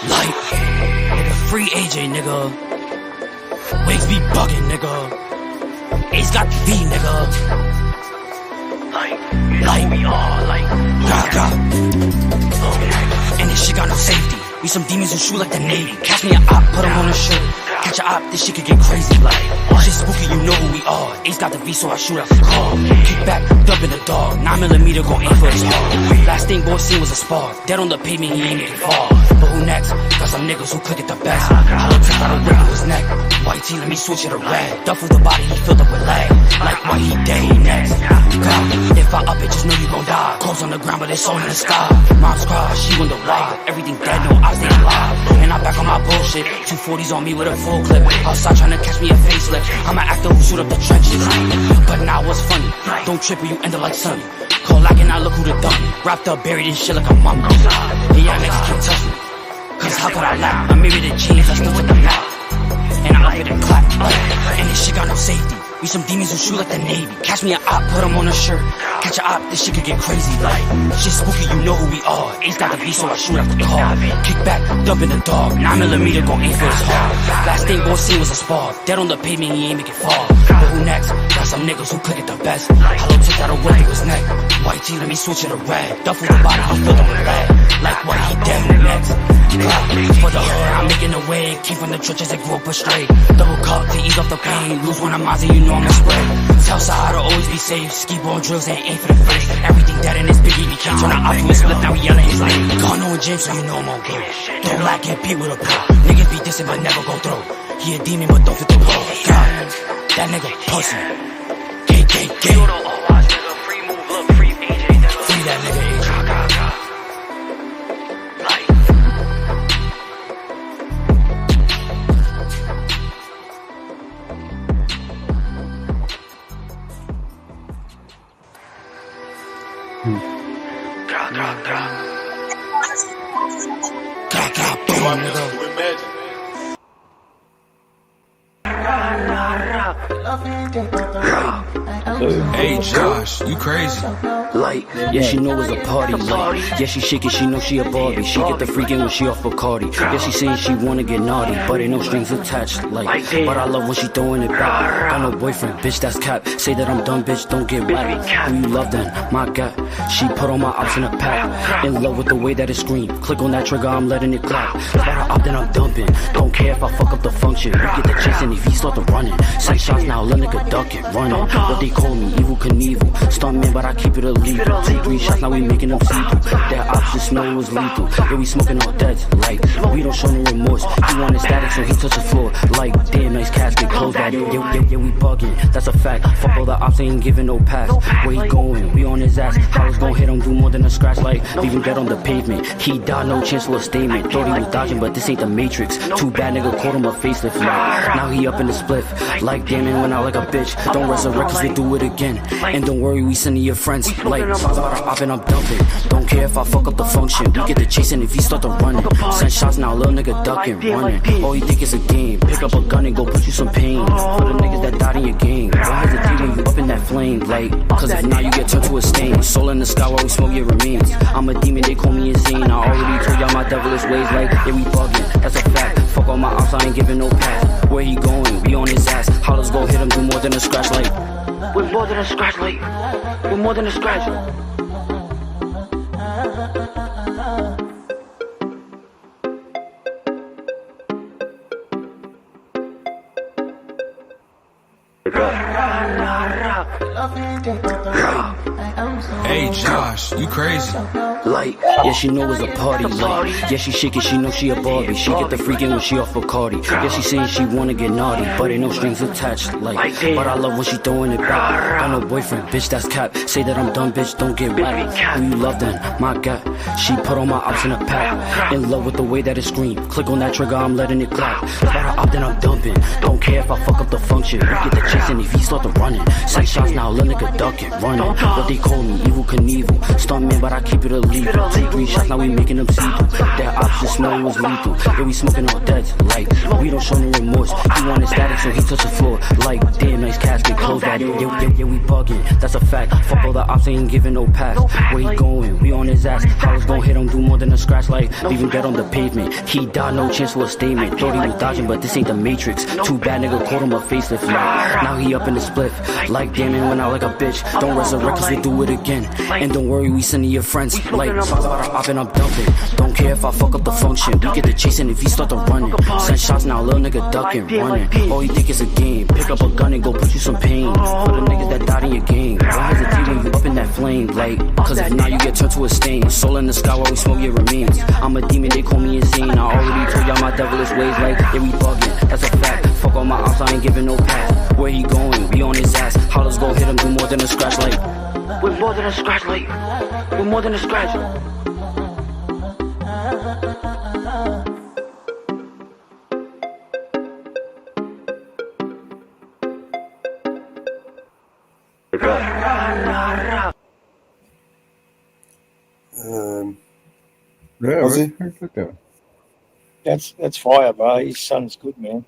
Like, nigga, free AJ, nigga. Wigs be bugging, nigga. Ace got the V, nigga. Like we all like, and this shit got no safety. We some demons who shoot like the Navy. Catch me a op, put him on a shirt. Catch a op, this shit could get crazy. Like, shit spooky, you know who we are. Ace got the V, so I shoot out the car. Kick back, dump in the dog. 9mm go aim for his heart. Last thing boy seen was a spar. Dead on the pavement, he ain't make it far. But who next? Got some niggas who click it the best. Hollow tick out a whip through his neck. White tee, let me switch it to red. Duffel the body, he filled up with lead. Like why he dead, he next. God, if I up it, just know you gon' die. Clothes on the ground, but it's all in the sky. Mom's cry, she on the ride. Everything dead, no eyes, they alive. And I'm back on my bullshit. 240s on me with a full clip. Outside trying to catch me a facelift. I'm an actor who shoot up the trenches. But now what's funny? Don't trip or you end up like Sonny. Call locking, I look who the thumb. Wrapped up, buried in shit like a mummy. The young niggas can't touch me. Cause how could I lie? I'm married to jeans, I still with the map. And I up it and clap. And this shit got no safety. We some demons who shoot like the Navy. Catch me an op, put him on a shirt. Catch a op, this shit could get crazy. Like, shit spooky, you know who we are. Ace got the beat, so I shoot out the car. Kick back, dump in the dog. 9mm gon' aim for his heart. Last thing gon' see was a spar. Dead on the pavement, he ain't make it fall. But who next? Got some niggas who cook it the best. Hollow took out a whip through his neck. White tee, let me switch it to red. Duffel the body, he filled up with lead. Like what, he dead who next? For the hood, I'm making a way. Came from the churches that grew up astray. Double cup to ease off the pain. Lose one of mine, you know I'm a spray. Southside, I'll always be safe. Ski ball drills ain't aim for the face. Everything dead in this biggie, we can't turn our optimus flip. Now we yelling, it's like gone on James, so you know I'm on go. Don't black, get paid with a pro. Niggas be dissing, but never go through. He a demon, but don't fit the role. God, that nigga pussy. K. Free that nigga, AJ. Hey Josh, you crazy. Light, yeah, she know it's a party. Light, yeah, she shaking, she know she a Barbie. She get the freaking when she off Bacardi. Yeah, she saying she wanna get naughty, but ain't no strings attached. Like, but I love when she throwing it back. Got no boyfriend, bitch, that's cap. Say that I'm done, bitch, don't get whacked. Who you love then? My God, she put all my ops in a pack. In love with the way that it scream. Click on that trigger, I'm letting it clap. About her op, then I'm dumping. Don't care if I fuck up the function. We get the chasing if he start to running. 6 shots now, let nigga duck it, running. What they call me, Evil Knievel. Stuntman, but I keep it illegal. 2-3 shots, now we making them see through. That option smell was lethal. Yeah, we smoking all deads. Like, we don't show no remorse. He wanted static, so he touched the floor. Like, damn, nice casket, close that. Yeah, we bugging. That's a fact. Fuck all the ops, ain't giving no pass. Where he going? We on his ass. I was gon' hit him, do more than a scratch. Like, leave him dead on the pavement. He died, no chance for a statement. Thought he was dodging, but this ain't the Matrix. Too bad, nigga, caught him a facelift. Like, now he up in the spliff. Like, damn, it went out like a bitch. Don't resurrect, cause they do it again. And don't worry, we sending your friends. Like, about her op and I'm dumping. Don't care if I fuck up the function. We get the chasing if he start to running. Send shots now, little nigga ducking, running. All you think is a game. Pick up a gun and go put you some pain. For the niggas that died in your game. Don't hesitate when you up in that flame. Like, cause if not, you get turned to a stain. Soul in the sky while we smoke your remains. I'm a demon, they call me insane. I already told y'all my devilish ways. Like, yeah, we bugging. That's a fact. Fuck all my ops, I ain't giving no pass. Where he going? We on his ass. Hollers go hit him, do more than a scratch. Like, we're more than a scratch. Like, we're more than a scratch. Hey Josh, you crazy. Light, yeah, she know it's a party. Light, yeah, she shaking, she know she a Barbie. She get the freaking when she off Bacardi. Yeah, she saying she wanna get naughty, but ain't no strings attached. Like, but I love when she throwing it back. Got no boyfriend, bitch, that's cap. Say that I'm done, bitch, don't get whacked. Who you love then? My God, she put all my ops in a pack. In love with the way that it scream. Click on that trigger, I'm letting it clap. About her op, then I'm dumping. Don't care if I fuck up the function. We get the chasing if he start to running. 6 shots now, let nigga duck it, running. What they call me, Evil Knievel. Stuntman, but I keep it illegal. 2-3 shots, now we making them see through. That option smell was lethal. Yeah, we smoking all deads. Like, we don't show no remorse. He wanted static, so he touched the floor. Like, damn, nice casket, close that. Yeah, we bugging. That's a fact. Fuck all the ops, ain't giving no pass. Where he going? We on his ass. I was gon' hit him, do more than a scratch. Like, leave him dead on the pavement. He died, no chance for a statement. Thought he was dodging, but this ain't the Matrix. Too bad, nigga, caught him a facelift. Like, now he up in the spliff. Like, damn, it went out like a bitch. Don't resurrect, cause they do it again. And don't worry, we sending your friends. Like, about her op and I'm dumping. Don't care if I fuck up the function. We get the chasing if he start to running. Send shots now, little nigga ducking, running. All you think is a game. Pick up a gun and go put you some pain. For the niggas that died in your game. Don't hesitate when you up in that flame. Like, cause if not, you get turned to a stain. Soul in the sky while we smoke your remains. I'm a demon, they call me insane. I already told y'all my devilish ways. Like, yeah, we bugging. That's a fact. Fuck all my ops, I ain't giving no pass. Where he going? We on his ass. Hollers go hit him, do more than a scratch. Like, we're more than a scratch. Like, we're more than a scratch. Ozzy? Where's that go? That's fire, bro. His son's good, man.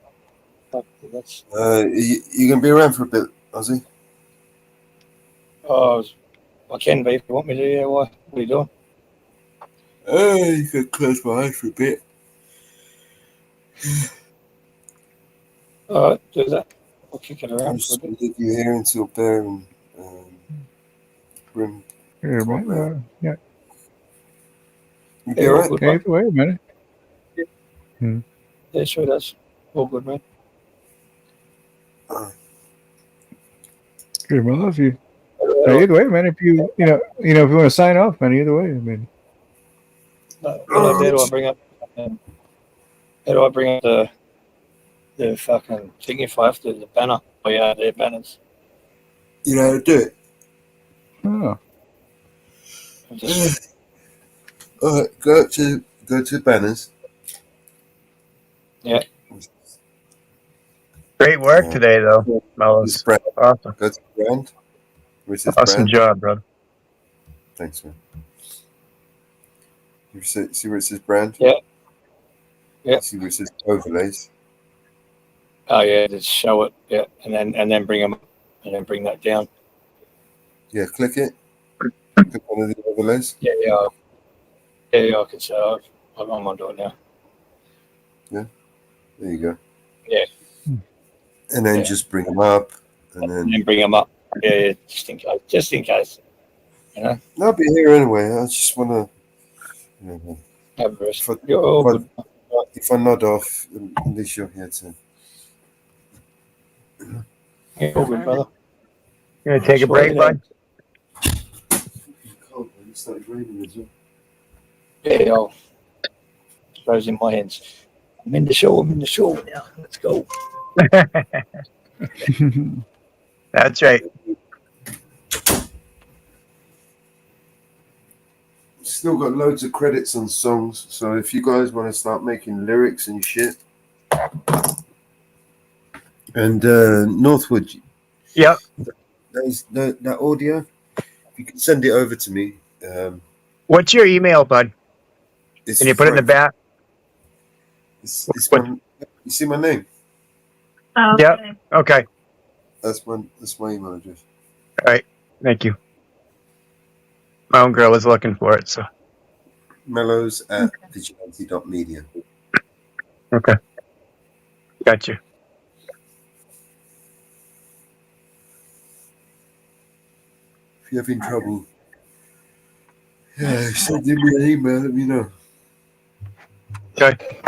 That's You gonna be around for a bit, Ozzy? I can be if you want me to. Yeah, what are you doing? You can close my eyes for a bit. All right, do that. I'll kick it around for a bit. Leave you here until Bear and Grim. Here, man. Yeah. You be alright? Okay, wait a minute. Yeah, sure, that's all good, man. Good, man. If you, either way, man. If you, if you want to sign off, man. Either way, I mean. How do I bring up? How do I bring up the fucking thing if I have to the banner? Oh yeah, their banners. You know how to do it. Oh. Alright, go to banners. Yeah. Great work today, though. Mellows. Awesome. Go to brand. Awesome brand. job, brother. Thanks, man. You see where it says brand? Yeah. Yeah. See where it says overlays? Oh yeah, just show it. Yeah, and then bring them up, and then bring that down. Yeah, click it. Click one of the overlays. Yeah, I can say I'm on do it now. Yeah. There you go. Yeah. And then just bring them up, and then bring them up. Yeah, just in case. Just in case. You know. I'll be here anyway. I just want to. Have a rest. If I nod off, at least you're here too. Yeah, all good, brother. You gonna take a break, bud? It started raining as well. Yeah, I'll throws in my hands. I'm in the show now. Let's go. That's right. Still got loads of credits on songs, so if you guys want to start making lyrics and shit. And Northwood. Yep. That audio, you can send it over to me. What's your email, bud? Can you put it in the back? You see my name? Oh, Yep. Okay. That's my email address. All right. Thank you. My own girl is looking for it, so. Mellows at vigilante.media. Okay. Got you. If you're having trouble, send me an email, let me know. Okay.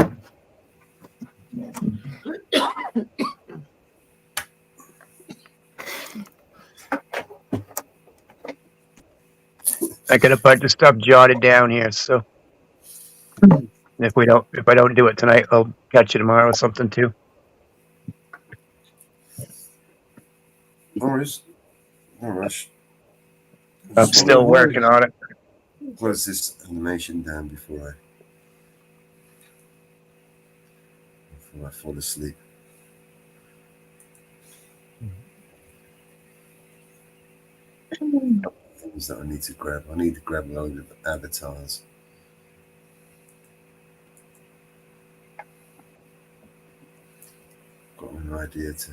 I got a bunch of stuff jotted down here, so if I don't do it tonight, I'll catch you tomorrow or something too. No worries. No rush. I'm still working on it. Close this animation down before I fall asleep. Things that I need to grab. I need to grab a load of avatars. Got an idea to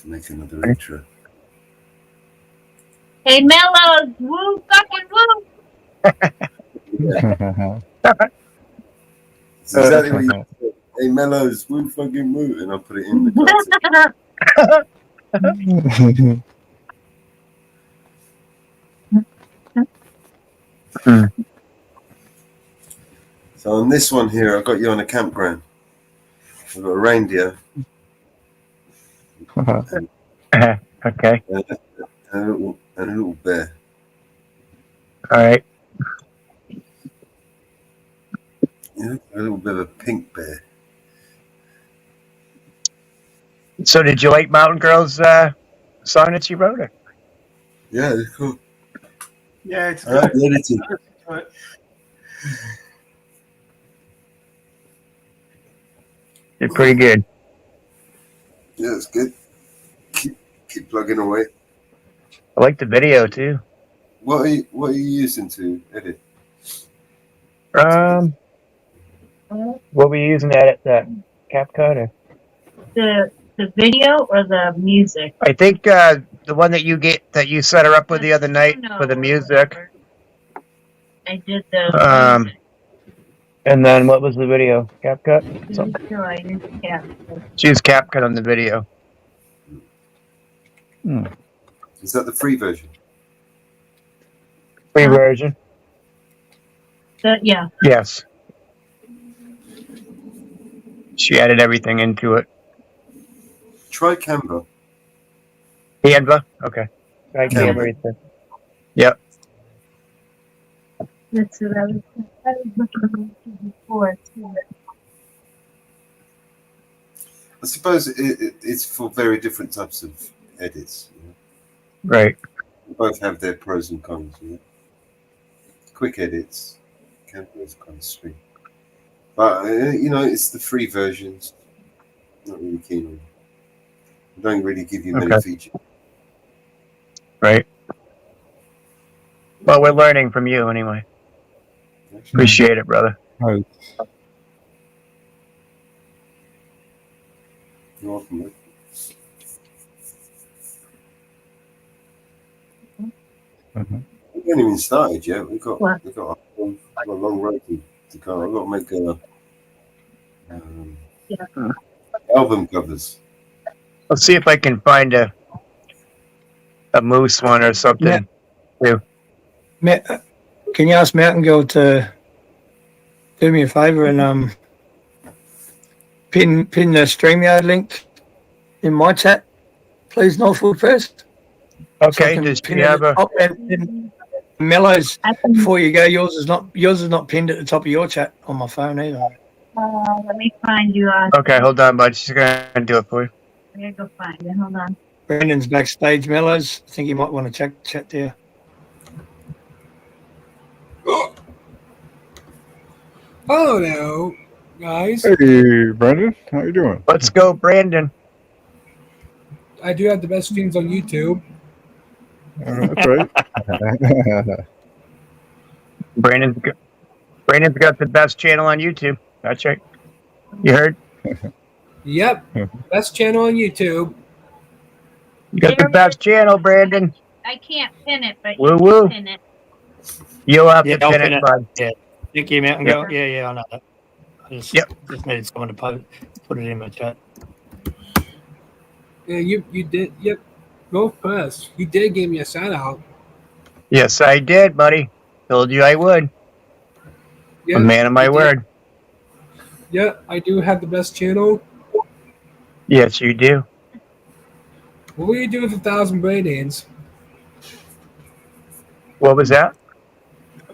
make another intro. Hey, Mellows, woo, fucking woo. It's exactly what you said. Hey, Mellows, woo fucking woo, and I'll put it in the content. So on this one here, I got you on a campground. I've got a reindeer. Okay. And a little bear. All right. Yeah, a little bit of a pink bear. So did you like Mountain Girl's song that she wrote? Her? Yeah, it's cool. Yeah, it's I like good. the editing. You're pretty good. Yeah, it's good. Keep plugging away. I like the video too. What are you using to edit? What were you using to edit that? CapCut? Or? The video or the music? I think the one that you set her up with the other night for the music. I did the music. And then what was the video? CapCut? Something. So I used CapCut. She used CapCut on the video. Is that the free version? Free version? Yeah. Yes. She added everything into it. Try Canva. Canva? Okay. Try Canva. Everything. Yep. That's what I was looking at before too. I suppose it's for very different types of edits. You know? Right. They both have their pros and cons. You know? Quick edits, Canva is kind of sweet. But, it's the free versions. Not really keen on. They don't really give you many features. Right. Well, we're learning from you anyway. Appreciate it, brother. You're welcome, mate. We haven't even started yet. We've got a long road to go. I've got to make album covers. Let's see if I can find a moose one or something. Matt, can you ask Mountain Girl to do me a favor and pin the StreamYard link in my chat, please, Northwood first. Okay. Does she have a? And Mellows, before you go, yours is not pinned at the top of your chat on my phone either. Let me find you. Okay, hold on, bud. She's gonna do it for you. I'm gonna go find it. Hold on. Brandon's backstage, Mellows. I think you might want to chat there. Hello now, guys. Hey, Brandon. How you doing? Let's go, Brandon. I do have the best streams on YouTube. That's right. Brandon's got the best channel on YouTube. That's right. You heard? Yep. Best channel on YouTube. You got the best channel, Brandon. I can't pin it, but Woo you woo. can pin it. You'll have to I'll pin it, bud. Yeah. You came out and go. Yeah, I know that. I just needed someone to put it in my chat. Yeah, you did. Yep. Go first. You did give me a shout out. Yes, I did, buddy. Told you I would. Yeah, a man of my word. Yeah, I do have the best channel. Yes, you do. What will you do with 1,000 brain hands? What was that?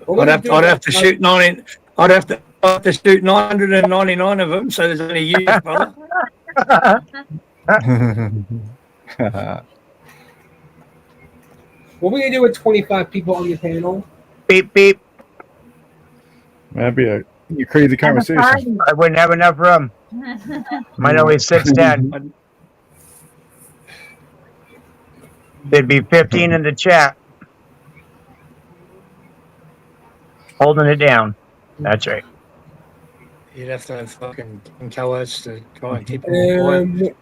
I'd have to shoot 90. I'd have to shoot 999 of them. So there's only you, brother. What will you do with 25 people on your panel? Beep beep. That'd be a crazy conversation. I wouldn't have enough room. Might only 610. There'd be 15 in the chat. Holding it down. That's right. You'd have to have fucking co-hosts to try and keep them quiet. And did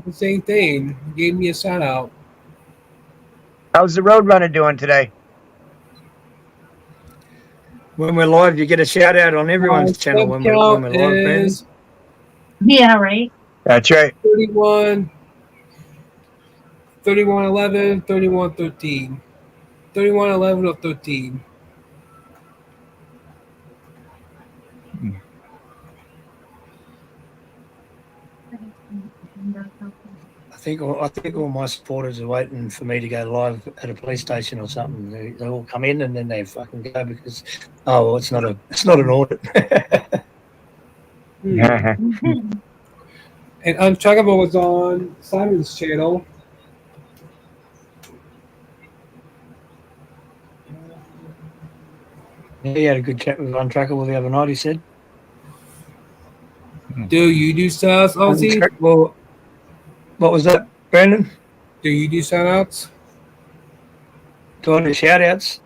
the same thing. Gave me a shout out. How's the Roadrunner doing today? When we're live, you get a shout out on everyone's channel when we're live, friends. Yeah, right. That's right. 31, 3111, 3113. 3111 or 13. I think all my supporters are waiting for me to go live at a police station or something. They all come in and then they fucking go because it's not an audit. And Untrackable was on Simon's channel. Yeah, he had a good chat with Untrackable the other night, he said. Do you do stars, Ozzy? Well, what was that, Brandon? Do you do shout outs? Do I do shout outs?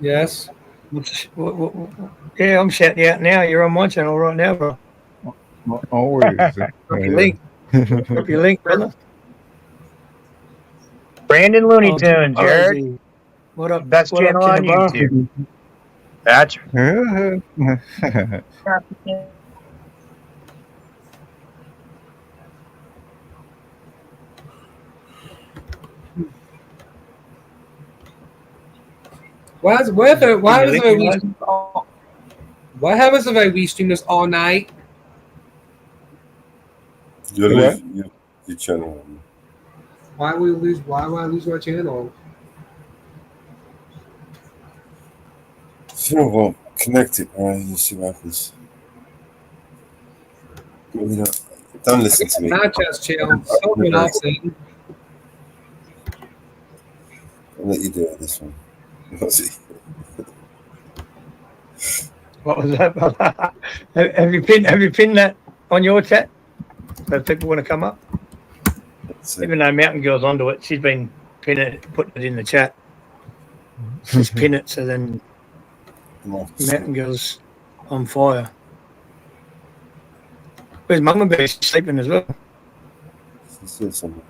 Yes. Yeah, I'm shouting you out now. You're on my channel right now, bro. Always. Drop your link. Drop your link, brother. Brandon Looney Oh, Tunes, Jared. Ozzy. What up? Best What up, channel on Jimmy? YouTube. Gotcha. Why happens if we stream this all night? You What? lose your channel. Why would I lose my channel? Sure, well, connect it, right? You see what happens. You know, don't listen to me. Not just channel. Something else. I'll let you do it this one. We'll see. What was that, brother? Have you pinned that on your chat? So people want to come up. Even though Mountain Girl's onto it, she's been putting it in the chat. Just pin it so then Mountain Girl's on fire. Where's Mama Bear? She's sleeping as well. She's still somewhere.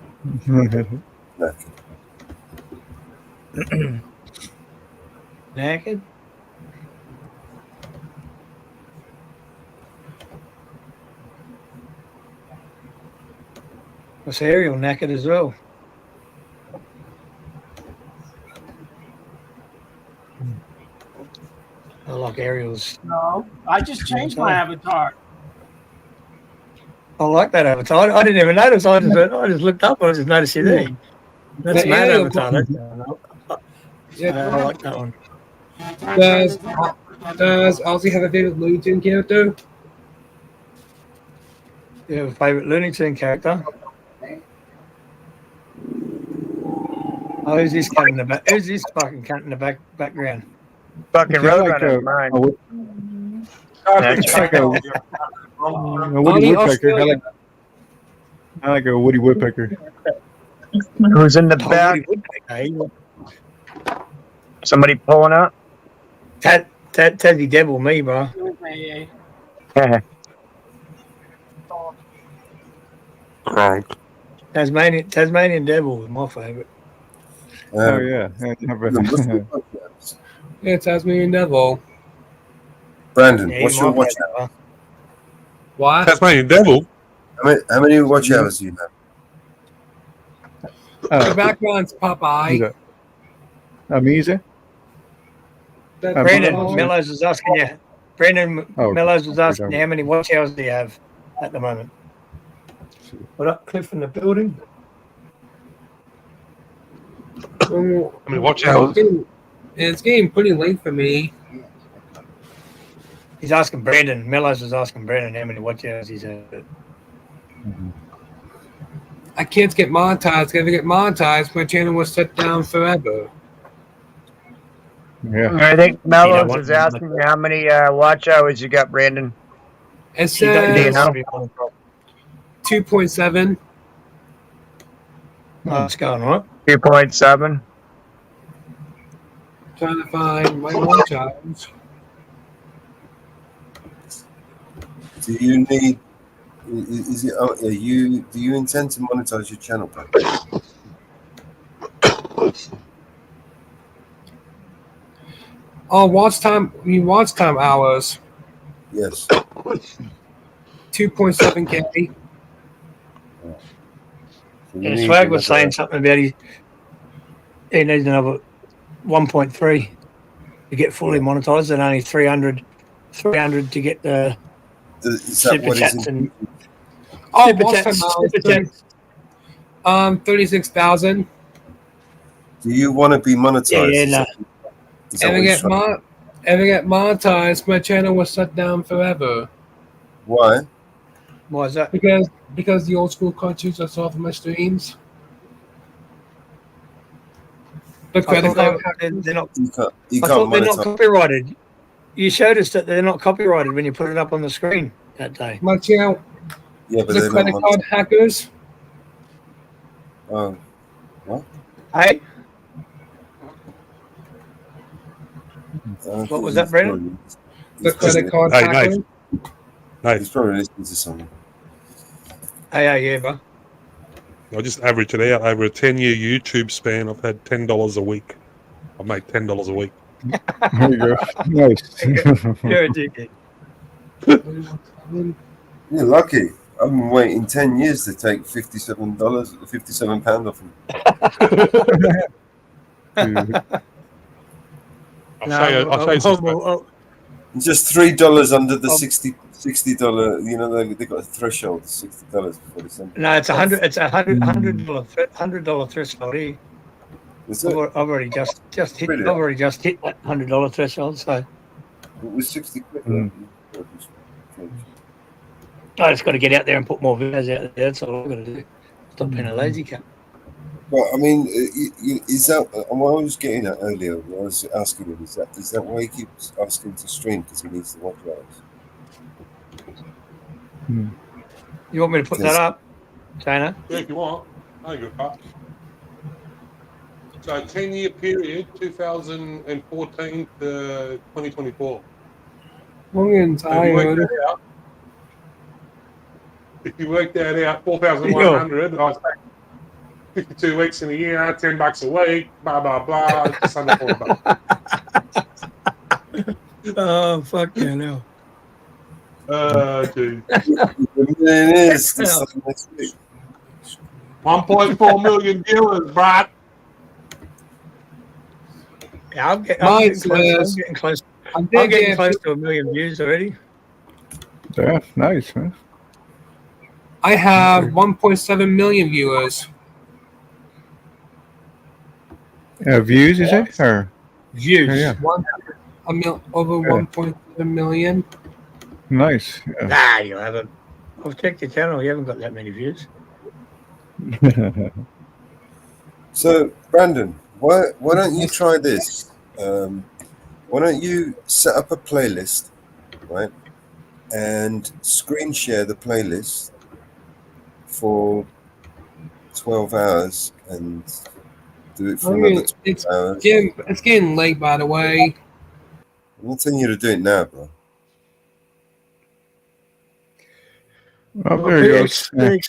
Naked? Was Ariel naked as well? I like Ariel's. No, I just changed my avatar. I like that avatar. I didn't even notice. I just looked up and I just noticed you there. That's The my Ariel avatar. one. I like that one. Does Ozzy have a favorite Looney Tune character? You have a favourite Looney Tune character? Oh, who's this cat in the back? Who's this fucking cat in the background? Fucking Okay, I like, Roadrunner, mine. A Woody Woodpecker. I like a Woody Woodpecker. Who's in the back? Somebody pulling up? Teddy Devil, me, bro. Right. Tasmanian Devil was my favourite. Oh yeah. Yeah, Tasmanian Devil. Brandon, Yeah, what's you your might watch have hour? that, What? Tasmanian Devil. How many watch hours do you have? The background's Popeye. Amazing. Brandon Mellows was asking you. Brandon Oh, Mellows was asking okay. you how many watch hours do you have at the moment? What up, Cliff in the building? I mean, watch out. It's getting pretty late for me. He's asking Brandon. Mellows was asking Brandon how many watch hours he's had. I can't get monetized. If I get monetized, my channel was shut down forever. Yeah. I think Mellows is asking you how many watch hours you got, Brandon. It Do you says know? 2.7. Oh, it's going all right. 2.7. Trying to find my watch hours. Do you need? Is it? Oh, yeah, you do you intend to monetize your channel, bro? Oh, watch time. I mean, watch time hours. Yes. 2.7K. Yeah, Swag was saying something about he needs another 1.3 to get fully monetized and only 300 to get the Is that super what chats is and Oh, super watch chats, time hours. super chats. 36,000. Do you want to be monetized? Yeah, Is no. that- is that If what I you're get trying- if I get monetized, my channel was shut down forever. Why? Why is that? Because the old school cartoons I saw from my streams. The I credit thought card. they're not. You can't. You I can't thought they're not monetize. copyrighted. You showed us that they're not copyrighted when you put it up on the screen that day. My channel. Yeah, but The they're credit not card hackers. What? Hey, What was that, Brandon? The credit card Hey, tackling? He's probably listening to something. Yeah, bro. I just average it out over a 10-year YouTube span. I've had $10 a week. I make $10 a week. There you go. Nice. You're a dickhead. You're lucky. I've been waiting 10 years to take £57 off him. I'll say just $3 under the $60. You know, they got a threshold of $60 before they send it. No, it's $100 threshold here. Is I've it? already just hit. Really? I've already just hit that $100 threshold. So It was 60 quid. I just got to get out there and put more videos out there. That's all I've got to do. Stop being a lazy cunt. Well, I mean, is that what I was getting at earlier? When I was asking him, is that why he keeps asking to stream because he needs the watch hours? You want me to put that up, Dana? Yeah, if you want. I ain't good, pal. So 10-year period, 2014 to 2024. If you work that out, 4,100, I was like 52 weeks in a year, $10 a week, blah, blah, blah, just under $4. Oh, fuck yeah, no. Dude. It is. 1.4 million viewers, Brad. Yeah, I'm getting close. I'm I'm getting close to 1 million views already. Yeah, nice, man. I have 1.7 million viewers. Views, you say? Or Views. Yeah. Over 1.7 million. Nice. Yeah. Nah, you haven't. I've checked your channel. You haven't got that many views. So, Brandon, why don't you try this? Why don't you set up a playlist, right, and screen share the playlist for 12 hours and do it for another 12 hours? It's getting late, by the way. I'm not telling you to do it now, bro. Oh, there you go. Swag.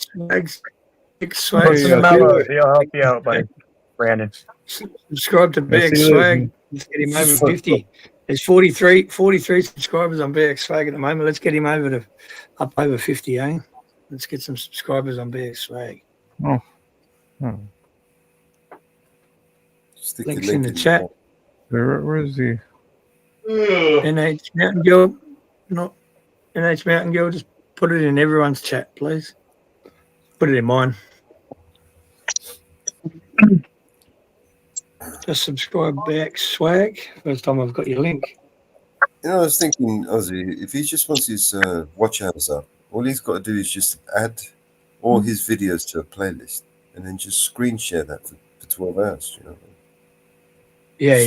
He'll help you out, buddy. Brandon. Subscribe to BX Swag. Let's get him over 50. There's 43 subscribers on BX Swag at the moment. Let's get him up over 50, eh? Let's get some subscribers on BX Swag. Oh. Links in the chat. Where is he? NH Mountain Girl. Not NH Mountain Girl. Just put it in everyone's chat, please. Put it in mine. Just subscribe back, Swag. First time I've got your link. You know, I was thinking, Ozzy, if he just wants his watch hours up, all he's got to do is just add all his videos to a playlist and then just screen share that for 12 hours, you know? Yeah.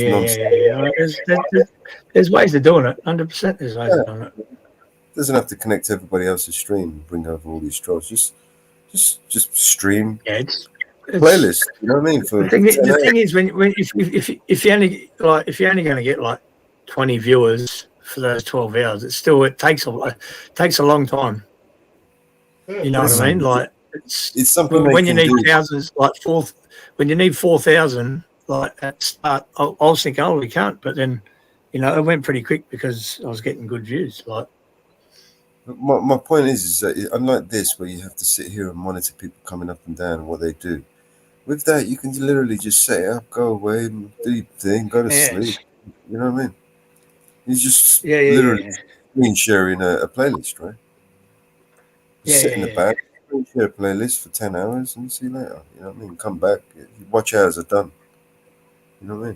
There's ways of doing it. 100% there's ways of doing it. Doesn't have to connect to everybody else's stream and bring over all these trolls. Just stream. Yeah, it's playlist. You know what I mean? For the thing is, if you're only going to get like 20 viewers for those 12 hours, it takes a long time. You know what I mean? Like it's something when you need thousands, like when you need 4,000, like at start, I was thinking, oh, we can't. But then, you know, it went pretty quick because I was getting good views. Like. My point is that unlike this, where you have to sit here and monitor people coming up and down and what they do, with that you can literally just set it up, go away, do your thing, go to sleep. You know what I mean? He's just literally screen sharing a playlist, right? Sit in the back, screen share a playlist for 10 hours and see you later. You know what I mean? Come back, your watch hours are done. You know what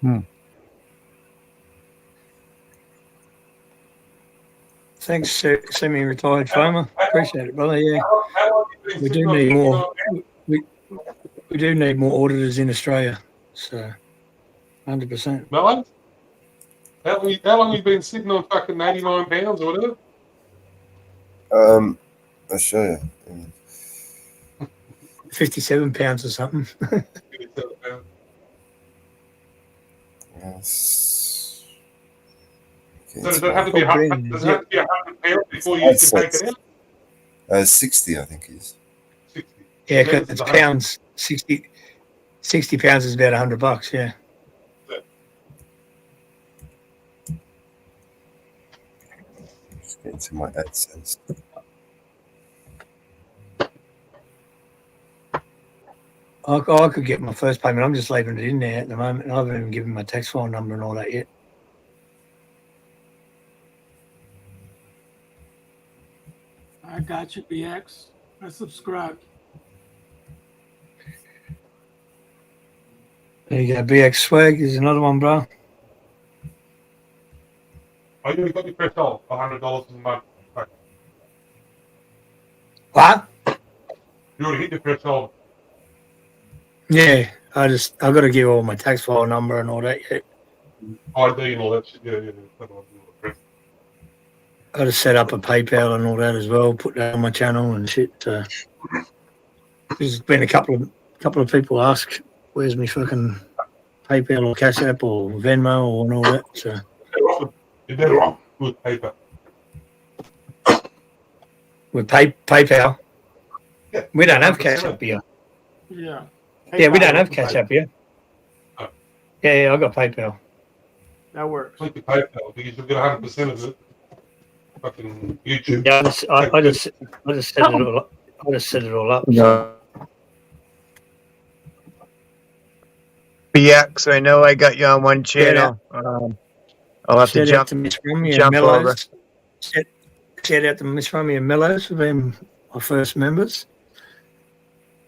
I mean? Thanks, semi-retired farmer. Appreciate it, brother. Yeah, we do need more. We do need more auditors in Australia. So, 100%. Melon? How long you been sitting on fucking 89 pounds or whatever? I'll show you. 57 pounds or something. Yes. Okay, So does it's it have to be £100 before you can take it out? 60, I think it is. 60. Yeah, Then because it's 100. pounds. 60 pounds is about $100. Yeah. Just get into my AdSense. I could get my first payment. I'm just leaving it in there at the moment. I haven't even given my tax file number and all that yet. I got you, BX. I subscribed. There you go. BX Swag is another one, bro. Oh, you got your threshold, $100 a month. Right. What? You already hit your threshold. Yeah, I've got to give all my tax file number and all that yet. ID and all that shit. Yeah. I got to set up a PayPal and all that as well. Put that on my channel and shit. There's been a couple of people ask, "Where's my fucking PayPal or Cash App or Venmo and all that?" So You're better off with paper. with PayPal, Yeah. we don't have Cash App here. Yeah. Yeah, we don't have PayPal. Cash App here. Yeah, I got PayPal. That works. Take your PayPal because you'll get 100% of it. Fucking YouTube. Yeah, I just set it all up. I just set it all up. Yeah. BX, I know I got you on one channel. I'll have to Shout out jump, to Miss Rummy and jump over. Mellows. Shout out to Miss Rummy and Mellows for being my first members.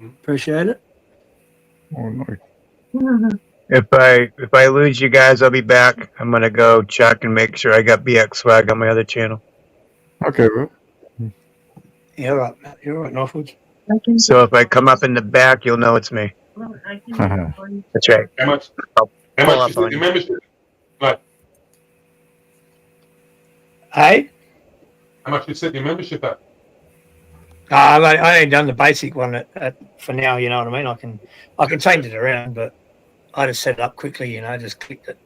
Appreciate it. Oh, nice. If I lose you guys, I'll be back. I'm gonna go check and make sure I got BX Swag on my other channel. Okay, bro. Yeah, all right, Matt. You're all right, Northwoods. So if I come up in the back, you'll know it's me. That's right. How much? I'll How pull much up is on your you. membership? Right. Hey? How much you set your membership at? I ain't done the basic one for now. You know what I mean? I can change it around, but I just set it up quickly. You know, just clicked it.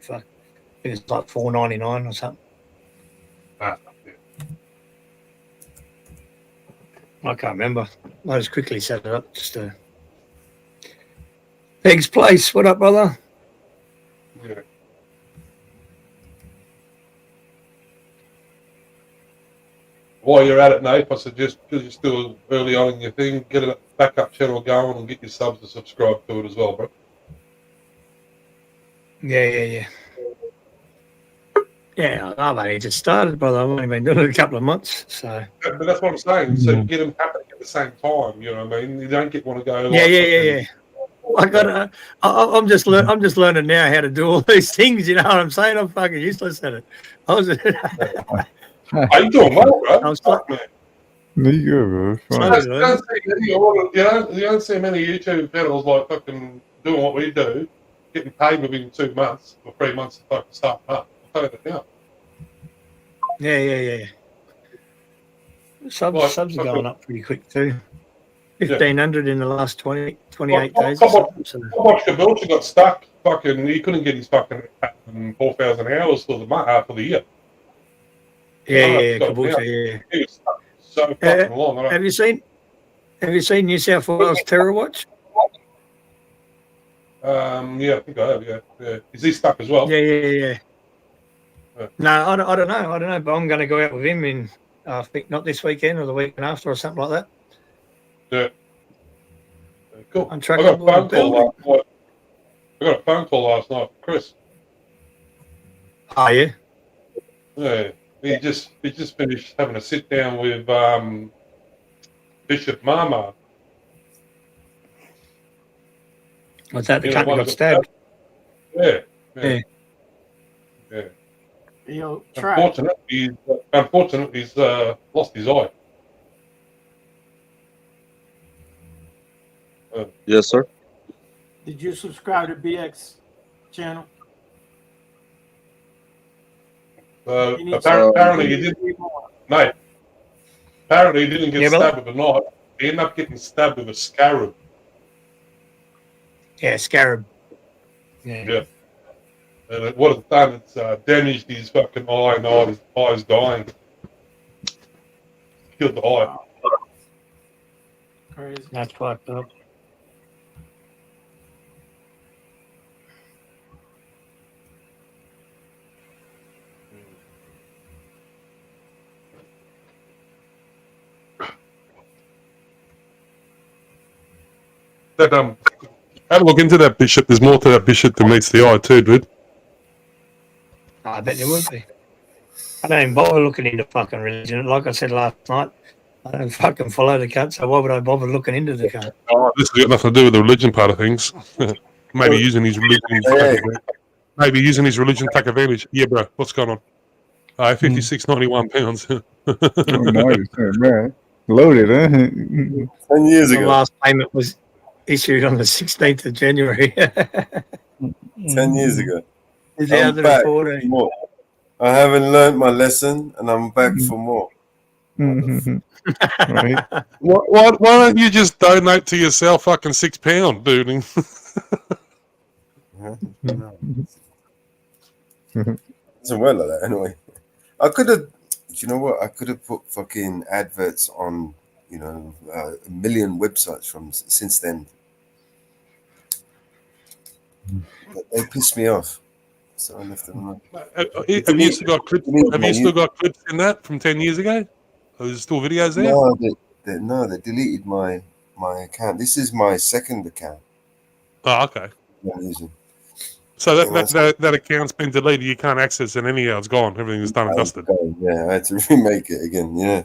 It was like $4.99 or something. Ah, I can't remember. I just quickly set it up. Just Peg's Place. What up, brother? yeah. While you're at it, Nate, I suggest because you're still early on in your thing, get a backup channel going and get your subs to subscribe to it as well, bro. Yeah. Yeah, I've only just started, brother. I've only been doing it a couple of months, so. But that's what I'm saying. So you get them happening at the same time. You know what I mean? You don't want to go. Yeah. I'm just learning now how to do all these things. You know what I'm saying? I'm fucking useless at it. I was. Are you doing well, bro? I was like, There you go, bro. You Fine. don't see many YouTube channels like fucking doing what we do, getting paid within 2 months or 3 months to fucking start up. I'll tell you that now. Yeah. Subs Well, are okay. going up pretty quick too. 1,500 in the last 28 days. I Or something, so. watched Caboolture got stuck. Fucking, he couldn't get his fucking 4,000 hours for the year. Yeah, got Caboolture, out. yeah. He was stuck so fucking long. I don't- Have you seen New South Wales Terror Watch? Yeah, I think I have. Yeah. Is he stuck as well? Yeah. Yeah. No, I don't know, but I'm going to go out with him in, I think, not this weekend or the weekend after or something like that. Yeah. Cool. On I track got a up with phone the call building. last night. I got a phone call last night from Chris. Oh, yeah? Yeah. He just finished having a sit down with Bishop Mama. Was that the You know, cunt that one got of the- stabbed? Yeah. Yo, try. Unfortunately, he's lost his eye. Yes, sir. Did you subscribe to BX channel? You need Apparently, to- he didn't. Mate, apparently he didn't get Yeah, brother? stabbed with a knife. He ended up getting stabbed with a scarab. Yeah, Scarab. Yeah. Yeah. And what it's done, it's damaged his fucking eye, and his eye's dying. Killed the eye. Crazy. That's fucked up. That have a look into that, Bishop. There's more to that, Bishop, than meets the eye too, dude. I bet there would be. I don't even bother looking into fucking religion. Like I said last night, I don't fucking follow the cunt, so why would I bother looking into the cunt? Oh, this has got nothing to do with the religion part of things. Maybe using his religion. Maybe using his religion to take advantage. Yeah, bro. What's going on? 56.91 pounds. Oh, nice, man. Loaded, huh? 10 years The ago. last payment was issued on the 16th of January. 10 years ago. Is I'm out of the back 14. for more. I haven't learned my lesson, and I'm back for more. Right. Why don't you just donate to yourself fucking £6, dude? Doesn't work like that anyway. I could have, you know what? I could have put fucking adverts on, a million websites from since then. But they pissed me off, so I left them alone. Have you still got clips? Have you still got clips in that from 10 years ago? Are there still videos there? No, they deleted my account. This is my second account. Oh, okay. I'm using. So that account's been deleted. You can't access it anyhow. It's gone. Everything's done and dusted. Yeah, I had to remake it again. Yeah.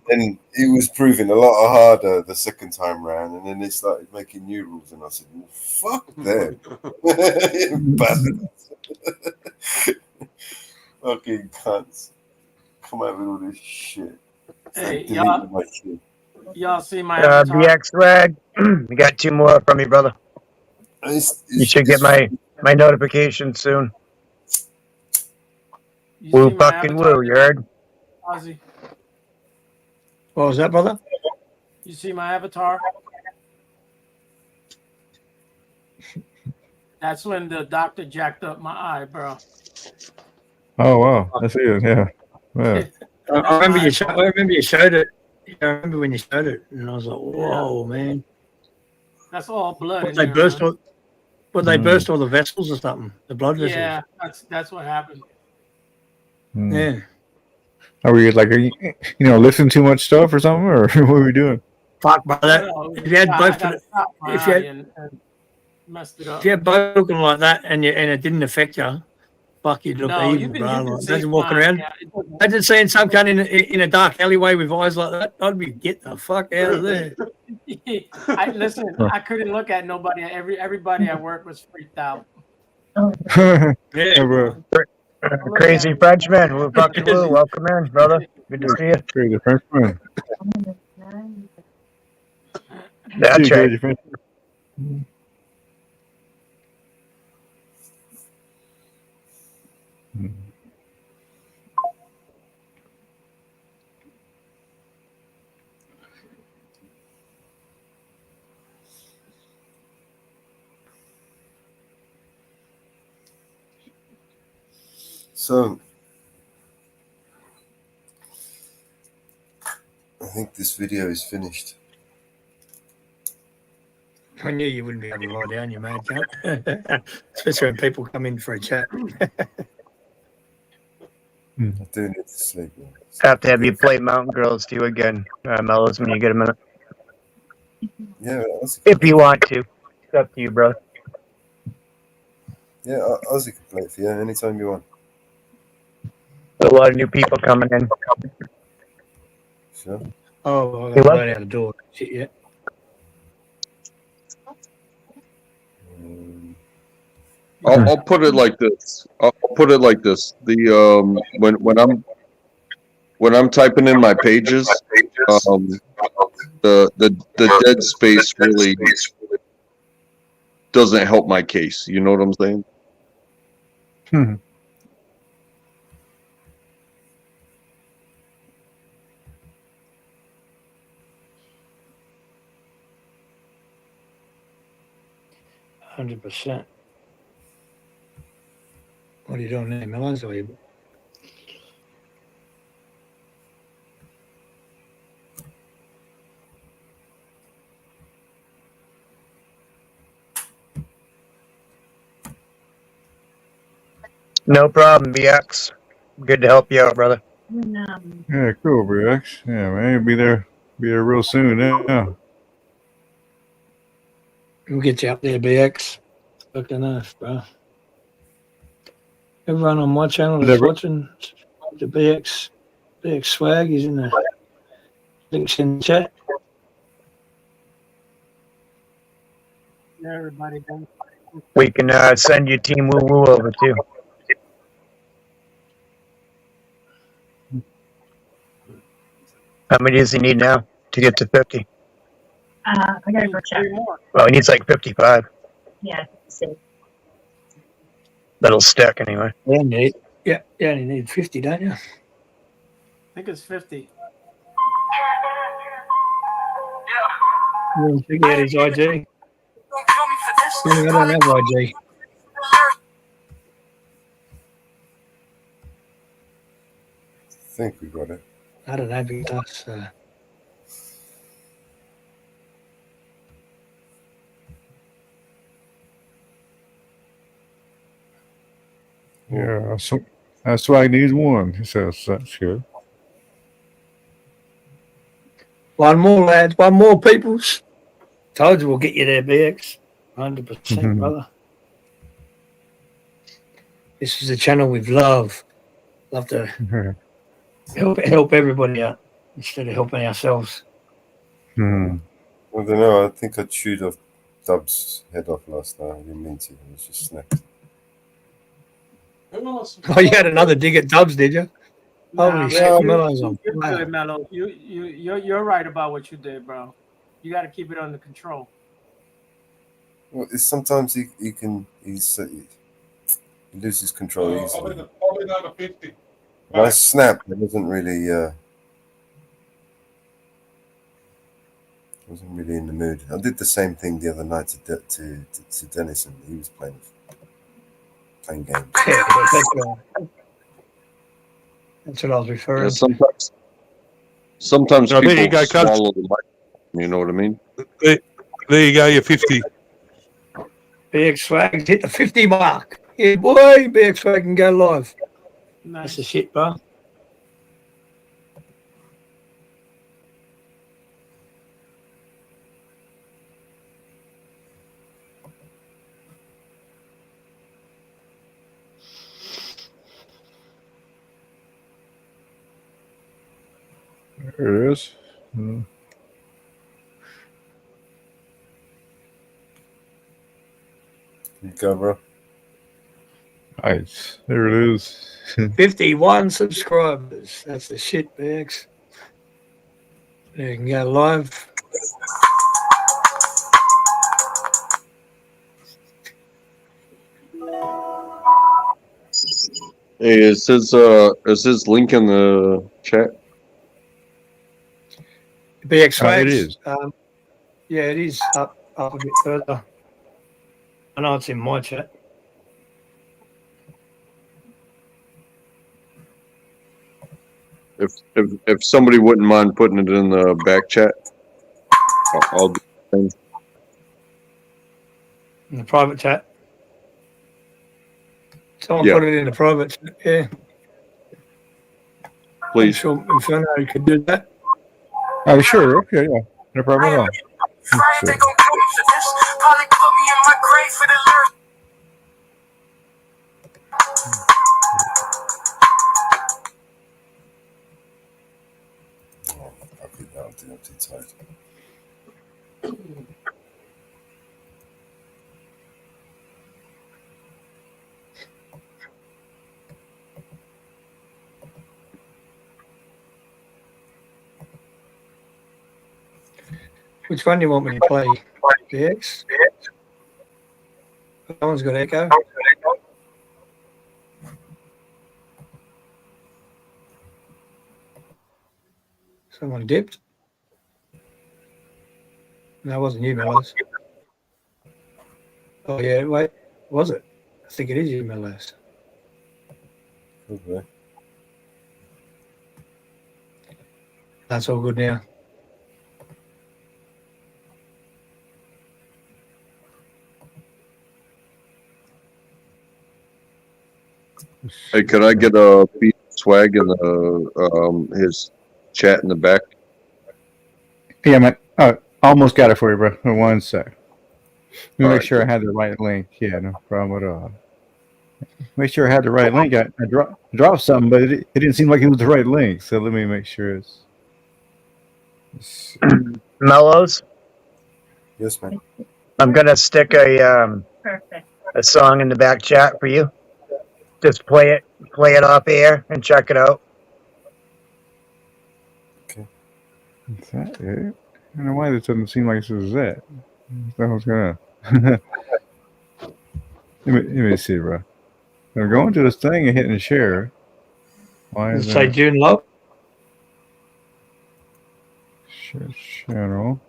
then it was proving a lot harder the second time round, and then they started making new rules, and I said, well, "Fuck them, bastards, fucking cunts, come out with all this shit." Hey, Delete y'all, my shit. y'all see my avatar? BX Rag, we got 2 more from me, brother. You should get my notification soon. You Woo see my fucking avatar, woo, you heard? Ozzy? What was that, brother? You see my avatar? That's when the doctor jacked up my eye, bro. Oh wow, I see it. Yeah. Yeah. I remember you showed it. I remember when you showed it, and I was like, "Whoa, man!" That's all blood. But in they there, burst man. all, they burst all the vessels or something. The blood vessels. Yeah, that's what happened. Yeah. Are we like, listening to too much stuff or something, or what are we doing? Fuck, brother. No, If you had I both, got stopped my if you eye had, and messed it up. if you had both looking like that, and it didn't affect you, fuck, you'd look No, evil, you bro. can Like, see imagine walking mine. around. Yeah, it doesn't- Imagine seeing some cunt in a dark alleyway with eyes like that. I'd be get the fuck out of there. I couldn't look at nobody. Everybody at work was freaked out. Yeah, bro. Crazy Frenchman, woo fucking woo. Welcome in, brother. Good to see you. Crazy Frenchman. That's See you, right. Crazy Frenchman. So, I think this video is finished. I knew you wouldn't be able to lie down, you mad cunt. Especially when people come in for a chat. I do need to sleep. Have to have you play Mountain Girls too again, Mellows, when you get a minute. Yeah, If you want to. It's up to you, bro. Yeah, Ozzy can play it for you anytime you want. A lot of new people coming in. Sure. Oh, Hey, I'm what? right out the door. Shit, yeah. I'll put it like this. The when I'm typing in my pages, the dead space really doesn't help my case. You know what I'm saying? Hmm. $100%. What are you doing there, Melons? Or you... No problem, BX. Good to help you out, brother. Yeah, cool, BX. Yeah, man, be there real soon. Yeah. We'll get you up there, BX. Fucking nice, bro. Everyone on my channel is watching the BX swag. He's in the links in the chat. Yeah, everybody done. We can send you Team Woo Woo over too. How many does he need now to get to 50? I gotta go check. Well, he needs like 55. Yeah, see. That'll stick anyway. Yeah, you need 50, don't you? I think it's 50. You forget his IG. I don't have IG. I think we got it. I don't have it. Yeah, so that's why he needs one. He says that's good. One more, lads. One more, peoples. Told you we'll get you there, BX. 100%, brother. This is a channel with love. Love to help everybody out instead of helping ourselves. I don't know. I think I chewed off Dub's head off last night. I didn't mean to. It was just snapped. Oh, you had another dig at Dubs, did you? Holy shit, Mello's on. You're good, Mello. You're right about what you did, bro. You got to keep it under control. Well, sometimes he loses control I'll easily. be number 50. When I snapped, I wasn't really in the mood. I did the same thing the other night to Dennis, and he was playing games. That's what I was referring Yeah, to. sometimes Now, there you people go, Coach. swallow the mic. You know what I mean? There you go, you're 50. BX Swag hit the 50 mark. Yeah, boy, BX Swag can go live. Nice. That's the shit, bro. There it is. You go, bro. Nice. There it is. 51 subscribers. That's the shit, BX. You can go live. Hey, is his link in the chat? BX Swag. It is. Yeah, it is up a bit further. I know it's in my chat. If somebody wouldn't mind putting it in the back chat, I'll do the thing. In the private chat. Someone Yeah. put it in the private chat, yeah. Please. I'm sure Inferno could do that. Oh, sure. Okay, yeah. No problem at all. Sure. I'll do it too tight. Which one do you want me to play? BX? That one's got echo. Someone dipped. No, it wasn't you, Mellows. Oh, yeah, wait. Was it? I think it is you, Mellows. Okay. That's all good now. Hey, could I get a piece of swag in his chat in the back? Yeah, man. Almost got it for you, bro. In 1 sec. Let me All make right, sure I had the right link. Yeah, no problem at all. Make sure I had the right link. I dropped something, but it didn't seem like it was the right link. So let me make sure it's. Mellows. Yes, man. I'm gonna stick a song in the back chat for you. Just play it off air and check it out. Is that it? I don't know why this doesn't seem like this is it. What the hell's going on? let me see, bro. I'm going to this thing and hitting share. Why is Say that? June Love. Share channel.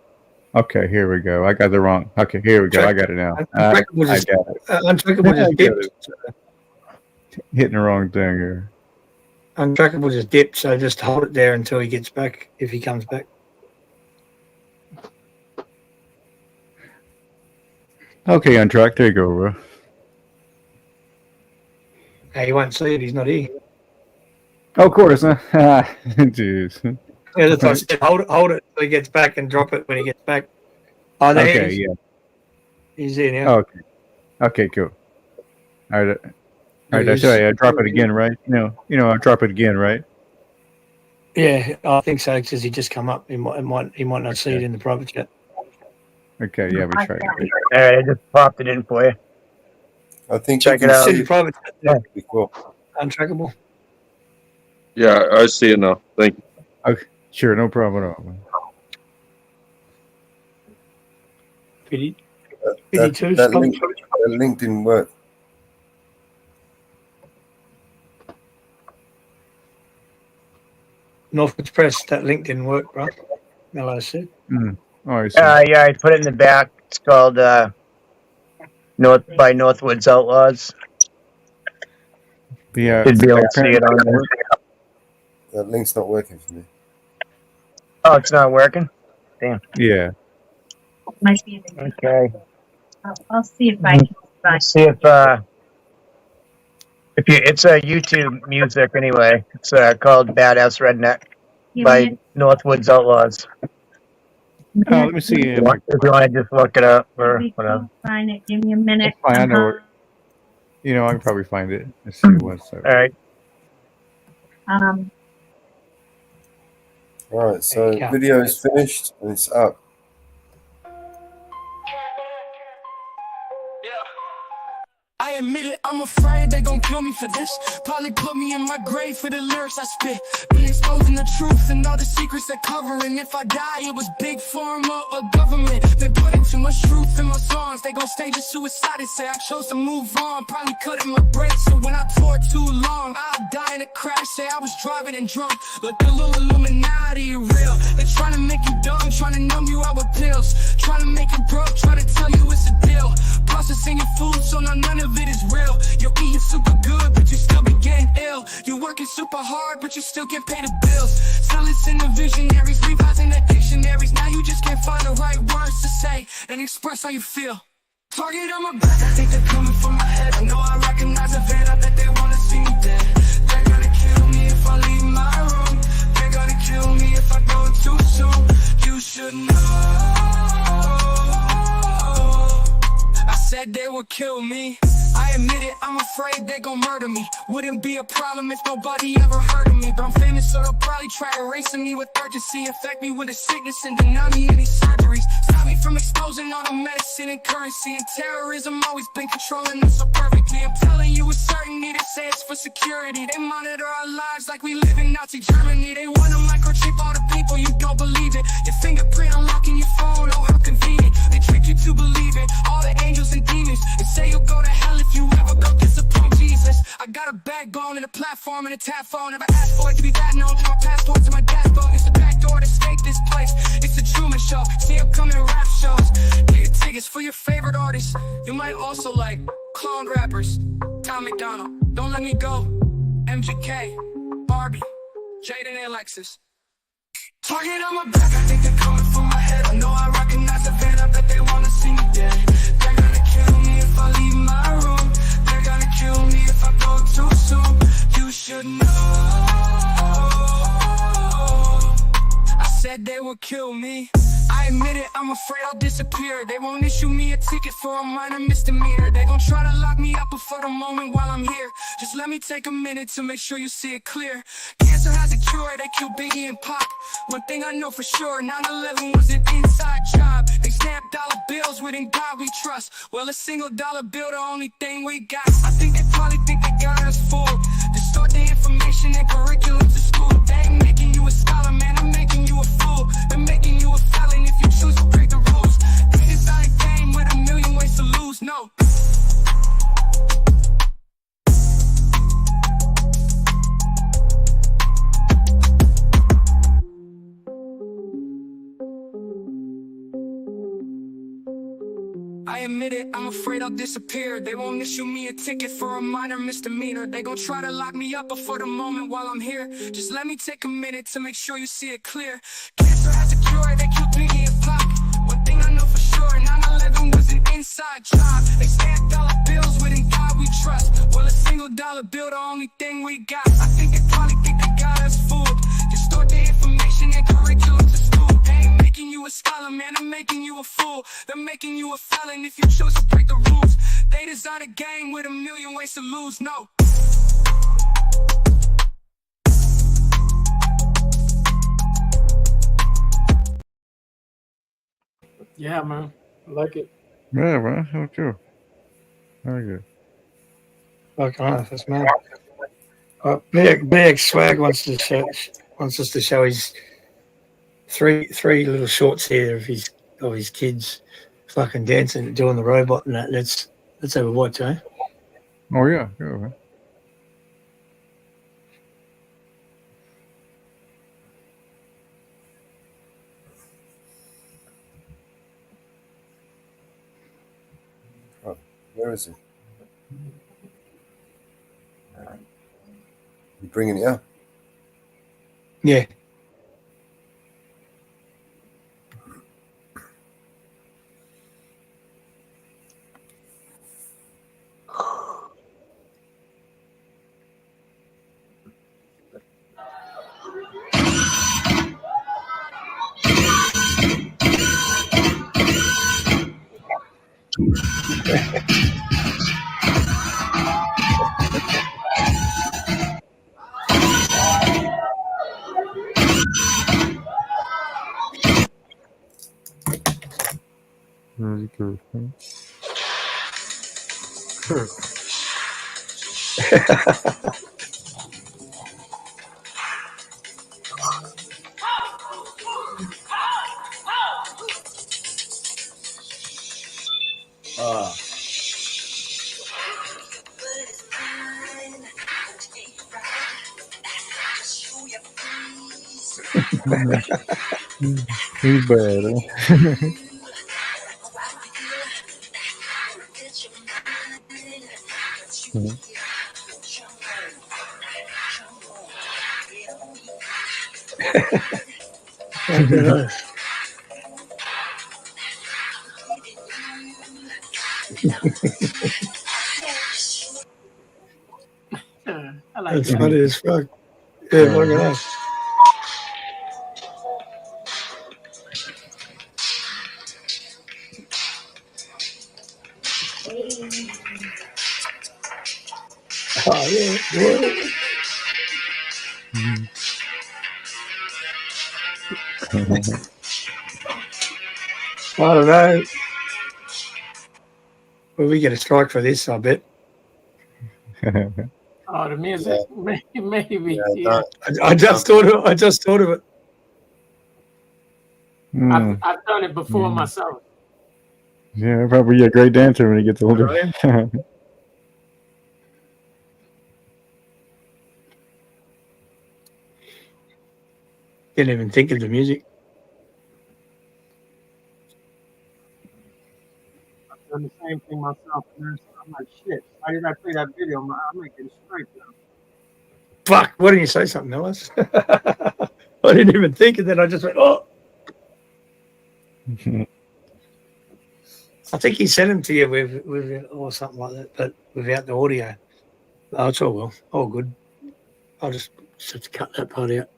Okay, here we go. I got the wrong. Okay, here we go. I got it now. I got it. Untrackable just dipped. Hitting the wrong thing here. Untrackable just dipped, so just hold it there until he gets back, if he comes back. Okay, on track. There you go, bro. Hey, you won't see it, he's not here. Oh, of course, huh? Jeez. Yeah, that's what I said. Hold it till he gets back and drop it when he gets back. Oh, there Okay, he is. yeah. He's in now. Okay. Okay, cool. All right. All right, I He's- say I drop it again, right? You know, I drop it again, right? Yeah, I think so, because he just come up. He might not see it in the private chat. Okay, yeah, we try. All right, I just popped it in for you. I think Check you it can out. see See the private chat. Yeah. Pretty cool. Untrackable. Yeah, I see it now. Thank you. Okay, sure, no problem at all. Man. Pity. That, 52 that, stop. link didn't work. Northwoods Press, that link didn't work, bro. Mellow said. Oh, I see. Yeah, I put it in the back. It's called Northwoods Outlaws. Yeah, You'd be able to see it on there. That link's not working for me. Oh, it's not working? Damn. Yeah. Might be. Okay. I'll see if I can find. Let's see if you, it's a YouTube music anyway. It's called Badass Redneck by Northwoods Outlaws. Oh, let me see. If you want to just look it up or Maybe whatever. I'll find it. Give me a minute. Fine, I know. You know, I can probably find it. Let's see one second. All right. All right, so Yeah. video is finished and it's up. I admit it, I'm afraid they gon' kill me for this. Probably put me in my grave for the lyrics I spit. Be exposing the truth and all the secrets they're covering. If I die, it was big pharma or government. They putting too much truth in my songs. They gon' stage a suicide and say I chose to move on. Probably cutting my brakes, so when I toured too long, I'll die in a crash. Say I was driving and drunk. Look, the little Illuminati real. They're trying to make you dumb, trying to numb you out with pills. Trying to make you broke, trying to tell you it's a deal. Processing your food, so now none of it is real. You're eating super good, but you still be getting ill. You're working super hard, but you still can't pay the bills. Silence in the visionaries, revising the dictionaries. Now you just can't find the right words to say and express how you feel. Target on my back, I think they're coming for my head. I know I recognize a vet, I bet they wanna see me dead. They're gonna kill me if I leave my room. They're gonna kill me if I go too soon. You should know. I said they would kill me. I admit it, I'm afraid they gon' murder me. Wouldn't be a problem if nobody ever heard of me. But I'm famous, so they'll probably try erasing me with urgency. Infect me with a sickness and deny me any surgeries. Stop me from exposing all the medicine and currency. And terrorism always been controlling them so perfectly. I'm telling you with certainty, they say it's for security. They monitor our lives like we live in Nazi Germany. They wanna microchip all the people, you don't believe it. Your fingerprint unlocking your phone, oh how convenient. They trick you to believe it, all the angels and demons. They say you'll go to hell if you ever go disappoint Jesus. I got a backbone and a platform and a tap phone. Never asked for it to be that known. My passport's in my dashboard. It's the back door to stake this place. It's the Truman Show. See upcoming rap shows. Get tickets for your favorite artists. You might also like clone rappers. Tom McDonald, Don't Let Me Go. MGK, Barbie, Jaden and Alexis. Target on my back, I think they're coming for my head. I know I recognize the van, I bet they wanna see me dead. They're gonna kill me if I leave my room. They're gonna kill me if I go too soon. You should know. I said they would kill me. I admit it, I'm afraid I'll disappear. They won't issue me a ticket for a minor misdemeanor. They gon' try to lock me up before the moment while I'm here. Just let me take a minute to make sure you see it clear. Cancer has a cure, they kill Biggie and Pop. One thing I know for sure, 9/11 was an inside job. They stamped dollar bills with "In God We Trust." Well, a single dollar bill, the only thing we got. I think they probably think they got us fooled. Distort the information and curriculum to school. They ain't making you a scholar, man, I'm making you a fool. They're making you a felon if you choose to break the rules. This is not a game with a million ways to lose, no. I admit it, I'm afraid I'll disappear. They won't issue me a ticket for a minor misdemeanor. They gon' try to lock me up before the moment while I'm here. Just let me take a minute to make sure you see it clear. Cancer has a cure, they kill Biggie and Pop. One thing I know for sure, 9/11 was an inside job. They stamped dollar bills with "In God We Trust." Well, a single dollar bill, the only thing we got. I think they probably think they got us fooled. Distort the information and curriculum to school. They ain't making you a scholar, man, I'm making you a fool. They're making you a felon if you choose to break the rules. They design a game with a million ways to lose, no. Yeah, man. I like it. Yeah, man. Me too. Very good. Fucking off, that's mad. Big Swag wants us to show his three little shorts here of his kids fucking dancing, doing the robot and that. Let's have a watch, eh? Oh yeah, yeah, man. Oh, where is it? You bringing it up? Yeah. Very good. He's bad, huh? I like That's that. funny as fuck. Yeah, look at that. Oh yeah, what? I don't know. Well, we get a strike for this, I bet. Oh, the music, maybe. Yeah, Yeah. I just thought of it. Mm. I've done it before Mm. myself. Yeah, probably be a great dancer when he gets older. Didn't even think of the music. I've done the same thing myself. And I'm like, shit, why did I play that video? I might get a strike now. Fuck, why didn't you say something, Ellis? I didn't even think of that. I just went, oh. I think he sent them to you with or something like that, but without the audio. Oh, it's all well. All good. I'll just have to cut that part out.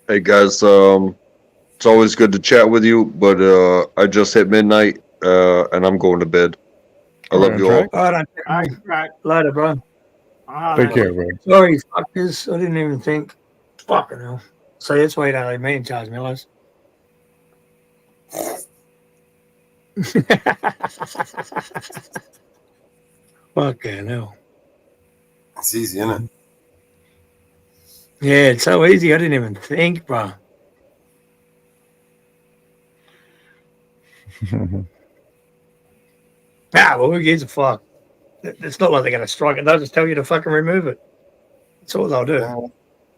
Hey guys, it's always good to chat with you, but I just hit midnight and I'm going to bed. I love you all. All right. Later, bro. Take care, bro. Sorry, fuckers. I didn't even think. Fucking hell. So that's why you don't leave me in charge, Mellows. Fucking hell. It's easy, isn't it? Yeah, it's so easy. I didn't even think, bro. Well, who gives a fuck? It's not like they're going to strike it. They'll just tell you to fucking remove it. That's all they'll do.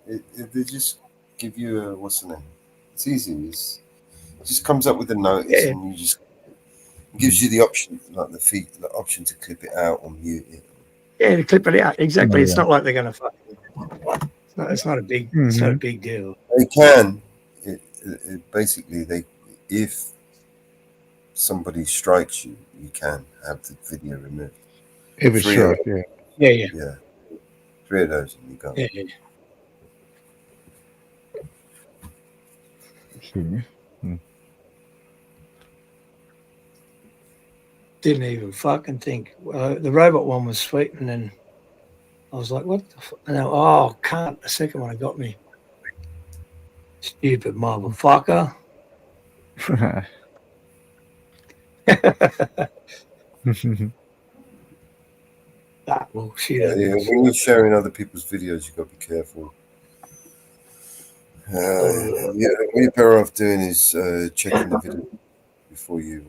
They just give you a, what's the name? It's easy. It just comes up with a notice and you just gives you the option, like the option to clip it out or mute it. Yeah, to clip it out. Exactly. Oh, It's yeah. not like they're going to fucking. It's not a big. It's not a big deal. They can. Basically, if somebody strikes you, you can have the video removed. If it's Three short, of them. Yeah. Yeah. 3 of those and you go. Yeah. Didn't even fucking think. The robot one was sweet, and then I was like, "What the fuck?" And then, can't. The second one got me. Stupid motherfucker. That will shit. Yeah, when you're sharing other people's videos, you got to be careful. What you're better off doing is checking the video before you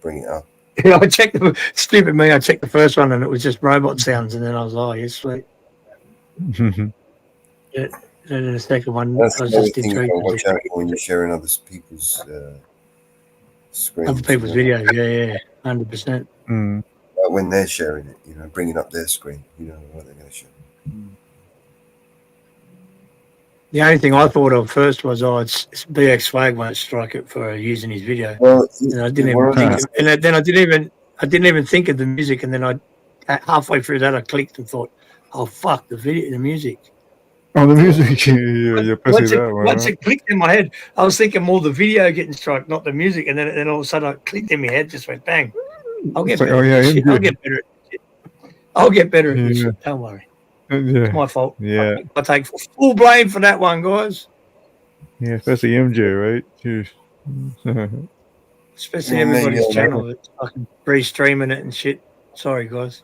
bring it up. Yeah, I checked the stupid me. I checked the first one, and it was just robot sounds, and then I was like, "Oh, yes, sweet." Yeah, and then the second one, That's I was the only just thing you got to watch intrigued. out for when you're sharing other people's screens. Other people's videos, yeah, 100%. Like when they're sharing it, bringing up their screen, what they're going to show. The only thing I thought of first was, it's BX Swag won't strike it for using his video. Well, and I didn't even think, and then I didn't even think of the music, and then halfway through that I clicked and thought, oh fuck, the music. Oh, the music. You're pressing that one. Once it clicked in my head, I was thinking more the video getting struck, not the music, and then all of a sudden I clicked in my head, just went bang. I'll get better. At this shit. I'll get better at this shit. I'll get better at this shit. Don't worry. It's my fault. Yeah. I take full blame for that one, guys. Yeah, especially MJ, right? Jeez. Especially everybody's channel that's fucking pre-streaming it and shit. Sorry, guys.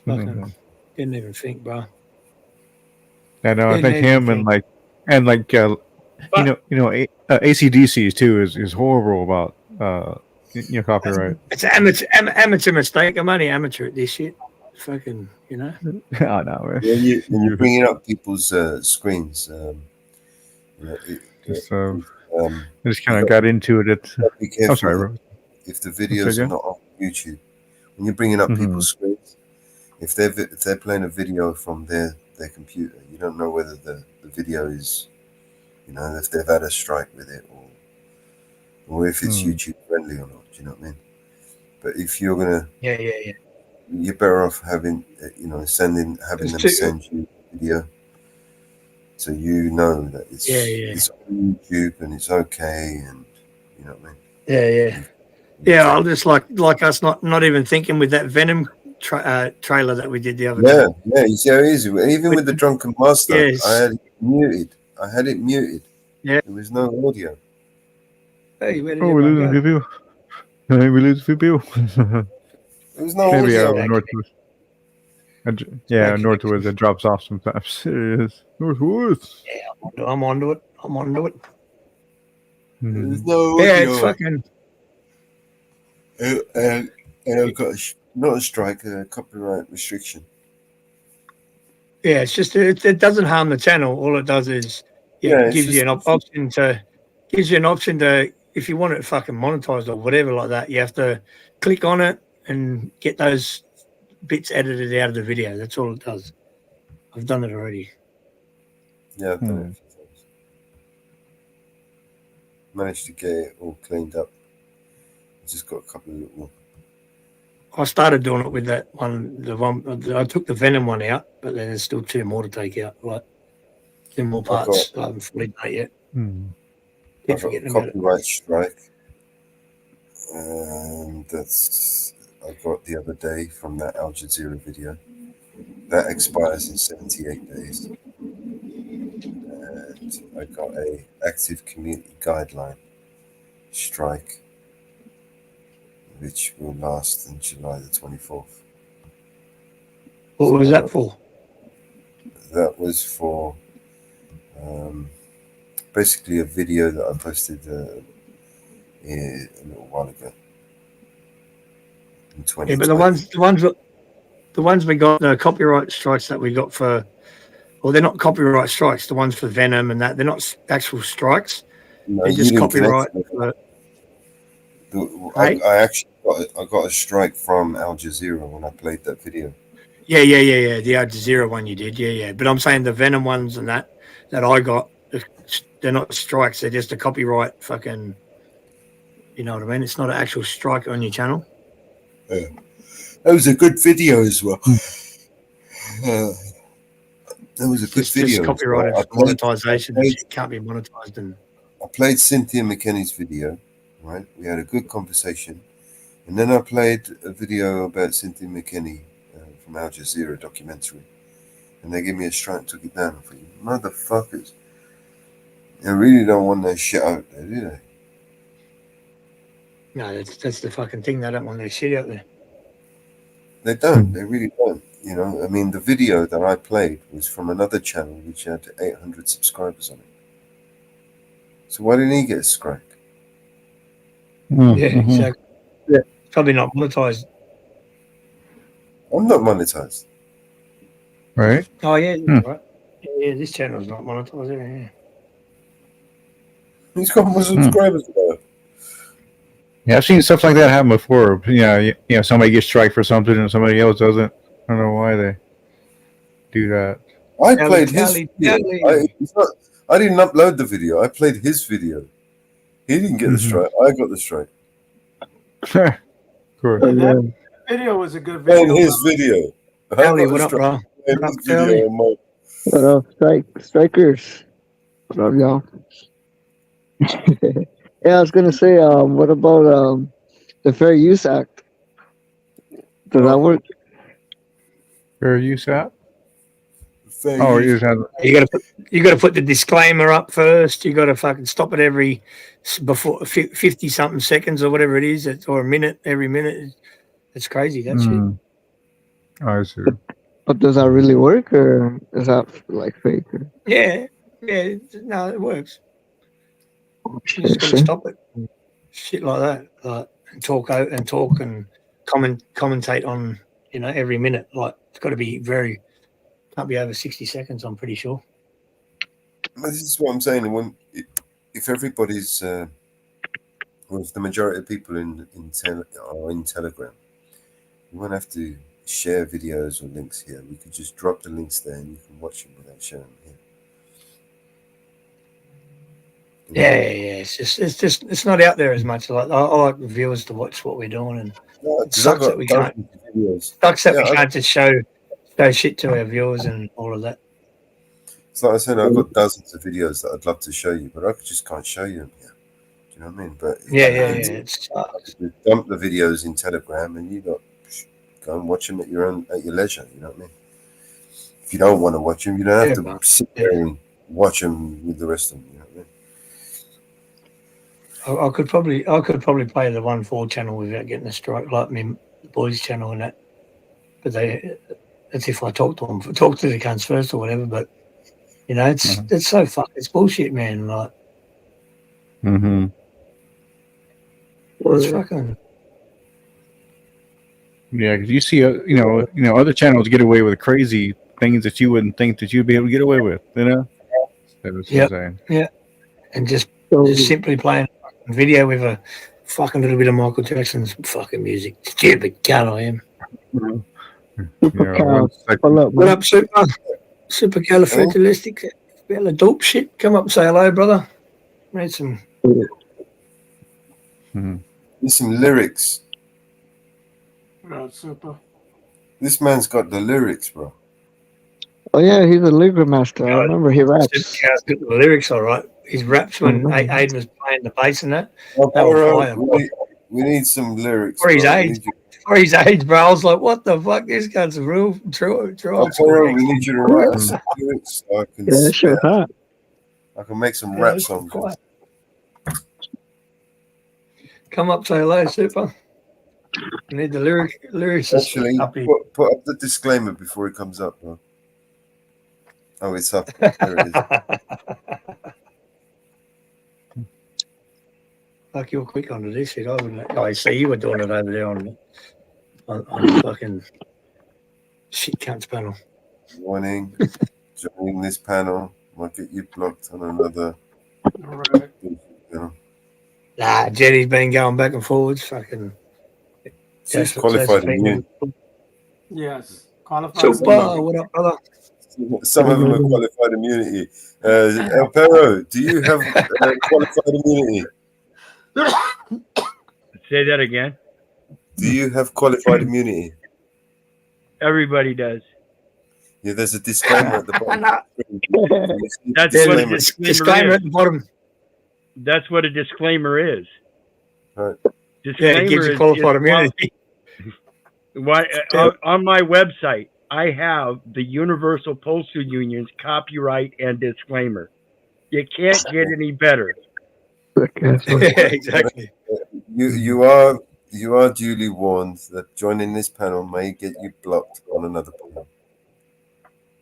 Fucking didn't even think, bro. I know. I think him and ACDCs too is horrible about copyright. It's an amateur mistake. I'm only amateur at this shit. Fucking, Oh no, man. When you're bringing up people's screens, I just kind of got into it. Be careful. I'm sorry, bro. If the videos are not on YouTube, when you're bringing up people's screens, if they're playing a video from their computer, you don't know whether the video is, if they've had a strike with it or if it's YouTube friendly or not. Do you know what I mean? But if you're gonna, you're better off having having them send you a video, so you know that it's on YouTube and it's okay, and you know what I mean. Yeah. I'll just like us not even thinking with that Venom trailer that we did the other day. Yeah. You see how easy. Even with the Drunken Master, I had it muted. Yeah. There was no audio. Hey, where did we're losing a few people. We lose a few people. There was no maybe audio. Northwoods. Northwoods it drops off sometimes. It is Northwoods. Yeah, I'm onto it. There's no audio. Yeah, it's fucking. And I've got not a strike, a copyright restriction. Yeah, it's just it doesn't harm the channel. All it does is it gives you an option to if you want it fucking monetized or whatever like that, you have to click on it and get those bits edited out of the video. That's all it does. I've done it already. Yeah, I've done it a few times. Managed to get it all cleaned up. Just got a couple of little. I started doing it with that one. I took the Venom one out, but then there's still 2 more to take out. Like 2 more parts. I haven't fully done it yet. I've got a copyright strike. And that's I got the other day from that Al Jazeera video. That expires in 78 days. And I got a active community guideline strike, which will last in July the 24th. What was that for? That was for basically a video that I posted a little while ago. In 2020. Yeah, but the ones we got, the copyright strikes that we got for, well, they're not copyright strikes. The ones for Venom and that, they're not actual strikes. No, they're you just didn't copyright. connect I actually got a strike from Al Jazeera when I played that video. Yeah. The Al Jazeera one you did, yeah. But I'm saying the Venom ones and that I got, they're not strikes. They're just a copyright fucking. You know what I mean? It's not an actual strike on your channel. Yeah. That was a good video as well. That was a good video. Just copyrighted well. monetization. It can't be monetized. And I played Cynthia McKinney's video, right? We had a good conversation. And then I played a video about Cynthia McKinney from Al Jazeera documentary. And they gave me a strike and took it down. I thought, motherfuckers. They really don't want that shit out there, do they? no, that's the fucking thing. They don't want their shit out there. They don't. They really don't. You know, I mean, the video that I played was from another channel which had 800 subscribers on it. So why didn't he get a strike? Yeah, exactly. Yeah, probably not monetized. I'm not monetized. Right? Oh yeah, right. Yeah, this channel's not monetized. Yeah. He's got more subscribers though. Yeah, I've seen stuff like that happen before. You know, somebody gets strike for something and somebody else doesn't. I don't know why they do that. I played his video. I didn't upload the video. I played his video. He didn't get the strike. I got the strike. Of course. That video was a good Playing video. his video. Ellie, what up, bro? Playing his video on my- What up, strikers? What up, y'all? Yeah, I was gonna say, what about the Fair Use Act? Does that work? Fair Use Act? Fair Oh, use. You gotta put the disclaimer up first. You gotta fucking stop it every before 50 something seconds or whatever it is, or a minute every minute. It's crazy. That shit. I see. But does that really work, or is that like fake? Or? Yeah. No, it works. You just gotta stop it. Shit like that. Like and talk and commentate on every minute. Like it's got to be can't be over 60 seconds. I'm pretty sure. But this is what I'm saying. If everybody's, well, if the majority of people are in Telegram, you won't have to share videos or links here. We could just drop the links there and you can watch them without sharing them here. Yeah. It's not out there as much. Like I like the viewers to watch what we're doing, and it sucks that we can't. Sucks that we can't just show shit to our viewers and all of that. It's like I said, I've got dozens of videos that I'd love to show you, but I just can't show you them here. Do you know what I mean? But It's dump the videos in Telegram, and you go and watch them at your leisure. You know what I mean? If you don't want to watch them, you don't have to sit there and watch them with the rest of them. You know what I mean? I could probably play the 1-4 channel without getting a strike, like me boys channel and that. But that's if I talk to them, talk to the cunts first or whatever. But it's so it's bullshit, man. Like, it's fucking. Yeah, because you see, other channels get away with crazy things that you wouldn't think that you'd be able to get away with. That's what I'm saying. Yeah, and just simply playing a video with a fucking little bit of Michael Jackson's fucking music. Stupid cunt I am. What up, Super? Supercalifragilistic shit. Come up and say hello, brother. Made some. There's some lyrics. Right, Super. This man's got the lyrics, bro. Oh yeah, he's a lyric master. I remember he raps. Supercal's got the lyrics all right. His raps when Aiden was playing the bass and that. Oh, That was bro, fire. we need some lyrics. For his bro. age. For his age, bro. I was like, what the fuck? This guy's a real true. Oh, bro, we need you to write us some lyrics so I can, Yeah, sure. Huh? I can make some Yeah, rap it's songs. quiet. Come up, say hello, Super. You need the lyrics. Actually, up here. put up the disclaimer before it comes up, bro. Oh, it's up. There it is. Fuck, you're quick on this shit. I wouldn't. Oh, I see you were doing it over there on the fucking shit cunts panel. Warning. Joining this panel might get you blocked on another. Right. Nah, Jenny's been going back and forwards. Fucking. She's qualified immune. Yes. Qualified. Super. What up, brother? Some of them are qualified immunity. El Perro, do you have qualified immunity? Say that again. Do you have qualified immunity? Everybody does. Yeah, there's a disclaimer at the bottom. That's what a disclaimer at the bottom. That's what a disclaimer is. Right. Disclaimer it gives you qualified immunity. Why on my website I have the Universal Postal Union's copyright and disclaimer. You can't get any better. Exactly. You are duly warned that joining this panel may get you blocked on another panel.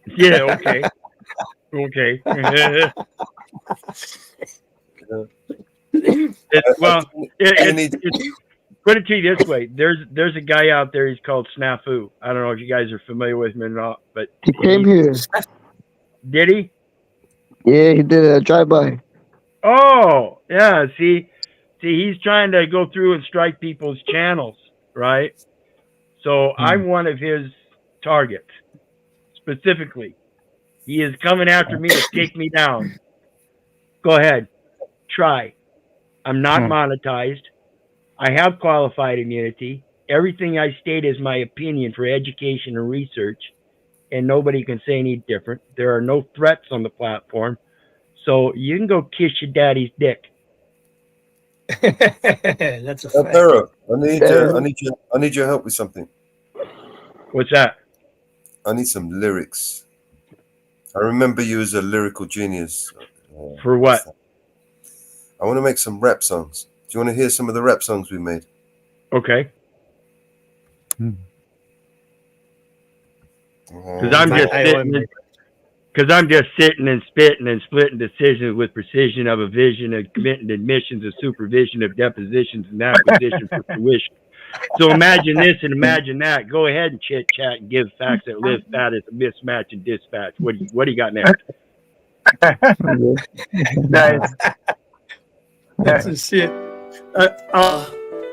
Yeah. Okay. Okay. Put it to you this way: there's a guy out there. He's called Snafu. I don't know if you guys are familiar with him or not, but He came here. Did he? Yeah, he did a drive-by. Oh, yeah. See, he's trying to go through and strike people's channels, right? So I'm one of his targets, specifically. He is coming after me to take me down. Go ahead, try. I'm not monetized. I have qualified immunity. Everything I state is my opinion for education and research, and nobody can say any different. There are no threats on the platform. So you can go kiss your daddy's dick. That's a fact. Pero, I need your help with something. What's that? I need some lyrics. I remember you as a lyrical genius. For what? I want to make some rap songs. Do you want to hear some of the rap songs we made? Okay. Because I'm just sitting and spitting and splitting decisions with precision of a vision of committing admissions of supervision of depositions and acquisition for fruition. So imagine this and imagine that. Go ahead and chit chat and give facts that live fat as a mismatch and dispatch. What do you got next? Nice. That's a shit.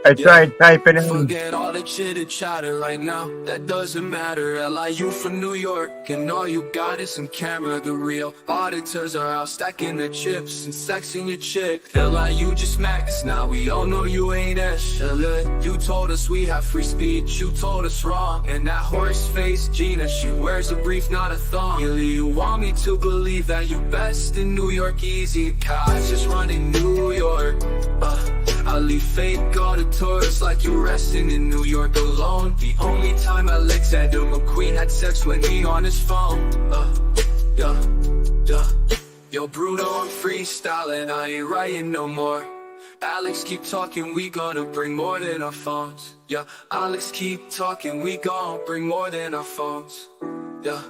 I tried typing in. Forget all the chitter chatter right now. That doesn't matter. LIU from New York, and all you got is some camera. The real auditors are out stacking the chips and sexing your chick. LIU just max. Now we all know you ain't SLA. You told us we have free speech. You told us wrong. And that horse face Gina, she wears a brief, not a thong. Really, you want me to believe that you best in New York? Easy, cops just running New York. I leave fake auditors like you resting in New York alone. The only time Alexander McQueen had sex with me on his phone. Yo, Bruno, I'm freestyling, I ain't writing no more. Alex, keep talking, we gonna bring more than our phones. Yeah, Alex, keep talking, we gonna bring more than our phones. Yeah,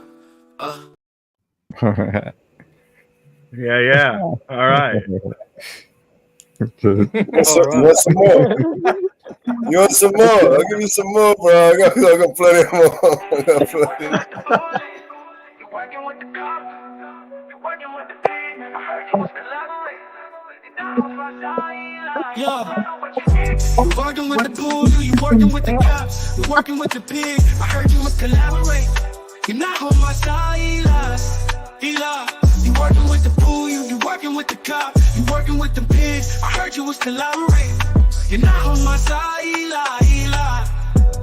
Yeah. All right. You want some more? You want some more? I'll give you some more, bro. I got plenty more. I got plenty. Yeah. You working with the bull, you working with the cops, you working with the pig. I heard you must collaborate. You're not on my side, Eli. You working with the bull, you working with the cop, you working with the pigs. I heard you was collaborate. You're not on my side, Eli.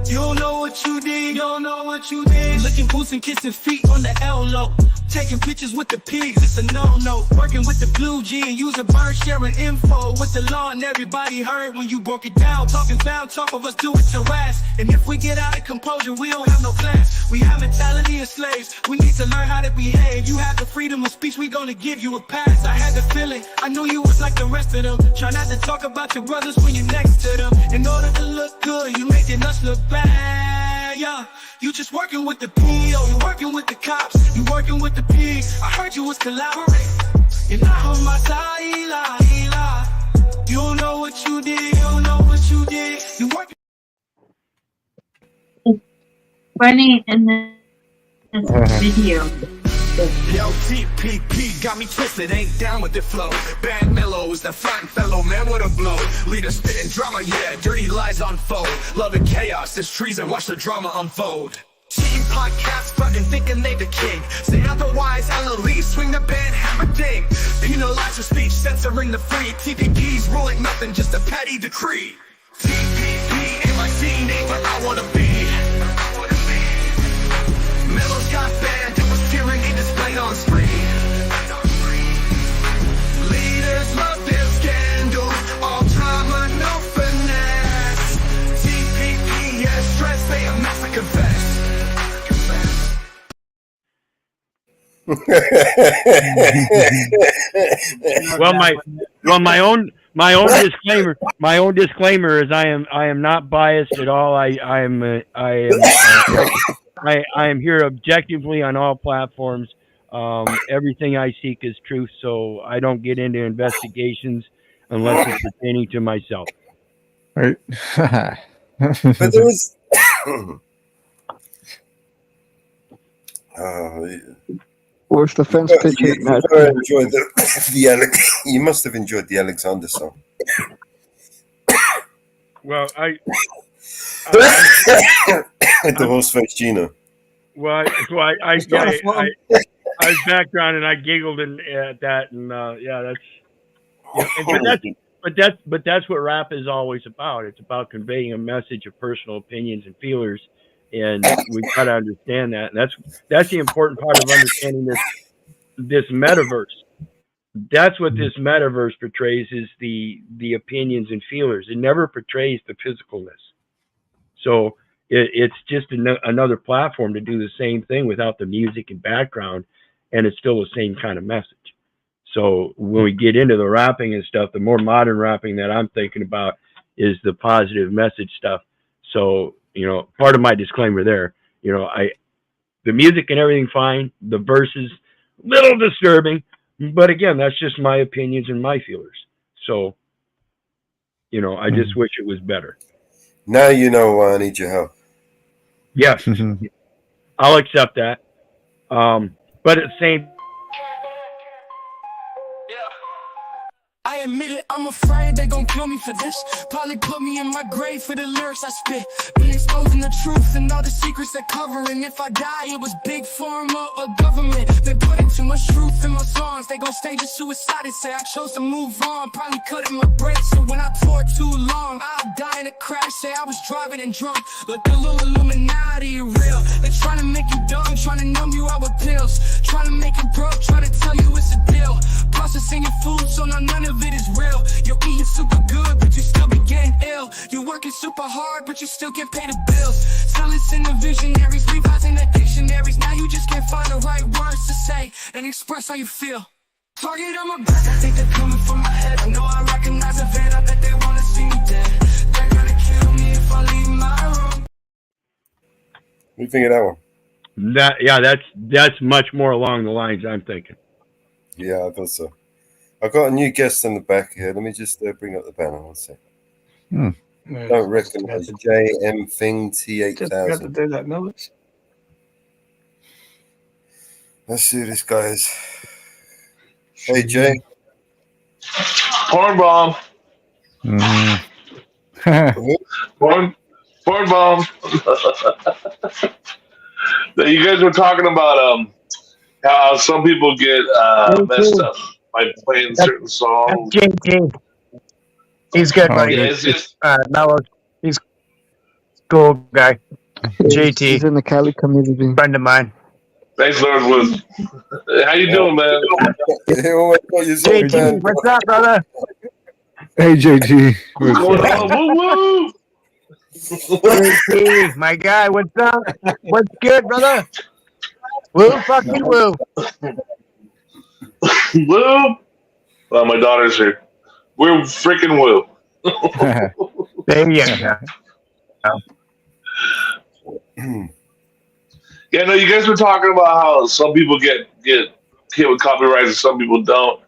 You don't know what you did, you don't know what you did. Licking boots and kissing feet on the L-Lo. Taking pictures with the pigs, it's a no-no. Working with the blue G and using bird sharing info with the law, and everybody heard when you broke it down. Talking foul talk of us do it to rats. And if we get out of composure, we don't have no class. We have mentality of slaves, we need to learn how to behave. You have the freedom of speech, we gonna give you a pass. I had the feeling, I knew you was like the rest of them. Try not to talk about your brothers when you're next to them. In order to look good, you making us look bad, yeah. You just working with the PO, you working with the cops, you working with the pigs. I heard you was collaborating. You're not on my side, Eli. You don't know what you did, you don't know what you did. You working. Funny in this video. Yo, TPP got me twisted, ain't down with the flow. Band Mellow is the fine fellow, man with a blow. Leader spitting drama, yeah, dirty lies unfold. Loving chaos, this treason, watch the drama unfold. Team podcast, fucking thinking they the king. Say otherwise, I'll at least swing the band hammer ding. Penalize your speech, censoring the free. TPP's ruling nothing, just a petty decree. TPP ain't my scene, ain't where I wanna be. Mellow's got banned, it was tyranny displayed on screen. Leaders love their scandals, all drama, no finesse. TPP, yeah, stress, they a mess, I confess. My own disclaimer is I am not biased at all. I am here objectively on all platforms. Everything I seek is truth, so I don't get into investigations unless it's pertaining to myself. Right. But there was. Where's the fence picture? You must have enjoyed the Alexander song. Well, the horse-faced Gino. Well, I was background and I giggled at that, and but that's what rap is always about. It's about conveying a message of personal opinions and feelers, and we got to understand that. And that's the important part of understanding this metaverse. That's what this metaverse portrays, is the opinions and feelers. It never portrays the physicalness. So it's just another platform to do the same thing without the music and background, and it's still the same kind of message. So when we get into the rapping and stuff, the more modern rapping that I'm thinking about is the positive message stuff. So, part of my disclaimer there, the music and everything fine, the verses, little disturbing, but again, that's just my opinions and my feelers. So, I just wish it was better. Now you know why I need your help. Yes, I'll accept that. But at the same, I admit it, I'm afraid they gon' kill me for this. Probably put me in my grave for the lyrics I spit. Been exposing the truth and all the secrets they're covering. If I die, it was big pharma or government. They putting too much truth in my songs. They gon' stage a suicide and say I chose to move on. Probably cutting my brakes, so when I tour too long, I'll die in a crash. Say I was driving and drunk, like a little Illuminati real. They trying to make you dumb, trying to numb you out with pills, trying to make you broke, trying to tell you it's a deal. Processing your food, so now none of it is real. You're eating super good, but you still be getting ill. You're working super hard, but you still get paid the bills. Silence in the visionaries, revising the dictionaries. Now you just can't find the right words to say and express how you feel. Target on my back, I think they're coming for my head. I know I recognize a vet, I bet they wanna see me dead. They're gonna kill me if I leave my room. What do you think of that one? That's much more along the lines I'm thinking. Yeah, I thought so. I've got a new guest on the back here. Let me just bring up the banner. One second. Don't recognize JM Thing T8000. Just got to do that, Millis. Let's see who this guy is. Hey, Jay. Porn bomb. Porn bomb. You guys were talking about how some people get messed up by playing certain songs. JT. He's good, buddy. Mellow. He's cool guy. JT. He's in the Cali community. Friend of mine. Thanks, Lord Wood. How you doing, man? JT, what's up, brother? Hey, JT. Woo! JT, my guy, what's up? What's good, brother? Woo, fucking woo. Woo! Well, my daughter's here. We're freaking woo. There you go. Yeah, no, you guys were talking about how some people get hit with copyrights and some people don't.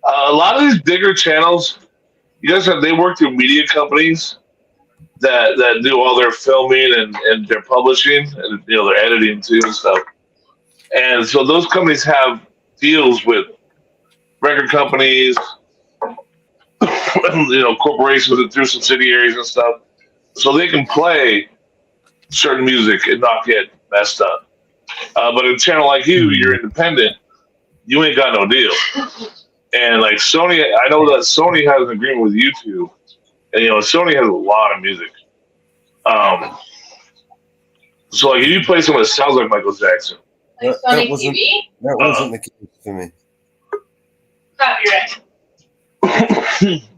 A lot of these bigger channels, they work through media companies that do all their filming and their publishing and their editing too and stuff. And so those companies have deals with record companies, corporations through subsidiaries and stuff, so they can play certain music and not get messed up. But in a channel like you're independent. You ain't got no deal. And like Sony, I know that Sony has an agreement with YouTube, and Sony has a lot of music. So like if you play someone that sounds like Michael Jackson, that wasn't the case for me. Copyright.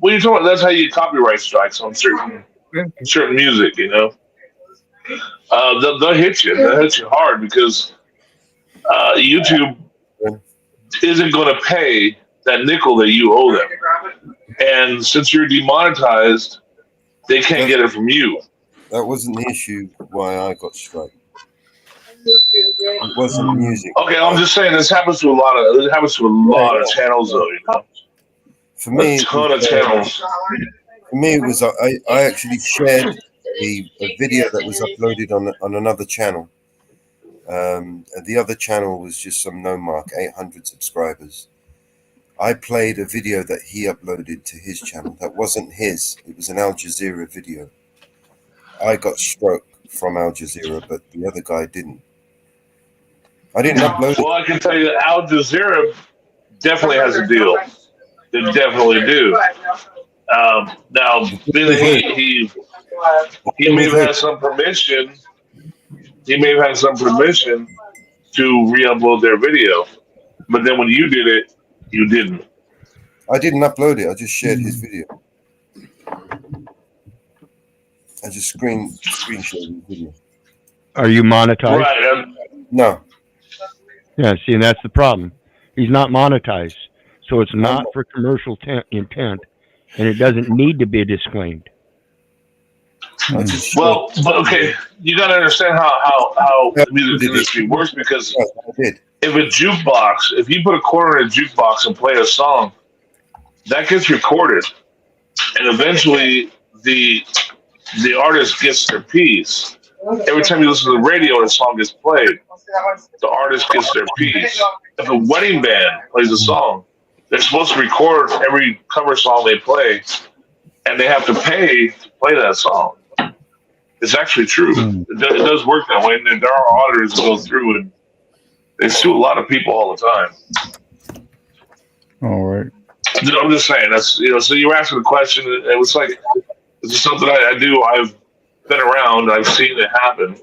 What are you talking about? That's how you get copyright strikes on certain music, They'll hit you. They'll hit you hard because YouTube isn't going to pay that nickel that you owe them. And since you're demonetized, they can't get it from you. That wasn't the issue why I got struck. It wasn't music. Okay, I'm just saying this happens to a lot of channels though, For me, a ton of channels. For me, it was I actually shared a video that was uploaded on another channel. And the other channel was just some no mark, 800 subscribers. I played a video that he uploaded to his channel that wasn't his. It was an Al Jazeera video. I got struck from Al Jazeera, but the other guy didn't. I didn't upload it. Well, I can tell you that Al Jazeera definitely has a deal. They definitely do. Now, he may have had some permission. He may have had some permission to re-upload their video, but then when you did it, you didn't. I didn't upload it. I just shared his video. I just screenshot his video. Are you monetized? Right. No. Yeah, see, and that's the problem. He's not monetized, so it's not for commercial intent, and it doesn't need to be disclaimed. Well, but okay, you got to understand how the music industry works, because if you put a quarter in a jukebox and play a song, that gets recorded, and eventually the artist gets their piece. Every time you listen to the radio and a song gets played, the artist gets their piece. If a wedding band plays a song, they're supposed to record every cover song they play, and they have to pay to play that song. It's actually true. It does work that way, and there are auditors that go through and they sue a lot of people all the time. All right. I'm just saying that's So you were asking the question. It was like, this is something I do. I've been around. I've seen it happen,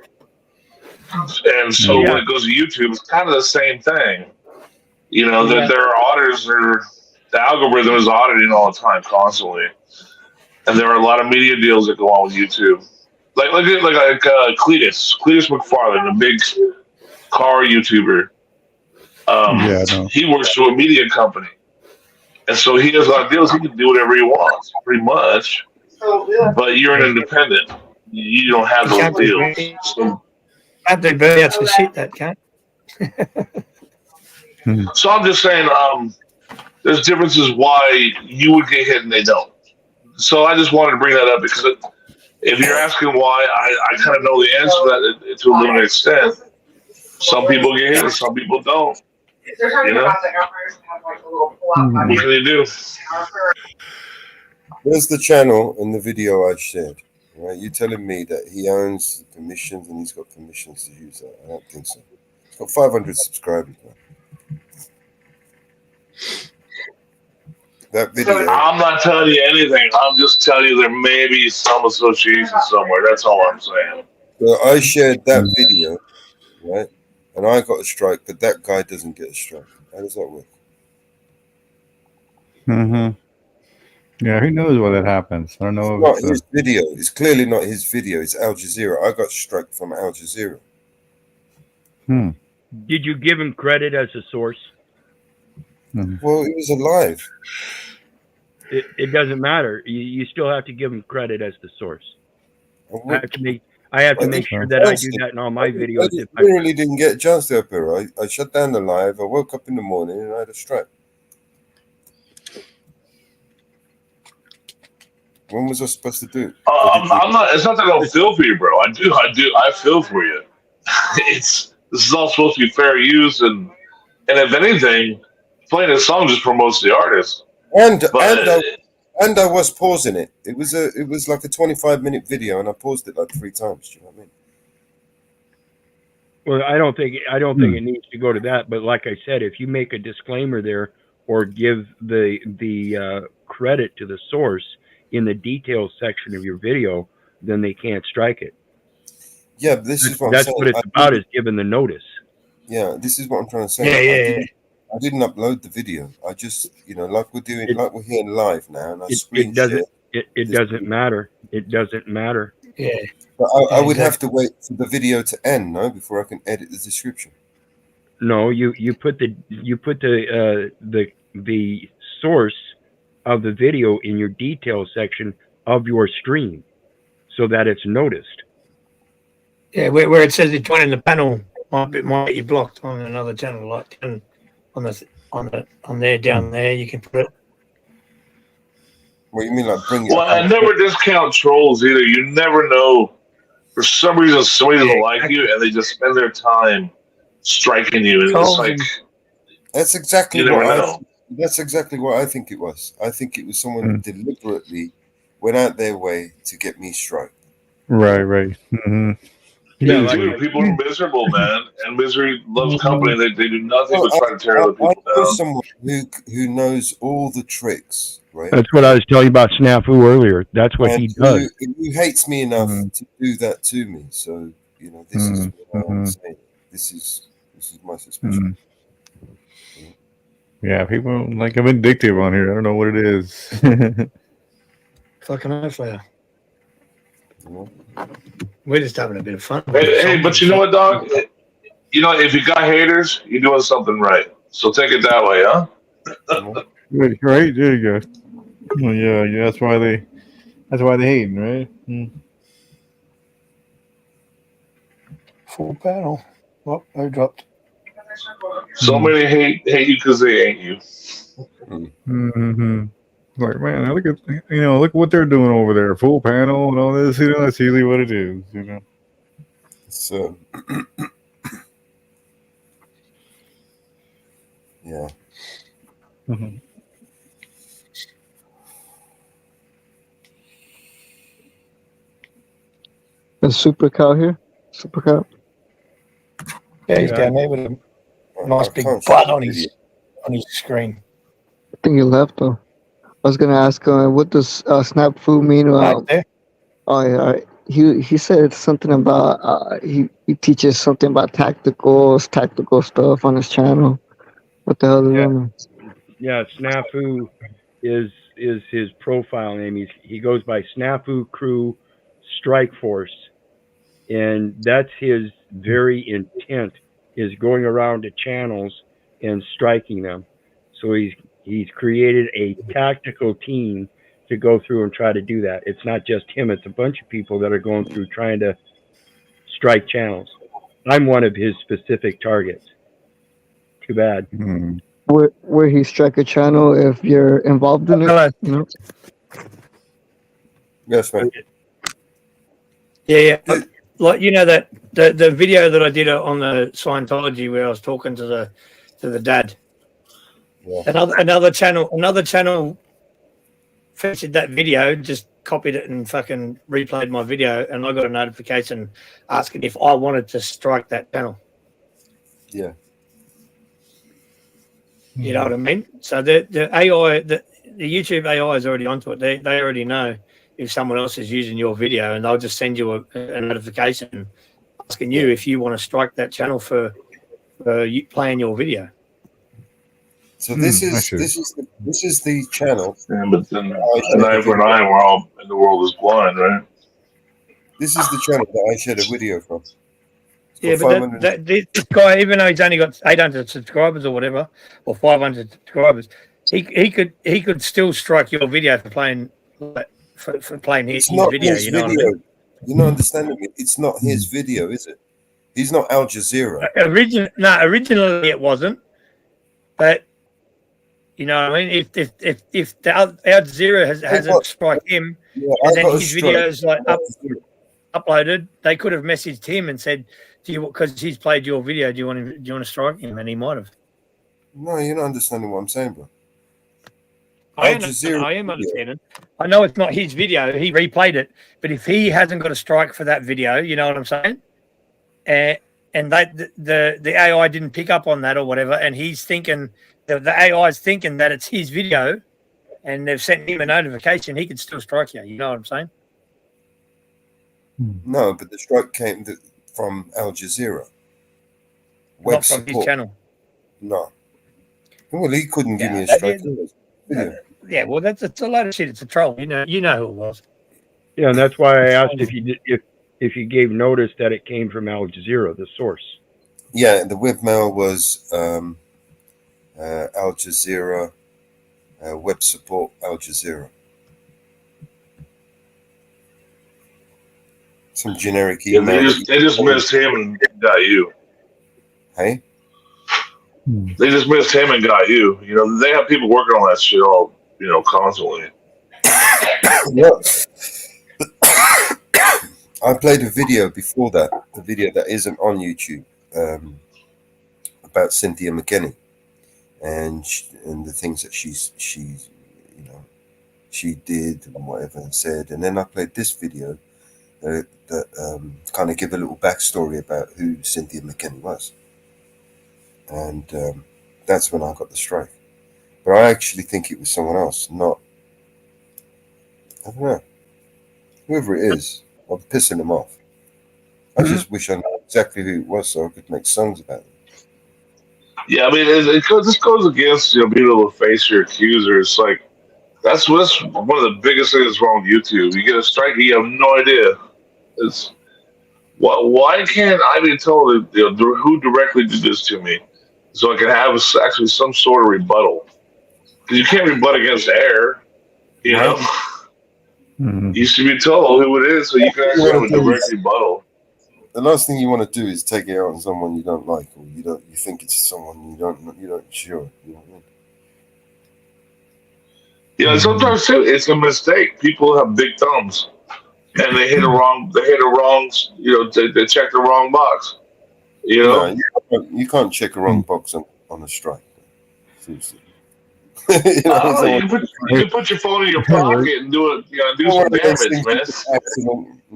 and so when it goes to YouTube, it's kind of the same thing. That there are auditors. The algorithm is auditing all the time, constantly, and there are a lot of media deals that go on with YouTube. Like Cletus McFarlane, the big car YouTuber. He works for a media company, and so he has a lot of deals. He can do whatever he wants, pretty much. But you're an independent. You don't have those deals. So, I'd do better to shit that cat. So I'm just saying, there's differences why you would get hit and they don't. So I just wanted to bring that up because if you're asking why, I kind of know the answer to that to a limited extent. Some people get hit and some people don't. You know? What can you do? There's the channel and the video I shared. Right? You're telling me that he owns the permissions and he's got permissions to use that. I don't think so. He's got 500 subscribers, man. That video. I'm not telling you anything. I'm just telling you there may be some association somewhere. That's all I'm saying. So I shared that video, right? And I got a strike, but that guy doesn't get a strike. How does that work? Yeah, who knows why that happens? I don't know. It's not his video. It's clearly not his video. It's Al Jazeera. I got struck from Al Jazeera. Did you give him credit as a source? Well, he was alive. It doesn't matter. You still have to give him credit as the source. I have to make sure that I do that in all my videos. I literally didn't get a chance to appear. I shut down the live. I woke up in the morning and I had a strike. When was I supposed to do it? I'm not. It's not that I don't feel for you, bro. I do. I feel for you. This is all supposed to be fair use, and if anything, playing a song just promotes the artist. And I was pausing it. It was like a 25-minute video, and I paused it like 3 times. Do you know what I mean? Well, I don't think it needs to go to that. But like I said, if you make a disclaimer there or give the credit to the source in the details section of your video, then they can't strike it. Yeah, but this is what that's I'm saying. what it's about, is giving the notice. Yeah, this is what I'm trying to say. I didn't upload the video. I just, like we're doing, like we're here live now, and I screen share. It doesn't matter. It doesn't matter. Yeah. But I would have to wait for the video to end, no, before I can edit the description. No, you put the source of the video in your details section of your stream, so that it's noticed. Yeah, where it says you're joining the panel, might get you blocked on another channel, like on there down there. You can put it. What do you mean, like bring it? Well, I never discount trolls either. You never know. For some reason, somebody doesn't like you, and they just spend their time striking you. And it's like that's exactly you never know. That's exactly what I think it was. I think it was someone who deliberately went out their way to get me struck. Right. Yeah, people are miserable, man, and misery loves company. They do nothing but try to tear other people I know down. someone who knows all the tricks, right? That's what I was telling you about Snafu earlier. That's what he does. Who hates me enough to do that to me. So this is what I'm saying. This is my suspicion. Yeah, people like I'm vindictive on here. I don't know what it is. Fucking hopefully. We're just having a bit of fun. Hey, but you know what, dog? If you got haters, you're doing something right. So take it that way, huh? Right, there you go. Well, yeah, that's why they hate, right? Full panel. Oh, I dropped. So many hate you because they ain't you. Like, man, look at what they're doing over there. Full panel and all this. That's usually what it is. So, yeah. Is Super Cow here? Super Cow? Yeah, he's down there with a nice big butt on his screen. I think he left though. I was gonna ask what does Snafu mean? He said something about he teaches something about tactical stuff on his channel. What the hell does that mean? Yeah, Snafu is his profile name. He goes by Snafu Crew Strike Force, and that's his very intent, is going around to channels and striking them. So he's created a tactical team to go through and try to do that. It's not just him, it's a bunch of people that are going through trying to strike channels. I'm one of his specific targets. Too bad. Where he strike a channel if you're involved in it? Yes, man. Yeah. Like that the video that I did on the Scientology where I was talking to to the dad. Yeah. Another channel featured that video, just copied it and fucking replayed my video, and I got a notification asking if I wanted to strike that channel. Yeah. You know what I mean? So the AI, the YouTube AI is already onto it. They already know if someone else is using your video, and they'll just send you a notification asking you if you want to strike that channel for you playing your video. So this is the channel. Yeah, but then an eye for an eye, we're all and the world is blind, right? This is the channel that I shared a video from. Yeah, but this guy, even though he's only got 800 subscribers or whatever, or 500 subscribers, he could still strike your video for playing for playing his video. You know what I mean? You're not understanding me. It's not his video, is it? He's not Al Jazeera. Originally it wasn't, but you know what I mean. If the Al Jazeera hasn't struck him, and then his videos like uploaded, they could have messaged him and said, "Do you, because he's played your video, do you want to strike him?" And he might have. No, you're not understanding what I'm saying, bro. I am understanding. I know it's not his video. He replayed it, but if he hasn't got a strike for that video, you know what I'm saying? And the AI didn't pick up on that or whatever, and he's thinking the AI is thinking that it's his video, and they've sent him a notification. He could still strike you. You know what I'm saying? No, but the strike came from Al Jazeera. Not from his channel. No. Well, he couldn't give me a strike. Yeah, well, it's a load of shit. It's a troll. You know who it was. Yeah, and that's why I asked if you gave notice that it came from Al Jazeera, the source. Yeah, the webmail was Al Jazeera, web support Al Jazeera. Some generic Yeah, email. they just missed him and got you. Hey? They just missed him and got you. You know, they have people working on that shit all, constantly. Yeah. I played a video before that, a video that isn't on YouTube, about Cynthia McKinney and the things that she did and whatever and said. And then I played this video that kind of give a little backstory about who Cynthia McKinney was. And that's when I got the strike. But I actually think it was someone else, not, I don't know, whoever it is. I'm pissing them off. I just wish I knew exactly who it was so I could make songs about it. Yeah, I mean, this goes against being able to face your accuser. It's like that's one of the biggest things wrong with YouTube. You get a strike, you have no idea. It's why can't I be told who directly did this to me, so I can have actually some sort of rebuttal? Because you can't rebut against air, you know. You should be told who it is, so you can actually have a direct rebuttal. The last thing you want to do is take it out on someone you don't like, or you think it's someone you don't sure. You know what I mean? Yeah, sometimes too, it's a mistake. People have big thumbs, and they hit a wrong. They check the wrong box. You know, no, you can't check a wrong box on a strike. Seriously. You can put your phone in your pocket and do some damage, man.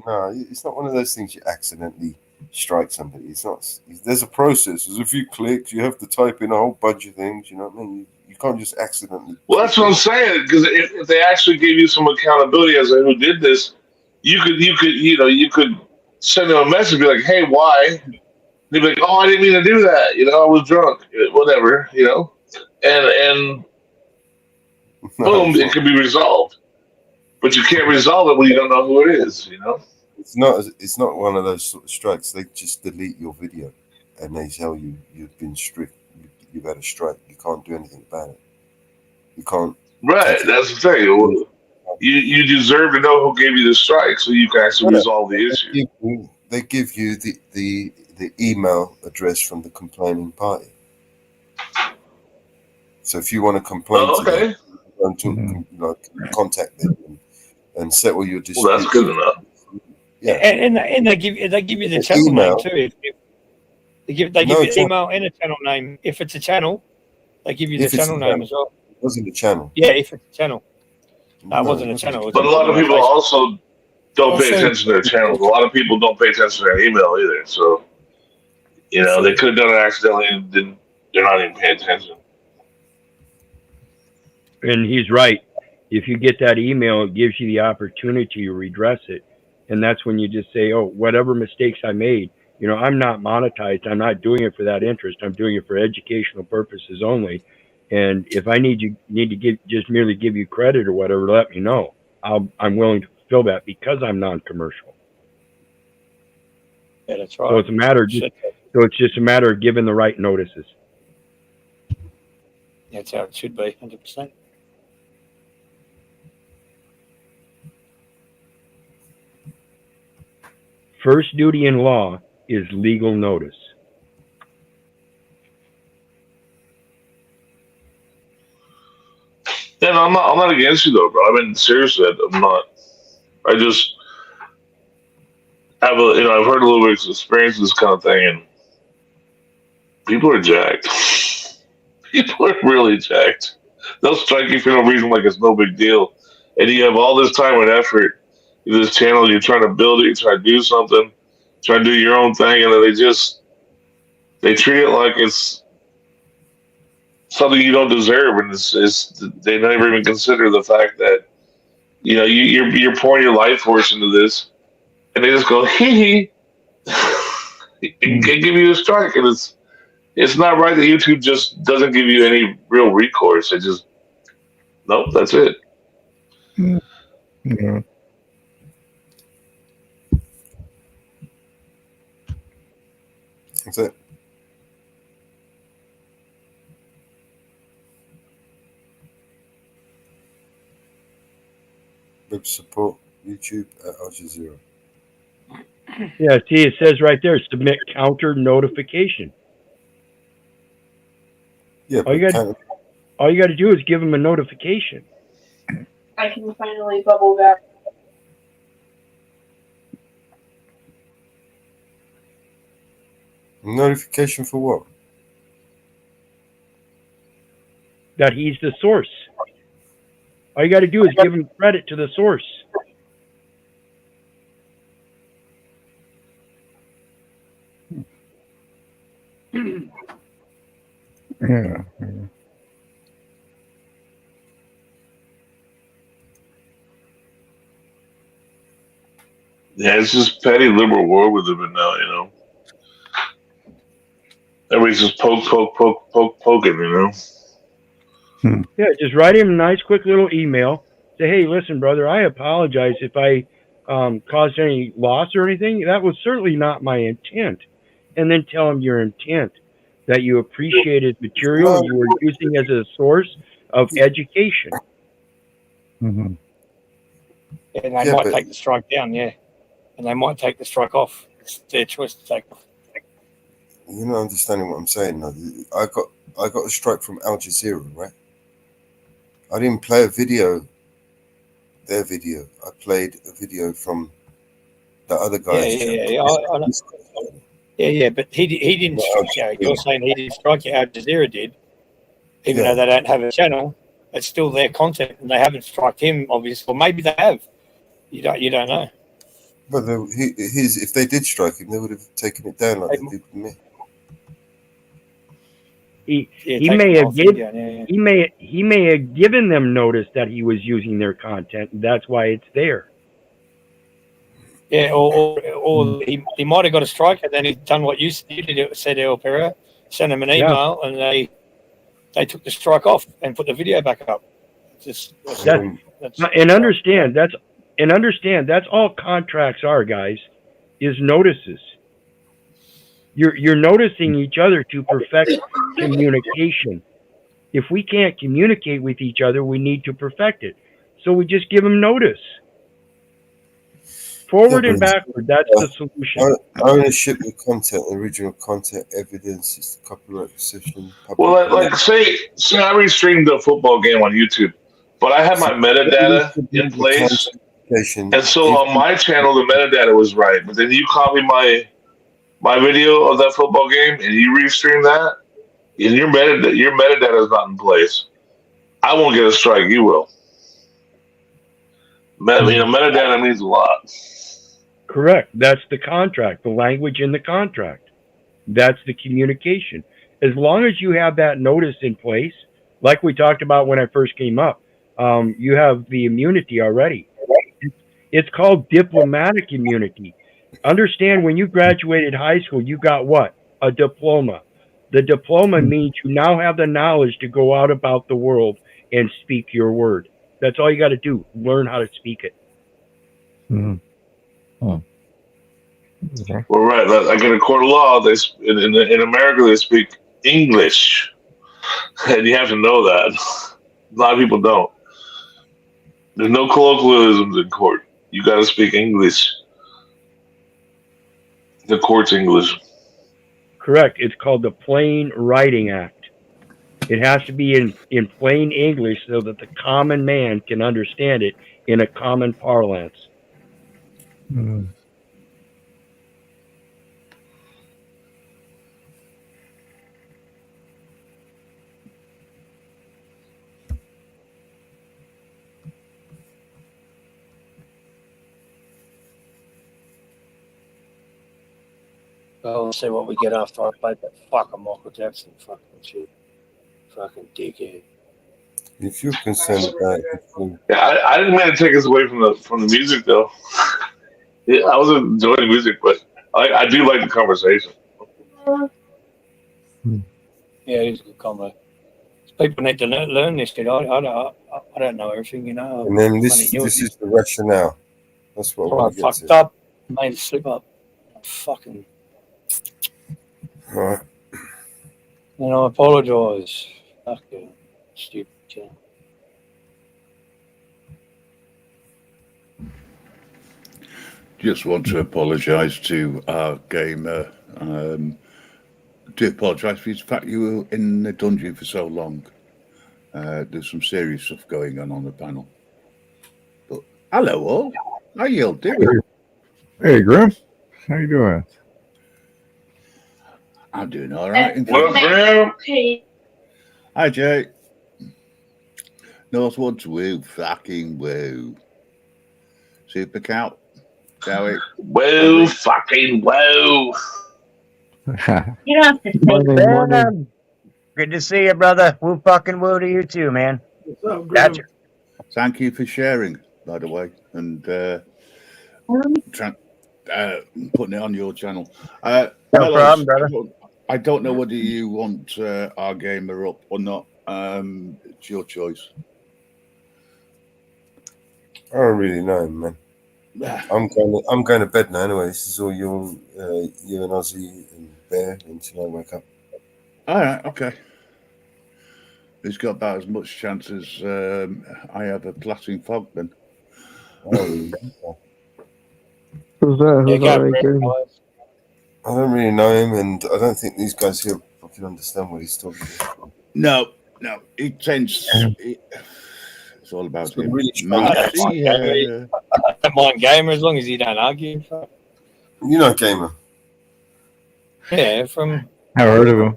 No, it's not one of those things you accidentally strike somebody. It's not. There's a process. There's a few clicks. You have to type in a whole bunch of things. You know what I mean? You can't just accidentally. Well, that's what I'm saying. Because if they actually gave you some accountability as to who did this, you could send them a message, be like, "Hey, why?" They'd be like, "Oh, I didn't mean to do that. I was drunk. Whatever. And boom, it could be resolved. But you can't resolve it when you don't know who it is, It's not one of those sort of strikes. They just delete your video and they tell you you've been strict. You've had a strike. You can't do anything about it. You can't. Right, that's the thing. You deserve to know who gave you the strike so you can actually resolve the issue. They give you the email address from the complaining party. So if you want to complain to them, contact them and settle your dispute. Well, that's good enough. Yeah, and they give you the channel name too. They give you it's not. email and a channel name. If it's a channel, they give you the If it's a channel name as well. It wasn't a channel. Yeah, if it's a channel. No, it No, wasn't it a wasn't. channel. It was But a lot of people also don't pay attention to their channels. A lot of people don't pay attention to their email either. So, you know, they could have done it accidentally and they're not even paying attention. And he's right. If you get that email, it gives you the opportunity to redress it. And that's when you just say, oh, whatever mistakes I made, you know, I'm not monetized. I'm not doing it for that interest. I'm doing it for educational purposes only. And if I need to just merely give you credit or whatever, let me know. I'm willing to fulfill that because I'm non-commercial. Yeah, that's right. So it's just a matter of giving the right notices. That's how it should be, 100%. First duty in law is legal notice. Yeah, no, I'm not against you though, bro. I mean, seriously, I'm not. I just have I've heard a little bit of experience with this kind of thing, and people are jacked. People are really jacked. They'll strike you for no reason, like it's no big deal, and you have all this time and effort in this channel. You're trying to build it. You're trying to do something. Trying to do your own thing, and then they treat it like it's something you don't deserve, and they never even consider the fact that you're pouring your life force into this, and they just go hee hee and give you a strike, and it's not right that YouTube just doesn't give you any real recourse. It just nope, that's it. Yeah. That's it. Web support, YouTube at Al Jazeera. Yeah, see, it says right there, submit counter notification. Yeah, all you got to do is give them a notification. I can finally bubble back. Notification for what? That he's the source. All you got to do is give him credit to the source. Yeah. Yeah, it's just petty liberal war with them now, you know. Everybody's just poking, you know. Yeah, just write him a nice, quick little email. Say, hey, listen, brother, I apologize if I caused any loss or anything. That was certainly not my intent. And then tell him your intent, that you appreciated material you were using as a source of education. Mm-hmm. And they might take the strike down, yeah. And they might take the strike off. It's their choice to take off. You're not understanding what I'm saying. No. I got a strike from Al Jazeera, right? I didn't play a video, their video. I played a video from the other guy's channel. Yeah, but he didn't strike you. You're saying he didn't strike you. Al Jazeera did. Even though they don't have a channel, it's still their content, and they haven't struck him, obviously. Or maybe they have. You don't know. But if they did strike him, they would have taken it down like they did with me. He may have given them notice that he was using their content, and that's why it's there. Yeah, or he might have got a strike, and then he's done what you did, said El Pera, sent him an email, and they took the strike off and put the video back up. Understand that's all contracts are, guys, is notices. You're noticing each other to perfect communication. If we can't communicate with each other, we need to perfect it. So we just give them notice. Forward and backward, that's the solution. Ownership of content, original content, evidence, is the copyright position. Well, like say I restreamed a football game on YouTube, but I had my metadata in place, and so on my channel the metadata was right, but then you copy my my video of that football game and you restream that, and your metadata is not in place, I won't get a strike. You will. Metadata means a lot. Correct. That's the contract, the language in the contract. That's the communication. As long as you have that notice in place, like we talked about when I first came up, you have the immunity already. It's called diplomatic immunity. Understand, when you graduated high school, you got what? A diploma. The diploma means you now have the knowledge to go out about the world and speak your word. That's all you got to do. Learn how to speak it. Well, right. Like in a court of law, in America they speak English, and you have to know that. A lot of people don't. There's no colloquialisms in court. You got to speak English. The court's English. Correct. It's called the Plain Writing Act. It has to be in plain English so that the common man can understand it in a common parlance. Well, we'll see what we get after I play that fucking Michael Jackson fucking shit. Fucking dickhead. If you're concerned about it, Yeah, I didn't mean to take us away from the music though. Yeah, I was enjoying the music, but I do like the conversation. Yeah, it is a good combo. People need to learn this shit. I don't know everything, you know. and then this is the rationale. That's what I we get fucked to. up, made a slip up. Fucking, All right. and I apologise. Fucking stupid channel. Just want to apologise to our gamer. Do apologise for the fact you were in the dungeon for so long. There's some serious stuff going on the panel. But hello all, how you all doing? Hey, Grim. How you doing? I'm doing all right. What up, Grim? Hi, Jay. Northwoods, woo, fucking woo. Super cow, Joey. Woo, fucking woo. You don't have to say Ben, good to see you, brother. Woo fucking woo to you too, man. Gotcha. Thank you for sharing, by the way, and putting it on your channel. No fellows, problem, brother. I don't know whether you want our gamer up or not. It's your choice. I don't really know, man. I'm going to bed now anyway. This is all you and Ozzy and Bear until I wake up. All right, okay. He's got about as much chance as I have of platting fog then. Who's that? Who's that? I don't really know him, and I don't think these guys here fucking understand what he's talking about. No, he tends. It's all about him. Really I don't mind gamer as long as you don't argue. You know, gamer. Yeah, from. I've heard of him.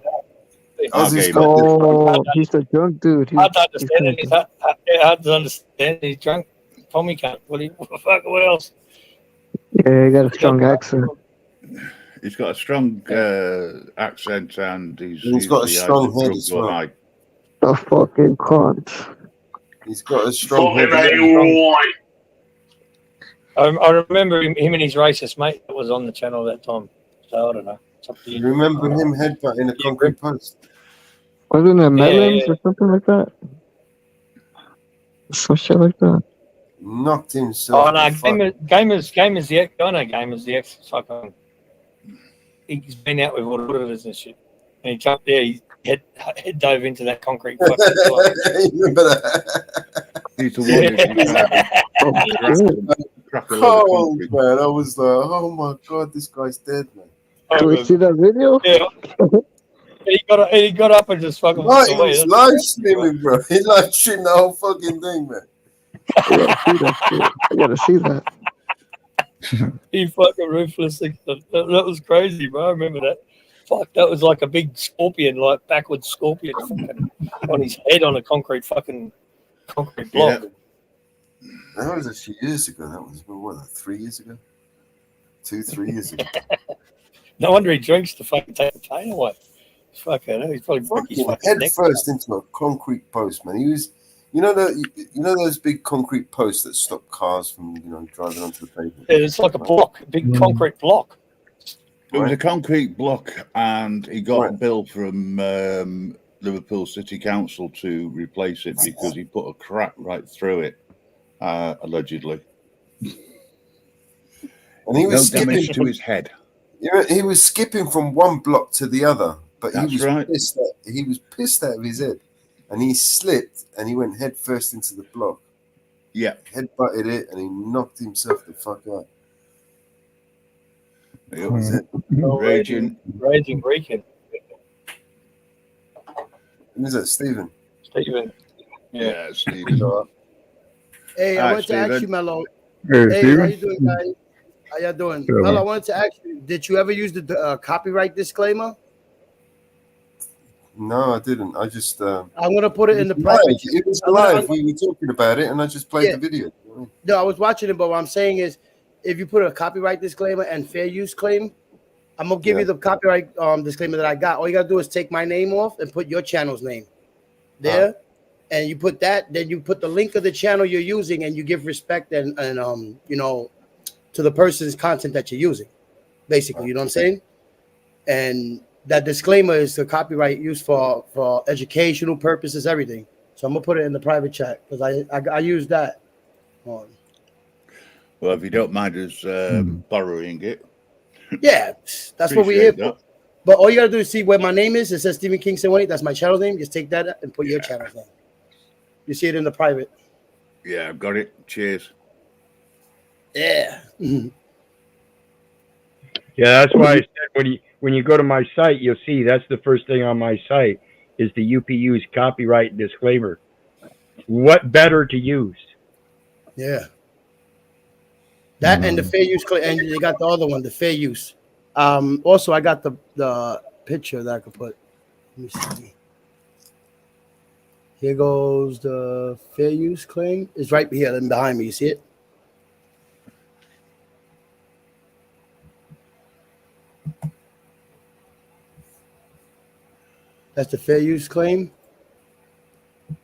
Oh, he's a drunk dude. Hard to understand it. It's hard to understand. He's drunk. Tommy can't. What else? Yeah, he got a strong accent. He's got a strong accent, and he's got a strong head as well. A fucking cunt. He's got a strong head. I remember him and his racist mate that was on the channel that time. So I don't know. You remember him headbutting a concrete post? Wasn't it Melons or something like that? Some shit like that. Knocked himself. Oh no, Gamer's the ex. I know Gamer's the ex. Fucking. He's been out with auditors and shit, and he jumped there. He head dove into that concrete. You remember that? He's the Oh man, I was like, oh my god, this guy's dead, man. Can we see that video? Yeah. He got up and just fucking. What? He was live streaming, bro. He live streamed the whole fucking thing, man. I gotta see that. He fucking ruthlessly. That was crazy, bro. I remember that. Fuck, that was like a big scorpion, like backwards scorpion, fucking on his head on a concrete block. That was a few years ago. That was what, like 3 years ago? 3 years ago. No wonder he drinks to fucking take the pain away. Fucking, he's probably broke his fucking Head neck. first into a concrete post, man. He was, you know those big concrete posts that stop cars from driving onto the pavement. Yeah, it's like a block, a big concrete block. It was a concrete block, and he got a bill from Liverpool City Council to replace it because he put a crack right through it, allegedly. And he was no damage skipping to his head. He was skipping from one block to the other, but That's he was right. he was pissed out of his head, and he slipped and he went head first into the block. Yeah, head butted it, and he knocked himself the fuck out. That was it. Raging. Breaking. Who's that, Stephen? Stephen. Yeah, Stephen. Hey, I Hi, wanted to ask Steven. you, Mello. Hey, Hey, Steven. how you doing, guys? How y'all doing? Good, Mello, man. I wanted to ask you, did you ever use the copyright disclaimer? No, I didn't. I just. I'm gonna put it in the live. private. It was I'm gonna- live. We were talking about it, and I just played Yeah. the video. No, I was watching it, but what I'm saying is, if you put a copyright disclaimer and fair use claim, I'm gonna give you the copyright disclaimer that I got. All you gotta do is take my name off and put your channel's name there, and you put that. Then you put the link of the channel you're using, and you give respect and to the person's content that you're using. Basically, you know what I'm saying? And that disclaimer is the copyright use for educational purposes, everything. So I'm gonna put it in the private chat because I use that. Well, if you don't mind us borrowing it. Yeah, that's what we're here Appreciate for. But all you gotta do is see where my name is. It says Stephen Kingston 1. That's my channel name. Just take that and put your channel's name. You see it in the private. Yeah, I've got it. Cheers. Yeah. Yeah, that's why I said when you go to my site, you'll see that's the first thing on my site is the UPU's copyright disclaimer. What better to use? Yeah. That and the fair use, and you got the other one, the fair use. Also, I got the picture that I could put. Let me see. Here goes the fair use claim. It's right here, then behind me. You see it? That's the fair use claim.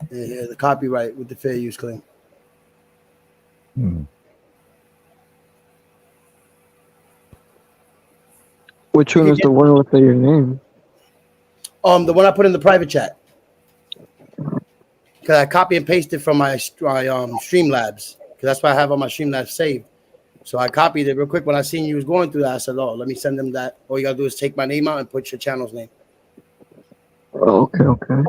And here, the copyright with the fair use claim. Which one is the one with your name? The one I put in the private chat. Because I copy and pasted from my Streamlabs. Because that's what I have on my Streamlabs saved. So I copied it real quick. When I seen you was going through that, I said, "Oh, let me send them that." All you gotta do is take my name out and put your channel's name. Oh, okay.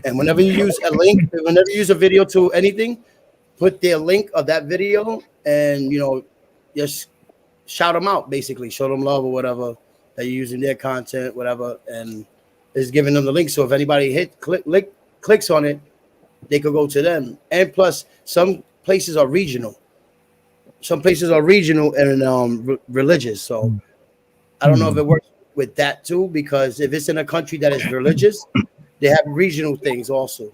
And whenever you use a link, whenever you use a video to anything, put their link of that video and just shout them out. Basically, show them love or whatever that you're using their content, whatever, and it's giving them the link. So if anybody clicks on it, they could go to them. And plus, some places are regional. Some places are regional and religious. So I don't know if it works with that too, because if it's in a country that is religious, they have regional things also.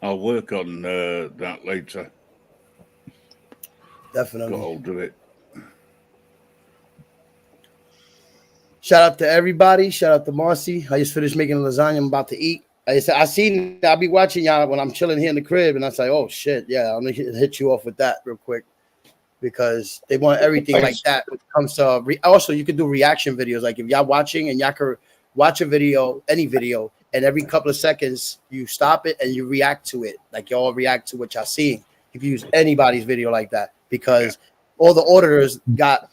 I'll work on that later. Definitely. Got hold of it. Shout out to everybody. Shout out to Marcy. I just finished making lasagna. I'm about to eat. I'll be watching y'all when I'm chilling here in the crib, and I say, "Oh shit, yeah, I'm gonna hit you off with that real quick," because they want everything like that when it comes to. Also, you can do reaction videos. Like if y'all watching and y'all can watch a video, any video, and every couple of seconds you stop it and you react to it. Like y'all react to what y'all seeing. You can use anybody's video like that because all the auditors got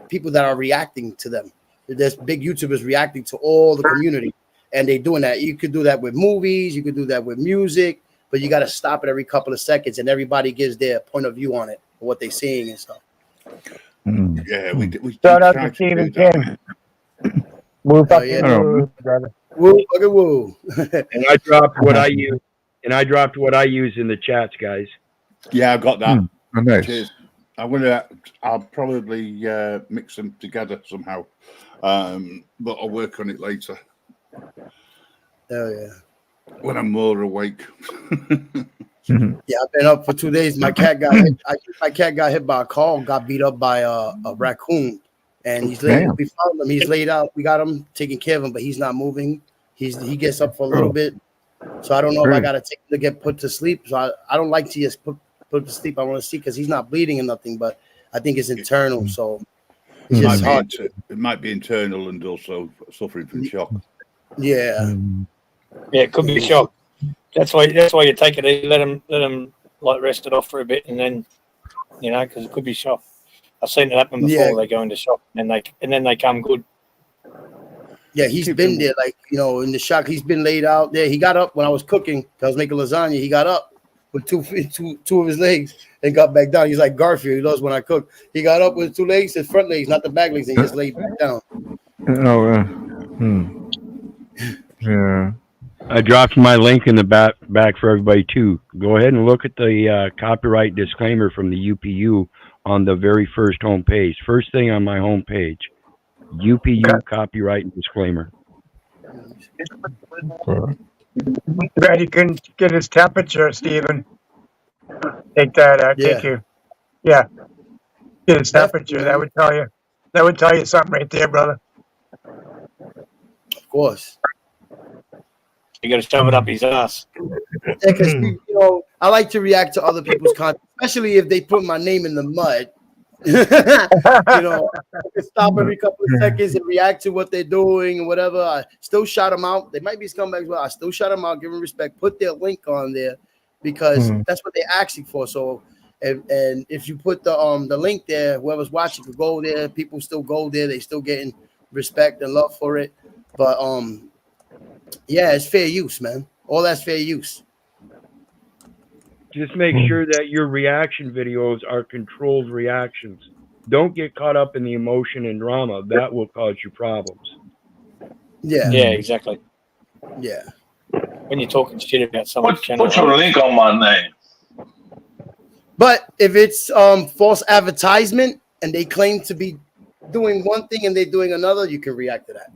people that are reacting to them. There's big YouTubers reacting to all the community. And they doing that. You could do that with movies. You could do that with music, but you got to stop it every couple of seconds, and everybody gives their point of view on it, what they're seeing and stuff. Yeah, we Shout out to Stephen King. Woo fucking yeah. woo, brother. Woo fucking woo. And I dropped what I use and I dropped what I use in the chats, guys. Yeah, I got that. Oh, nice. Cheers. I'll probably mix them together somehow, but I'll work on it later. Hell yeah. When I'm more awake. Yeah, I've been up for 2 days. My cat got hit. My cat got hit by a car, got beat up by a raccoon, and he's laid. Damn. We found him. He's laid out. We got him, taking care of him, but he's not moving. He gets up for a little bit, so I don't know if I gotta take him to get put to sleep. So I don't like to just put to sleep. I want to see because he's not bleeding or nothing, but I think it's internal. So it's just hard. It might be internal and also suffering from shock. Yeah. Yeah, it could be a shock. That's why you take it easy. Let them like rest it off for a bit, and then because it could be shock. I've seen it happen before. Yeah. They go into shock, and then they come good. Yeah, he's been there, in the shock. He's been laid out there. He got up when I was cooking. I was making lasagna. He got up with two of his legs and got back down. He's like Garfield. He loves when I cook. He got up with 2 legs, his front legs, not the back legs, and just laid back down. Yeah. I dropped my link in the back for everybody too. Go ahead and look at the copyright disclaimer from the UPU on the very first homepage. First thing on my homepage, UPU copyright disclaimer. Glad you couldn't get his temperature, Stephen. Take that out. Yeah. Take your, get his temperature. That would tell you. That would tell you something right there, brother. Of course. You got to shove it up his ass. Yeah, because I like to react to other people's content, especially if they put my name in the mud. I can stop every couple of seconds and react to what they're doing and whatever. I still shout them out. They might be scumbags, but I still shout them out, give them respect, put their link on there because that's what they're asking for. So, and if you put the link there, whoever's watching could go there. People still go there. They still getting respect and love for it. But yeah, it's fair use, man. All that's fair use. Just make sure that your reaction videos are controlled reactions. Don't get caught up in the emotion and drama. That will cause you problems. Yeah. Yeah, exactly. Yeah. When you're talking shit about someone's channel. Put your link on my name. But if it's false advertisement and they claim to be doing one thing and they're doing another, you can react to that.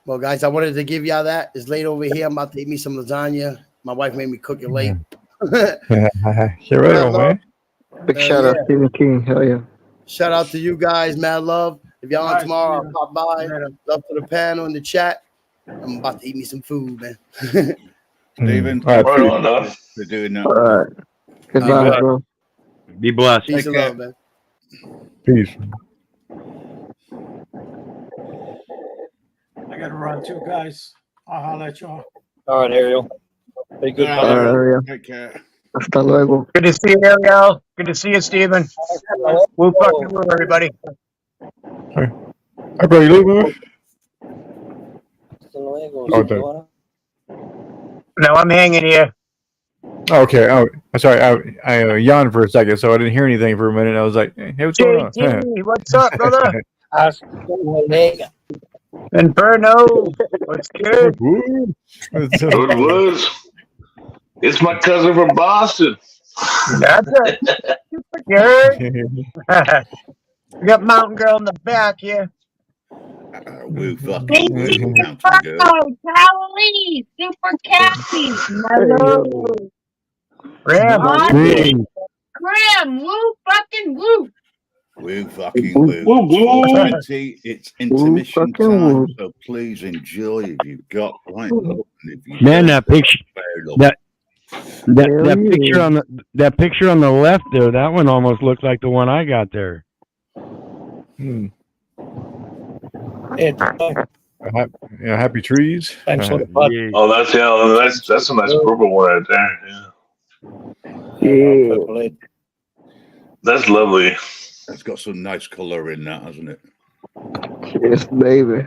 Well, guys, I wanted to give y'all that. It's late over here. I'm about to eat me some lasagna. My wife made me cook it late. Sure, man. Big shout out Stephen King. Hell yeah. Shout out to you guys. Mad love. If y'all on tomorrow, I'll pop by. Love to the panel in the chat. I'm about to eat me some food, man. Steven, All right, right on, though, for doing that. All right. Goodbye, bro. Be blessed. Peace and love, man. Peace. I gotta run too, guys. I'll holler at y'all. All right, Ariel. Be good. All right, Ariel. Take care. Hasta luego. Good to see you, Ariel. Good to see you, Stephen. Woo fucking woo, everybody. Hi, bro. You leaving? Oh, No, I'm hanging here. okay. Oh, sorry. I yawned for a second, so I didn't hear anything for a minute. I was like, "Hey, what's going on?" JT, what's up, brother? Inferno, what's good? Good words. It's my cousin from Boston. That's it. Good. We got Mountain Girl in the back here. Woo fucking Casey, Mountain Girl. Cowley, Super Cassie, hello. Graham, Graham, woo fucking woo. Woo fucking woo. It's intermission time, so please enjoy if you've got right. Man, that picture, that picture on the left there, that one almost looks like the one I got there. Yeah, happy trees. Oh, that's a nice purple one right there. Yeah. That's lovely. It's got some nice color in that, hasn't it? Yes, baby.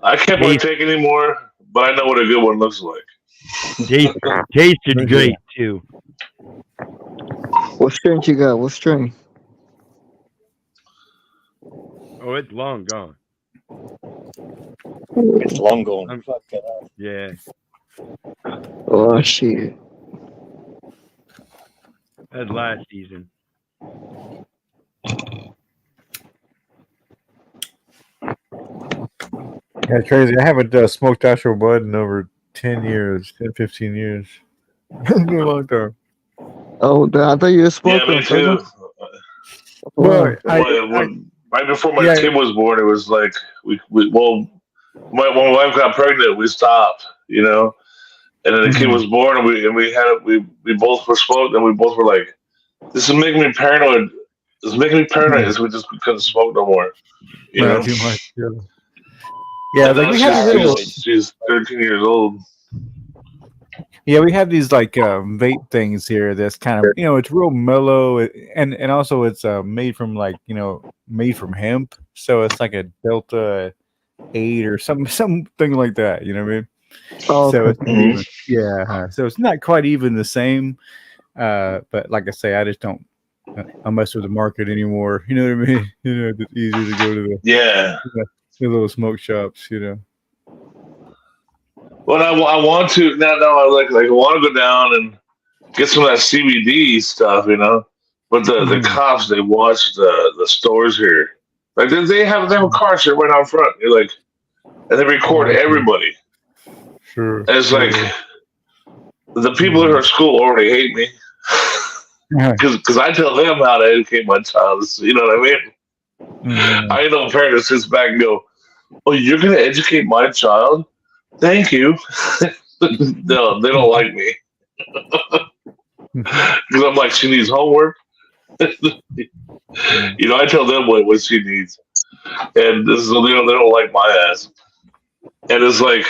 I can't really take anymore, but I know what a good one looks like. Tasted great too. What strength you got? What strength? Oh, it's long gone. It's long gone. Fuck that. Yeah. Oh shit. That's last season. Yeah, crazy. I haven't smoked Astro Bud in over 10 years, 10, 15 years. It's been a long time. Oh, I thought you were smoking. Yeah, me too. Well, Right before my yeah. kid was born, it was like when my wife got pregnant, we stopped, you know, and then the kid was born, and we both were smoked, and we both were like, "This is making me paranoid. This is making me paranoid." So we just couldn't smoke no more, you know. Too much. Yeah, yeah, And like now we have these little, she's 13 years old. yeah, we have these like vape things here. That's kind of, you know, it's real mellow, and also it's made from like, you know, made from hemp, so it's like a Delta 8 or something like that. You know what I mean? Oh, So it's okay. not even, yeah, so it's not quite even the same. But like I say, I just don't I mess with the market anymore. You know what I mean? You know, it's easier to go to Yeah. the little smoke shops. You know. Well, I want to now. I I want to go down and get some of that CBD stuff, you know. But the cops, they watch the stores here. Like they have a car shit right out front. You're like, and they record everybody. Sure. And it's like the people in our school already hate me because I tell them how to educate my child. You know what I mean? I ain't no parent that sits back and go, "Oh, you're gonna educate my child? Thank you." No, they don't like me because I'm like, she needs homework. You know, I tell them what she needs, and this is, they don't like my ass. And it's like,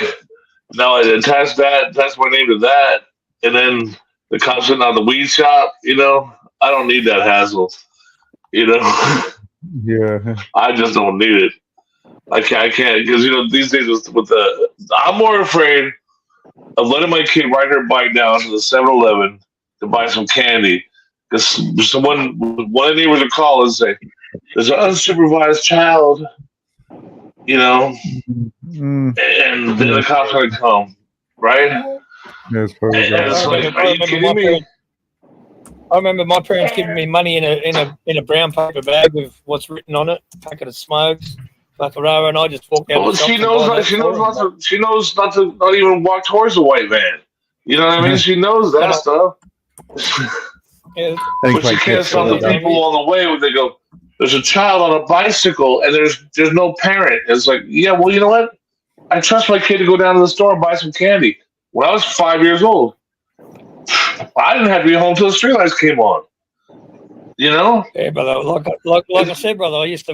now I attach my name to that, and then the cops sitting on the weed shop. You know, I don't need that hassle. You know, Yeah. I just don't need it. I can't because, you know, these days with I'm more afraid of letting my kid ride her bike down to the 7-Eleven to buy some candy. Because one of the neighbors would call and say, "There's an unsupervised child," you know, and then the cops are gonna come, right? That's probably And it's like, are you kidding me? I remember my parents giving me money in a brown paper bag with what's written on it, a packet of smokes, like a row, and I just walked out. Well, she knows not to even walk towards the white van. You know what I mean? She knows that stuff. Yeah. But you can't stop the people on the way when they go, "There's a child on a bicycle and there's no parent." It's like, yeah, well, you know what? I trust my kid to go down to the store and buy some candy. When I was 5 years old, I didn't have to be home till the streetlights came on. You know? Yeah, brother. Like I said, brother, I used to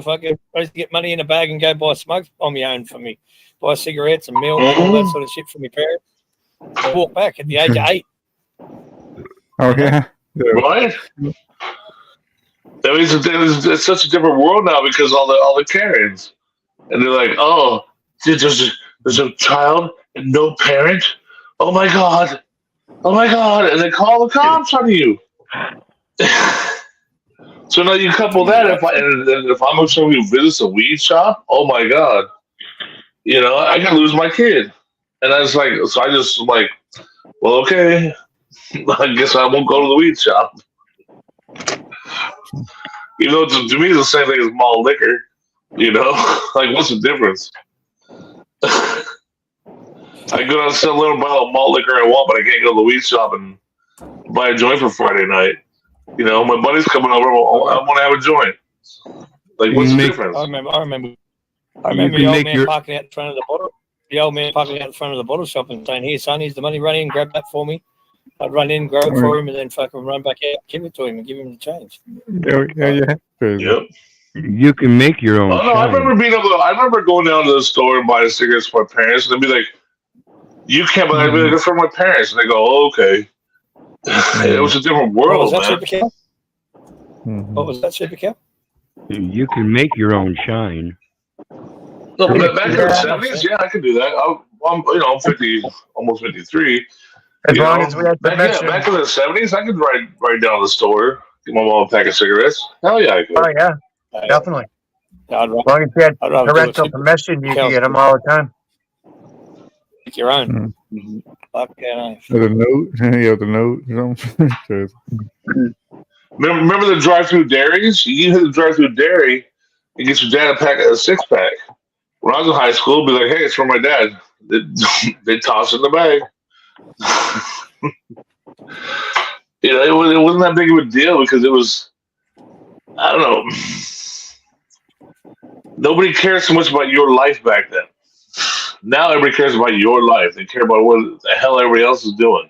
get money in a bag and go buy smoke on my own for me, buy cigarettes and milk and all that sort of shit for my parents. I walked back at the age of 8. Oh yeah. Right? That means it's such a different world now because all the Karens, and they're like, "Oh, there's a child and no parent. Oh my god, and they call the cops on you." So now you couple that if I'm going to visit a weed shop, oh my god, you know, I can lose my kid, and I was like, so I just like, well, okay. I guess I won't go to the weed shop. Even though to me it's the same thing as malt liquor, you know? Like, what's the difference? I go down and sell a little bottle of malt liquor I want, but I can't go to the weed shop and buy a joint for Friday night. You know, my buddy's coming over. I want to have a joint. Like, what's the difference? I remember the old man parking out in front of the bottle. The old man parking out in front of the bottle shop and saying, "Here, son, here's the money. Run in, grab that for me." I'd run in, grab it for him, and then fucking run back out, give it to him, and give him the change. Yeah. Yep. You can make your own. Oh no, I remember going down to the store and buying cigarettes for my parents, and they'd be like, "You can't," but I'd be like, "It's for my parents," and they go, "Oh, okay." It was a different world, What was that, man. Super Cow? What was that, Super Cow? You can make your own shine. No, but back in the 70s, yeah, I could do that. I'm 50, almost 53. As long as we have to back in the 70s, I could ride down to the store, Get my mom a pack of cigarettes. Hell yeah, I could. Oh yeah, definitely. I'd As long as you had I'd rather do parental it. permission, you can get them all the time. Make your own. Fuck yeah. With a note, yeah, with a note. You know? Remember the drive-through dairies? You hit the drive-through dairy and get your dad a 6-pack. When I was in high school, be like, "Hey, it's for my dad." They toss it in the bag. You know, it wasn't that big of a deal because it was, I don't know. Nobody cared so much about your life back then. Now everybody cares about your life. They care about what the hell everybody else is doing.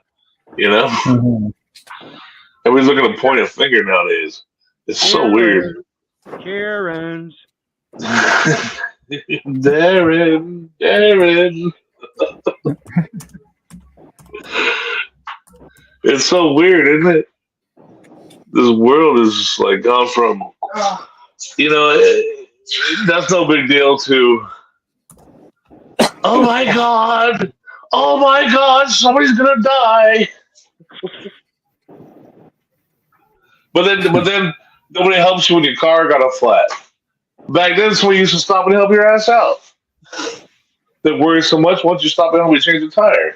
You know? Everybody's looking to point a finger nowadays. It's so weird. Karens. Darren. It's so weird, isn't it? This world is just like gone from, you know, that's no big deal to, oh my God, somebody's gonna die. But then nobody helps you when your car got a flat. Back then, someone used to stop and help your ass out. They worry so much. Once you stop and help you change the tire.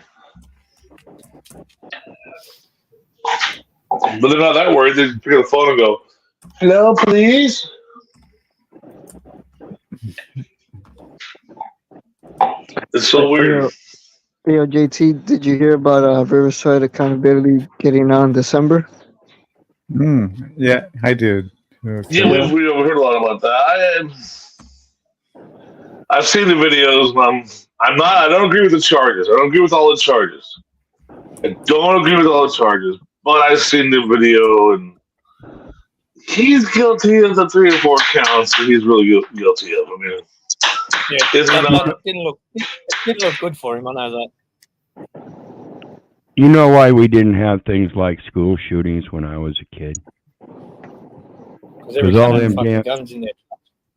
But they're not that worried. They just pick up the phone and go, "Hello, please." It's so weird. Yo, JT, did you hear about Riverside Accountability getting on December? Yeah, I did. Yeah, we heard a lot about that. I've seen the videos, and I don't agree with the charges. I don't agree with all the charges. I don't agree with all the charges, but I've seen the video, and he's guilty of the 3 or 4 counts that he's really guilty of. I mean, it didn't look good for him. I know that. You know why we didn't have things like school shootings when I was a kid? Because all them damn guns in there.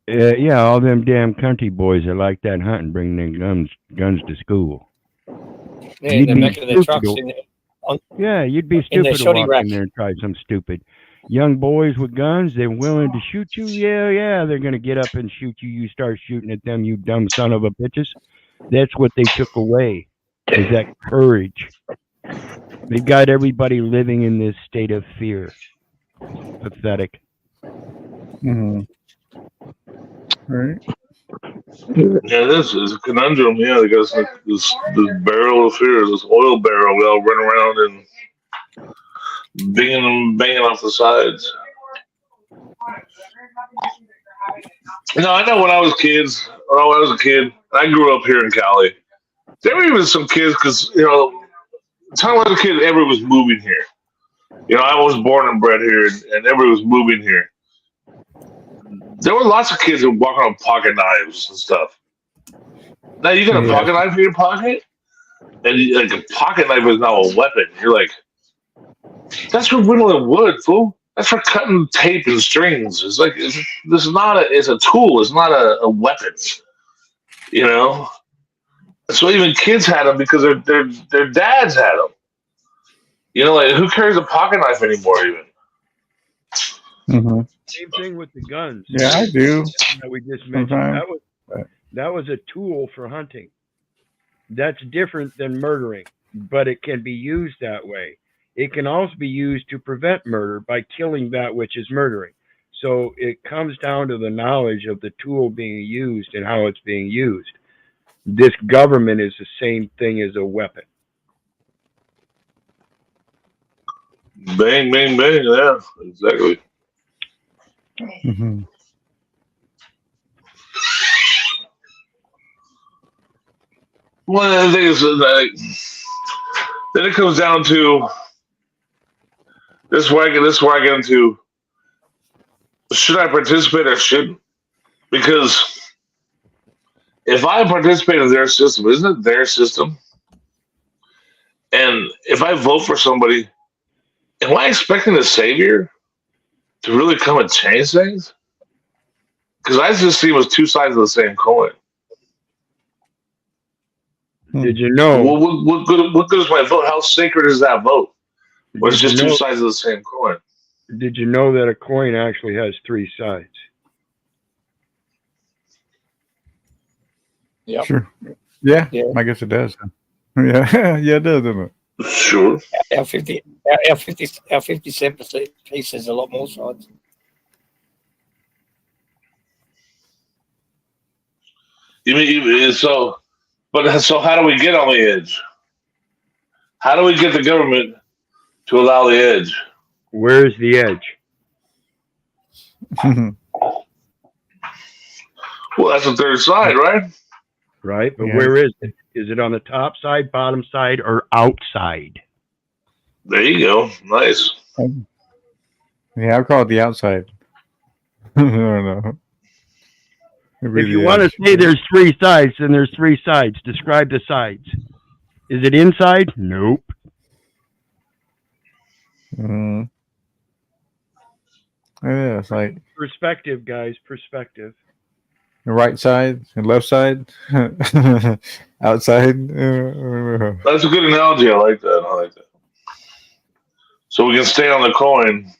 yeah, all them damn country boys are like that hunting, bringing their guns to school. Yeah, in the back of their trucks. Yeah, you'd be in their stupid to shoddy walk rack. in there and try something stupid. Young boys with guns, they're willing to shoot you. Yeah, they're gonna get up and shoot you. You start shooting at them, you dumb son of a bitches. That's what they took away, is that courage. They got everybody living in this state of fear. Pathetic. Right. yeah, this is a conundrum. Yeah, they got this barrel of fear, this oil barrel we all run around and banging off the sides. No, I know when I was a kid, I grew up here in Cali. There were even some kids, because, you know, the time I was a kid, everybody was moving here. You know, I was born and bred here, and everybody was moving here. There were lots of kids who were walking around pocket knives and stuff. Now you got a pocket knife in your pocket, and like a pocket knife is now a weapon. You're like, that's for whittling wood, fool. That's for cutting tape and strings. It's like it's a tool. It's not a weapon. You know. So even kids had them because their dads had them. You know, like who carries a pocket knife anymore? Even. Same thing with the guns. Yeah, I do. That we just mentioned. That was a tool for hunting. That's different than murdering, but it can be used that way. It can also be used to prevent murder by killing that which is murdering. So it comes down to the knowledge of the tool being used and how it's being used. This government is the same thing as a weapon. Bang, bang, bang. Yeah, exactly. One of the things is then it comes down to this is where I get into should I participate or shouldn't? Because if I participate in their system, isn't it their system? And if I vote for somebody, am I expecting a savior to really come and change things? Because I just see them as two sides of the same coin. Did you know? What good is my vote? How sacred is that vote? Or it's just two sides of the same coin. Did you know that a coin actually has 3 sides? Yep. Sure. Yeah, Yeah. I guess it does. Yeah, yeah, it does, doesn't it? Sure. Our 57 piece has a lot more sides. You mean so? But so how do we get on the edge? How do we get the government to allow the edge? Where's the edge? Well, that's the third side, right? Right, but Yeah. where is it? Is it on the top side, bottom side, or outside? There you go. Nice. Yeah, I'll call it the outside. I don't know. Maybe If you the want to edge. say there's 3 sides, then there's 3 sides. Describe the sides. Is it inside? Nope. Mm. Yeah, it's like Perspective, guys. Perspective. the right side and left side, outside. That's a good analogy. I like that. So we can stay on the coin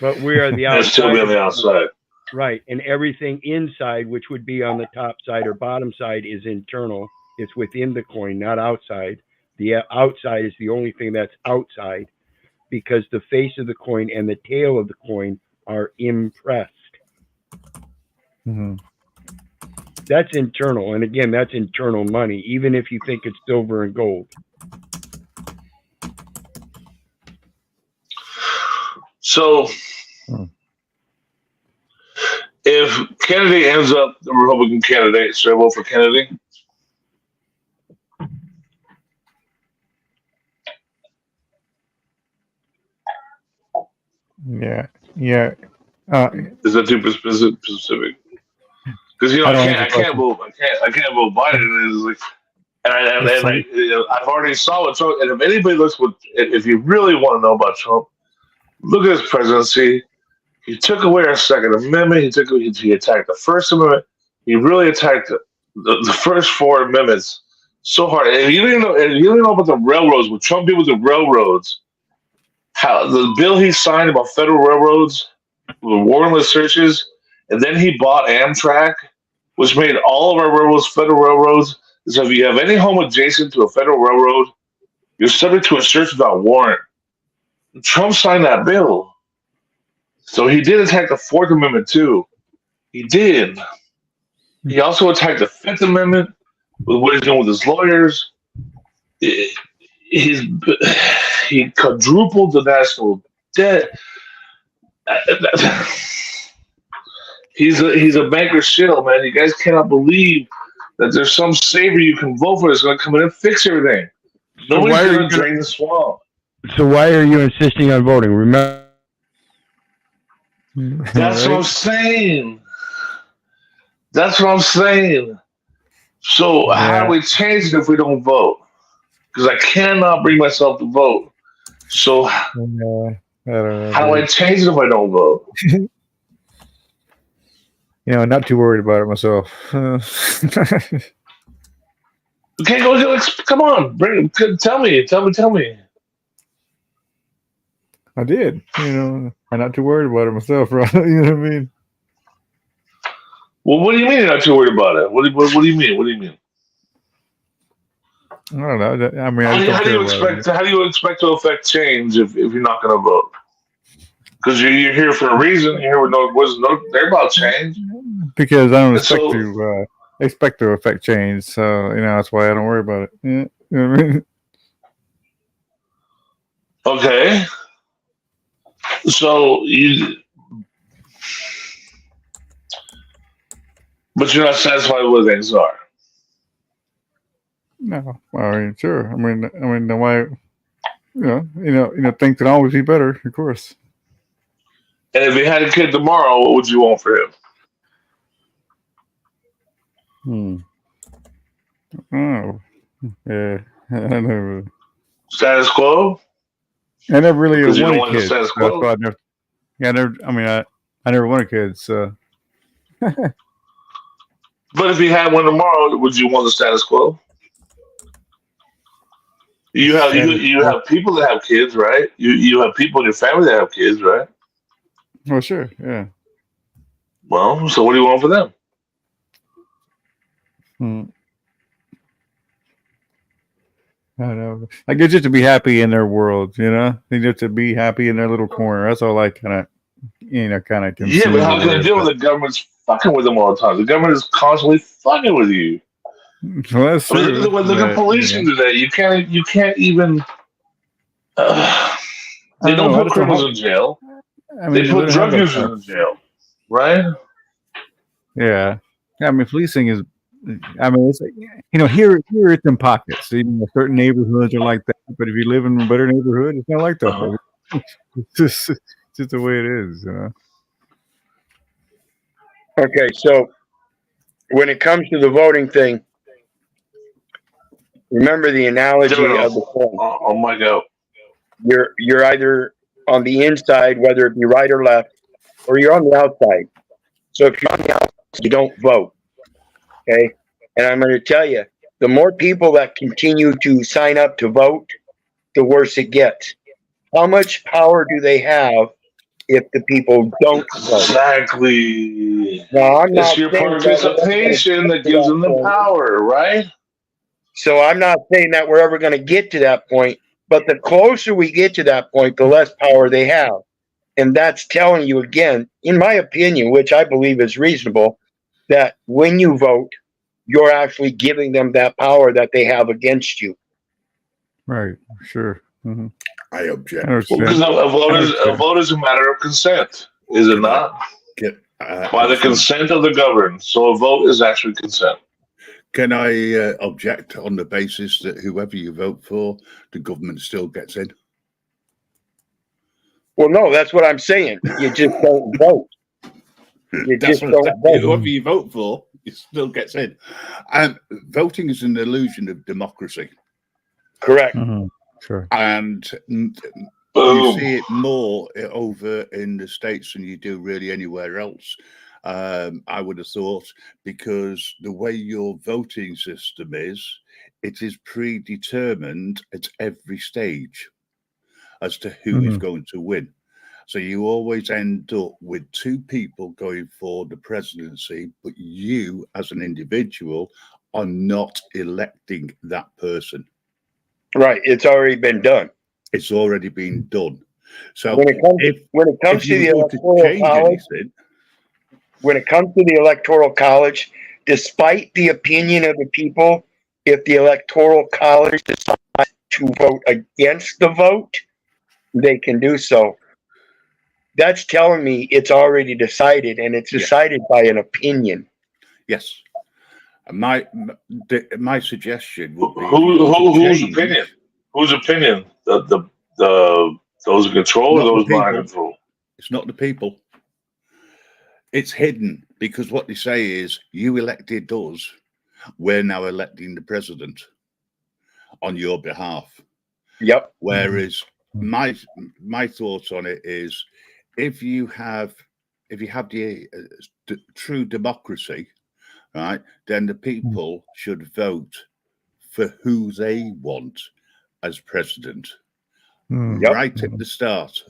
But we are the and still be on outside. the outside. Right, and everything inside, which would be on the top side or bottom side, is internal. It's within the coin, not outside. The outside is the only thing that's outside because the face of the coin and the tail of the coin are impressed. Mm-hmm. That's internal. And again, that's internal money, even if you think it's silver and gold. So if Kennedy ends up the Republican candidate, should I vote for Kennedy? Yeah, yeah. Is that too specific? Because I don't I can't vote Biden. It's like, I've already saw what Trump. And if anybody looks if you really want to know about Trump, look at his presidency. He took away our Second Amendment. He attacked the First Amendment. He really attacked the first 4 amendments so hard. And you didn't know about the railroads. What Trump did with the railroads, how the bill he signed about federal railroads, the warrantless searches, and then he bought Amtrak, which made all of our railroads federal railroads. So if you have any home adjacent to a federal railroad, you're subject to a search without warrant. Trump signed that bill. So he did attack the 4th Amendment too. He did. He also attacked the 5th Amendment with what he's doing with his lawyers. He quadrupled the national debt. He's a banker shill, man. You guys cannot believe that there's some savior you can vote for that's going to come in and fix everything. Nobody's going to drain the swamp. So why are you insisting on voting? Remember. That's what I'm saying. That's what I'm saying. So how do we change it if we don't vote? Because I cannot bring myself to vote. So I don't know. how do I change it if I don't vote? You know, not too worried about it myself. Okay, come on, tell me. I did. You know, I'm not too worried about it myself, right? You know what I mean? Well, what do you mean you're not too worried about it? What do you mean? What do you mean? I don't know. I mean, How do you expect to affect change if you're not going to vote? Because you're here for a reason. You're here with they're about change. Because I don't expect to affect change. So you know that's why I don't worry about it. Yeah. You know what I mean? Okay. So but you're not satisfied with where things are. No, I mean, sure. I mean, then why? You know, things can always be better, of course. And if you had a kid tomorrow, what would you want for him? Oh, yeah. I never. Status quo. I never really Because you don't wanted want the kids. status So that's quo? why I never wanted kids. So. But if you had one tomorrow, would you want the status quo? You have people that have kids, right? You have people in your family that have kids, right? Oh, sure, yeah. Well, so what do you want for them? I don't know. I get just to be happy in their world, you know? They just to be happy in their little corner. That's all I kind of, Yeah, but how can they deal with the government's fucking with them all the time? The government is constantly fucking with you. Well, that's true. Look at policing today. You can't even. They don't put criminals in jail. They put drug users in jail, right? Yeah. I mean, policing is. I mean, it's like, here it's in pockets. Certain neighborhoods are like that, but if you live in a better neighborhood, it's not like that. It's just the way it is, you know. Okay, so when it comes to the voting thing, remember the analogy of the coin. Oh my God! You're either on the inside, whether it be right or left, or you're on the outside. So if you're on the outside, you don't vote. Okay, and I'm going to tell you, the more people that continue to sign up to vote, the worse it gets. How much power do they have if the people don't vote? Exactly. Now, I'm It's not your saying participation that gives them the power, right? So I'm not saying that we're ever going to get to that point, but the closer we get to that point, the less power they have. And that's telling you again, in my opinion, which I believe is reasonable, that when you vote, you're actually giving them that power that they have against you. Right. Sure. Mm-hmm. I object. Because a vote is a matter of consent, is it not? By the consent of the governed. So a vote is actually consent. Can I object on the basis that whoever you vote for, the government still gets in? Well, no, that's what I'm saying. You just don't vote. You just don't vote. Whoever you vote for, it still gets in. And voting is an illusion of democracy. Correct. Sure. And you see it more over in the States than you do really anywhere else. I would have thought, because the way your voting system is, it is predetermined at every stage as to who is going to win. So you always end up with two people going for the presidency, but you as an individual are not electing that person. Right. It's already been done. It's already been done. So when it comes to the electoral college, when it comes to the electoral college, despite the opinion of the people, if the electoral college decides to vote against the vote, they can do so. That's telling me it's already decided, and it's decided by an opinion. Yes. My suggestion would be whose opinion? Whose opinion? The those in control or those behind control? It's not the people. It's hidden, because what they say is, you elected us, we're now electing the president on your behalf. Yep. Whereas my thoughts on it is, if you have the true democracy, right, then the people should vote for who they want as president, right at the start,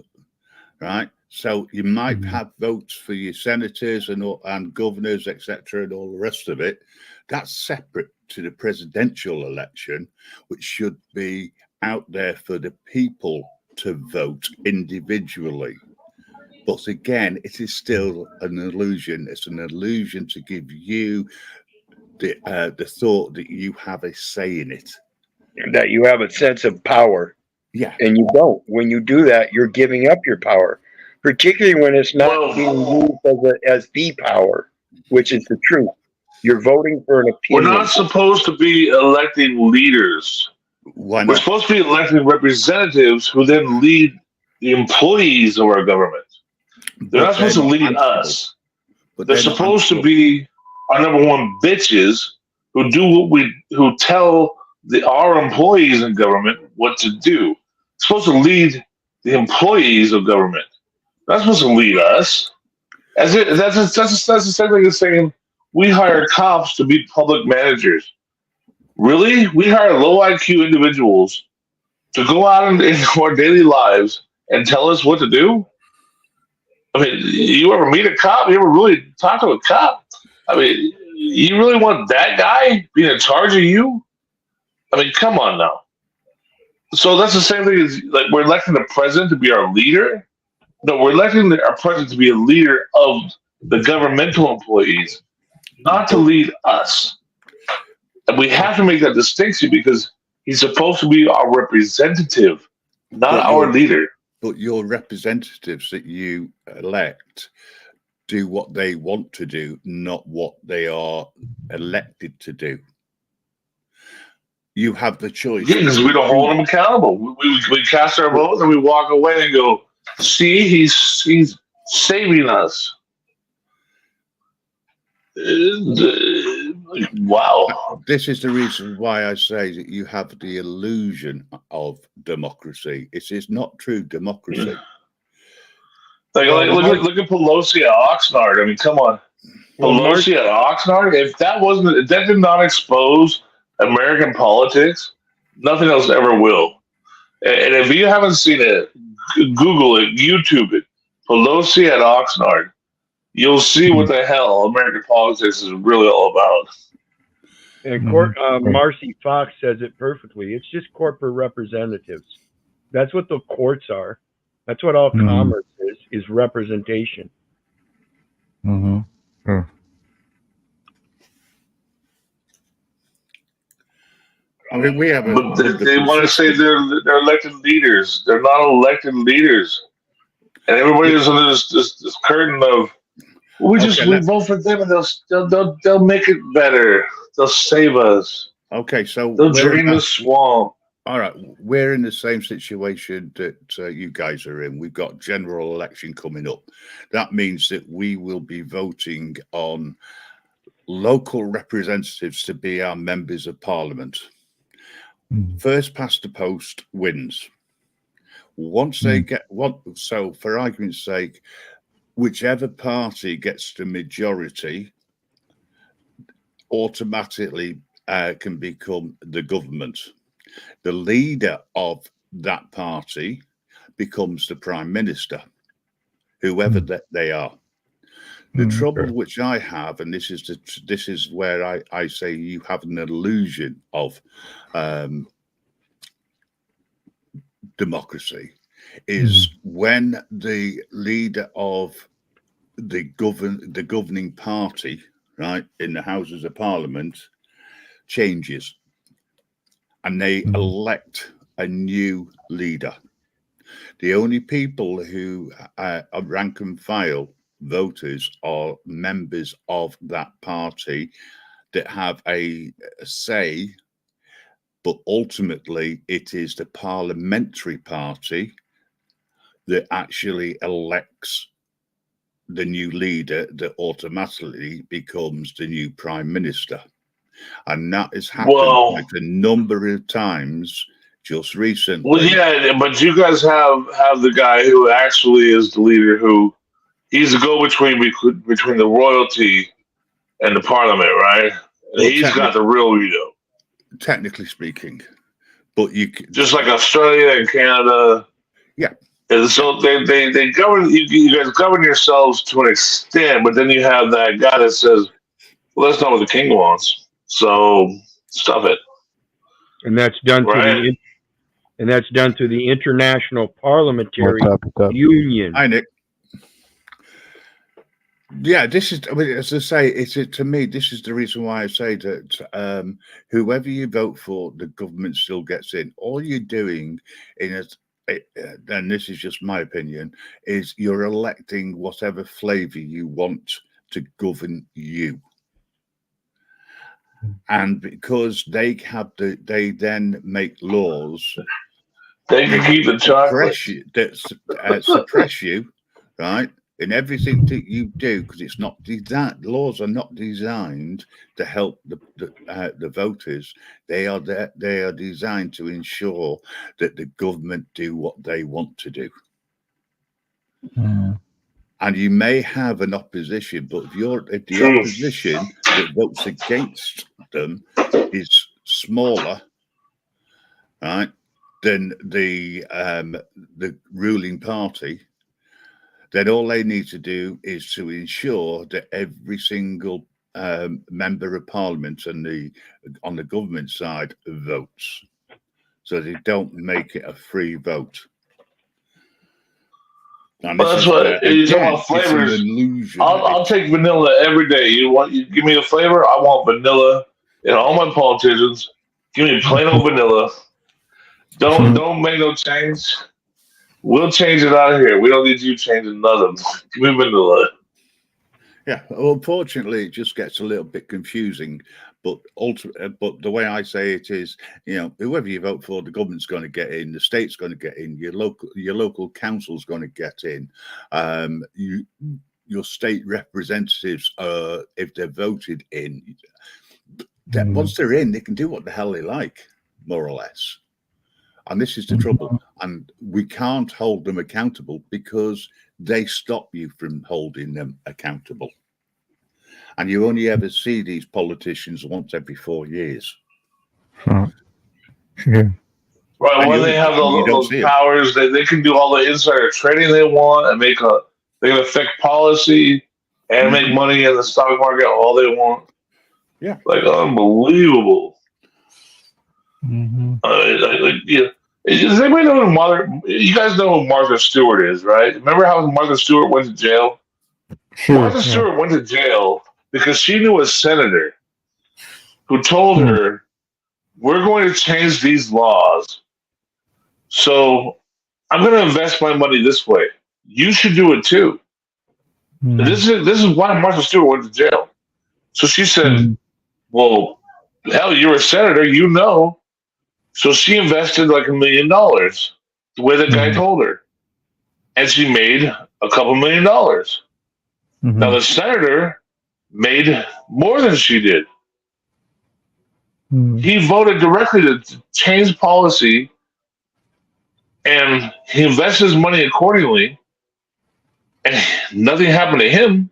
right? So you might have votes for your senators and governors, etc., and all the rest of it. That's separate to the presidential election, which should be out there for the people to vote individually. But again, it is still an illusion. It's an illusion to give you the thought that you have a say in it, that you have a sense of power. Yeah, and you don't. When you do that, you're giving up your power, particularly when it's not being used as the power, which is the truth. You're voting for an opinion. We're not supposed to be electing leaders. Why not? We're supposed to be electing representatives who then lead the employees of our government. They're not supposed to lead us. They're supposed to be our number one bitches who tell our employees in government what to do. It's supposed to lead the employees of government. They're not supposed to lead us. That's the same thing as saying we hire cops to be public managers. Really? We hire low IQ individuals to go out into our daily lives and tell us what to do? I mean, you ever meet a cop? You ever really talk to a cop? I mean, you really want that guy being in charge of you? I mean, come on now. So that's the same thing as like we're electing the president to be our leader. No, we're electing our president to be a leader of the governmental employees, not to lead us. And we have to make that distinction because he's supposed to be our representative, not our leader. But your representatives that you elect do what they want to do, not what they are elected to do. You have the choice. Yeah, because we don't hold them accountable. We cast our vote and we walk away and go, see, he's saving us. Wow. This is the reason why I say that you have the illusion of democracy. It is not true democracy. Look at Pelosi at Oxnard. I mean, come on. Pelosi at Oxnard, if that did not expose American politics, nothing else ever will. And if you haven't seen it, Google it, YouTube it, Pelosi at Oxnard. You'll see what the hell American politics is really all about. And Marcy Fox says it perfectly. It's just corporate representatives. That's what the courts are. That's what all commerce is representation. Mm-hmm. Sure. I mean, we have. But they want to say they're elected leaders. They're not elected leaders, and everybody is under this curtain of we vote for them and they'll make it better. They'll save us. Okay, so they'll drain the swamp. All right, we're in the same situation that you guys are in. We've got general election coming up. That means that we will be voting on local representatives to be our members of parliament. First past the post wins. Once they get one, so for argument's sake, whichever party gets the majority automatically can become the government. The leader of that party becomes the prime minister, whoever they are. The trouble which I have, and this is where I say you have an illusion of democracy, is when the leader of the governing party, right, in the Houses of Parliament changes, and they elect a new leader. The only people who are rank and file voters are members of that party that have a say, but ultimately it is the parliamentary party that actually elects the new leader that automatically becomes the new prime minister. And that has happened like a number of times just recently. Well, yeah, but you guys have the guy who actually is the leader, who he's the go-between between the royalty and the parliament, right? Well, he's got the real veto. Technically speaking, but you just like Australia and Canada. Yeah. And so they govern, you guys govern yourselves to an extent, but then you have that guy that says, well, that's not what the king wants. So stop it. And that's done through the International Parliamentary Union. Hi, Nick. Yeah, this is, I mean, as I say, to me, this is the reason why I say that whoever you vote for, the government still gets in. All you're doing and this is just my opinion, is you're electing whatever flavor you want to govern you. And because they then make laws, they can keep the chocolate that suppress you, right? In everything that you do, because it's not laws are not designed to help the voters. They are designed to ensure that the government do what they want to do. And you may have an opposition, but if the opposition that votes against them is smaller, right, than the ruling party, then all they need to do is to ensure that every single member of parliament and on the government side votes, so they don't make it a free vote. And Well, that's what you talk about flavors. I'll take vanilla every day. You give me a flavor, I want vanilla. And all my politicians, give me plain old vanilla. Don't make no change. We'll change it out of here. We don't need you changing nothing. Give me vanilla. Yeah, well, unfortunately, it just gets a little bit confusing. But the way I say it is, whoever you vote for, the government's going to get in, the state's going to get in, your local council's going to get in, your state representatives, if they're voted in, then once they're in, they can do what the hell they like, more or less. And this is the trouble. And we can't hold them accountable because they stop you from holding them accountable. And you only ever see these politicians once every 4 years. Yeah. Right, when they have those powers, they can do all the insider trading they want and they can affect policy and make money in the stock market all they want. Yeah. Like, unbelievable. Does anybody know who you guys know who Martha Stewart is, right? Remember how Martha Stewart went to jail? Sure, Martha Stewart went to jail because she knew a senator who told her, we're going to change these laws. So I'm going to invest my money this way. You should do it too. And this is why Martha Stewart went to jail. So she said, well, hell, you're a senator, you know. So she invested like $1 million the way the guy told her. And she made a couple $1 million. Now the senator made more than she did. He voted directly to change policy and he invested his money accordingly. And nothing happened to him.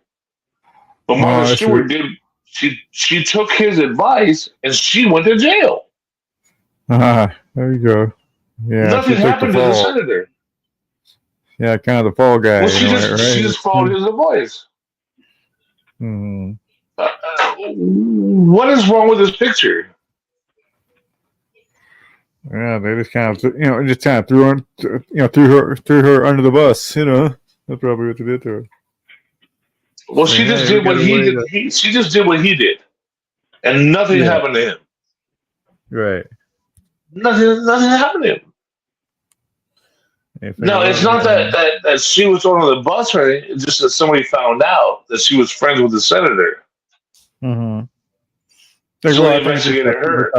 But Martha Stewart did. She took his advice and she went to jail. There you go. Yeah. Nothing happened to the senator. Yeah, kind of the fall guy. Well, she just followed his advice. What is wrong with this picture? Yeah, they just kind of, threw her under the bus. That's probably what they did to her. Well, she just did what he did. She just did what he did, and nothing happened to him. Right. Nothing happened to him. No, it's not that she was thrown on the bus or anything. It's just that somebody found out that she was friends with the senator. So they investigated her.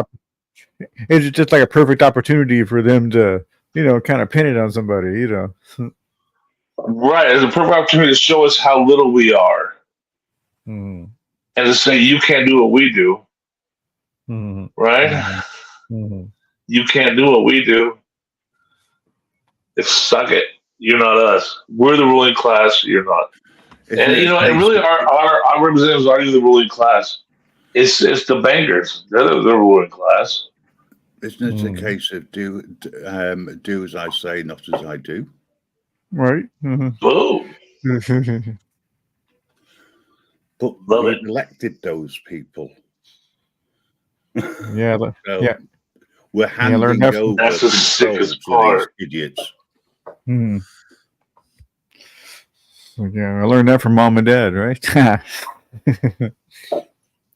It's just like a perfect opportunity for them to, kind of pin it on somebody, Right. It's a perfect opportunity to show us how little we are. And to say, you can't do what we do. Right? You can't do what we do. Suck it. You're not us. We're the ruling class. You're not. And and really, our representatives aren't even the ruling class. It's the bankers. They're the ruling class. Isn't it a case of do as I say, not as I do? Right. Boom. But we elected those people. Yeah. We're handing over. That's the sickest part. Idiots. Yeah, I learned that from mom and dad, right? I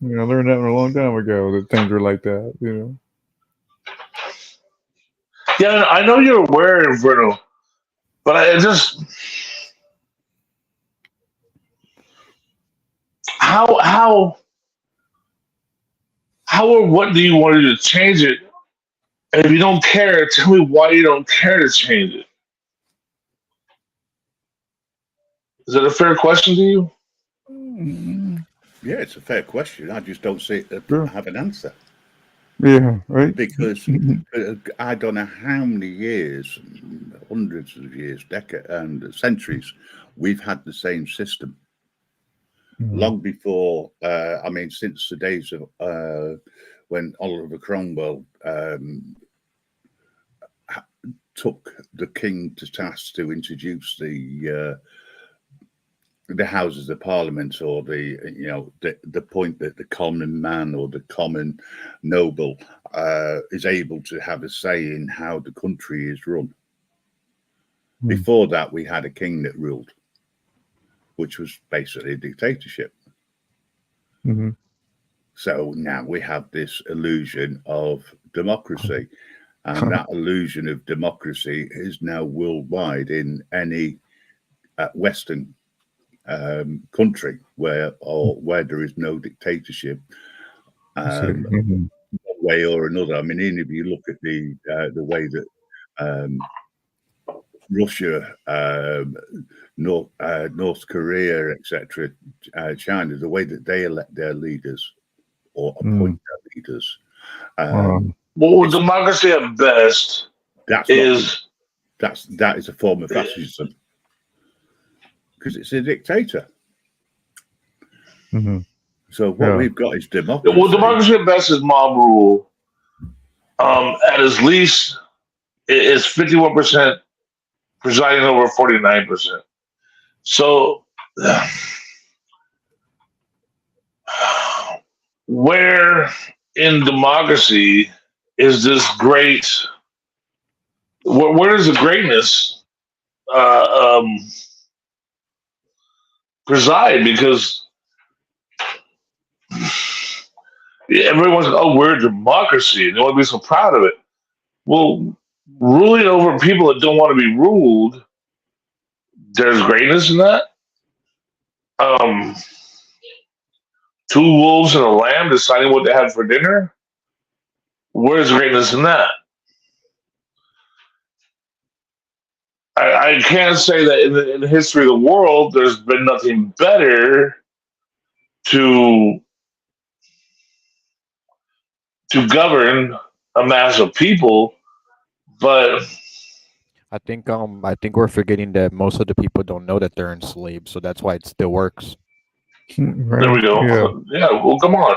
learned that a long time ago that things were like that, Yeah, I know you're aware, Inferno, but I just how or what do you want to do to change it? And if you don't care, tell me why you don't care to change it. Is that a fair question to you? Yeah, it's a fair question. I just don't see it have an answer. Yeah, right. Because I don't know how many years, hundreds of years, decades, and centuries, we've had the same system. Long before, since the days of when Oliver Cromwell took the king to task to introduce the Houses of Parliament, or the point that the common man or the common noble is able to have a say in how the country is run. Before that, we had a king that ruled, which was basically a dictatorship. So now we have this illusion of democracy, and that illusion of democracy is now worldwide in any Western country where there is no dictatorship, one way or another. I mean, even if you look at the way that Russia, North Korea, etc., China, the way that they elect their leaders or appoint their leaders. Well, democracy at best that is a form of fascism, because it's a dictator. So what we've got is democracy. Well, democracy at best is mob rule. At its least, it's 51% presiding over 49%. So, where in democracy is this great? Where does the greatness preside? Because everyone's we're a democracy, and they want to be so proud of it. Well, ruling over people that don't want to be ruled, there's greatness in that. Two wolves and a lamb deciding what they had for dinner. Where's greatness in that? I can't say that in the history of the world there's been nothing better to govern a mass of people, but I think we're forgetting that most of the people don't know that they're enslaved, so that's why it still works. There we go. Yeah, well, come on.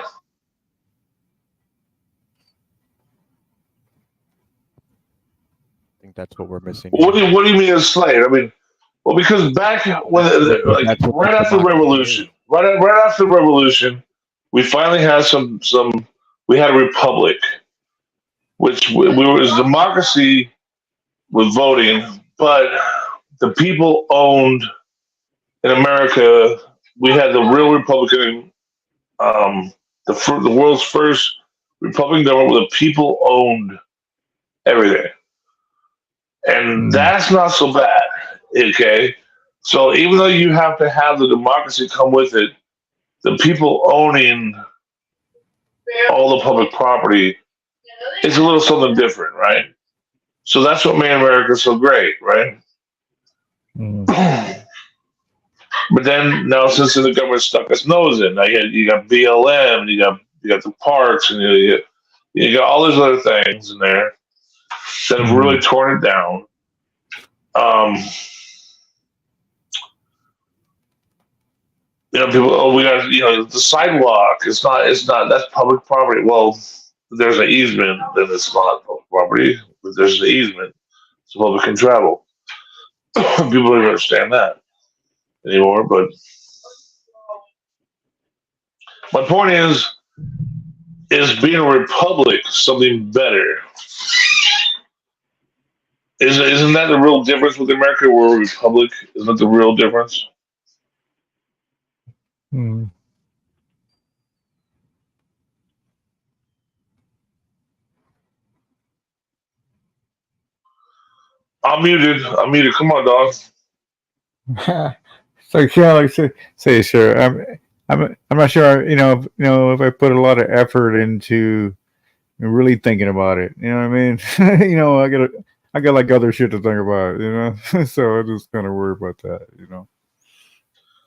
I think that's what we're missing. What do you mean enslaved? I mean, well, because back when, right after the revolution, we finally had we had a republic, which was democracy with voting, but the people owned in America. We had the real Republican, the world's first Republican government where the people owned everything. And that's not so bad, okay? So even though you have to have the democracy come with it, the people owning all the public property is a little something different, right? So that's what made America so great, right? But then now, since the government stuck its nose in, now you got BLM, you got the parks, and you got all these other things in there that have really torn it down. People, we got the sidewalk. It's not. That's public property. Well, there's an easement, then it's not public property. But there's an easement, so public can travel. People don't understand that anymore. But my point is being a republic something better? Isn't that the real difference with America? We're a republic. Isn't that the real difference? I'm muted. Come on, dog. So yeah, like say sure. I'm not sure. If I put a lot of effort into really thinking about it. You know what I mean? I got like other shit to think about. So I just kind of worry about that.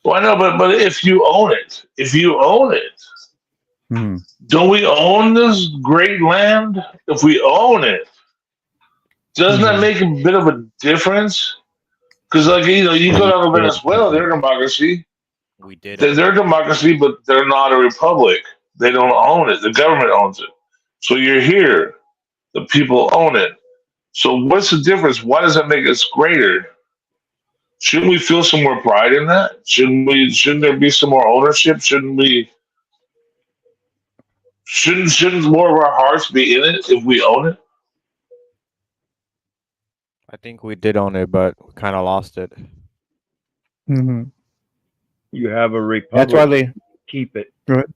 Well, I know, but if you own it, don't we own this great land? If we own it, doesn't that make a bit of a difference? Because, you go down to Venezuela, they're a democracy. We did. They're a democracy, but they're not a republic. They don't own it. The government owns it. So you're here. The people own it. So what's the difference? Why does that make us greater? Shouldn't we feel some more pride in that? Shouldn't there be some more ownership? Shouldn't more of our hearts be in it if we own it? I think we did own it, but we kind of lost it. Mm-hmm. You have a republic. That's why they keep it. Go ahead.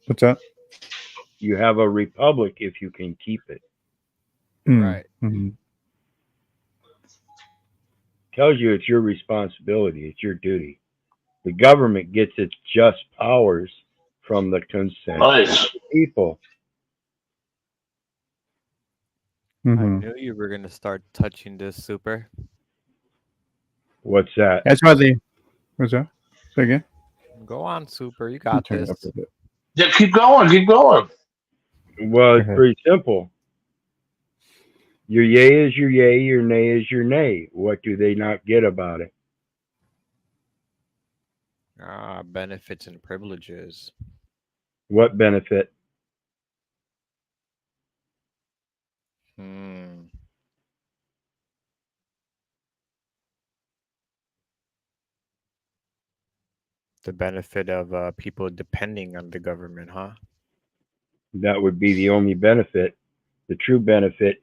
What's that? You have a republic if you can keep it. Right. Mm-hmm. Tells you it's your responsibility. It's your duty. The government gets its just powers from the consent of the people. I knew you were gonna start touching this, Super. What's that? That's why they. What's that? Say again. Go on, Super. You got Turn it this. up a bit. Yeah, keep going. Keep going. Well, it's pretty simple. Your yay is your yay, your nay is your nay. What do they not get about it? Benefits and privileges. What benefit? The benefit of people depending on the government, huh? That would be the only benefit. The true benefit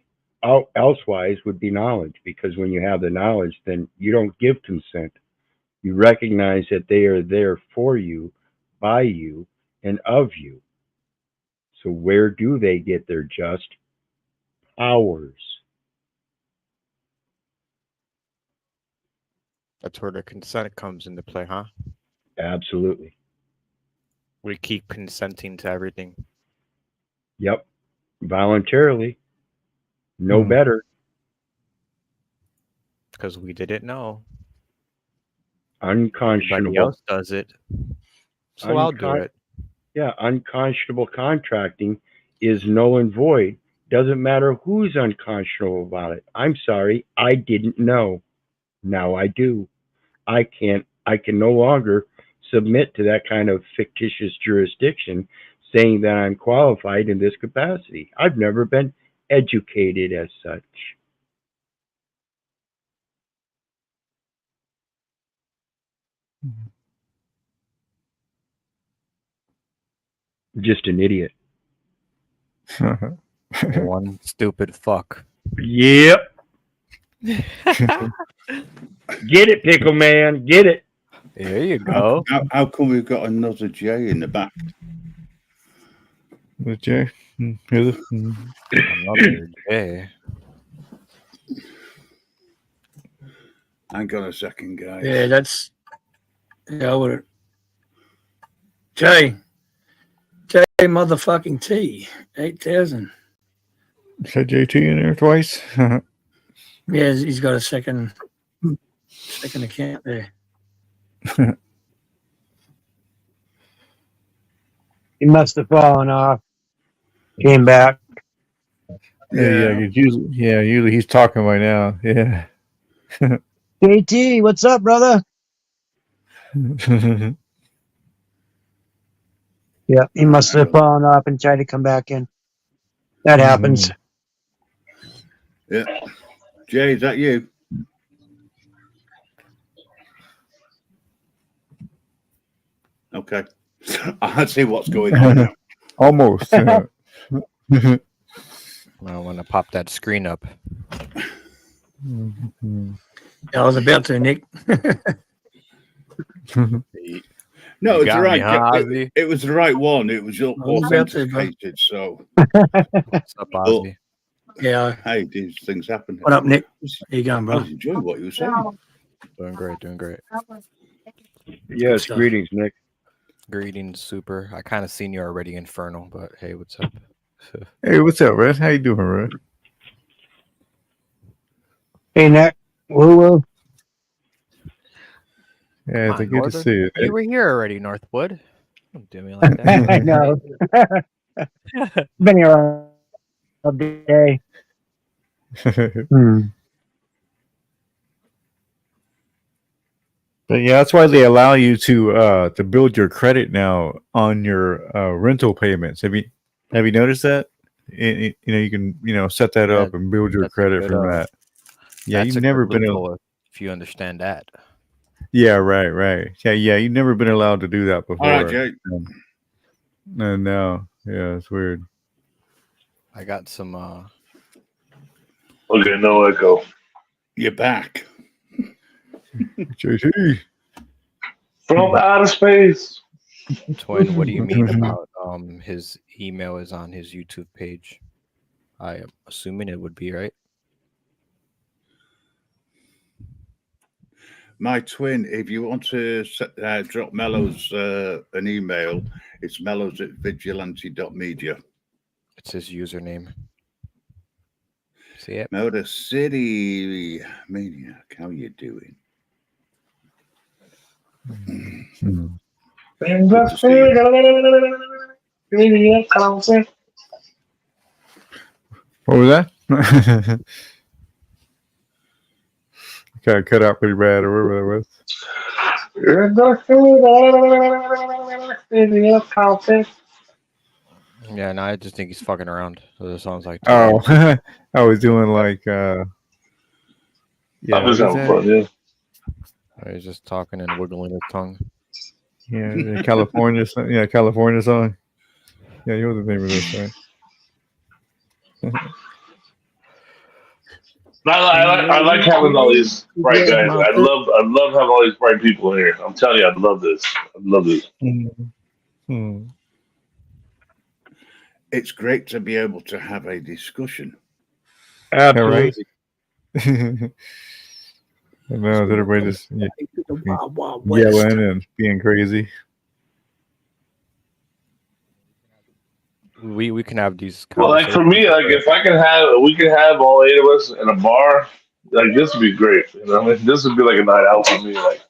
elsewise would be knowledge, because when you have the knowledge, then you don't give consent. You recognize that they are there for you, by you, and of you. So where do they get their just powers? That's where the consent comes into play, huh? Absolutely. We keep consenting to everything. Yep. Voluntarily. No better. Because we didn't know. Unconscionable. Everybody else does it. So I'll do it. Yeah, unconscionable contracting is null and void. Doesn't matter who's unconscionable about it. I'm sorry, I didn't know. Now I do. I can no longer submit to that kind of fictitious jurisdiction saying that I'm qualified in this capacity. I've never been educated as such. Just an idiot. One stupid fuck. Yep. Get it, Pickle Man. Get it. There you go. How come we've got another J in the back? The J. Another J. Hang on a second, guys. Yeah, that's. Yeah, I would have. J motherfucking T. 8,000. Said JT in there twice. Yeah, he's got a second account there. He must have fallen off. Came back. Yeah. Usually he's talking right now. Yeah. JT, what's up, brother? Yeah, he must have fallen off and tried to come back in. That happens. Yeah. Jay, is that you? Okay. I see what's going on now. Almost. I want to pop that screen up. I was about to, Nick. No, You it's got the right. me, huh, Ozzy? It was the right one. It was was about to, bro. authenticated. So, What's up, Ozzy? Yeah. hey, these things happen. What up, Nick? How you going, I bro? was enjoying what you were saying. Doing great, doing great. Yes, greetings, Nick. Greetings, Super. I kind of seen you already, Infernal, but hey, what's up? Hey, what's up, Red? How you doing, Red? Hey, Nick. Woo-woo. Yeah, it's good to see you. You were here already, Northwood. Don't do me like that. I know. Been here all day. But yeah, that's why they allow you to build your credit now on your rental payments. Have you noticed that? you can set that up and build your That's a credit good, from that. Yeah, that's you've a never good been. loophole if you understand that. Yeah, right. Yeah. You've never been allowed to do that before. All right, Jake. And now, yeah, it's weird. I got some. Okay, no echo. You're back. JT. From outer space. Twin, what do you mean about his email is on his YouTube page? I am assuming it would be, right? My twin, if you want to drop Mellows an email, it's mellows@vigilante.media. It's his username. See it? Motor City Maniac, how you doing? What was that? Kind of cut out pretty bad, or whatever that was. Yeah, no, I just think he's fucking around. So it sounds like. Oh, I was doing like. Yeah, I'm just having fun, yeah. He's just talking and wiggling his tongue. Yeah, the California song. Yeah, California song. Yeah, you know the name of this, right? I like having all these bright guys. I love having all these bright people in here. I'm telling you, I love this. It's great to be able to have a discussion. Absolutely. I know that everybody just yelling and being crazy. We can have these. Well, like for me, like if we could have all 8 of us in a bar, like this would be great. You know, this would be like a night out for me. Like,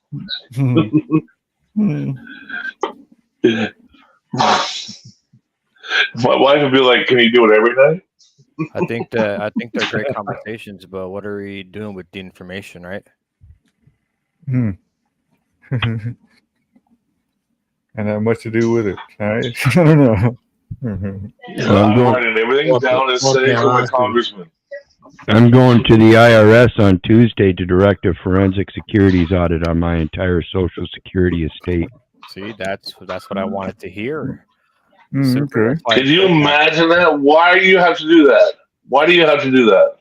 my wife would be like, "Can you do it every night?" I think they're great conversations, but what are we doing with the information, right? And have much to do with it. Right? I don't know. I'm writing everything down and saying to the congressman. I'm going to the IRS on Tuesday to direct a forensic securities audit on my entire Social Security estate. See, that's what I wanted to hear. Okay. Can you imagine that? Why do you have to do that? Why do you have to do that?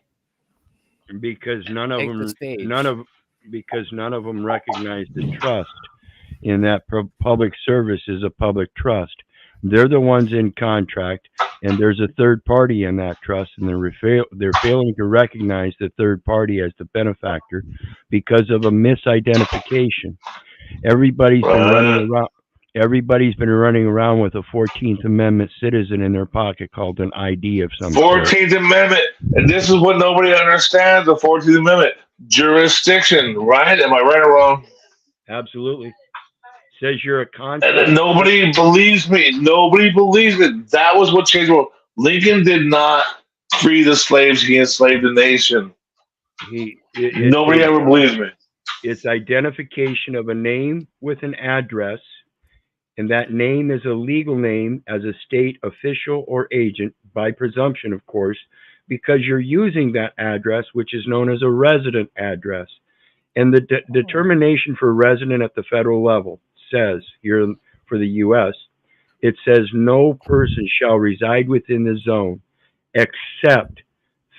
Because none of them recognize the trust in that public service is a public trust. They're the ones in contract, and there's a third party in that trust, and they're failing to recognize the third party as the benefactor because of a misidentification. Everybody's been running around with a 14th Amendment citizen in their pocket called an ID of some sort. 14th Amendment, and this is what nobody understands: the 14th Amendment jurisdiction. Right? Am I right or wrong? Absolutely. Says you're a contract. And nobody believes me. Nobody believes it. That was what changed the world. Lincoln did not free the slaves. He enslaved the nation. Nobody ever believes me. It's identification of a name with an address, and that name is a legal name as a state official or agent, by presumption, of course, because you're using that address, which is known as a resident address. And the determination for resident at the federal level says, here for the U.S., it says no person shall reside within the zone except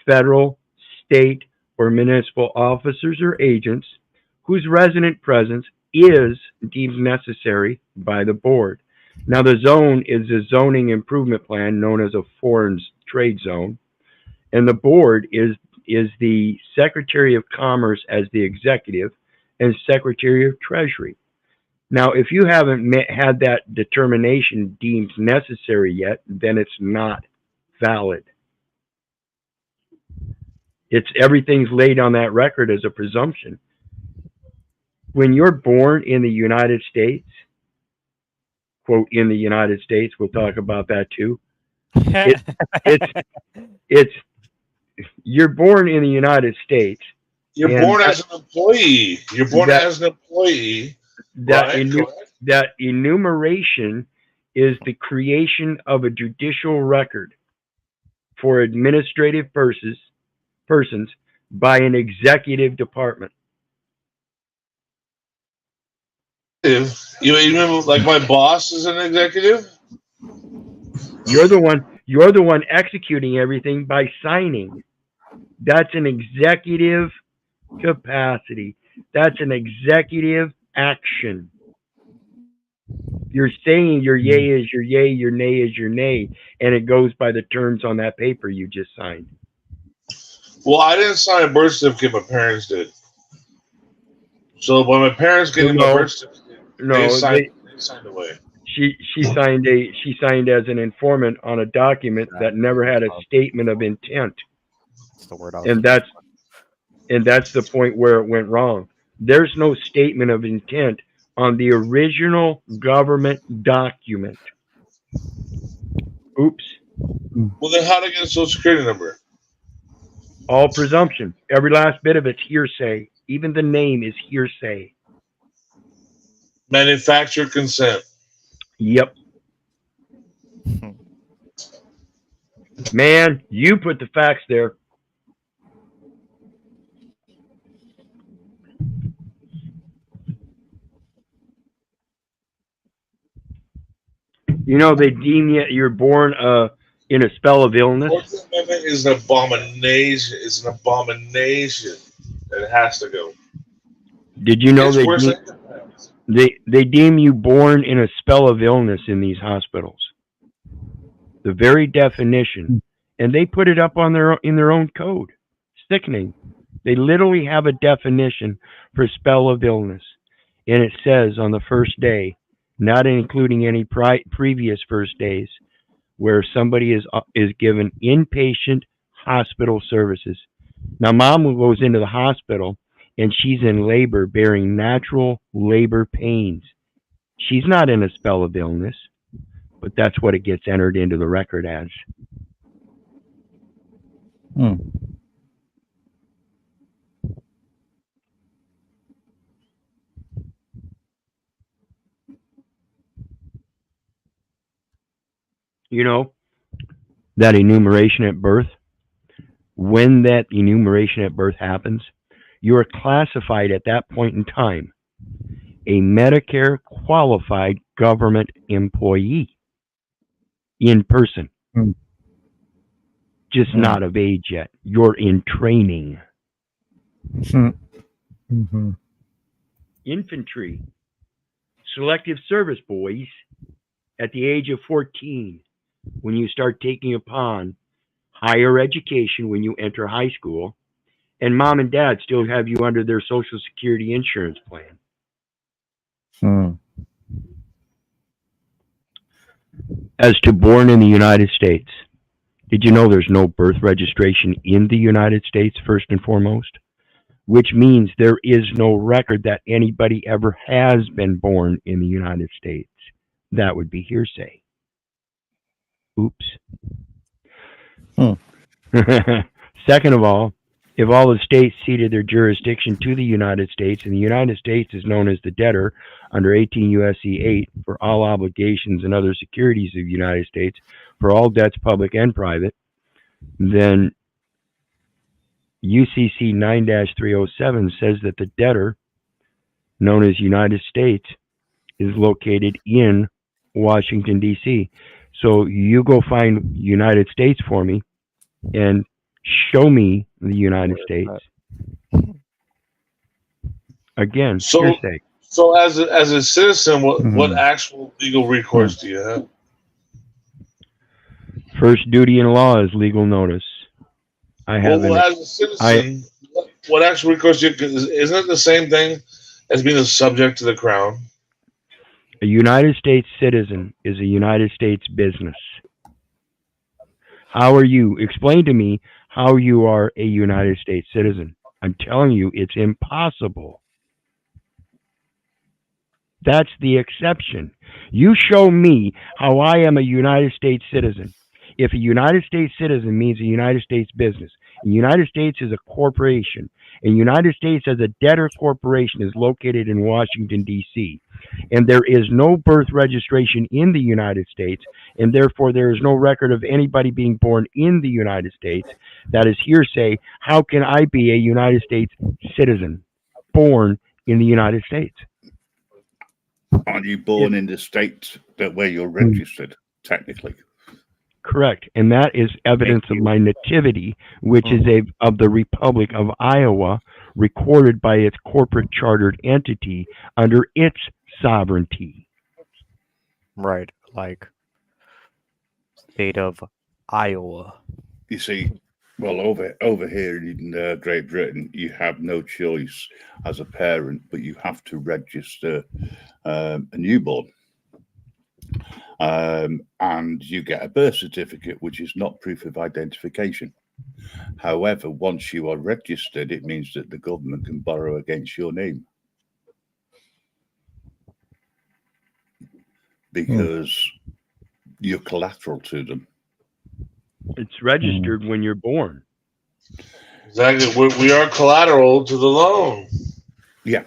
federal, state, or municipal officers or agents whose resident presence is deemed necessary by the board. Now, the zone is a zoning improvement plan known as a foreign trade zone, and the board is the Secretary of Commerce as the executive and Secretary of Treasury. Now, if you haven't had that determination deemed necessary yet, then it's not valid. Everything's laid on that record as a presumption. When you're born in the United States, quote, in the United States, we'll talk about that too. You're born in the United States. You're born as an employee. You're born as an employee. That enumeration is the creation of a judicial record for administrative persons by an executive department. You remember, like my boss is an executive. You're the one executing everything by signing. That's an executive capacity. That's an executive action. You're saying your yay is your yay, your nay is your nay, and it goes by the terms on that paper you just signed. Well, I didn't sign a birth certificate. My parents did. So when my parents getting my birth certificate, they signed away. She signed as an informant on a document that never had a statement of intent. That's the word. And that's the point where it went wrong. There's no statement of intent on the original government document. Oops. Well, then how to get a social security number? All presumption. Every last bit of it's hearsay. Even the name is hearsay. Manufacturer consent. Yep. Man, you put the facts there. You know, they deem you're born in a spell of illness. 14th Amendment is an abomination. It's an abomination. It has to go. Did you know they deem you born in a spell of illness in these hospitals? The very definition, and they put it up on in their own code. Sickening. They literally have a definition for spell of illness, and it says on the first day, not including any previous first days, where somebody is given inpatient hospital services. Now, mom goes into the hospital and she's in labor, bearing natural labor pains. She's not in a spell of illness, but that's what it gets entered into the record as. You know, that enumeration at birth, when that enumeration at birth happens, you are classified at that point in time a Medicare qualified government employee in person. Just not of age yet. You're in training. Infantry, selective service boys, at the age of 14, when you start taking upon higher education, when you enter high school, and mom and dad still have you under their Social Security insurance plan. As to born in the United States, did you know there's no birth registration in the United States, first and foremost? Which means there is no record that anybody ever has been born in the United States. That would be hearsay. Oops. Second of all, if all the states ceded their jurisdiction to the United States, and the United States is known as the debtor under 18 U.S.C. 8 for all obligations and other securities of the United States for all debts, public and private, then UCC 9-307 says that the debtor, known as United States, is located in Washington, D.C. So you go find United States for me and show me the United States. Again, hearsay. So as a citizen, what actual legal recourse do you have? First duty in law is legal notice. I have. Well, as a citizen, what actual recourse isn't it the same thing as being a subject to the crown? A United States citizen is a United States business. How are you? Explain to me how you are a United States citizen. I'm telling you, it's impossible. That's the exception. You show me how I am a United States citizen. If a United States citizen means a United States business, the United States is a corporation, and United States as a debtor corporation is located in Washington, D.C., and there is no birth registration in the United States, and therefore there is no record of anybody being born in the United States, that is hearsay. How can I be a United States citizen born in the United States? Aren't you born in the state that where you're registered, technically? Correct. And that is evidence of my nativity, which is of the Republic of Iowa, recorded by its corporate chartered entity under its sovereignty. Right, like state of Iowa. You see, well, over here in Great Britain, you have no choice as a parent, but you have to register a newborn. And you get a birth certificate, which is not proof of identification. However, once you are registered, it means that the government can borrow against your name. Because you're collateral to them. It's registered when you're born. Exactly. We are collateral to the loan. Yeah.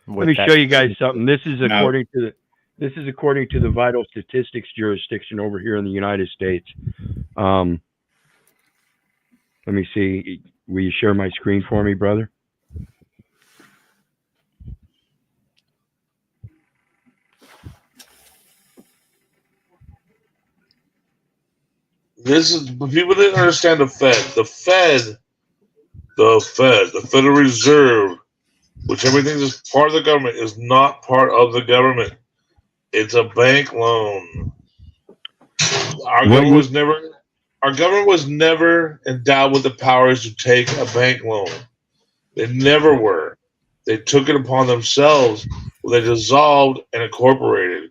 Let me show you guys something. This is according to the vital statistics jurisdiction over here in the United States. Let me see. Will you share my screen for me, brother? This is people didn't understand the Fed. The Federal Reserve, which everything is part of the government, is not part of the government. It's a bank loan. Our government was never endowed with the powers to take a bank loan. They never were. They took it upon themselves when they dissolved and incorporated.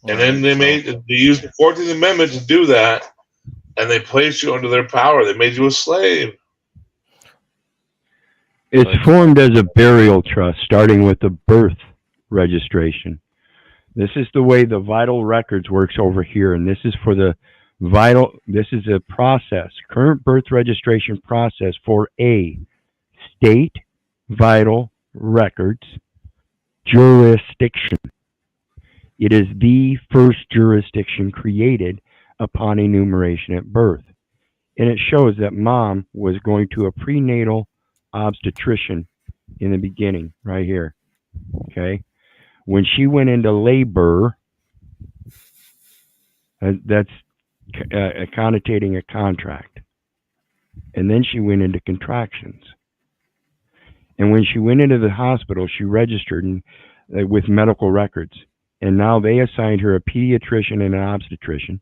And then they used the 14th Amendment to do that, and they placed you under their power. They made you a slave. It's formed as a burial trust, starting with the birth registration. This is the way the vital records works over here, and this is for the vital. This is a process, current birth registration process for a state vital records jurisdiction. It is the first jurisdiction created upon enumeration at birth, and it shows that mom was going to a prenatal obstetrician in the beginning, right here. Okay. When she went into labor, that's connotating a contract. And then she went into contractions. And when she went into the hospital, she registered with medical records. And now they assigned her a pediatrician and an obstetrician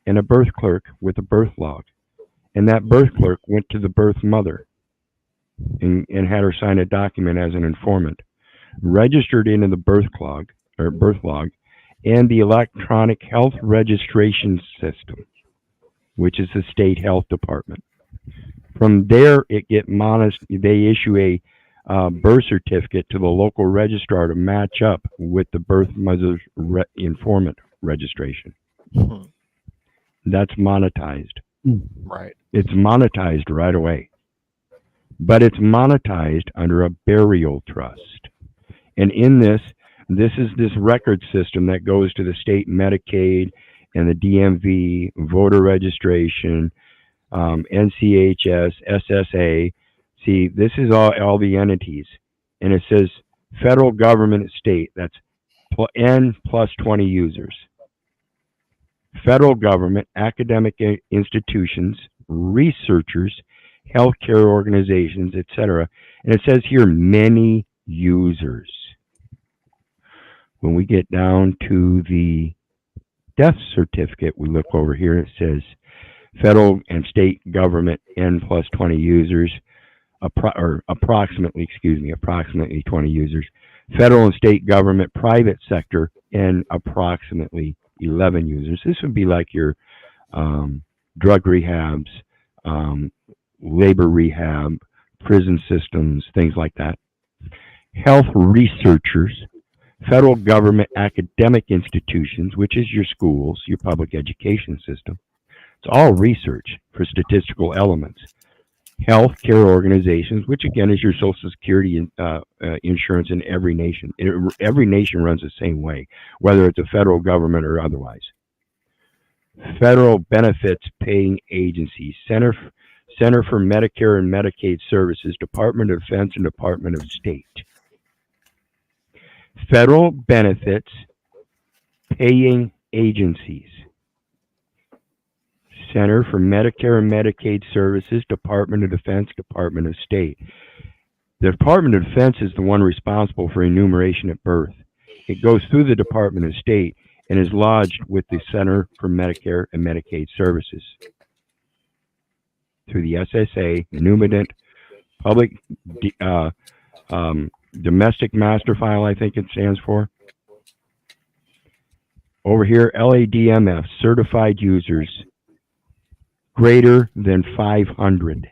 and a birth clerk with a birth log. And that birth clerk went to the birth mother and had her sign a document as an informant, registered into the birth log and the electronic health registration system, which is the state health department. From there, they issue a birth certificate to the local registrar to match up with the birth mother's informant registration. That's monetized. Right. It's monetized right away. But it's monetized under a burial trust. And in this is this record system that goes to the state Medicaid and the DMV, voter registration, NCHS, SSA. See, this is all the entities. And it says federal government state, that's N plus 20 users. Federal government, academic institutions, researchers, healthcare organizations, etc. And it says here many users. When we get down to the death certificate, we look over here, it says federal and state government N plus 20 users, approximately 20 users. Federal and state government private sector N approximately 11 users. This would be like your drug rehabs, labor rehab, prison systems, things like that. Health researchers, Federal government academic institutions, which is your schools, your public education system. It's all research for statistical elements. Healthcare organizations, which again is your Social Security insurance in every nation. Every nation runs the same way, whether it's a federal government or otherwise. Federal benefits paying agencies, Center for Medicare and Medicaid Services, Department of Defense, and Department of State. Federal benefits paying agencies, Center for Medicare and Medicaid Services, Department of Defense, Department of State. The Department of Defense is the one responsible for enumeration at birth. It goes through the Department of State and is lodged with the Center for Medicare and Medicaid Services through the SSA, Enumerant, Public Domestic Master File, I think it stands for. Over here, LADMF, certified users, greater than 500.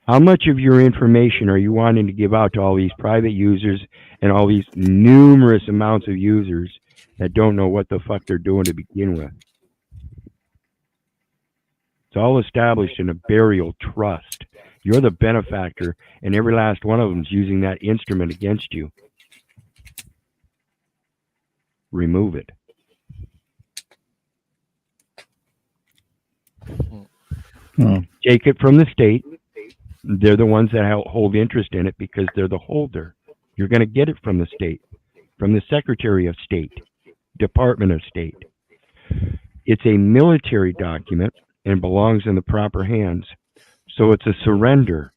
How much of your information are you wanting to give out to all these private users and all these numerous amounts of users that don't know what the fuck they're doing to begin with? It's all established in a burial trust. You're the benefactor, and every last one of them is using that instrument against you. Remove it. Take it from the state. They're the ones that hold interest in it because they're the holder. You're going to get it from the state, from the Secretary of State, Department of State. It's a military document and belongs in the proper hands. So it's a surrender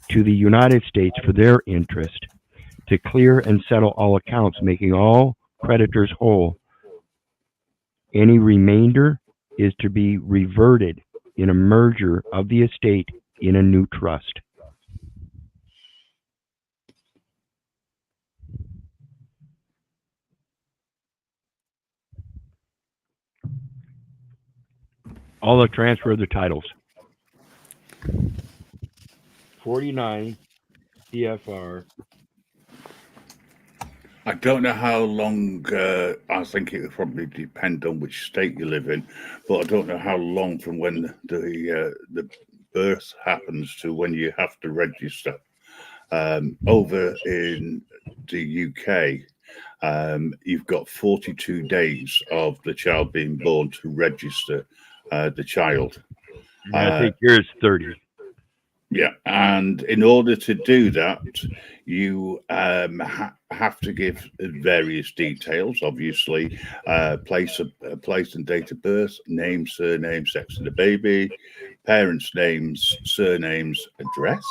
to the United States for their interest to clear and settle all accounts, making all creditors whole. Any remainder is to be reverted in a merger of the estate in a new trust. All the transfer of the titles. 49 CFR. I don't know how long, I think it would probably depend on which state you live in, but I don't know how long from when the birth happens to when you have to register. Over in the UK, you've got 42 days of the child being born to register the child. I think yours 30. Yeah, and in order to do that, you have to give various details. Obviously, place and date of birth, name, surname, sex of the baby, parents' names, surnames, address,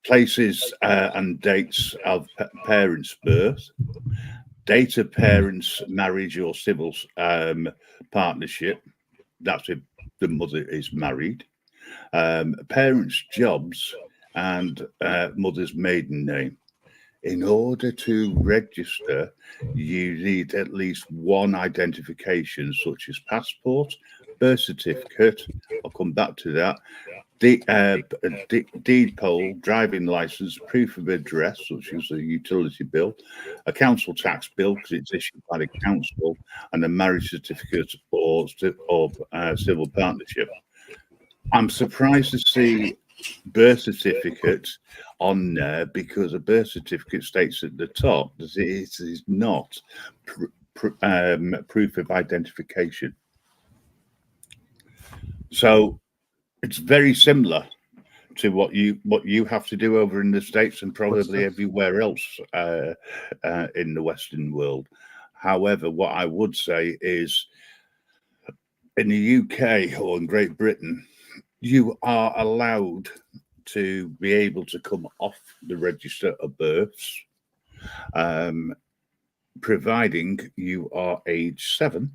places and dates of parents' birth, date of parents' marriage or civil partnership. That's if the mother is married. Parents' jobs and mother's maiden name. In order to register, you need at least one identification, such as passport, birth certificate. I'll come back to that. Deed poll, driving license, proof of address, such as a utility bill, a council tax bill because it's issued by the council, and a marriage certificate or civil partnership. I'm surprised to see birth certificate on there because a birth certificate states at the top that it is not proof of identification. So it's very similar to what you have to do over in the States and probably everywhere else in the Western world. However, what I would say is in the UK or in Great Britain, you are allowed to be able to come off the register of births, providing you are age 7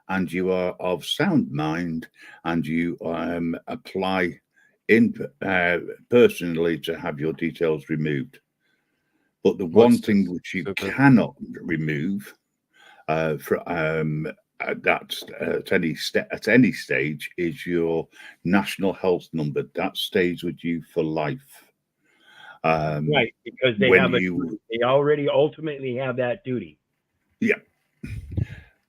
and you are of sound mind and you apply in personally to have your details removed. But the one thing which you cannot remove at any stage is your national health number. That stays with you for life. Right, because they when have you, they already ultimately have that duty. yeah.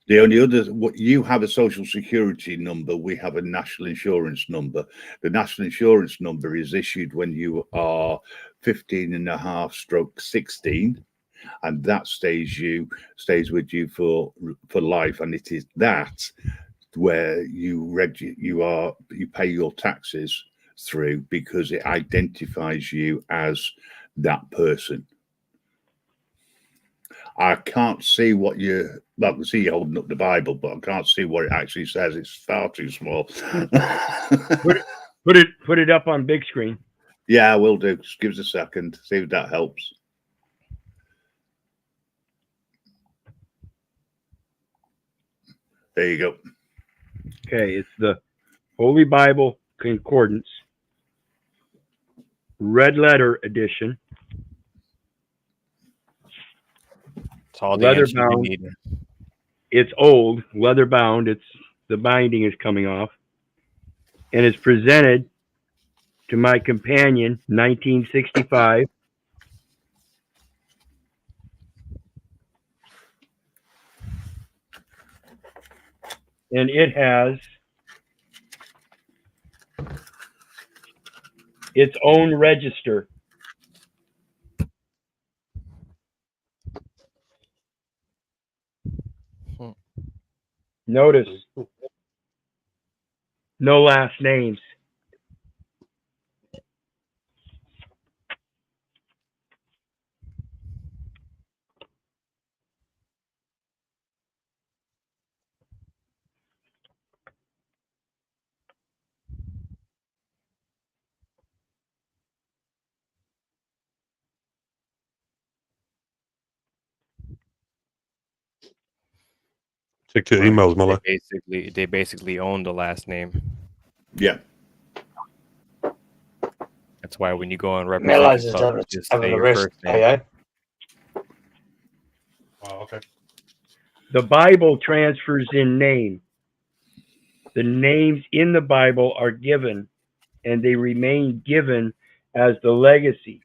The only other, what you have a social security number, we have a national insurance number. The national insurance number is issued when you are 15 and a half stroke 16, and that stays with you for life. And it is that where you pay your taxes through, because it identifies you as that person. I can't see what you. Well, I can see you holding up the Bible, but I can't see what it actually says. It's far too small. Put it up on big screen. Yeah, I will do. Just give us a second. See if that helps. There you go. Okay, it's the Holy Bible Concordance, red letter edition. It's all the Leather answers you bound. need. It's old, leather bound. It's the binding is coming off, and it's presented to my companion, 1965. And it has its own register. Notice no last names. Check your emails, Muller. They basically own the last name. Yeah. That's why when you go and represent Mellows is yourself, you just having say a your rest, first name. Oh, okay. The Bible transfers in name. The names in the Bible are given, and they remain given as the legacy.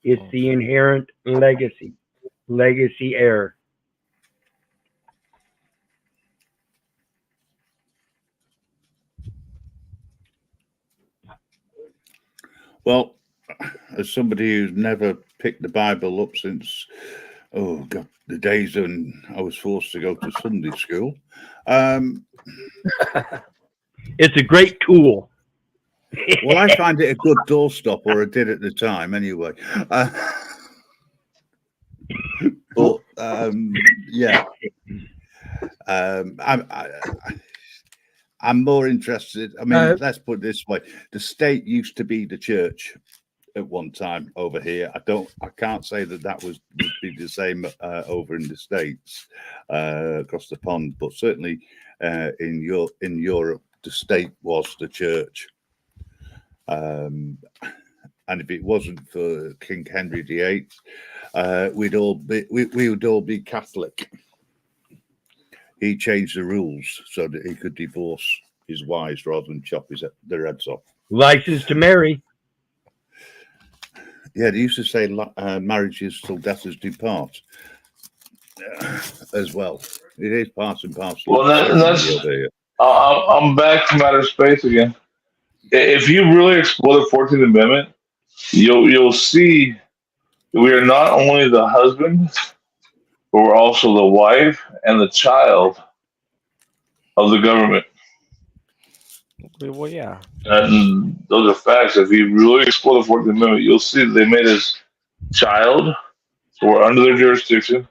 It's the inherent legacy heir. Well, as somebody who's never picked the Bible up since, oh God, the days when I was forced to go to Sunday school, it's a great tool. Well, I find it a good doorstop, or I did at the time anyway. But yeah, I'm more interested. I mean, let's put it this way: the state used to be the church at one time over here. I can't say that would be the same over in the States across the pond, but certainly in Europe, the state was the church. And if it wasn't for King Henry VIII, we would all be Catholic. He changed the rules so that he could divorce his wives rather than chop their heads off. License to marry. Yeah, they used to say marriages till death us depart as well. It is part and parcel. Well, I'm back to matter of space again. If you really explore the 14th Amendment, you'll see we are not only the husband, but we're also the wife and the child of the government. Well, yeah. And those are facts. If you really explore the 14th Amendment, you'll see that they made us child, so we're under their jurisdiction.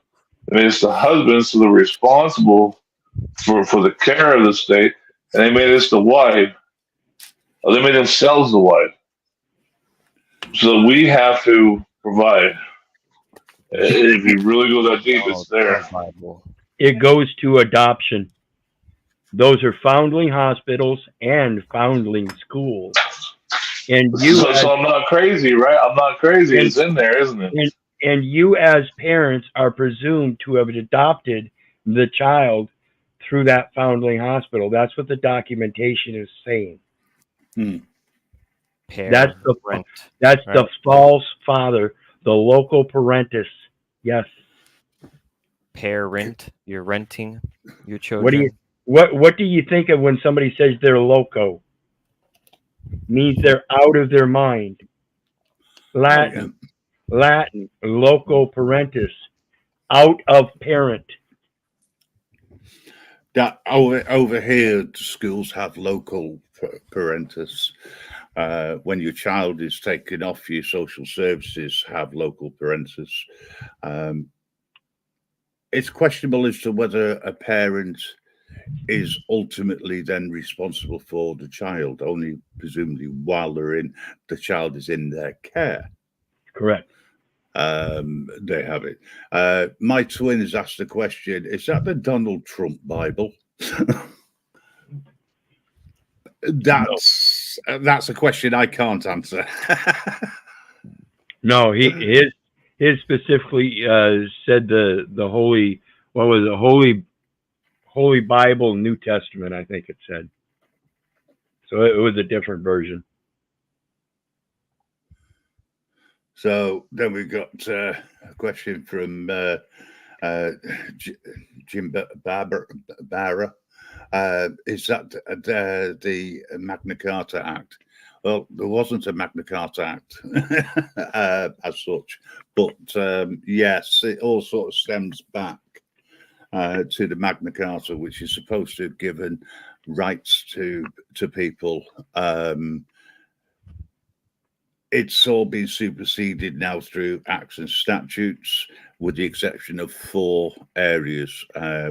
They made us the husband, so they're responsible for the care of the state. And they made us the wife. They made themselves the wife. So we have to provide. If you really go that deep, it's there. It goes to adoption. Those are foundling hospitals and foundling schools. And you, so I'm not crazy, right? I'm not crazy. It's in there, isn't it? And you, as parents, are presumed to have adopted the child through that foundling hospital. That's what the documentation is saying. That's the Parent, that's right? the false father, the local parentis. Yes. Parent, you're renting your What do you children. what do you think of when somebody says they're loco? Means they're out of their mind. Latin, loco parentis, out of parent. That over here, schools have local parentis. When your child is taken off, your social services have local parentis. It's questionable as to whether a parent is ultimately then responsible for the child, only presumably while the child is in their care. Correct. They have it. My twin has asked the question, is that the Donald Trump Bible? That's a question I can't answer. No, his specifically said the holy, what was it, Holy Bible, New Testament, I think it said. So it was a different version. So then we've got a question from Jim Barra. Is that the Magna Carta Act? Well, there wasn't a Magna Carta Act as such, but yes, it all sort of stems back to the Magna Carta, which is supposed to have given rights to people. It's all been superseded now through acts and statutes, with the exception of 4 areas,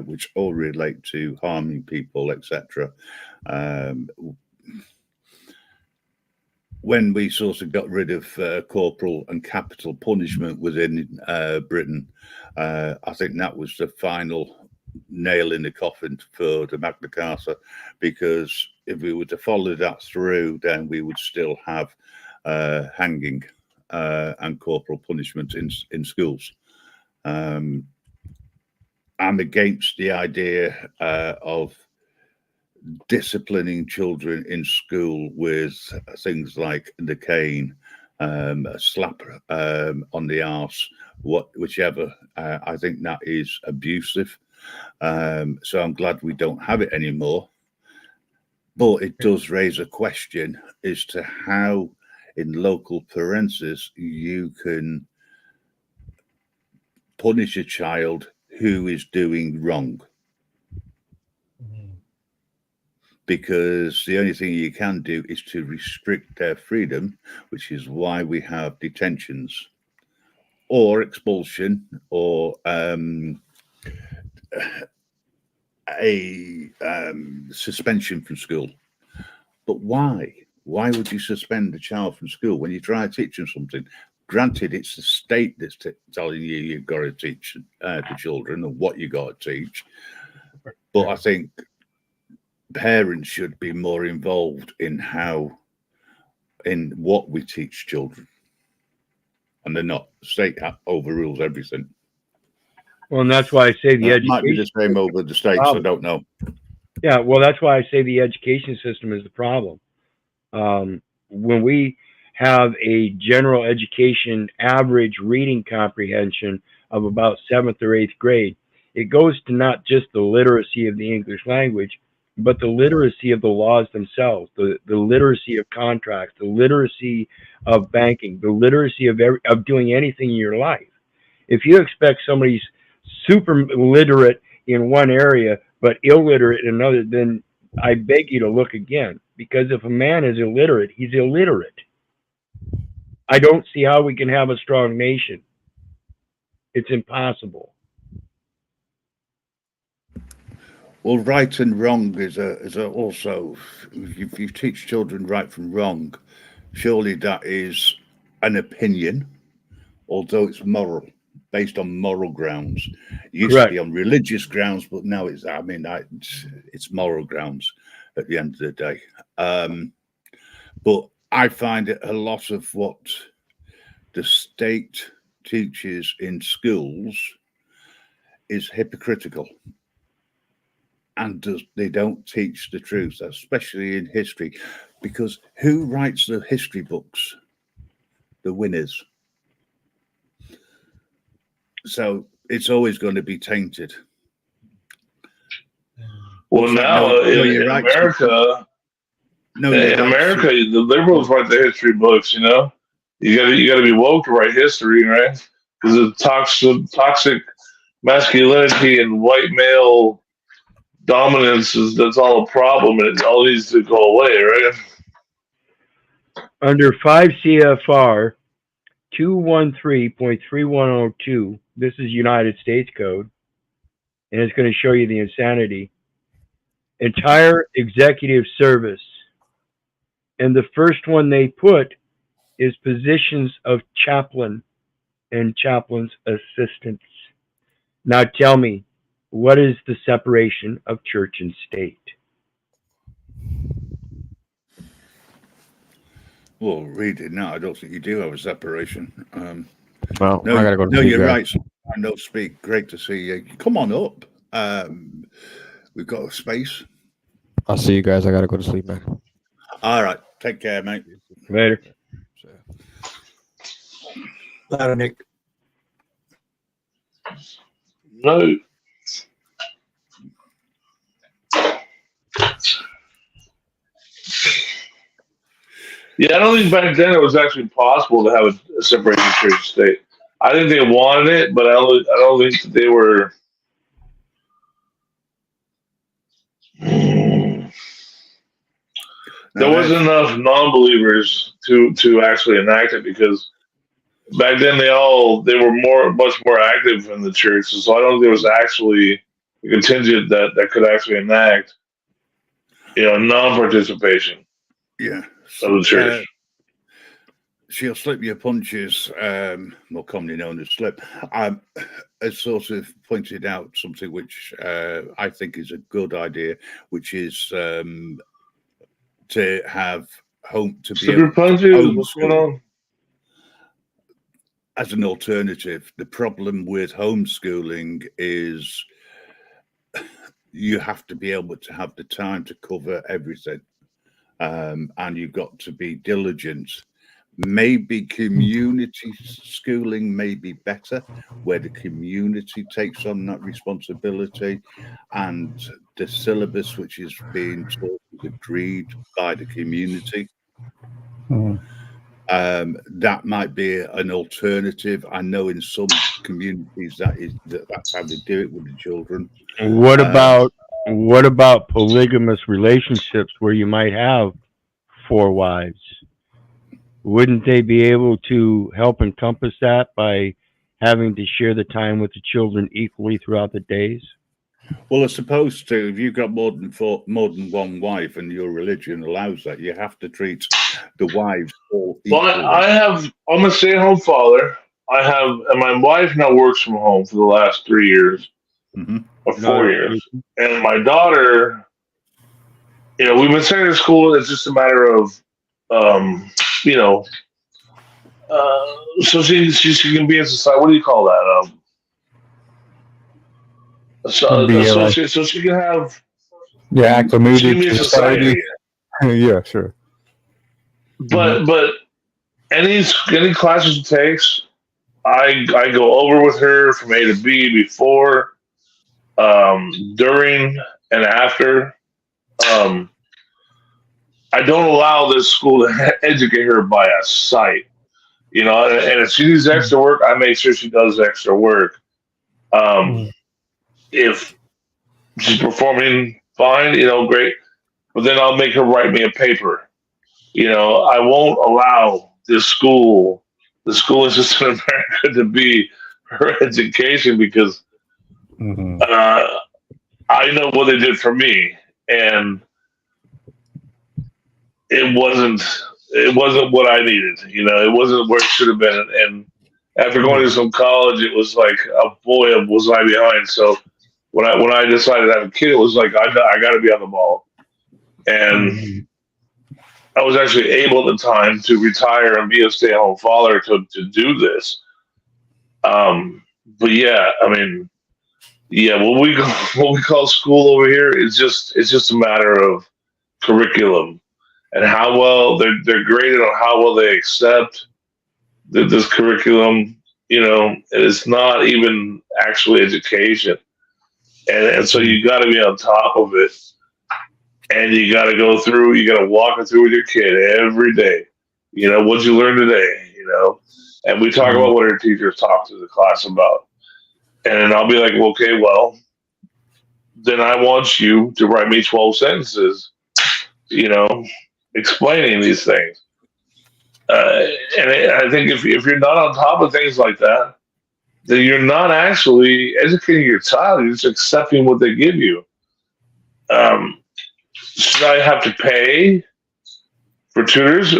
which all relate to harming people, etc. When we sort of got rid of corporal and capital punishment within Britain, I think that was the final nail in the coffin for the Magna Carta, because if we were to follow that through, then we would still have hanging and corporal punishment in schools. I'm against the idea of disciplining children in school with things like the cane, a slap on the arse, whichever. I think that is abusive. So I'm glad we don't have it anymore. But it does raise a question as to how, in local parentis, you can punish a child who is doing wrong. Because the only thing you can do is to restrict their freedom, which is why we have detentions or expulsion or a suspension from school. But why? Why would you suspend a child from school when you try to teach them something? Granted, it's the state that's telling you you've got to teach the children and what you got to teach. But I think parents should be more involved in what we teach children. And they're not. The state overrules everything. Well, and that's why I say the education might be the same over the states. I don't know. Yeah, well, that's why I say the education system is the problem. When we have a general education average reading comprehension of about 7th or 8th grade, it goes to not just the literacy of the English language, but the literacy of the laws themselves, the literacy of contracts, the literacy of banking, the literacy of doing anything in your life. If you expect somebody's super literate in one area but illiterate in another, then I beg you to look again. Because if a man is illiterate, he's illiterate. I don't see how we can have a strong nation. It's impossible. Well, right and wrong is also, if you teach children right from wrong, surely that is an opinion, although it's moral, based on moral grounds. It used to be on religious grounds, but now it's moral grounds at the end of the day. But I find it a lot of what the state teaches in schools is hypocritical. And they don't teach the truth, especially in history. because who writes the history books? The winners. So it's always going to be tainted. Well, now in America, the liberals write the history books. You know, you got to be woke to write history, right? Because the toxic masculinity and white male dominance that's all a problem, and it all needs to go away, right? Under 5 CFR 213.3102, this is United States Code, and it's going to show you the insanity. Entire executive service. And the first one they put is positions of chaplain and chaplain's assistants. Now tell me, what is the separation of church and state? Well, read it now. I don't think you do have a separation. Well, no, I gotta go to no, sleep, you're guys. right. I know. Speak. Great to see you. Come on up. We've got a space. I'll see you guys. I gotta go to sleep, man. All right. Take care, mate. Later. Later, Nick. No. Yeah, I don't think back then it was actually possible to have a separation of church and state. I think they wanted it, but I don't think that they were. There wasn't enough non-believers to actually enact it, because back then they were much more active in the church, so I don't think there was actually a contingent that could actually enact, non-participation. Yeah. Of the church. She'll slip your punches, more commonly known as slip. Has sort of pointed out something which I think is a good idea, which is to have home to be Slip able your to punches. What's going on? As an alternative. The problem with homeschooling is you have to be able to have the time to cover everything. And you've got to be diligent. Maybe community schooling may be better, where the community takes on that responsibility, and the syllabus which is being taught is agreed by the community. That might be an alternative. I know in some communities that's how they do it with the children. What about polygamous relationships where you might have 4 wives? Wouldn't they be able to help encompass that by having to share the time with the children equally throughout the days? Well, they're supposed to. If you've got more than one wife and your religion allows that, you have to treat the wives all equally. Well, I'm a stay-at-home father. And my wife now works from home for the last 3 years. Or 4 years. And my daughter, we've been sending her to school. It's just a matter of, so she can be in society. What do you call that? So she can have. Yeah, acclimated to society. Yeah, sure. But any classes she takes, I go over with her from A to B before, during, and after. I don't allow this school to educate her by a sight, and if she needs extra work, I make sure she does extra work. If she's performing fine, great, but then I'll make her write me a paper. I won't allow this school, the school system in America, to be her education, because I know what they did for me, and it wasn't what I needed. It wasn't where it should have been. And after going to some college, it was like, oh boy, was I behind. So when I decided to have a kid, it was like, I got to be on the ball. And I was actually able at the time to retire and be a stay-at-home father to do this. But yeah, what we call school over here is just a matter of curriculum. and how well they're graded on how well they accept this curriculum. You know, it's not even actually education, and so you got to be on top of it, and you got to go through. You got to walk it through with your kid every day. You know, what'd you learn today? You know, and we talk about what our teachers talk to the class about, and I'll be like, well, okay, well, then I want you to write me 12 sentences, you know, explaining these things. And I think if you're not on top of things like that, then you're not actually educating your child. You're just accepting what they give you. Should I have to pay for tutors?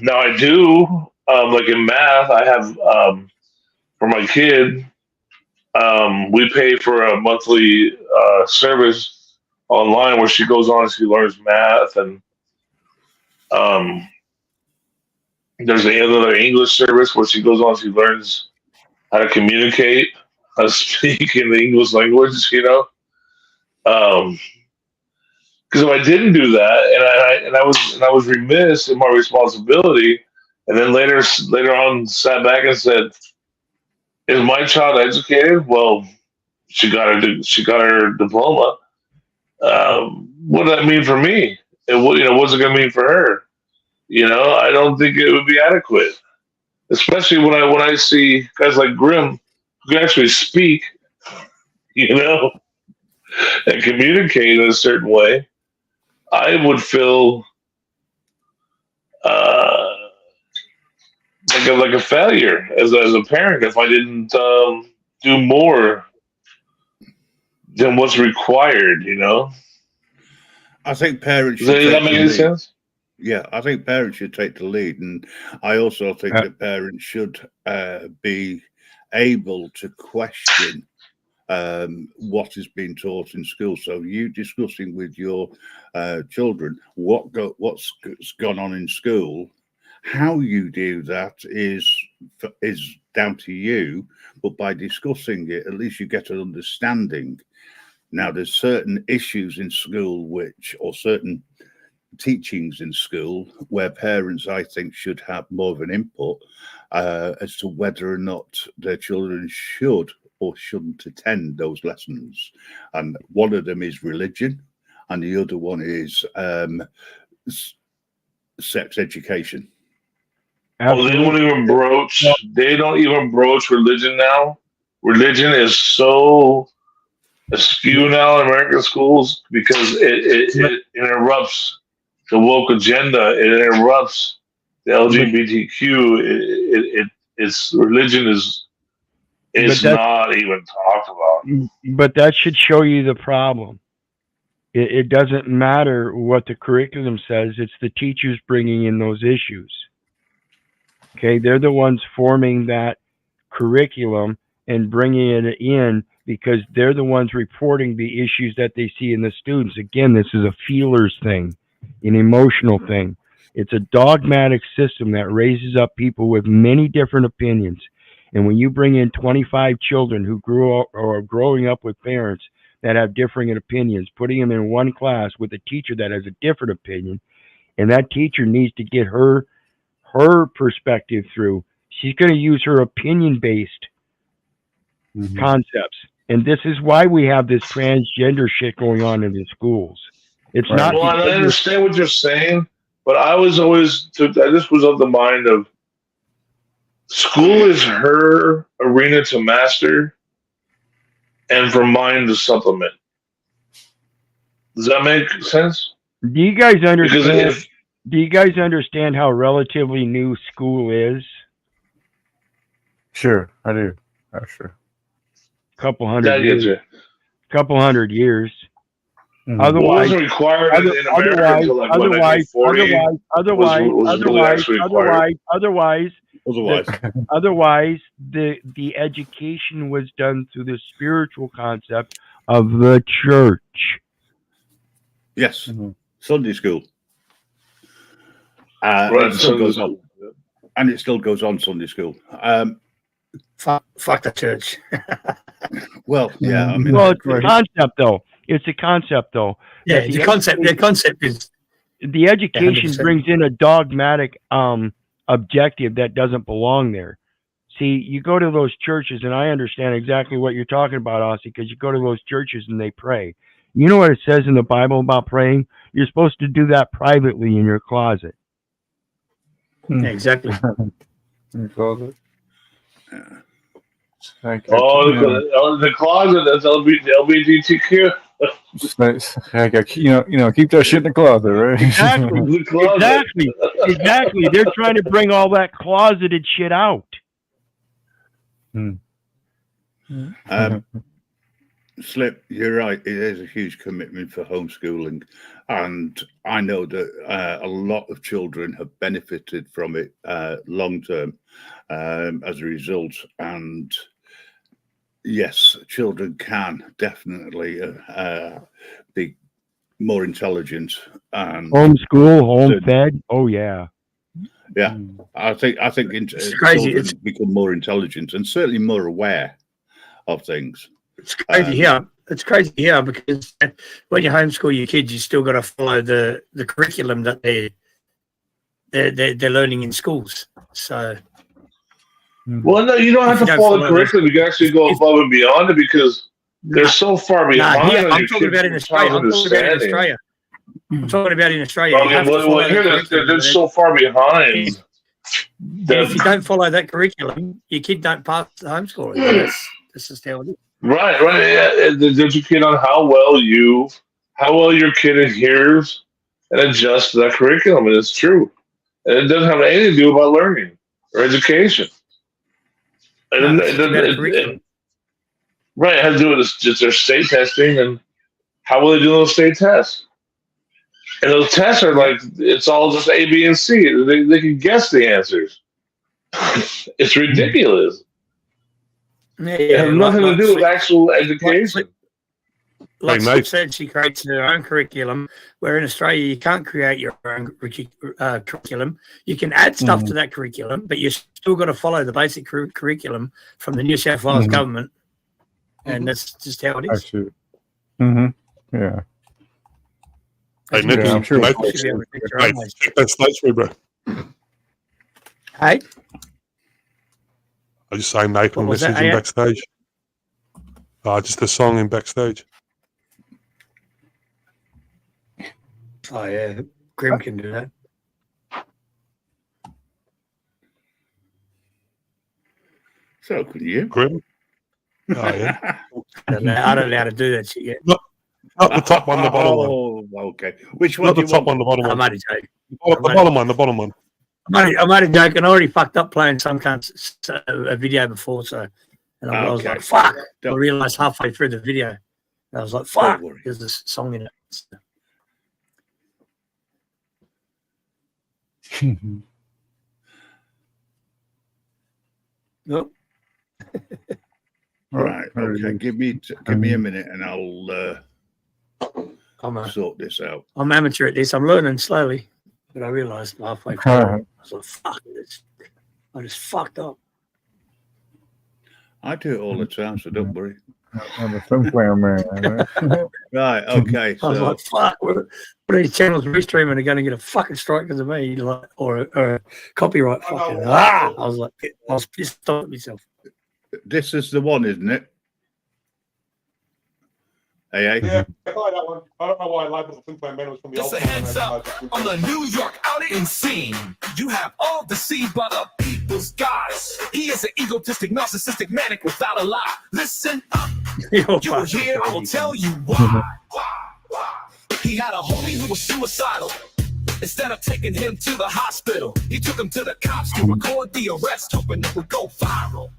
Now I do. Like in math, I have for my kid. We pay for a monthly service online where she goes on and she learns math, and there's another English service where she goes on and she learns how to communicate, how to speak in the English language, you know. Because if I didn't do that, and I was remiss in my responsibility, and then later on sat back and said, "Is my child educated?" Well, she got her diploma. What does that mean for me? And what's it going to mean for her? You know, I don't think it would be adequate, especially when I see guys like Grimm who can actually speak, you know, and communicate in a certain way. I would feel like a failure as a parent if I didn't do more than what's required. You know, I think parents. Does that make any sense? Yeah, I think parents should take the lead, and I also think that parents should be able to question what is being taught in school. So you discussing with your children what's gone on in school, how you do that is down to you, but by discussing it, at least you get an understanding. Now, there's certain issues in school or certain teachings in school where parents, I think, should have more of an input as to whether or not their children should or shouldn't attend those lessons. And one of them is religion, and the other one is sex education. Oh, they don't even broach religion now. Religion is so askew now in American schools because it interrupts the woke agenda. It interrupts the LGBTQ. It's religion is not even talked about. But that should show you the problem. It doesn't matter what the curriculum says. It's the teachers bringing in those issues. Okay, they're the ones forming that curriculum and bringing it in because they're the ones reporting the issues that they see in the students. Again, this is a feelers thing, an emotional thing. It's a dogmatic system that raises up people with many different opinions. And when you bring in 25 children who grew up or are growing up with parents that have differing opinions, putting them in one class with a teacher that has a different opinion, and that teacher needs to get her perspective through. She's going to use her opinion-based concepts. And this is why we have this transgender shit going on in the schools. It's not. Well, I understand what you're saying, but I was always, this was of the mind of school is her arena to master and for mine to supplement. Does that make sense? Do you guys understand? Do you guys understand how relatively new school is? Sure, I do. Sure. Couple hundred years. Couple hundred years. Otherwise, wasn't required in America until like otherwise, the education was done through the spiritual concept of the church. Yes, Sunday school. Right, it still goes on, and it still goes on Sunday school. Fuck the church. Well, yeah. I mean, well, it's a concept, though. It's a concept, though. Yeah, the concept. The concept is the education 100%. brings in a dogmatic objective that doesn't belong there. See, you go to those churches, and I understand exactly what you're talking about, Aussie, because you go to those churches and they pray. You know what it says in the Bible about praying? You're supposed to do that privately in your closet. Yeah, exactly. Closet. The closet, that's LGBTQ. Keep that shit in the closet, right? Exactly. They're trying to bring all that closeted shit out. Slip, you're right. It is a huge commitment for homeschooling, and I know that a lot of children have benefited from it long term as a result. And yes, children can definitely be more intelligent and Homeschool, home fed. Oh yeah. Yeah, I think It's crazy. children become more intelligent and certainly more aware of things. It's crazy here. It's crazy here because when you homeschool your kids, you still got to follow the curriculum that they're learning in schools. So, Well, no, you don't have to follow the curriculum. You can actually go above and beyond it because they're so far behind. here, on I'm your talking about in kids' Australia. I'm talking about in understanding. Australia. I'm talking about in Australia. You Okay, have to well, follow that here curriculum. they're so far behind. And if you don't follow that curriculum, your kid don't pass the homeschooling. That's just how it is. Right. Yeah. They educate on how well your kid adheres and adjusts to that curriculum, and it's true. And it doesn't have anything to do about learning or education. And right, it has to do with just their state testing and how will they do those state tests. And those tests are like, it's all just A, B, and C. They can guess the answers. It's ridiculous. It has nothing to do with actual education. Like Slip said, she creates her own curriculum, where in Australia you can't create your own curriculum. You can add stuff to that curriculum, but you still got to follow the basic curriculum from the New South Wales government. And that's just how it is. Yeah. Hey, Nick, I'm sure. check that stage for me, bro. Hey? I just saying Nathan What was that, messaging Aya? backstage. Just a song in backstage. Oh, yeah. Grim can do that. So can you? Grim? Oh, yeah. I don't know how to do that shit yet. Not the top one, the bottom one. Oh, okay. Which one? Not do the you top want? one, the bottom I'm one. only joking. The bottom one, the bottom one. I'm only joking. I already fucked up playing some kind of a video before, so and I was Okay. like, "Fuck!" I Don't- realized halfway through the video, and I was like, "Fuck!" worry. There's this song in it. Nope. Right. Okay. Give me a minute, and I'll sort this out. I'm amateur at this. I'm learning slowly, but I realized halfway through, I was like, "Fuck!" I just fucked up. I do it all the time, so don't worry. I'm a film player, man. Right. Okay. I was So like, "Fuck!" What are these channels restreaming are going to get a fucking strike because of me, like, or a copyright fucking? I was like, I was pissed off at myself. this is the one, isn't it? Hey, Yeah, I like that one. I don't know why I labeled the Sinclair Man from the Just old a heads up on the New York outing scene. You have all deceived by the people's gods. He is an egotistic, narcissistic, manic without a lie. Listen up. You will hear, I will tell you why. He had a homie who was suicidal. Instead of taking him to the hospital, he took him to the cops to record the arrest, hoping it would go viral.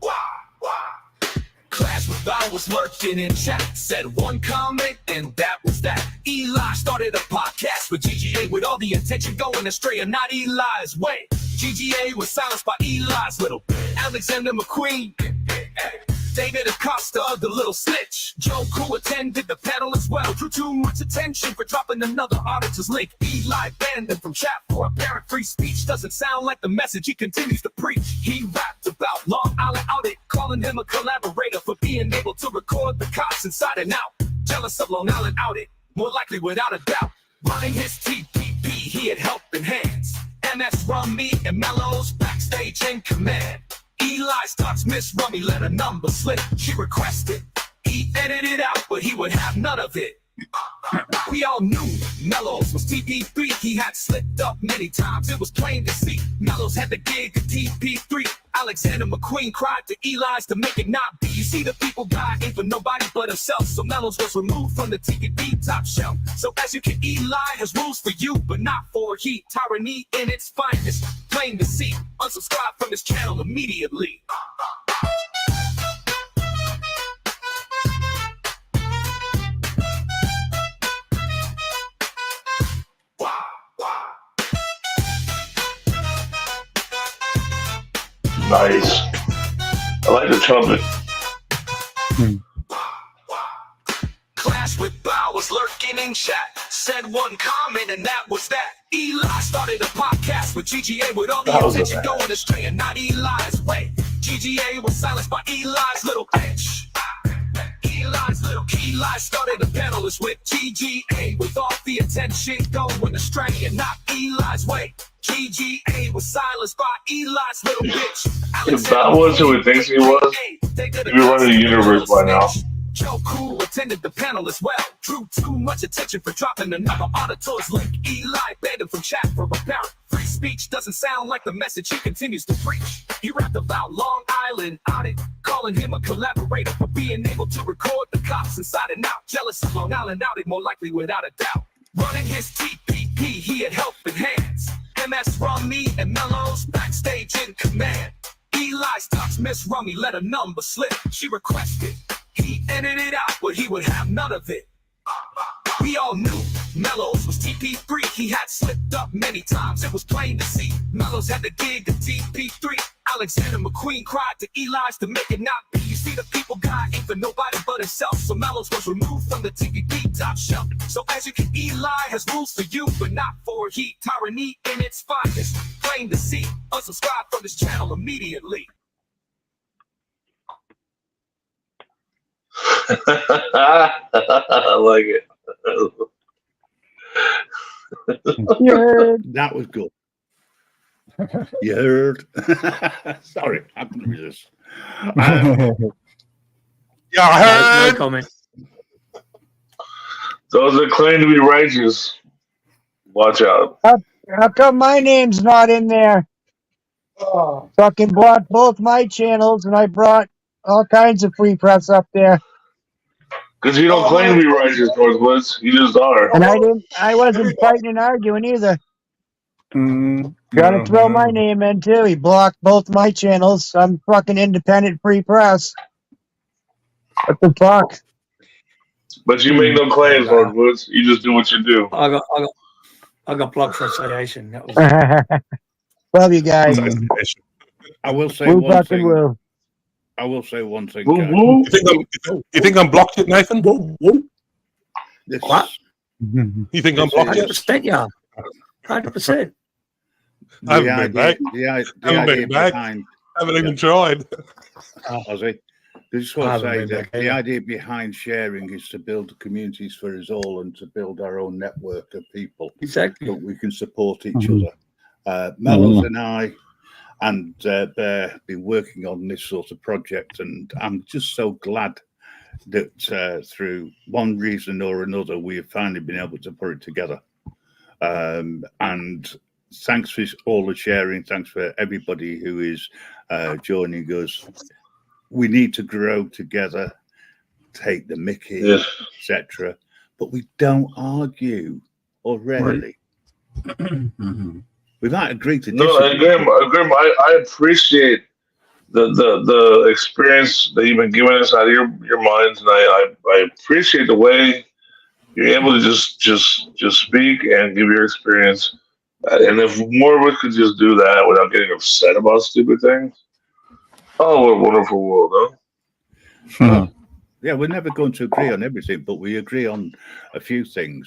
Clash without was lurking in chat. Said one comment and that was that. Eli started a podcast with GGA with all the intention going astray and not Eli's way. GGA was silenced by Eli's little Alexander McQueen. David Acosta, the little snitch. Joe Cool attended the panel as well. Drew too much attention for dropping another auditor's link. Eli banned him from chat for apparent free speech. Doesn't sound like the message he continues to preach. He rapped about Long Island audit, calling him a collaborator for being able to record the cops inside and out. Jealous of Long Island audit, more likely without a doubt. Running his TPP, he had helping hands. MS Rummy and Mellows backstage in command. Eli starts Miss Rummy, let a number slip. She requested. He edited it out, but he would have none of it. We all knew Mellows was TP3. He had slipped up many times. It was plain to see. Mellows had the gig at TP3. Alexander McQueen cried to Eli's to make it not be. You see, the people God ain't for nobody but himself. So Mellows was removed from the TP top shelf. So as you can, Eli has rules for you, but not for he. Tyranny in its finest, plain to see. Unsubscribe from his channel immediately. Nice. I like the trumpet. Clash with Bowers lurking in chat. Said one comment and that was that. Eli started a podcast with GGA with all the That was attention a going astray and not Eli's way. GGA was silenced by Eli's little bitch. Eli started a panelist with GGA with all the attention going astray and not Eli's way. GGA was silenced by Eli's little bitch. If that was who he thinks he was, he'd be running the universe by now. Joe Cool attended the panel as well. Drew too much attention for dropping another auditor's link. Eli banned him from chat for apparent free speech. Doesn't sound like the message he continues to preach. He rapped about Long Island audit, calling him a collaborator for being able to record the cops inside and out. Jealous of Long Island audit, more likely without a doubt. Running his TPP, he had helping hands. MS Rummy and Mellows backstage in command. Eli stops Miss Rummy, let a number slip. She requested. He edited it out, but he would have none of it. We all knew Mellows was TP3. He had slipped up many times. It was plain to see. Mellows had the gig at TP3. Alexander McQueen cried to Eli's to make it not be. You see, the people guy ain't for nobody but himself. So Mellows was removed from the TPP top shelf. So as you can, Eli has rules for you, but not for he. Tyranny in its finest, plain to see. Unsubscribe from this channel immediately. I like it. That was good. You heard? Sorry, I couldn't resist. Yeah, I heard. No comment. Those that claim to be righteous, watch out. How come my name's not in there? Fucking blocked both my channels, and I brought all kinds of free press up there. Because you don't claim to be righteous, Northwoods. You just are. And I wasn't fighting and arguing either. Gotta throw my name in too. He blocked both my channels. I'm fucking independent free press. What the fuck? But you make no claims, Northwoods. You just do what you do. I got blocked for association. That was Love you guys. I will say Woo one fucking thing. woo. I will say one thing. Woo, guys. woo. You think I'm blocked yet, Nathan? This- What? You think I'm blocked yet? 100%, yeah. 100%. I haven't been back. The Haven't idea been back. behind Haven't even tried. Ozzy, I just I want to haven't say been that back the either. idea behind sharing is to build communities for us all and to build our own network of people Exactly. that we can support each other. Mellows and I and Bear been working on this sort of project, and I'm just so glad that through one reason or another we have finally been able to put it together. And thanks for all the sharing. Thanks for everybody who is joining us. We need to grow together, take the mickey, Yes. etc. But we don't argue, or rarely. We might agree to No, disagree. Grim, I appreciate the experience that you've been giving us out of your minds, and I appreciate the way you're able to just speak and give your experience. And if more of us could just do that without getting upset about stupid things, oh, what a wonderful world, huh? Yeah, we're never going to agree on everything, but we agree on a few things.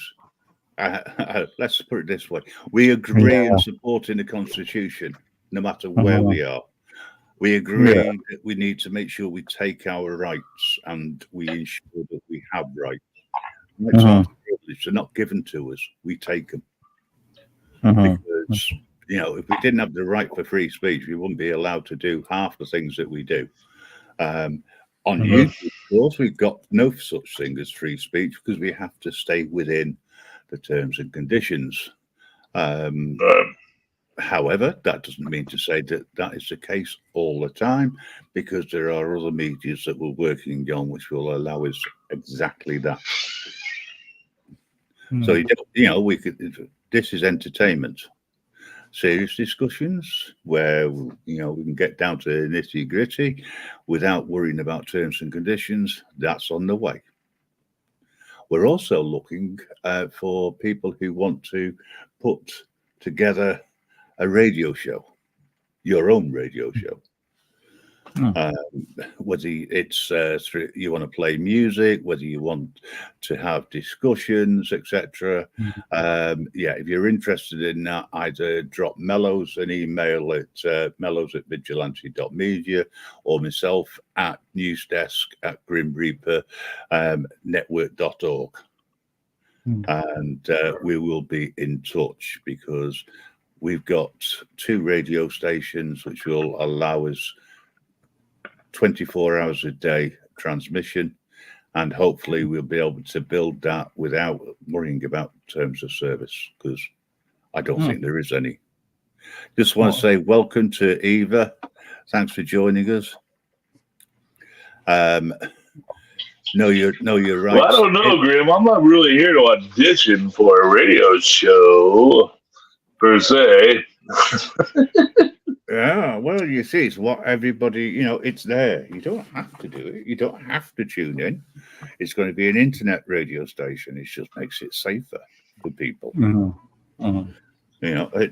Let's put it this way. We agree in supporting the Constitution, no matter where we are. We agree that we need to make sure we take our rights and we ensure that we have rights. Rights aren't privileged, they're not given to us. We take them. because if we didn't have the right for free speech, we wouldn't be allowed to do half the things that we do. On YouTube, of course, we've got no such thing as free speech because we have to stay within the terms and conditions. However, that doesn't mean to say that that is the case all the time, because there are other medias that we're working on which will allow us exactly that. So we could. This is entertainment. Serious discussions where we can get down to the nitty-gritty without worrying about terms and conditions. That's on the way. We're also looking for people who want to put together a radio show, your own radio show. Whether it's you want to play music, whether you want to have discussions, etc. If you're interested in that, either drop Mellows an email at mellows@vigilante.media or myself at newsdesk@grimreapernetwork.org. And we will be in touch, because we've got 2 radio stations which will allow us 24 hours a day transmission, and hopefully we'll be able to build that without worrying about terms of service, because I don't think there is any. Just want to say welcome to Eva. Thanks for joining us. No, you're right. Well, I don't know, Grim. I'm not really here to audition for a radio show per se. Yeah, well, you see, it's what everybody, it's there. You don't have to do it. You don't have to tune in. It's going to be an internet radio station. It just makes it safer for people. At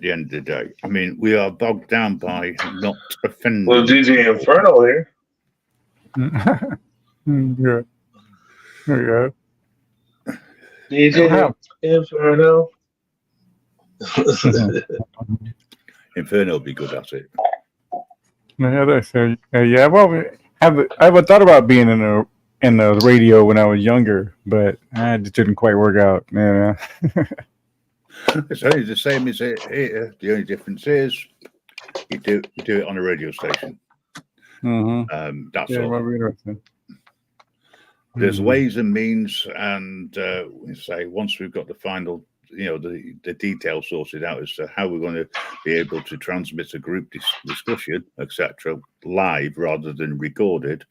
the end of the day. I mean, we are bogged down by not offending. Well, DJ Inferno here. Yeah. There you go. DJ Inferno. Inferno will be good at it. Yeah, that's yeah. Well, I thought about being in the radio when I was younger, but it just didn't quite work out. Yeah. It's only the same as it here. The only difference is you do it on a radio station. That's all. There's ways and means, and we say once we've got the final, the details sorted out as to how we're going to be able to transmit a group discussion, etc., live rather than recorded.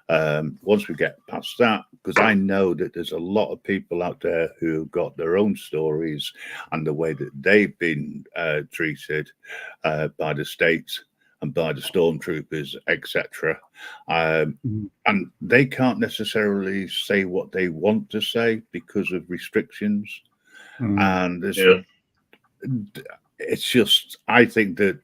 Once we get past that, because I know that there's a lot of people out there who've got their own stories and the way that they've been treated by the state and by the stormtroopers, etc. And they can't necessarily say what they want to say because of restrictions. And it's just, I think that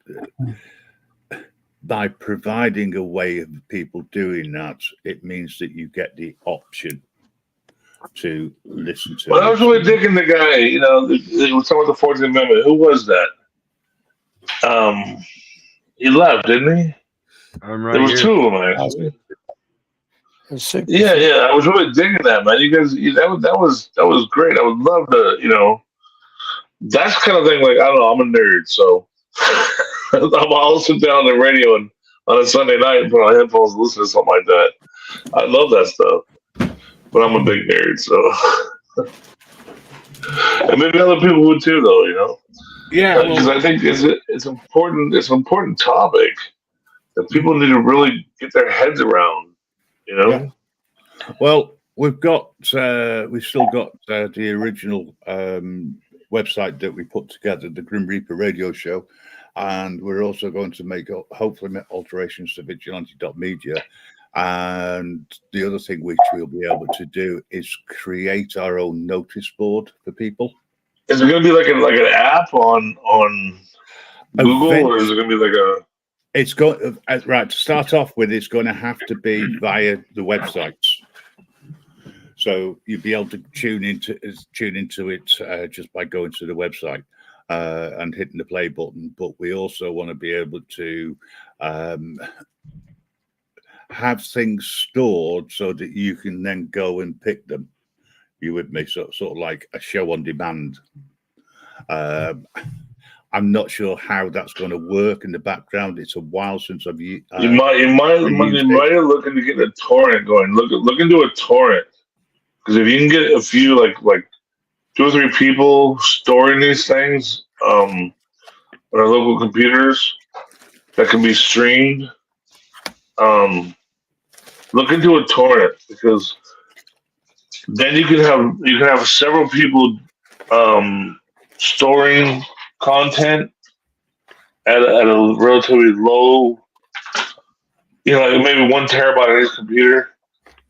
by providing a way of people doing that, it means that you get the option to listen to. Well, I was really digging the guy, they were talking about the 14th Amendment. Who was that? He left, didn't he? I'm right there was here. 2 of them, actually. Yeah, I was really digging that, man. You guys, that was great. I would love to, that's kind of thing. Like, I don't know, I'm a nerd, so I'll sit down on the radio and on a Sunday night and put on headphones and listen to something like that. I love that stuff, but I'm a big nerd, so and maybe other people would too, though. Yeah, because I think it's important. It's an important topic that people need to really get their heads around. Yeah. Well, we've still got the original website that we put together, the Grim Reaper Radio Show, and we're also going to make hopefully alterations to vigilante.media. And the other thing which we'll be able to do is create our own notice board for people. Is it going to be like an app on Google, or is it going to be like a? It's going right to start off with. It's going to have to be via the websites, so you'll be able to tune into it just by going to the website and hitting the play button. But we also want to be able to have things stored so that you can then go and pick them. You with me? Sort of like a show on demand. I'm not sure how that's going to work in the background. It's a while since I've used. You might have looking to get a torrent going. Look into a torrent, because if you can get a few like 2 or 3 people storing these things on our local computers that can be streamed. Look into a torrent, because then you can have several people storing content at a relatively low, like maybe 1 terabyte on each computer.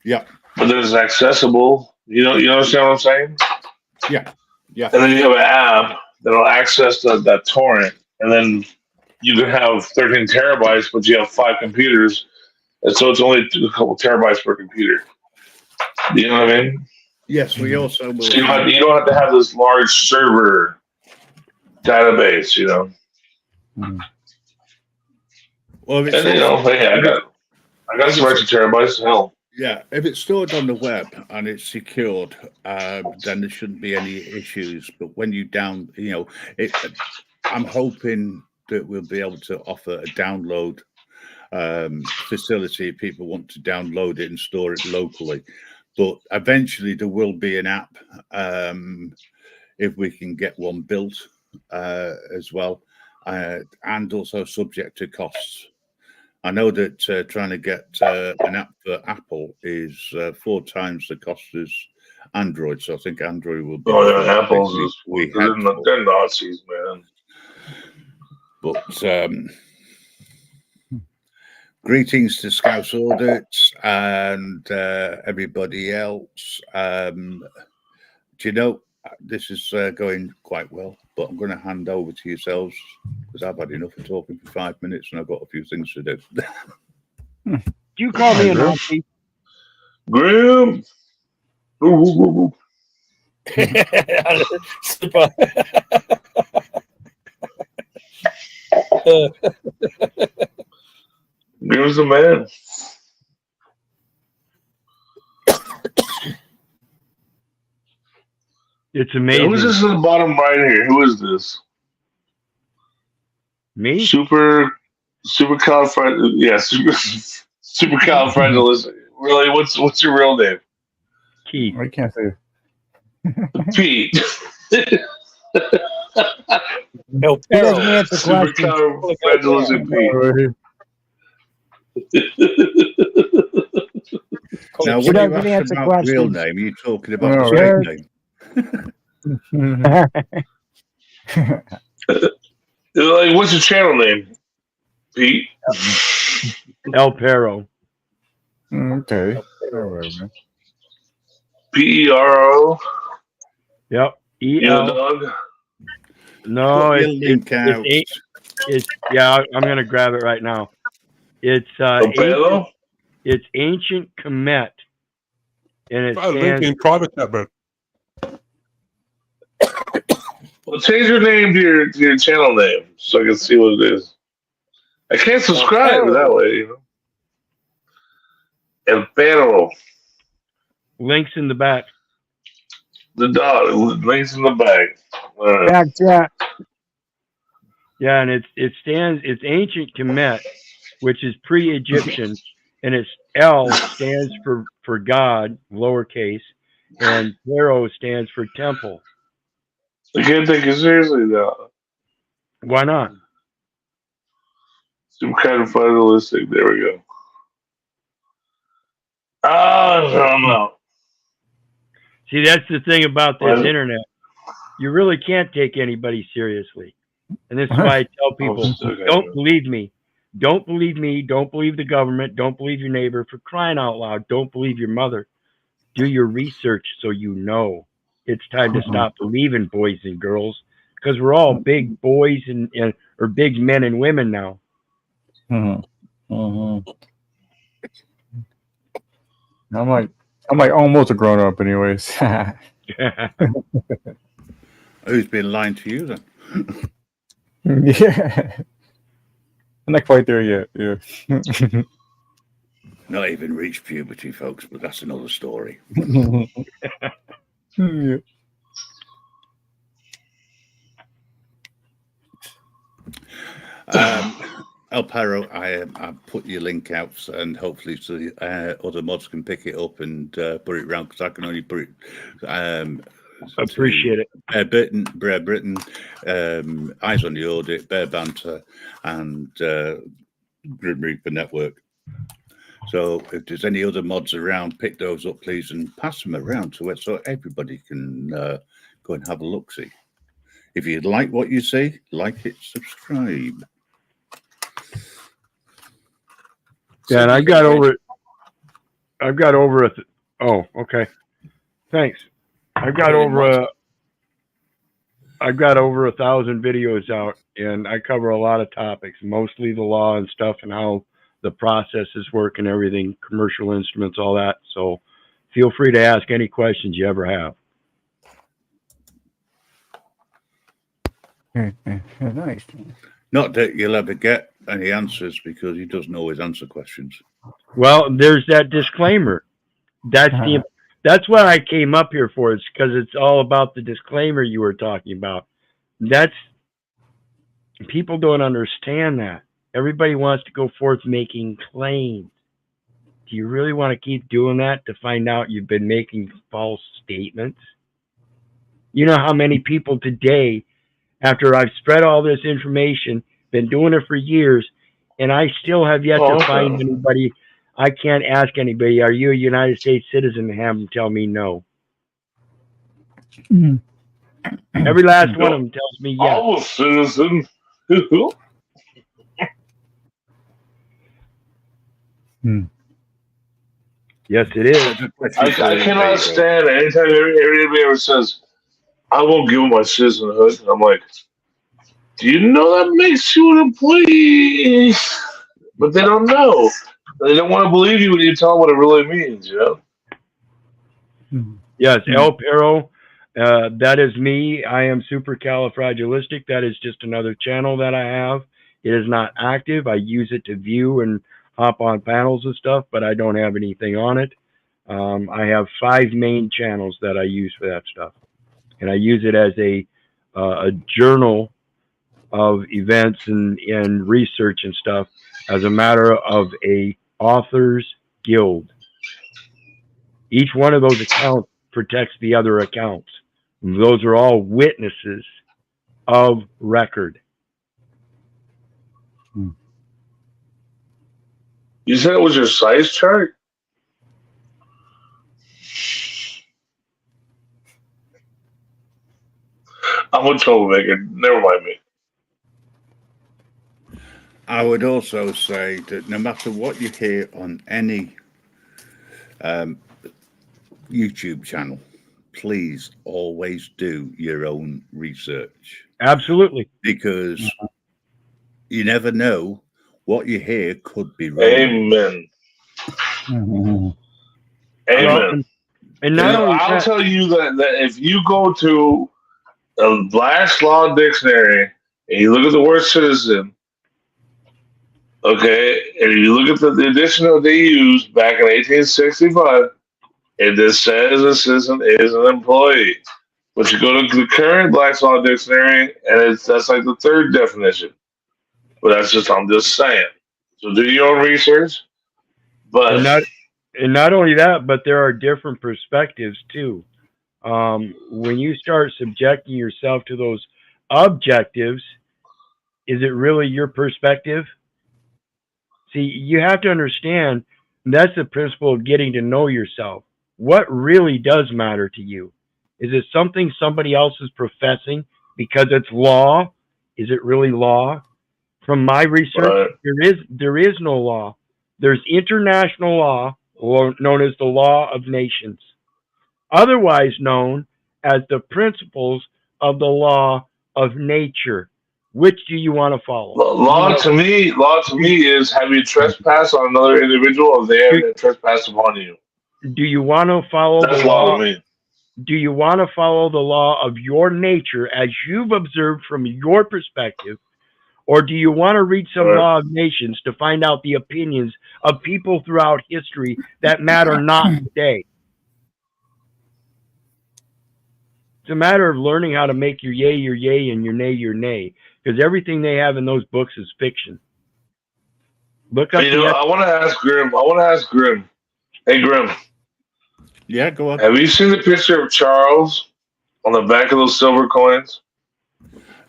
Yeah. But then it's accessible. You understand what I'm saying? Yeah. Yeah. And then you have an app that'll access that torrent, and then you can have 13 terabytes, but you have 5 computers, and so it's only a couple terabytes per computer. You know what I mean? Yes, we also will. So you don't have to have this large server database, Well, if and it's I got some extra terabytes. Hell, yeah, if it's stored on the web and it's secured, then there shouldn't be any issues. But when you I'm hoping that we'll be able to offer a download facility if people want to download it and store it locally. But eventually there will be an app if we can get one built as well, and also subject to costs. I know that trying to get an app for Apple is 4 times the cost as Android. So I think Android will be. Oh yeah, Apple's they're Nazis, man. But greetings to Scouse Audits and everybody else. This is going quite well, but I'm going to hand over to yourselves because I've had enough of talking for 5 minutes and I've got a few things to do. Do you call me a Nazi? Grim. Super. Grim's the man. It's amazing. Who is this in the bottom right here? Who is this? Me? Supercalifragilistic. Yeah, supercalifragilistic. Really, what's your real name? Keith. I can't say. Pete. No, he doesn't answer questions. Supercalifragilistic Pete. Now, when you ask about real name, are you talking about the straight name? What's your channel name, Pete? El Perro. Okay. PERO. Yep. EL. Dog. No, it's I'm gonna grab it right now. It's Ancient Comet, and it link in private chat, bro. Well, change your name to your channel name so I can see what it is. I can't subscribe that way, El Perro. Links in the back. The dot. Links in the back. Back chat. Yeah, and it's Ancient Kemet, which is pre-Egyptian, and it's L stands for God, lowercase, and Pharaoh stands for temple. I can't take it seriously now. Why not? Some kind of fatalistic. There we go. I'm out. See, that's the thing about this internet. You really can't take anybody seriously. And this is why I tell people, don't believe me. Don't believe me. Don't believe the government. Don't believe your neighbor. For crying out loud, don't believe your mother. Do your research so you know. It's time to stop believing boys and girls, because we're all big boys or big men and women now. I'm like almost a grown up, anyways. Who's been lying to you then? Yeah, I'm not quite there yet. Yeah. Not even reached puberty, folks, but that's another story. Yeah. El Paro, I put your link out, and hopefully so other mods can pick it up and put it around, because I can only put it. Appreciate it. Brer Britain, Eyes on the Audit, Bear Banter, and Grim Reaper Network. So if there's any other mods around, pick those up, please, and pass them around to it so everybody can go and have a look-see. If you like what you see, like it, subscribe. Yeah, and I've got over oh, okay. Thanks. I've got over 1,000 videos out, and I cover a lot of topics, mostly the law and stuff, and how the processes work and everything, commercial instruments, all that. So feel free to ask any questions you ever have. Nice. Not that you'll ever get any answers, because he doesn't always answer questions. Well, there's that disclaimer. That's what I came up here for. It's because it's all about the disclaimer you were talking about. People don't understand that. Everybody wants to go forth making claims. Do you really want to keep doing that to find out you've been making false statements? You know how many people today, after I've spread all this information, been doing it for years, and I still have yet to find anybody. I can't ask anybody, are you a United States citizen, and have them tell me no. Every last one of them tells me yes. I'm a citizen. Yes, it is. I cannot stand it. Anytime anybody ever says, I won't give them my citizenhood, I'm like, do you know that makes you an employee? But they don't know. They don't want to believe you when you tell them what it really means, you know? Yes, El Pero, that is me. I am supercalifragilistic. That is just another channel that I have. It is not active. I use it to view and hop on panels and stuff, but I don't have anything on it. I have 5 main channels that I use for that stuff. And I use it as a journal of events and research and stuff, as a matter of a author's guild. Each one of those accounts protects the other accounts. Those are all witnesses of record. You said it was your size chart? I'm a troublemaker. Never mind me. I would also say that no matter what you hear on any YouTube channel, please always do your own research. Absolutely. Because you never know, what you hear could be wrong. Amen. Amen. And not only I'll that, tell you that if you go to a Black's Law Dictionary and you look at the word citizen, okay, and you look at the edition that they used back in 1865, it just says a citizen is an employee. But you go to the current Black's Law Dictionary, and that's like the 3rd definition. But I'm just saying. So do your own research. But and not only that, but there are different perspectives too. When you start subjecting yourself to those objectives, is it really your perspective? See, you have to understand that's the principle of getting to know yourself. What really does matter to you? Is it something somebody else is professing because it's law? Is it really law? From my research, there is no law. There's international law, known as the law of nations, otherwise known as the principles of the law of nature. Which do you want to follow? Law to me is, have you trespassed on another individual, or they have trespassed upon you? Do you want to follow That's the law? to me. Do you want to follow the law of your nature as you've observed from your perspective? Or do you want to read some law of nations to find out the opinions of people throughout history that matter not today? It's a matter of learning how to make your yay and your nay your nay. because everything they have in those books is fiction. Look up. You know, I want to ask Grim. Hey, Grim. Yeah, go on. Have you seen the picture of Charles on the back of those silver coins?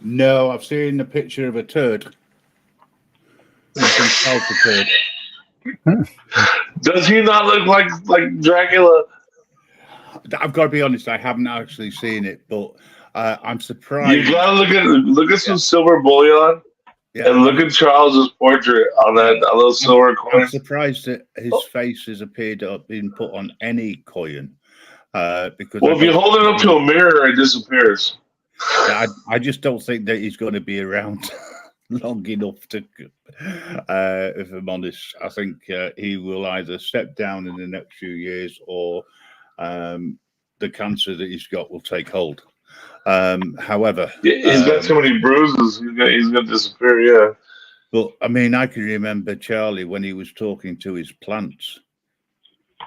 No, I've seen the picture of a turd. Charles the turd. Does he not look like Dracula? I've got to be honest, I haven't actually seen it, but I'm surprised. You gotta look at some silver bullion, and look at Charles's portrait on those silver I'm coins. surprised that his face has appeared to have been put on any coin. Because Well, if you hold it up to a mirror, it disappears. I just don't think that he's going to be around long enough to. If I'm honest, I think he will either step down in the next few years, or the cancer that he's got will take hold. However, He's got so many bruises. He's gonna disappear. Yeah. But I mean, I can remember Charlie when he was talking to his plants.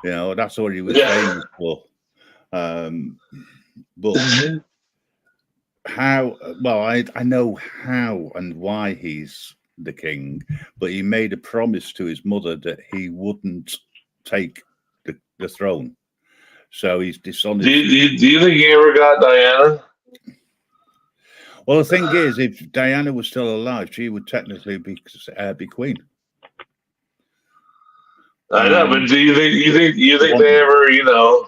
You know, that's what he was famous for. But how? Well, I know how and why he's the king, but he made a promise to his mother that he wouldn't take the throne. So he's dishonest. Do you think he ever got Diana? Well, the thing is, if Diana was still alive, she would technically be queen. I know, but do you think they ever, you know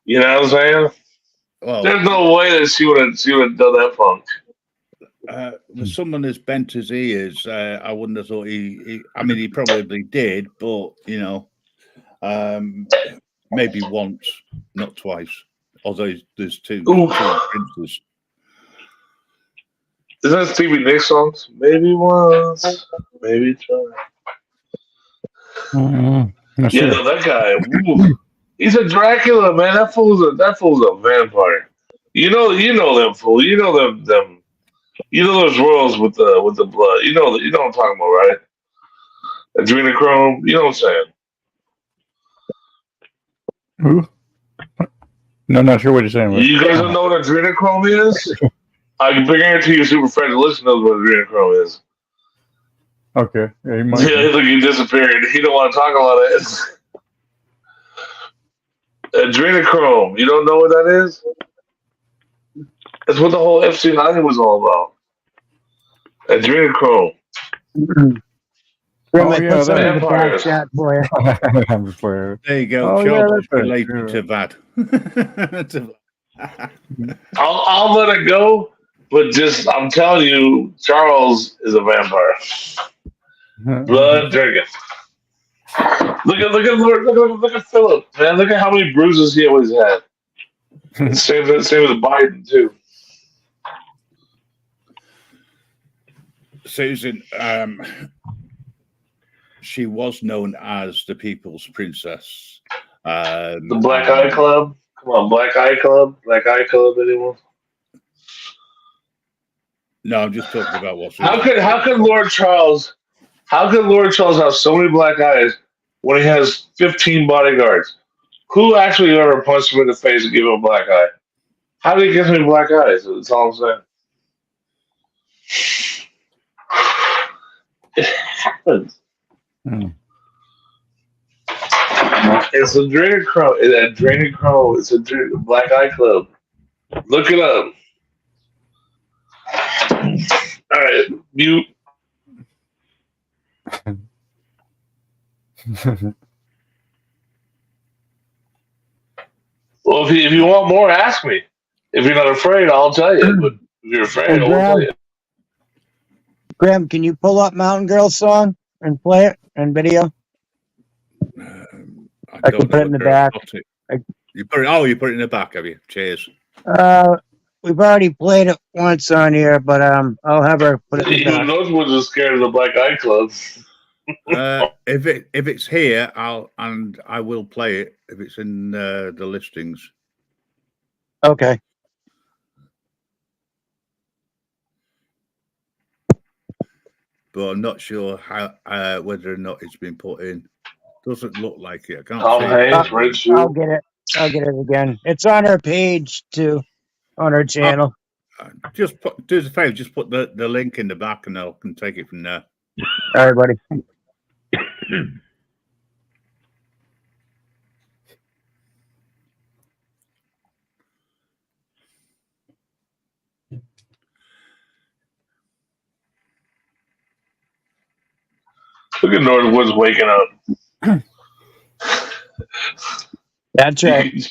what I'm saying? Well, there's no way that she would have done that funk. For someone as bent as he is, I wouldn't have thought he. I mean, he probably did, but you know, maybe once, not twice. Although there's two princes. Is that Stevie Nicks songs? Maybe once, maybe twice. Yeah, no, that guy. Ooh, he's a Dracula, man. That fool's a vampire. You know them fool. You know them. You know those royals with the blood. You know what I'm talking about, right? Adrenochrome. You know what I'm saying? Who? No, not sure what you're saying. You guys don't know what adrenochrome is? I can guarantee you, Super Fred listen knows what adrenochrome is. Okay. Yeah, he might. Yeah, look, he disappeared. He don't want to talk about it. Adrenochrome. You don't know what that is? That's what the whole FC90 was all about. Adrenochrome. Oh, yeah, vampires. There you go. Oh, Charles yeah, related to that. I'll let it go, but just I'm telling you, Charles is a vampire. Blood drinking. Look at Philip, man. Look at how many bruises he always had. Same with Biden too. Susan, she was known as the People's Princess. The Black Eye Club. Come on, Black Eye Club. Black Eye Club. Anyone? No, I'm just talking about what's. How could Lord Charles have so many black eyes when he has 15 bodyguards? Who actually ever punched him in the face and gave him a black eye? How did he get so many black eyes? That's all I'm saying. It happens. It's adrenochrome. It's a Black Eye Club. Look it up. All right, mute. Well, if you want more, ask me. If you're not afraid, I'll tell you. But if you're afraid, I won't tell you. Graham, can you pull up Mountain Girl song and play it in video? I can put it in the back. You put it in the back, have you? Cheers. We've already played it once on here, but I'll have her put it in the back. Even those ones are scared of the Black Eye Club. If it's here, I will play it if it's in the listings. Okay. But I'm not sure how whether or not it's been put in. Doesn't look like it. I can't Tom see Hanks, Red Shoe. I'll get it again. It's on her page too, on her channel. Just do us a favor. Just put the link in the back, and I can take it from there. All right, buddy. Look at Northwoods waking up. That's right.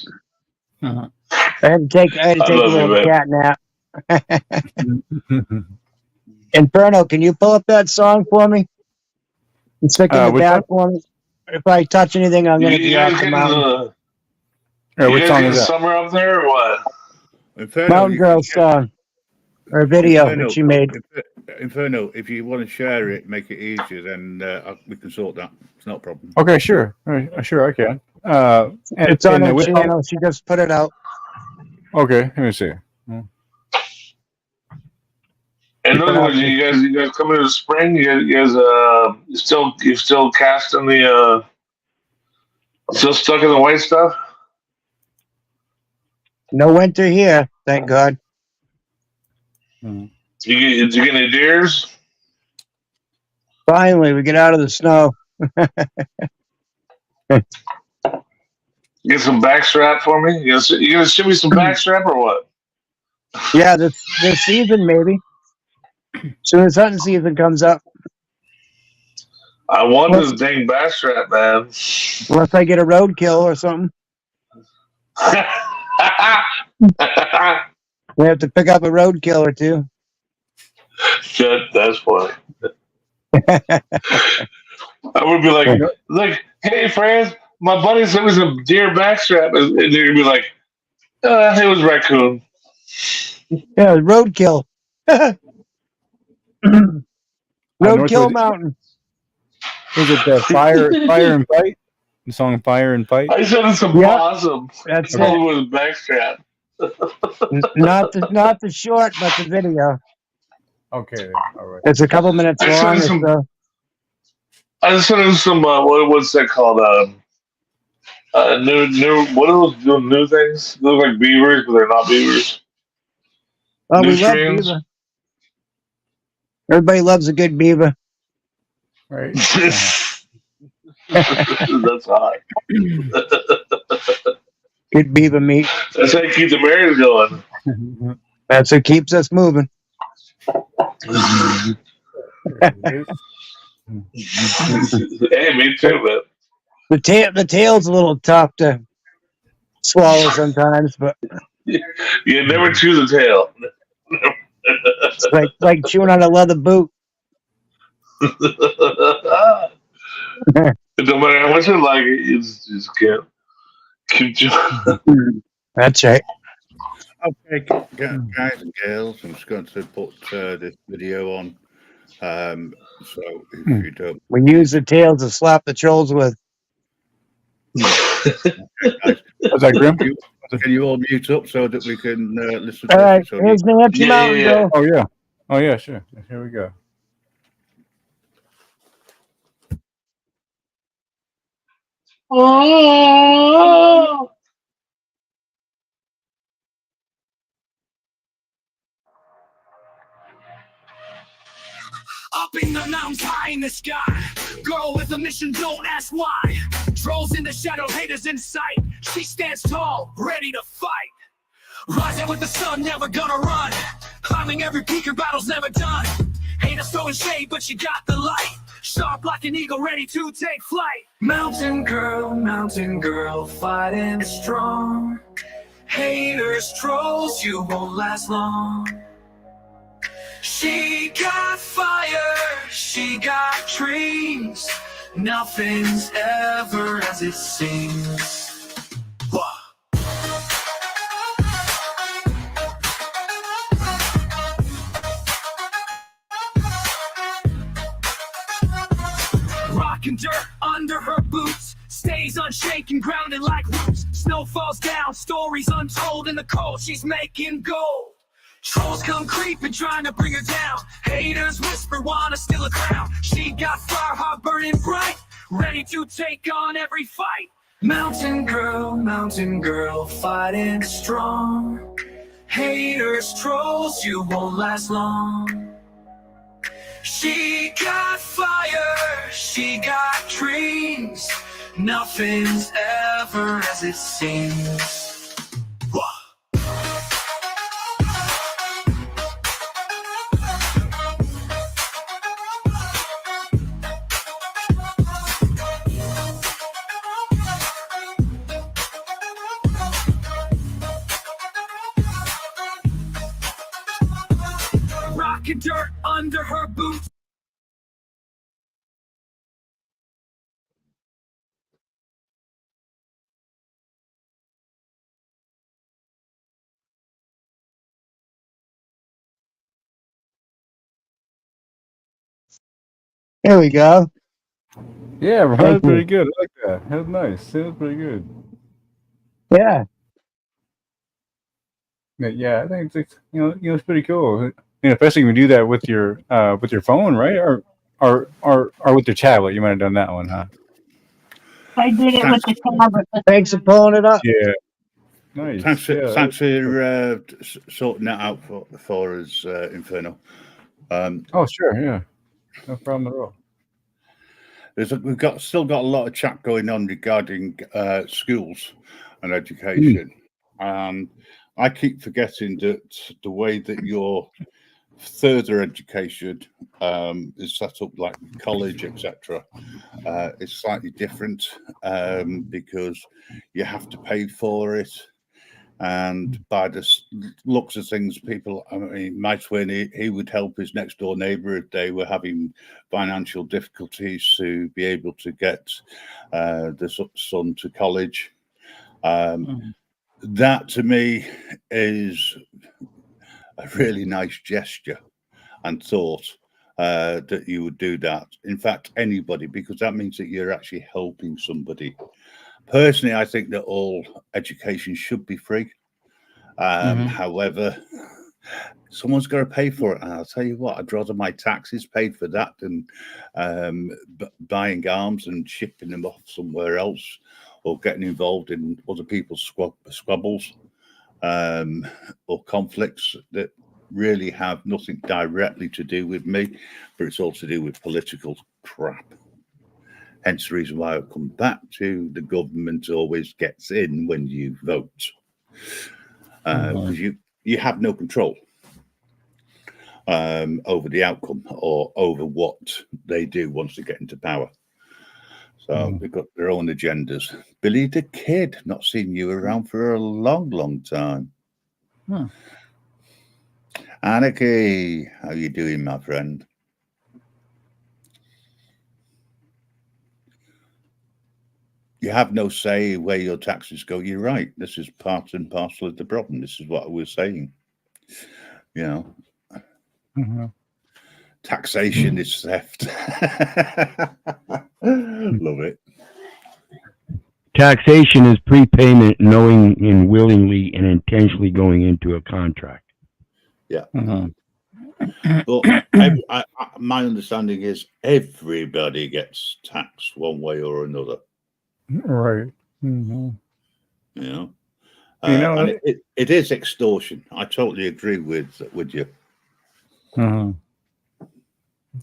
I had to take a little cat nap. Inferno, can you pull up that song for me? And stick in the back for me. If I touch anything, I'm going to be off the mountain. What song is that? Summer up there or what? Mountain Girl song. Or video that she made. Inferno, if you want to share it, make it easier, then we can sort that. It's not a problem. Okay, sure. Sure, I can. It's on her channel. She just put it out. Okay, let me see. In other words, you guys coming in the spring? You guys you still casting the still stuck in the white stuff? No winter here, thank God. Did you get any deers? Finally, we get out of the snow. Get some backstrap for me? You gonna ship me some backstrap or what? Yeah, this season maybe. As soon as hunting season comes up. I want this dang backstrap, man. Unless I get a roadkill or something. We have to pick up a roadkill or two. Shit, that's funny. I would be like, hey, friends, my buddy sent me some deer backstrap. And they're going to be like, it was raccoon. Yeah, roadkill. Roadkill Mountain. Is it Fire and Fight? The song Fire and Fight? I said it's some possum. That's it. With backstrap. Not the short, but the video. Okay, all right. It's a couple minutes long. I just sent him some. What's that called? New. What are those new things? They look like beavers, but they're not beavers. Oh, we love beaver. Everybody loves a good beaver. Right. That's hot. Good beaver meat. That's how you keep the marriage going. That's what keeps us moving. Hey, me too, man. The tail's a little tough to swallow sometimes, but you never chew the tail. It's like chewing on a leather boot. No matter how much you like it, you just can't keep chewing. That's right. Okay, guys and girls, I'm just going to put this video on. So if you don't, we use the tails to slap the trolls with. Was that Grim? Can you all mute up so that we can listen? All to right, it? So here's the empty mountain, Bill. Oh yeah. Oh yeah, sure. Here we go. Oh. Up in the mountains, high in the sky. Girl with a mission, don't ask why. Trolls in the shadow, haters in sight. She stands tall, ready to fight. Rising with the sun, never gonna run. Climbing every peak, her battle's never done. Haters throwing shade, but she got the light. Sharp like an eagle, ready to take flight. Mountain girl, fighting strong. Haters, trolls, you won't last long. She got fire, she got dreams. Nothing's ever as it seems. Rockin' dirt under her boots, stays unshaken, grounded like roots. Snow falls down, stories untold in the cold. She's making gold. Trolls come creeping, trying to bring her down. Haters whisper, wanna steal a crown. She got fire, heart burning bright, ready to take on every fight. Mountain girl, fighting strong. Haters, trolls, you won't last long. She got fire, she got dreams. Nothing's ever as it seems. Rockin' dirt under her boots. There we go. Yeah, bro, Thank that's pretty you. good. I like that. That's nice. That's pretty good. Yeah. Yeah, I think it's it's pretty cool. Especially when you do that with your phone, right? Or with your tablet. You might have done that one, huh? I did it with the camera. Thanks for pulling it up. Yeah. Nice. Thanks for, Yeah. thanks for sorting that out for us, Inferno. Oh, sure. Yeah. No problem at all. We've still got a lot of chat going on regarding schools and education. I keep forgetting that the way that your further education is set up, like college, etc., is slightly different because you have to pay for it. And by the looks of things, people, I mean, my twin, he would help his next door neighbor if they were having financial difficulties to be able to get the son to college. That to me is a really nice gesture and thought that you would do that. In fact, anybody, because that means that you're actually helping somebody. Personally, I think that all education should be free. However, someone's got to pay for it. And I'll tell you what, I'd rather my taxes paid for that than buying arms and shipping them off somewhere else or getting involved in other people's squabbles or conflicts that really have nothing directly to do with me, but it's all to do with political crap. Hence the reason why I come back to the government always gets in when you vote. Because you have no control over the outcome or over what they do once they get into power. So they've got their own agendas. Billy the Kid, not seen you around for a long, long time. Anarchy, how you doing, my friend? You have no say where your taxes go. You're right. This is part and parcel of the problem. This is what I was saying. Taxation is theft. Love it. Taxation is prepayment, knowing and willingly and intentionally going into a contract. Yeah. But my understanding is everybody gets taxed one way or another. Right. And it is extortion. I totally agree with you.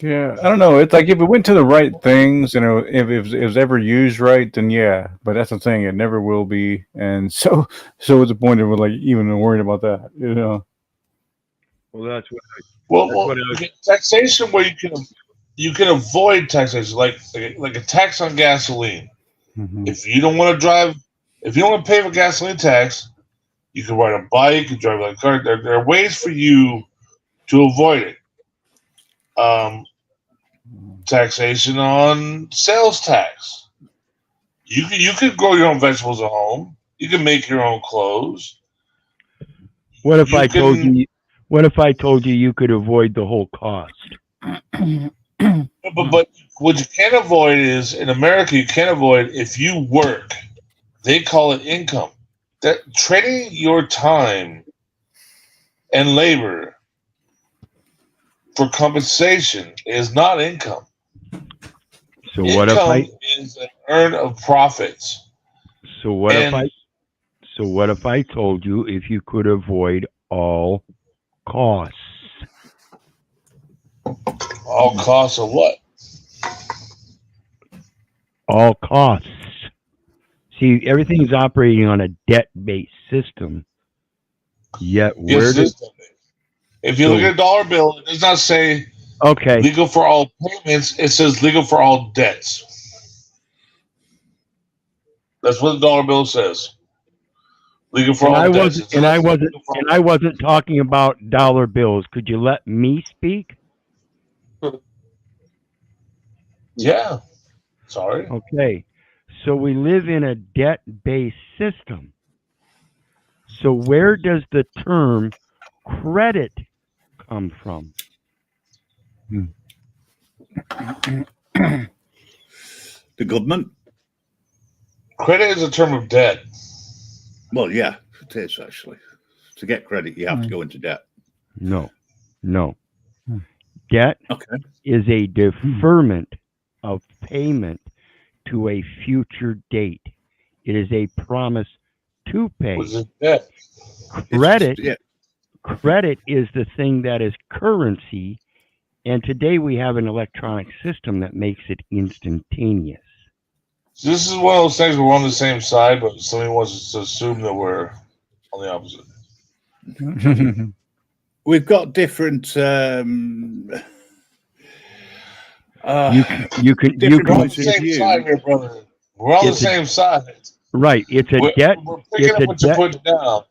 Yeah, I don't know. It's like if it went to the right things, if it was ever used right, then yeah. But that's the thing; it never will be. And so what's the point of even worrying about that? Well, that's what. Taxation where you can avoid taxation, like a tax on gasoline. If you don't want to drive, if you don't want to pay for gasoline tax, you can ride a bike, you drive a car. There are ways for you to avoid it. Taxation on sales tax. You could grow your own vegetables at home. You can make your own clothes. What if I told you? What if I told you you could avoid the whole cost? But what you can't avoid is, in America, you can't avoid if you work. They call it income. That trading your time and labor for compensation is not income. So what if income is an earn of profits. So what if I told you if you could avoid all costs. All costs of what? All costs. See, everything's operating on a debt-based system. Yet where Yes, does if you look at a dollar bill, it does not say okay legal for all payments. It says legal for all debts. That's what the dollar bill says. Legal for all debts. I wasn't talking about dollar bills. Could you let me speak? Yeah. Sorry. Okay. So we live in a debt-based system. So where does the term credit come from? The government. Credit is a term of debt. Well, yeah, it is actually. To get credit, you have to go into debt. No. Debt is a deferment of payment to a future date. It is a promise to pay. Was it debt? Credit is the thing that is currency, and today we have an electronic system that makes it instantaneous. So this is one of those things where we're on the same side, but somebody wants to assume that we're on the opposite. We've got different. You can We're on the same side here, brother. We're on the same side. Right. It's a debt. We're picking up what you're putting down.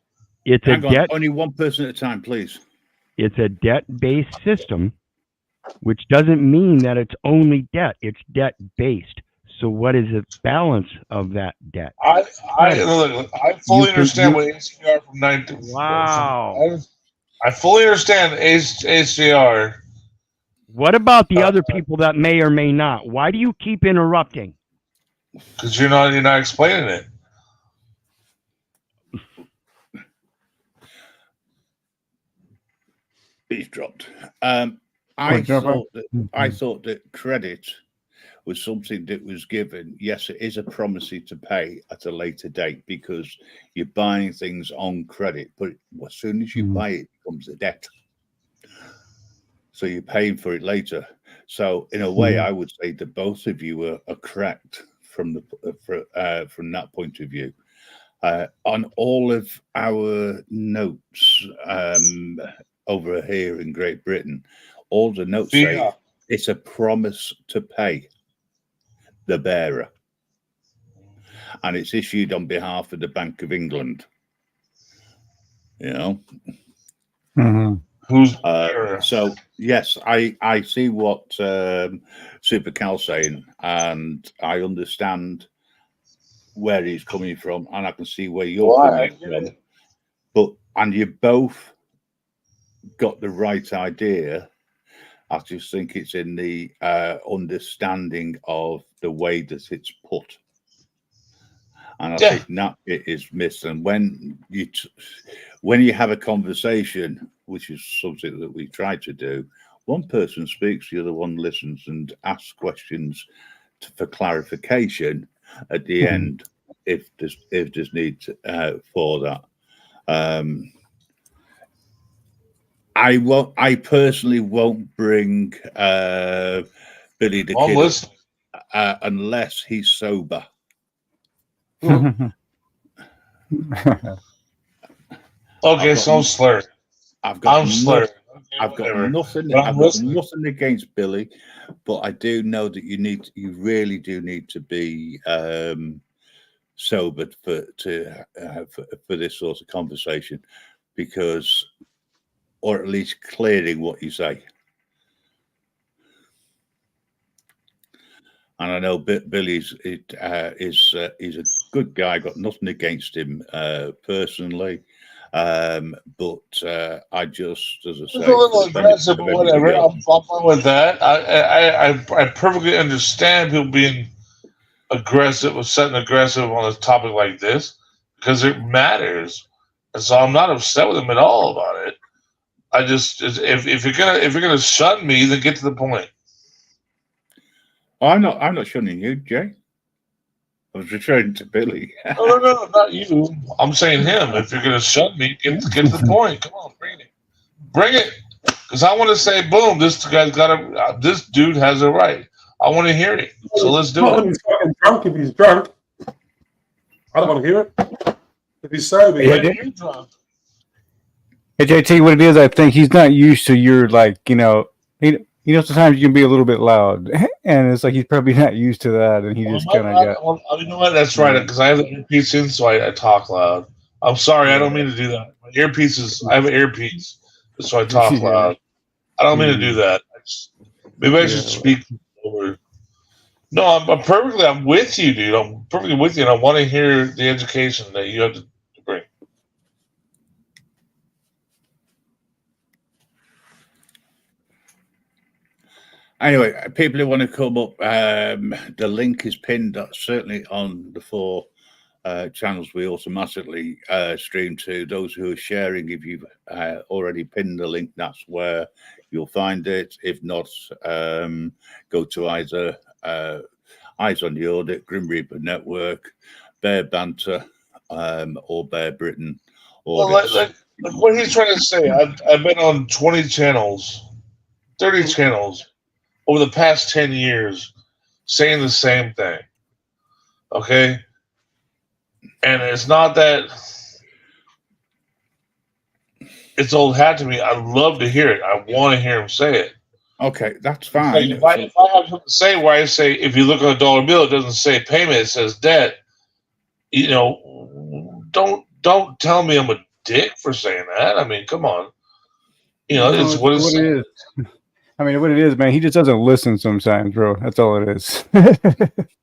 It's a Hang on, debt. only one person at a time, please. It's a debt-based system, which doesn't mean that it's only debt. It's debt-based. So what is the balance of that debt? I fully understand what HDR from 19. Wow. I fully understand HDR. What about the other people that may or may not? Why do you keep interrupting? Because you're not explaining it. He's dropped. I thought that credit was something that was given. Yes, it is a promise to pay at a later date because you're buying things on credit, but as soon as you buy it, it becomes a debt. So you're paying for it later. So in a way, I would say that both of you are correct from that point of view. On all of our notes over here in Great Britain, all the notes say it's a promise to pay the bearer, and it's issued on behalf of the Bank of England. You know, who's so yes, I see what Super Cal's saying, and I understand where he's coming from, and I can see where you're coming from. And you both got the right idea. I just think it's in the understanding of the way that it's put, and I think that it is missed. And when you have a conversation, which is something that we try to do, one person speaks, the other one listens and asks questions for clarification at the end, if there's need for that. I personally won't bring Billy the Kid unless he's sober. Okay, so I'm slurred. I've got slurred. I've got nothing against Billy, but I do know that you really do need to be sober for this sort of conversation, because, or at least clearing what you say. And I know Billy's is a good guy. Got nothing against him personally, but I just, as I say, it's a little aggressive, but whatever. I'm fine with that. I perfectly understand people being aggressive or setting aggressive on a topic like this because it matters, and so I'm not upset with him at all about it. I just, if you're gonna shun me, then get to the point. I'm not shunning you, Jay. I was referring to Billy. No, not you. I'm saying him. If you're gonna shut me, get to the point. Come on, bring it. Because I want to say, boom, this guy's got a. This dude has a right. I want to hear it. So let's do Not it. when he's fucking drunk. If he's drunk, I don't want to hear it. If he's sober, Yeah, yeah. Hey, JT, what it is, I think he's not used to your, like, sometimes you can be a little bit loud, and it's like he's probably not used to that, and he just kind of got. Well, you know what? That's right. Because I have the earpiece in, so I talk loud. I'm sorry. I don't mean to do that. My earpiece is. I have an earpiece, so I talk loud. I don't mean to do that. Maybe I should speak over. No, I'm with you, dude. I'm perfectly with you, and I want to hear the education that you have to bring. Anyway, people who want to come up, the link is pinned certainly on the 4 channels we automatically stream to. Those who are sharing, if you've already pinned the link, that's where you'll find it. If not, go to either Eyes on the Audit, Grim Reaper Network, Bear Banter, or Bear Britain. Well, like what he's trying to say, I've been on 20 channels, 30 channels over the past 10 years saying the same thing. Okay? And it's not that it's old hat to me. I love to hear it. I want to hear him say it. Okay, that's fine. If I have something to say where I say, if you look on a dollar bill, it doesn't say payment, it says debt. Don't tell me I'm a dick for saying that. I mean, come on. It's what it is. I mean, what it is, man, he just doesn't listen sometimes, bro. That's all it is. I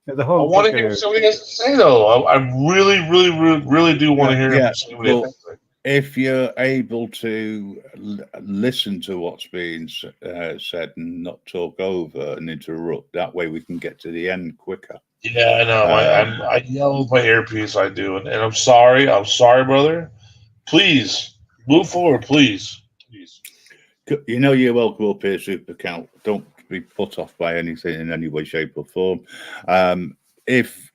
want to hear somebody has to say, though. I really, really, really, really do want to hear him say what he has to say. If you're able to listen to what's being said and not talk over and interrupt, that way we can get to the end quicker. Yeah, I know. I yell with my earpiece. I do, and I'm sorry. I'm sorry, brother. Please move forward, please. You're welcome up here, Super Count. Don't be put off by anything in any way, shape, or form. If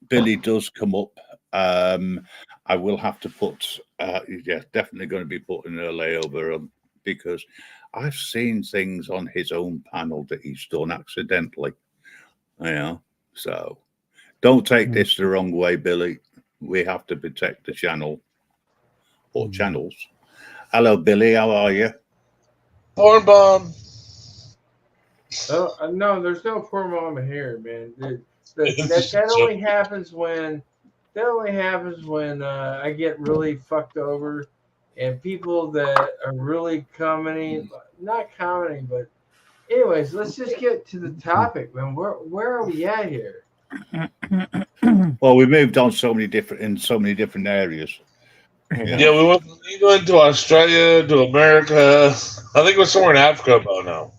Billy does come up, I will have to put, definitely going to be putting a layover on, because I've seen things on his own panel that he's done accidentally. So don't take this the wrong way, Billy. We have to protect the channel or channels. Hello, Billy. How are you? Porn bomb. Oh, no, there's no poor mama here, man. That only happens when I get really fucked over, and people that are really not commenting, but anyways, let's just get to the topic, man. Where are we at here? Well, we moved on so many different areas. Yeah, we went to Australia, to America. I think it was somewhere in Africa about now.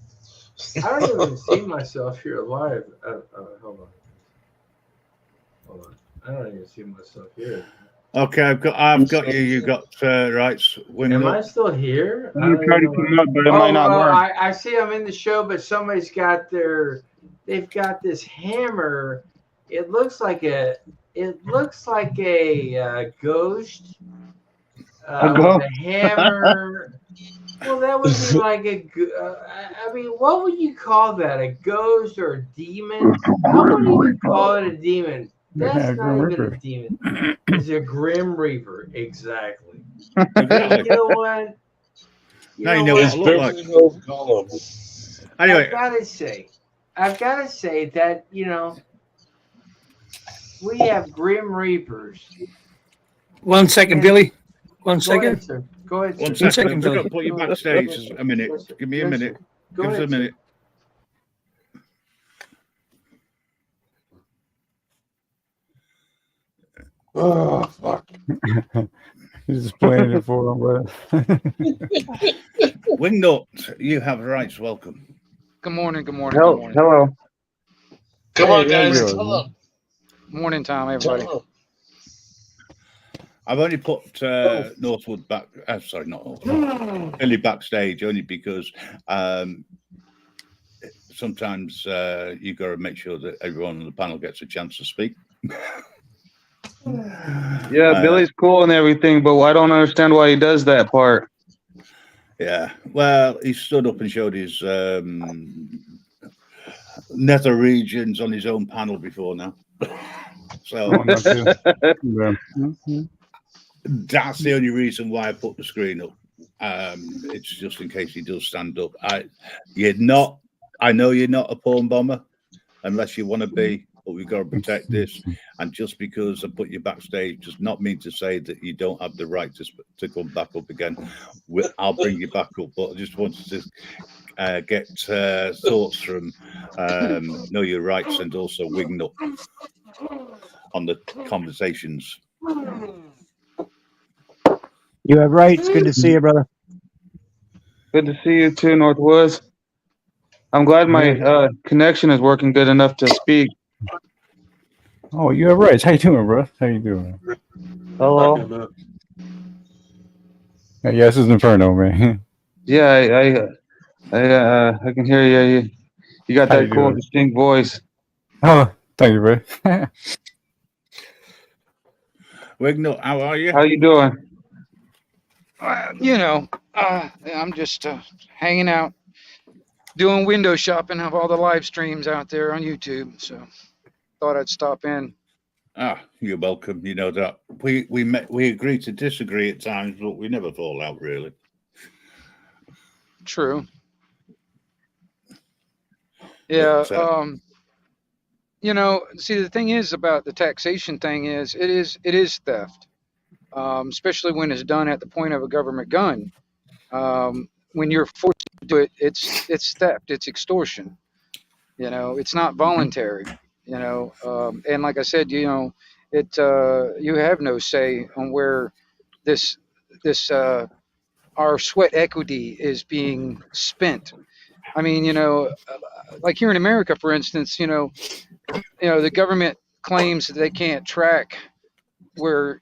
I don't even see myself here live. Hold on. I don't even see myself here. Okay, I've got you. You got rights. Am I still here? You try to come up, but it might not work. I see I'm in the show, but somebody's got they've got this hammer. It looks like a ghost. A hammer. Well, that would be like I mean, what would you call that? A ghost or a demon? I wouldn't even call it a demon. That's not even a demon. It's a Grim Reaper, exactly. You know what? Anyway, I've got to say that we have Grim Reapers. 1 second, Billy. 1 second. Go ahead, sir. 1 second. I've got to put you backstage a minute. Give me a minute. Give us a minute. Oh, fuck. He's just playing it for him, brother. Wingnut, you have rights. Welcome. Good morning. Good morning. Good morning. Hello. Come on, guys. Hello. Morning time, everybody. I've only put Northwood back. Sorry, not Northwood. Billy backstage only because sometimes you got to make sure that everyone on the panel gets a chance to speak. Yeah, Billy's cool and everything, but I don't understand why he does that part. Yeah, well, he stood up and showed his nether regions on his own panel before now. So that's the only reason why I put the screen up. It's just in case he does stand up. I know you're not a porn bomber unless you want to be, but we've got to protect this. And just because I put you backstage does not mean to say that you don't have the right to come back up again. I'll bring you back up, but I just wanted to get thoughts from Know Your Rights and also Wignut on the conversations. You have rights. Good to see you, brother. Good to see you too, Northwoods. I'm glad my connection is working good enough to speak. Oh, you have rights. How you doing, bro? How you doing? Hello. Yeah, this is Inferno, man. Yeah, I can hear you. You got How that you cool, doing? distinct voice. Oh, thank you, bro. Wignut, how are you? How you doing? I'm just hanging out, doing window shopping of all the live streams out there on YouTube. So thought I'd stop in. You're welcome. You know that we agree to disagree at times, but we never fall out really. True. Yeah. But, See, the thing is about the taxation thing is it is theft, especially when it's done at the point of a government gun. When you're forced to do it, it's theft, it's extortion. It's not voluntary. And like I said, you have no say on where this our sweat equity is being spent. I mean, like here in America, for instance, the government claims that they can't track where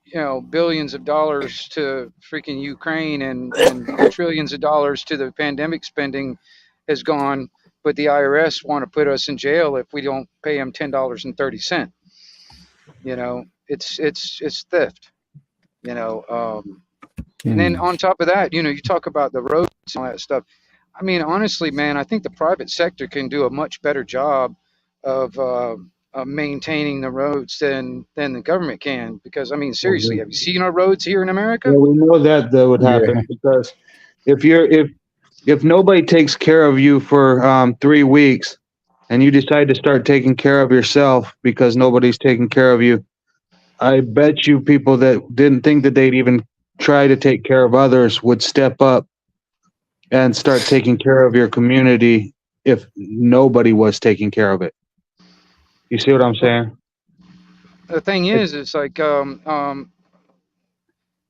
billions of dollars to freaking Ukraine and trillions of dollars to the pandemic spending has gone, but the IRS want to put us in jail if we don't pay them $10.30. It's theft. And then on top of that, you talk about the roads and all that stuff. I mean, honestly, man, I think the private sector can do a much better job of maintaining the roads than the government can. Because I mean, seriously, have you seen our roads here in America? Yeah, we know that would happen because if nobody takes care of you for 3 weeks and you decide to start taking care of yourself because nobody's taking care of you, I bet you people that didn't think that they'd even try to take care of others would step up and start taking care of your community if nobody was taking care of it. You see what I'm saying? The thing is, it's like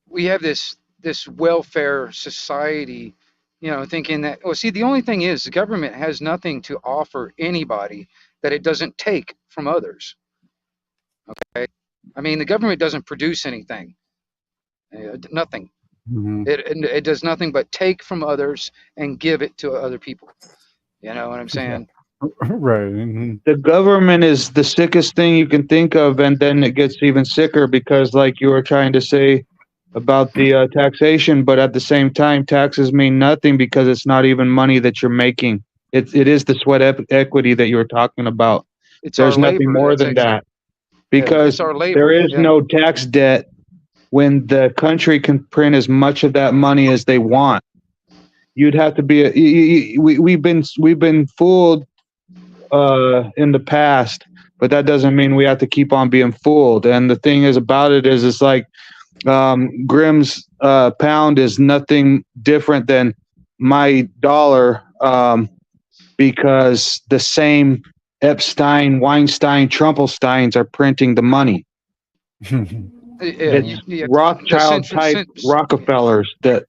we have this welfare society, thinking that. Well, see, the only thing is, the government has nothing to offer anybody that it doesn't take from others. Okay, I mean, the government doesn't produce anything, nothing. Mm-hmm. It does nothing but take from others and give it to other people. You know what I'm saying? Right. Mm-hmm. The government is the sickest thing you can think of, and then it gets even sicker because, like you were trying to say about the taxation, but at the same time, taxes mean nothing because it's not even money that you're making. It is the sweat equity that you were talking about. There's nothing more than that because there is no tax debt when the country can print as much of that money as they want. You'd have to be. We've been fooled in the past, but that doesn't mean we have to keep on being fooled. And the thing is about it is, it's like Grimm's pound is nothing different than my dollar, because the same Epstein, Weinstein, Trumpelsteins are printing the money. It's Rothschild type Rockefellers that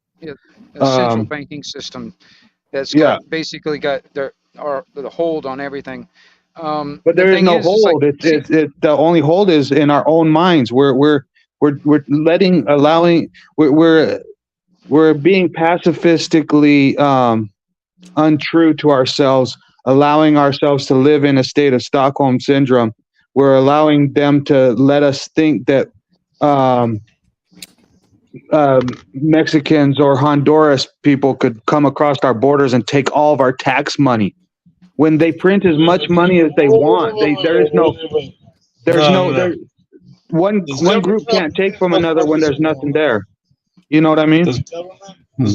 a central banking system that's basically got the hold on everything. But there is no hold. It's the only hold is in our own minds. We're being pacifistically untrue to ourselves, allowing ourselves to live in a state of Stockholm syndrome we're allowing them to let us think that Mexicans or Honduras people could come across our borders and take all of our tax money. When they print as much money as they want, one group can't take from another when there's nothing there. You know what I mean? This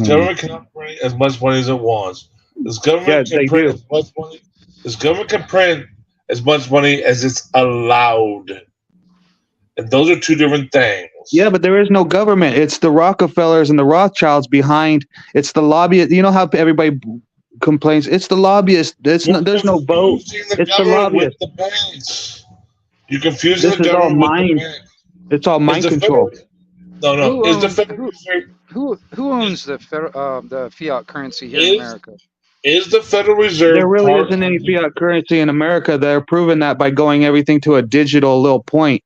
government cannot print as much money as it wants. This government can print as much money. This government can print as much money as it's allowed. And those are two different things. Yeah, but there is no government. It's the Rockefellers and the Rothschilds behind. It's the lobbyists. You know how everybody complains? It's the lobbyists. There's no vote. It's the lobbyists. The banks. You're confusing the government all mind. with the bank. It's all mind control. No. Is the Federal Reserve? Who owns the fiat currency here in America? Is the Federal Reserve? There really isn't any fiat currency in America. They're proving that by going everything to a digital little point.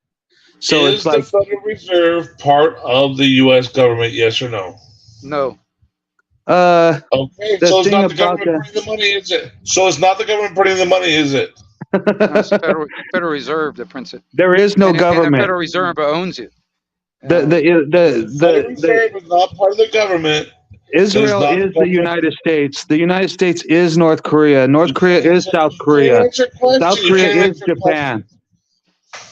So is it's like the Federal Reserve part of the U.S. government? Yes or no? No. Okay, so it's not the about government printing the money, is it? So it's not the government printing the money, is it? No, it's the Federal Reserve that prints it. There is no And government. the Federal Reserve owns it. The Federal Reserve is not part of the government. Israel is the United States. The United States is North Korea. North Korea is South Korea. South Korea is Japan.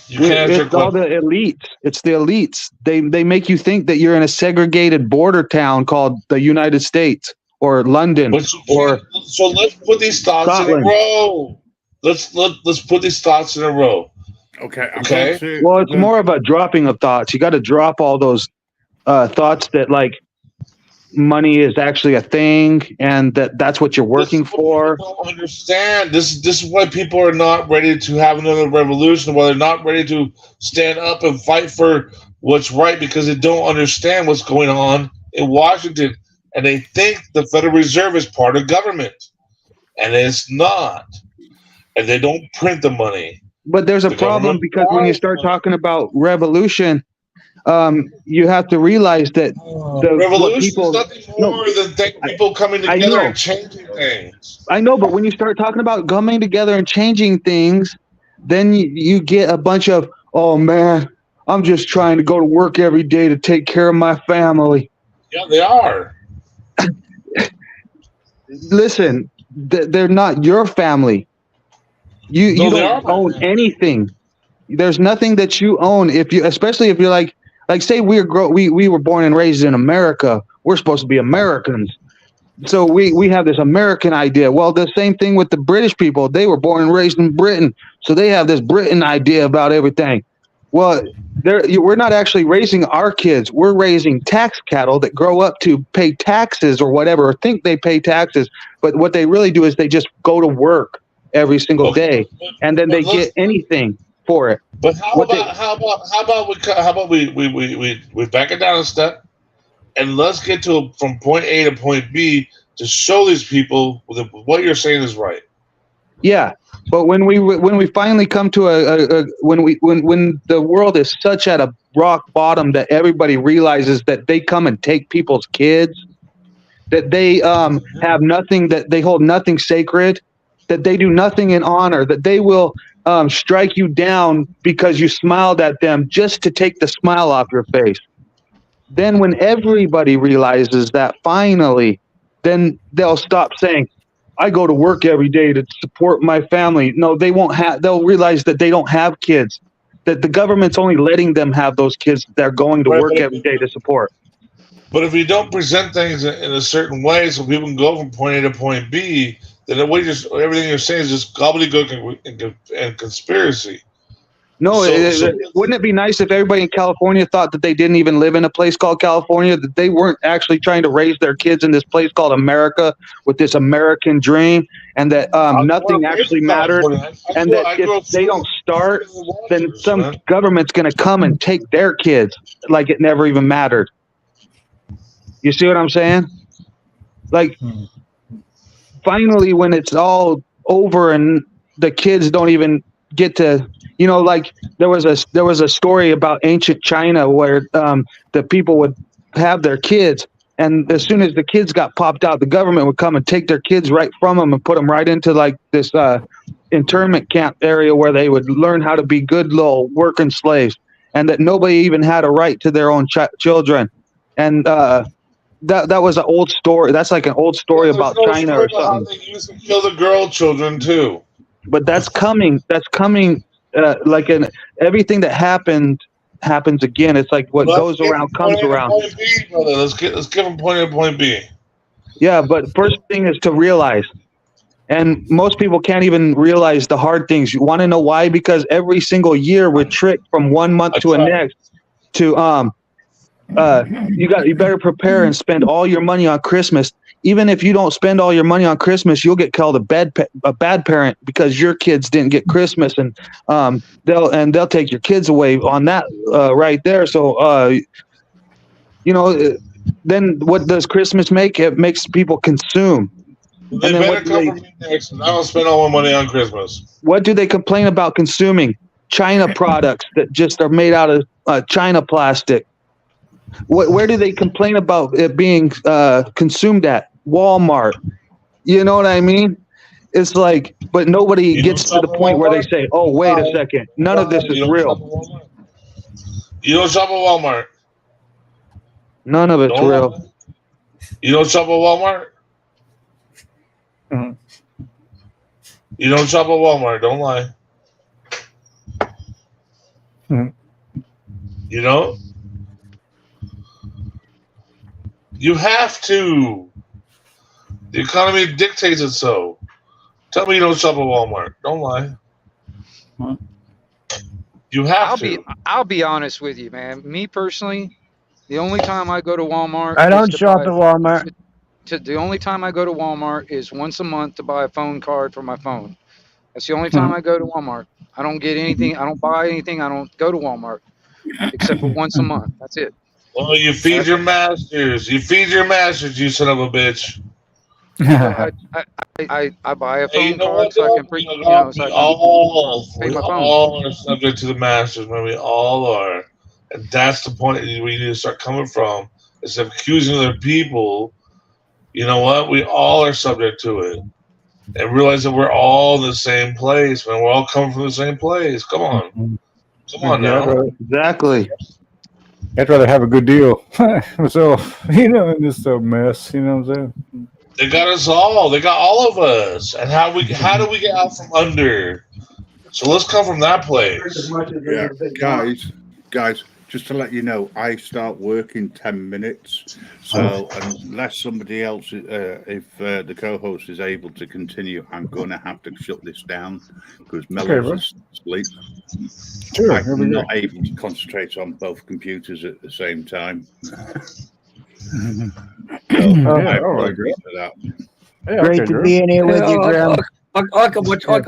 It's all the elites. It's the elites. They make you think that you're in a segregated border town called the United States or London or. So let's put these thoughts Scotland. in a row. Let's put these thoughts in a row. Okay. Well, it's more of a dropping of thoughts. You got to drop all those thoughts that like money is actually a thing and that's what you're working for. I don't understand. This is why people are not ready to have another revolution, why they're not ready to stand up and fight for what's right, because they don't understand what's going on in Washington. And they think the Federal Reserve is part of government. And it's not. And they don't print the money. But there's a problem because when you start talking about revolution, you have to realize that revolution is nothing more than people coming together and changing things. I know, but when you start talking about coming together and changing things, then you get a bunch of, oh man, I'm just trying to go to work every day to take care of my family. Yeah, they are. Listen, they're not your family. You don't own anything. There's nothing that you own especially if you're like say we were born and raised in America. We're supposed to be Americans. So we have this American idea. Well, the same thing with the British people. They were born and raised in Britain. So they have this Britain idea about everything. Well, we're not actually raising our kids. We're raising tax cattle that grow up to pay taxes or whatever, or think they pay taxes. But what they really do is they just go to work every single day, and then they get anything for it. But how about we back it down a step, and let's get from point A to point B to show these people that what you're saying is right. Yeah, but when we finally come to when the world is such at a rock bottom that everybody realizes that they come and take people's kids, that they have nothing, that they hold nothing sacred, that they do nothing in honor, that they will strike you down because you smiled at them just to take the smile off your face. Then when everybody realizes that finally, then they'll stop saying, I go to work every day to support my family. No, they'll realize that they don't have kids, that the government's only letting them have those kids that they're going to work every day to support. But if you don't present things in a certain way so people can go from point A to point B, then everything you're saying is just gobbledygook and conspiracy. No, wouldn't it be nice if everybody in California thought that they didn't even live in a place called California, that they weren't actually trying to raise their kids in this place called America with this American dream, and that nothing actually mattered, and that if they don't start, then some government's going to come and take their kids like it never even mattered. You see what I'm saying? Like, finally, when it's all over and the kids don't even get to, like there was a story about ancient China where the people would have their kids, and as soon as the kids got popped out, the government would come and take their kids right from them and put them right into like this internment camp area where they would learn how to be good little working slaves, and that nobody even had a right to their own children. And that was an old story. That's like an old story about China or something. They used to kill the girl children too. But that's coming. That's coming. Like everything that happens again. It's like what goes around comes around. Point B, brother. Let's give them point A, point B. Yeah, but first thing is to realize, and most people can't even realize the hard things. You want to know why? Because every single year we're tricked from 1 month to the next to you better prepare and spend all your money on Christmas. Even if you don't spend all your money on Christmas, you'll get called a bad parent because your kids didn't get Christmas, and they'll take your kids away on that right there. So then what does Christmas make? It makes people consume. They better come from me next. I don't spend all my money on Christmas. What do they complain about consuming? China products that just are made out of China plastic. Where do they complain about it being consumed at? Walmart. You know what I mean? It's like, but nobody gets to the point where they say, "Oh, wait a second, none of this is real." You don't shop at Walmart. None of it's real. You don't shop at Walmart. You don't shop at Walmart. Don't lie. You know. You have to. The economy dictates it so. Tell me you don't shop at Walmart. Don't lie. You have to. I'll be honest with you, man. Me personally, the only time I go to Walmart, I don't shop at Walmart. The only time I go to Walmart is once a month to buy a phone card for my phone. That's the only time I go to Walmart. I don't get anything. I don't buy anything. I don't go to Walmart except for once a month. That's it. Well, you feed your masters. You feed your masters, you son of a bitch. I buy a phone card so I can pay my phone. All are subject to the masters, man. We all are. And that's the point we need to start coming from. Instead of accusing other people, you know what? We all are subject to it. And realize that we're all in the same place, man. We're all coming from the same place. Come on. Come on now. Exactly. I'd rather have a good deal. So, in this mess, you know what I'm saying? They got us all. They got all of us. And how do we get out from under? So let's come from that place. Yeah, guys, just to let you know, I start work in 10 minutes. So unless somebody else, if the co-host is able to continue, I'm going to have to shut this down because Mel's asleep. Sure, I'm not able to concentrate on both computers at the same time. I apologize for that. Yeah, Great to be in here with you, Grim. I can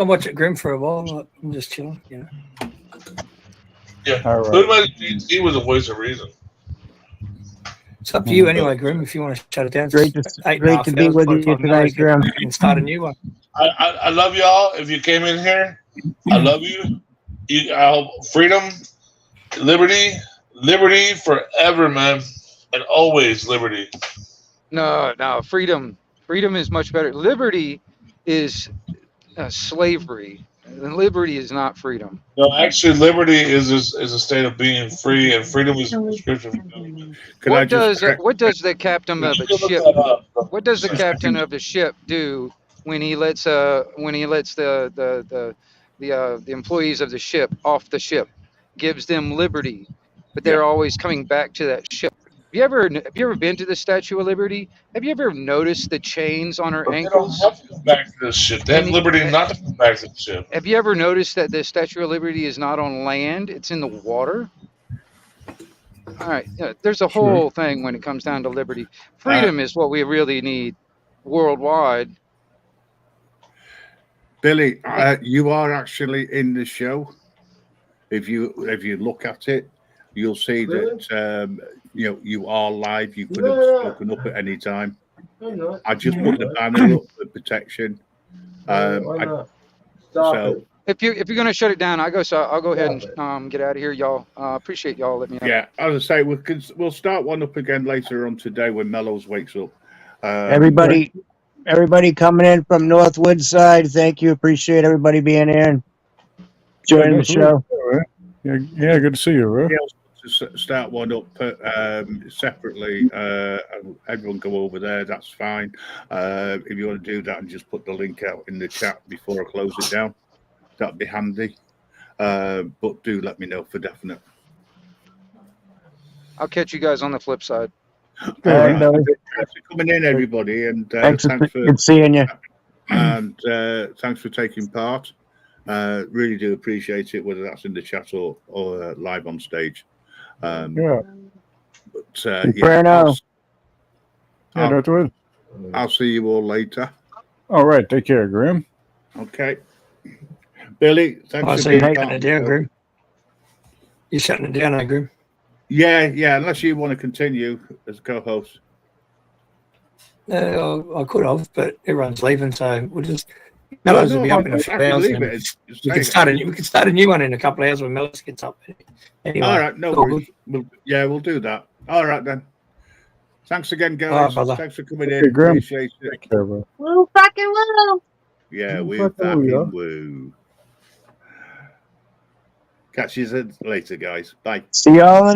watch it Grim for a while. I'm just chilling, Yeah, he was a voice of reason. It's up to you anyway, Grim. If you want to shut it down, Great to be with you tonight, Grim. And start a new one. I love y'all. If you came in here, I love you. Freedom, liberty forever, man, and always liberty. No, freedom. Freedom is much better. Liberty is slavery. Liberty is not freedom. No, actually, liberty is a state of being free, and freedom is a prescription for doing it. What does the captain of a ship? What does the captain of the ship do when he lets the employees of the ship off the ship? Gives them liberty, but they're always coming back to that ship. Have you ever been to the Statue of Liberty? Have you ever noticed the chains on her ankles? They don't have to come back to this ship. They have liberty not to come back to the ship. Have you ever noticed that the Statue of Liberty is not on land? It's in the water. All right. Yeah, there's a whole thing when it comes down to liberty. Freedom is what we really need worldwide. Billy, you are actually in the show. If you look at it, you'll see that you are live. You could have spoken up at any time. I just put the banner up for protection. So if you're gonna shut it down, I'll go ahead and get out of here, y'all. Appreciate y'all letting me know. Yeah, as I say, we'll start one up again later on today when Mellows wakes up. Everybody everybody coming in from North Woodside. Thank you. Appreciate everybody being here and joining the show. Yeah, yeah, good to see you, bro. To start one up separately, everyone go over there. That's fine. If you want to do that and just put the link out in the chat before I close it down, that'd be handy. But do let me know for definite. I'll catch you guys on the flip side. All right, Billy. Thanks for coming in, everybody, and Thanks thanks for good seeing you. and thanks for taking part. Really do appreciate it, whether that's in the chat or live on stage. Yeah. But I'll see you all later. All right, take care, Grim. Okay, Billy. Thanks I for see you being shutting it down, Grim. You're shutting it down, Grim. Yeah. Unless you want to continue as co-host. I could have, but everyone's leaving, so we'll just. Mellows will be up in a few hours. And we can start a new one in a couple of hours when Mellows gets up. Anyway, All right, no worries. We'll do that. All right then. Thanks again, guys. Thanks for coming in. Appreciate it. Woo fucking woo. Yeah, we fucking fucking woo, woo. Catch you later, guys. Bye. See y'all in the